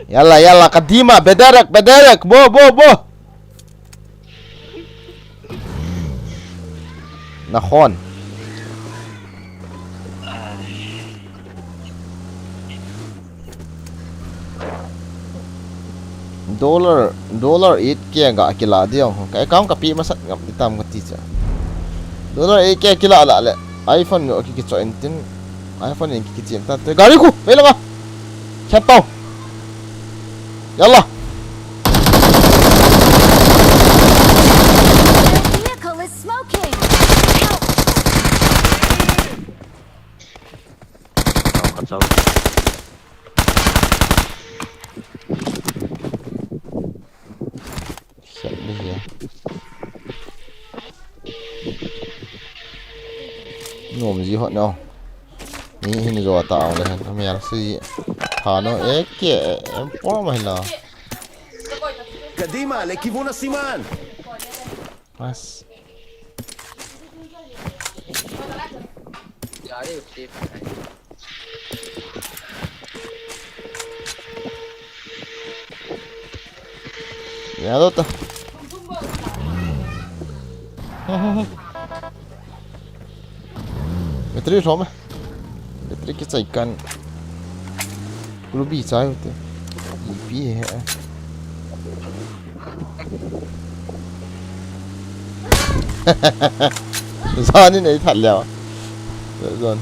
Yalla kadima, bedarak, bu. Nahon. Dollar 8 kia ga kila dia kai kaum kapi masat ngam ditam ngati cha dollar 8 kia kila la le iPhone ngo ki cho entin iPhone ni ki chen ta gari ku me langa chat tao yalla Vehicle is smoking. Ngom gì họ nào ni hình rồi tạo này mày là gì thà nó kệ em quá mày là קדימה, לכיוון הסימן! Mas ya đó ta Bateri rom bateri kita ikan ruby trái hote ipi hai sao ni này thật lẹo rồi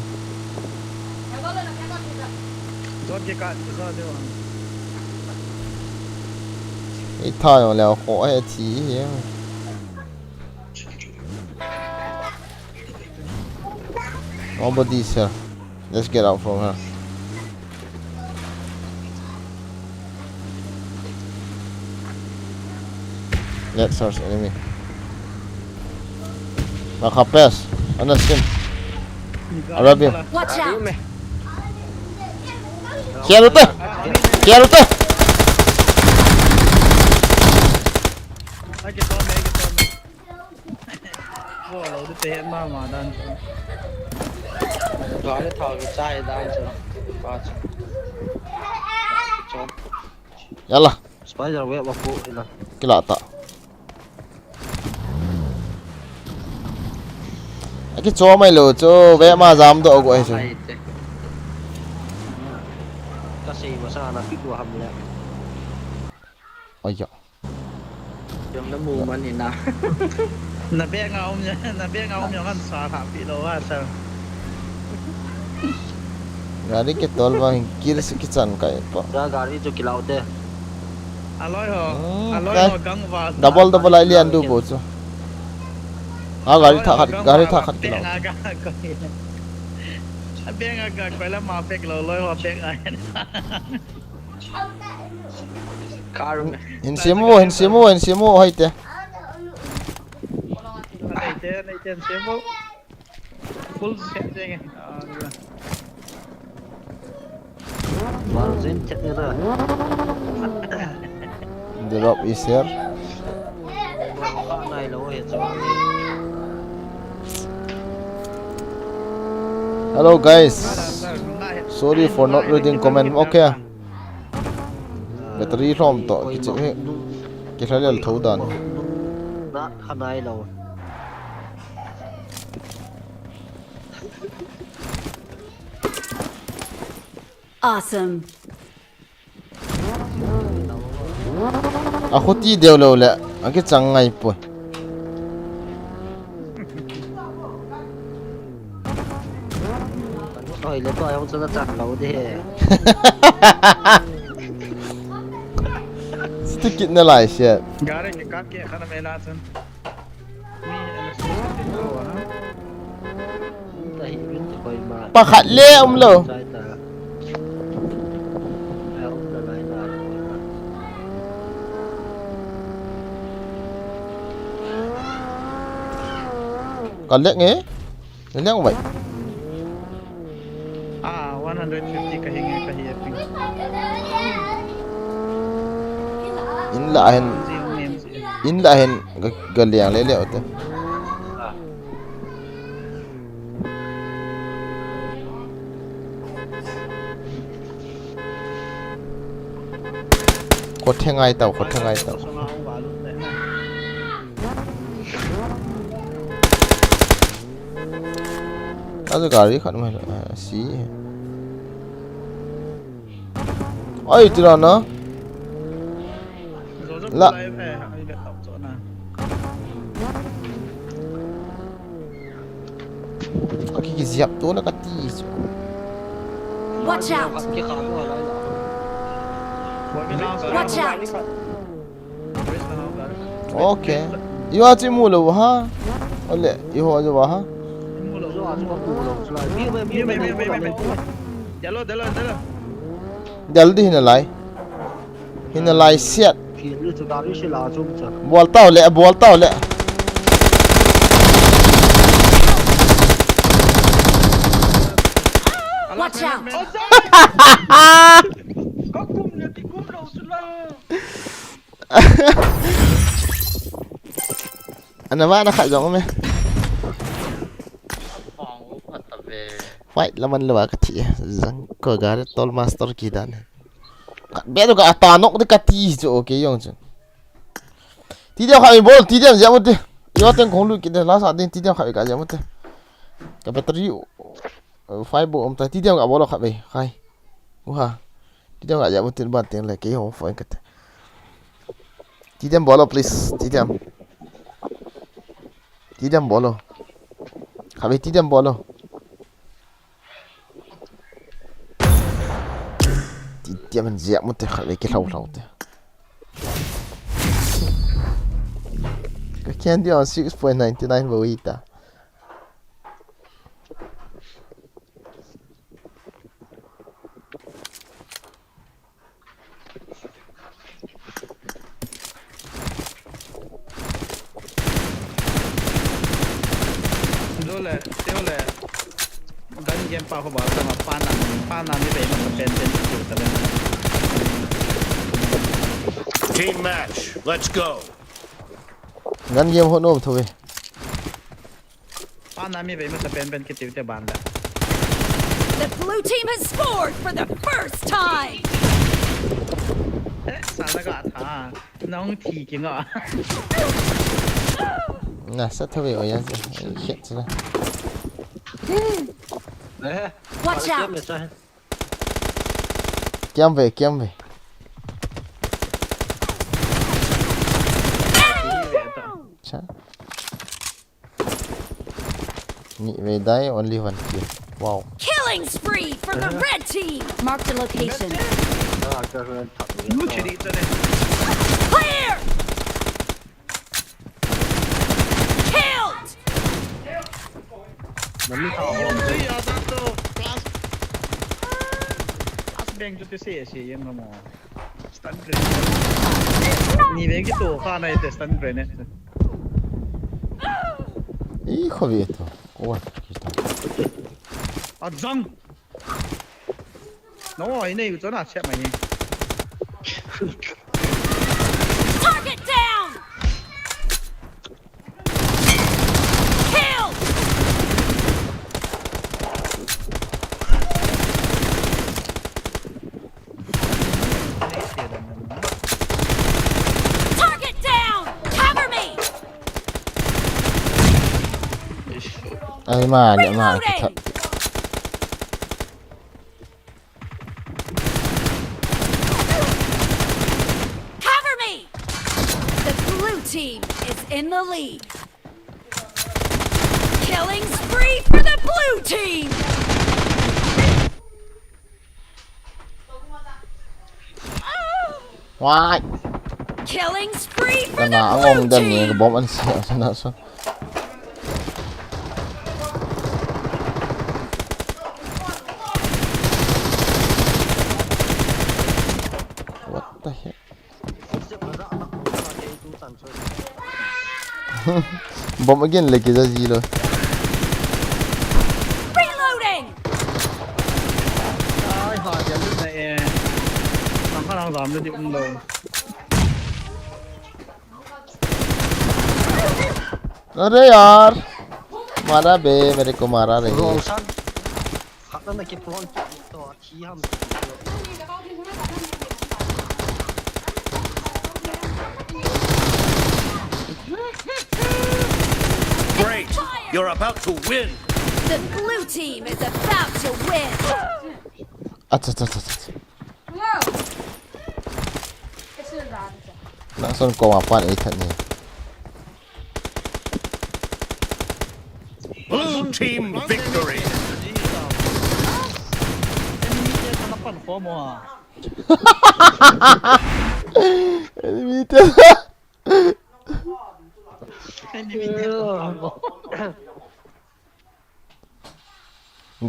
ít thôi mà lẹo khó hay tí vậy nobody's here. Let's get out from here. Let's search enemy. Nakapes. Ano skin? Arabi. Watch out. Kiaro to. Gọi thò cái chai đây cho Yalla. Spider web aku ina. Kila ta. Cái chó mày lừa cho vẽ mà dám độ của ấy rồi. Kasi masana piku hamle. Ôi dạ. Yung nó mù mà nhìn nào. Na bé ngao nhá kan sa thả bị đâu à sao? Gari ke tol bang kiri sekican kayak pak. Ya gari tu kilau deh. Aloy ho gang wa. Double alien du bos. Ah gari thakat kilau. Bé ngao coi là mà bé lo lôi ho bé ai. Hin simu hai te. Này tên simu. Full set deh. Barzin chat ni dah. Drop is here. Nai lo he so. Hello guys. Sorry for not reading comment. Okay. Battery rom to kiche ke thalel thau dan. Na khanai lo. Awesome. Aku ti deu lo le. Ake changai po. Oi le to ayong sana chak lo de. ticket na lai shit. Gare ke kaki kana mela chen. Mi ana su ko ha. Tahi bin koi ma. Pakhat le lo. Sai ta. Ai la lai na koi ma. Còn lẹ nghe. Lẹ không vậy. 150 ka hingi ka hi ping. In la hen gần liang lấy liệu thế. Có theng ai tàu, có theng ai tàu. Aduh gari kan mana si. Oi itu lah no. La. Kaki siap tu nak kati. Watch out! Watch out! Okay. Iyo aje mulu ha. Oleh, iyo aje ha. Jल्दी हिन लाई set बोलता हो ले Watch out! Anh mà nó khai giống không? Fight laman lawa kati zang ko gar tol master kidan. Bedo ka atanok de kati jo okay yong chu. Ti dia khai bol ti dia jamut. Yo ten khong lu kidan la sa din ti dia khai ka jamut. Ka battery 5 bộ om ta ti dia ka bol khai khai. Wa. Ti dia ka jamut tin ban ten la ke ho phone kat. Ti dia bolo please ti dia. Ti dia bolo. Khai ti dia bolo. Dia menziak mutih kali kita tahu tu. Kekian dia 6.99 berita. Dole. Dan game pa ko ba sama pana ni bay mas penden ko talaga. Team match, let's go. Gan game hono thôi. Pana mi bay mas penden kitiu te banda. The blue team has scored for the first time. Sana ka tha. Nong thi ki nga. Nah, sát thôi rồi anh. Shit chứ. Watch out! Kiếm về. Chà. Nhị về đấy, only one kill. Wow. Killing spree for the red team. Mark the location. Clear! Killed! Bang tu se yang mo. Stun grenade. Ni ve ki to kha na ite stun grenade. Hijo de esto. Oh, Azang. No, ini yu zona chat mai. Target down! Killed! Target down! Cover me! Ai mà nhẹ mà thật. Cover me! The blue team is in the lead. Killing spree for the blue team! Why? Killing spree for Kana ang the blue dan ni team. bom an siya sana so. What the heck? Bom again lagi sa zero. Reloading. Ai họ giờ lúc này làm sao làm được điểm đầu. अरे यार मारा बे मेरे को मारा रही है Great! You're about to win! The blue team is about to win. अच्छा अच्छा अच्छा langsung kau mapan ikan ni Blue team victory!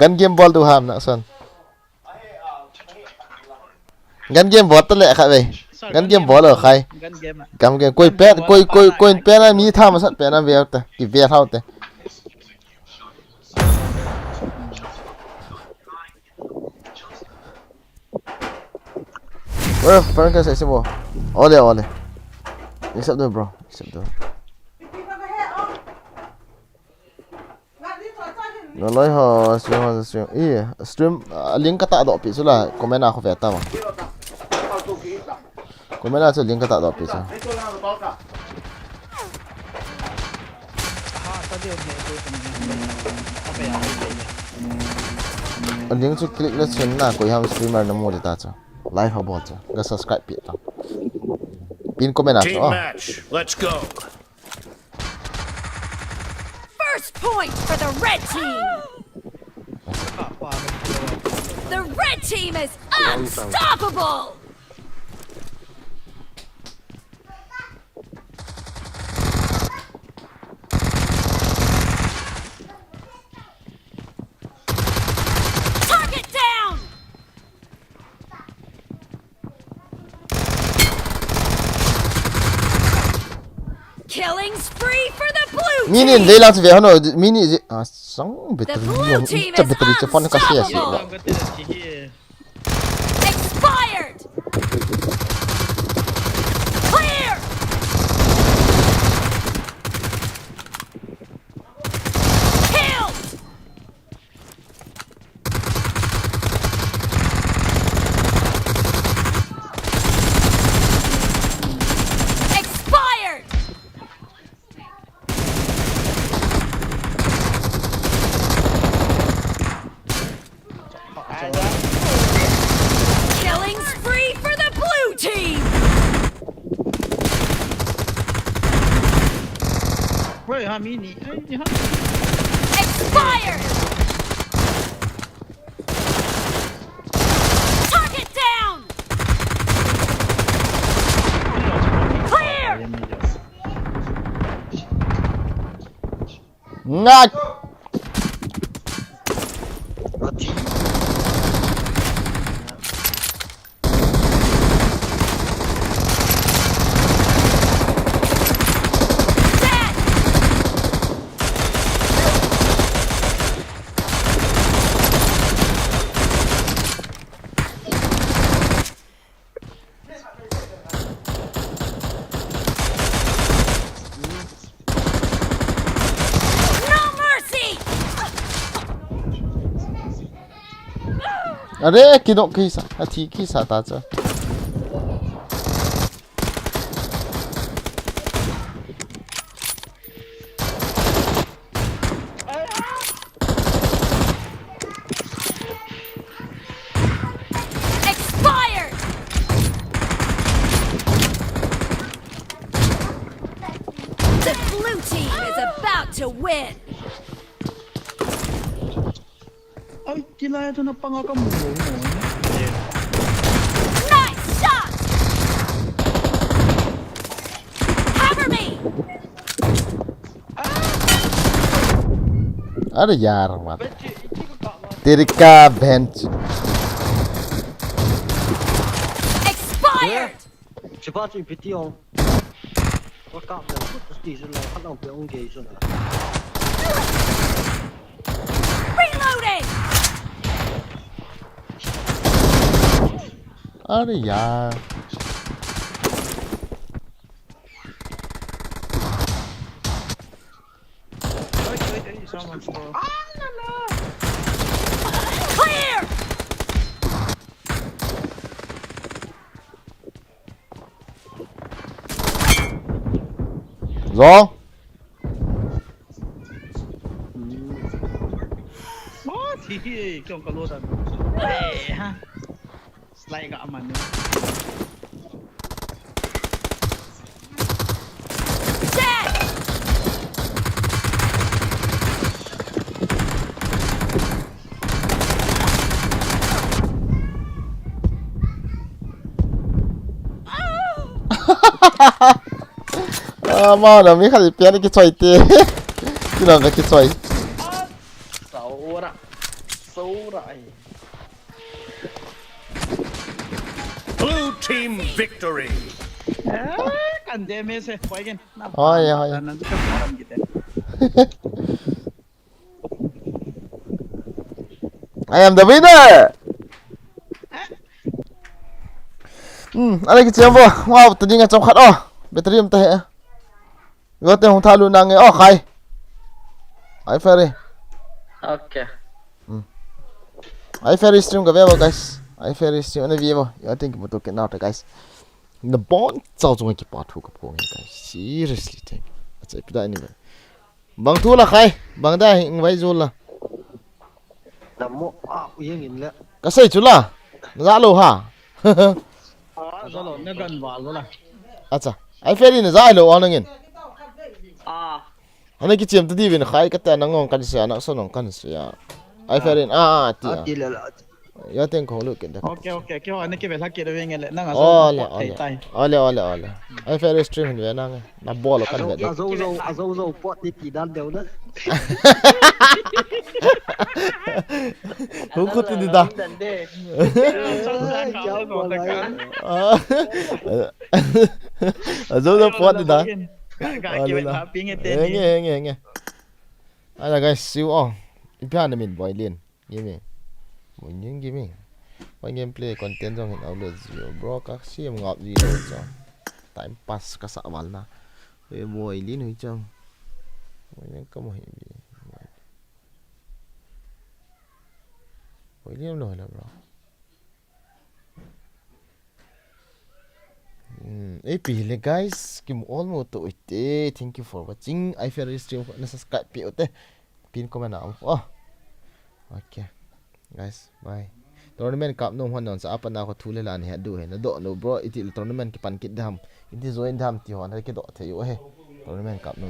Gan game ball tu ham nak son. Gan game ball tu lek kat bay. Gan game ball ở khai. Gan game koi pet koi pet na mi tham sát pet na về ta. Ki về thao ta. Bro, parang kasi si mo. Ole. Accept do bro. Accept do. Nói họ stream stream link kata do pi sula comment ako veta mo. Comment na sa link kata do pi sa. Link su click na chen na ko ham streamer na mo dita cha. Live ha bot cha. Ga subscribe pi ta. Pin comment na Team so. match, let's go! First point for the red team. The red team is unstoppable. Target down. Killing spree for the blue team. Mini dei lang về nó mini sang The battery blue yung team cha is battery cha phone ka siya siya. unstoppable. Expired. Clear. Killed. Expired. Killing spree for the blue team. Wait, how many? Expired. Target down. Clear. Not No mercy. अरे किदो किसा अथी किसा ताचा Expired. The blue team is about to win. Ay, kila ito na pangakamulo mo. Nice shot. Ada yar mat. Tirika bench. Expired. Cepat sih video. Kau kap dah, pasti sudah kalau orang gay sudah. Reloading. Ada yar. Clear. Zo. Oh, thì kêu có luôn rồi. Ha. Slide gak aman ni. Mau dah mi khali pian ki choi te. Ki nang ka ki choi. Xấu rồi. Blue team victory. Kan dia mese, poigen. Oh ya ya. Nanti kan orang kita. I am the winner. Ada ki chembo. Wow, tadi nga chom khat oh. Battery am ta he. Gote hong thalu nang oh khai. Ai ferry. Okay. I ferry stream ka veva guys. I ferry stream na vivo. I think mo to get out guys. The bond chao chung ki pa thu ka po guys. Seriously think. Acha pida anyway. Bang thu la khai. Bang da hing vai zul la. Namo yang ini lah. Ka sai chula. Za lo ha. Zalo, na gan wal wala. Acha. I ferry na za lo onangin. À. Ana ki chem tu di bin khai ka ta nangong kan sia na so nong kan sia. I ferry ti. Ya ten ko lu ken da. Okay, kêu anh kia về thắc kia về nghe lệ, năng Ole. I ferry stream về nang na ball kan ve. Azau pot di tidak dah dah. Hung kut di da. Azau pot di da. Nghe. Ala guys, siêu on. Ipian na min boy lin. Gimme. Boy ning gimme. Boy gameplay content jong hin outlet zero bro ka siam ngop gì đâu cho. Time pass ka sa wal na. Boy lin hui chang. Boy ning ka mo hi. Boy lin lo la bro. Hey, guys, kim almost to it. Thank you for watching. I feel stream na subscribe pi ote. Pin comment na. Oh. Okay. Guys, bye. Tournament cup no hon sa apa na ko thule lan he du he na do no bro iti tournament ki pan kit dam. Iti join dam ti hon ha ke do the yo he. Tournament cup no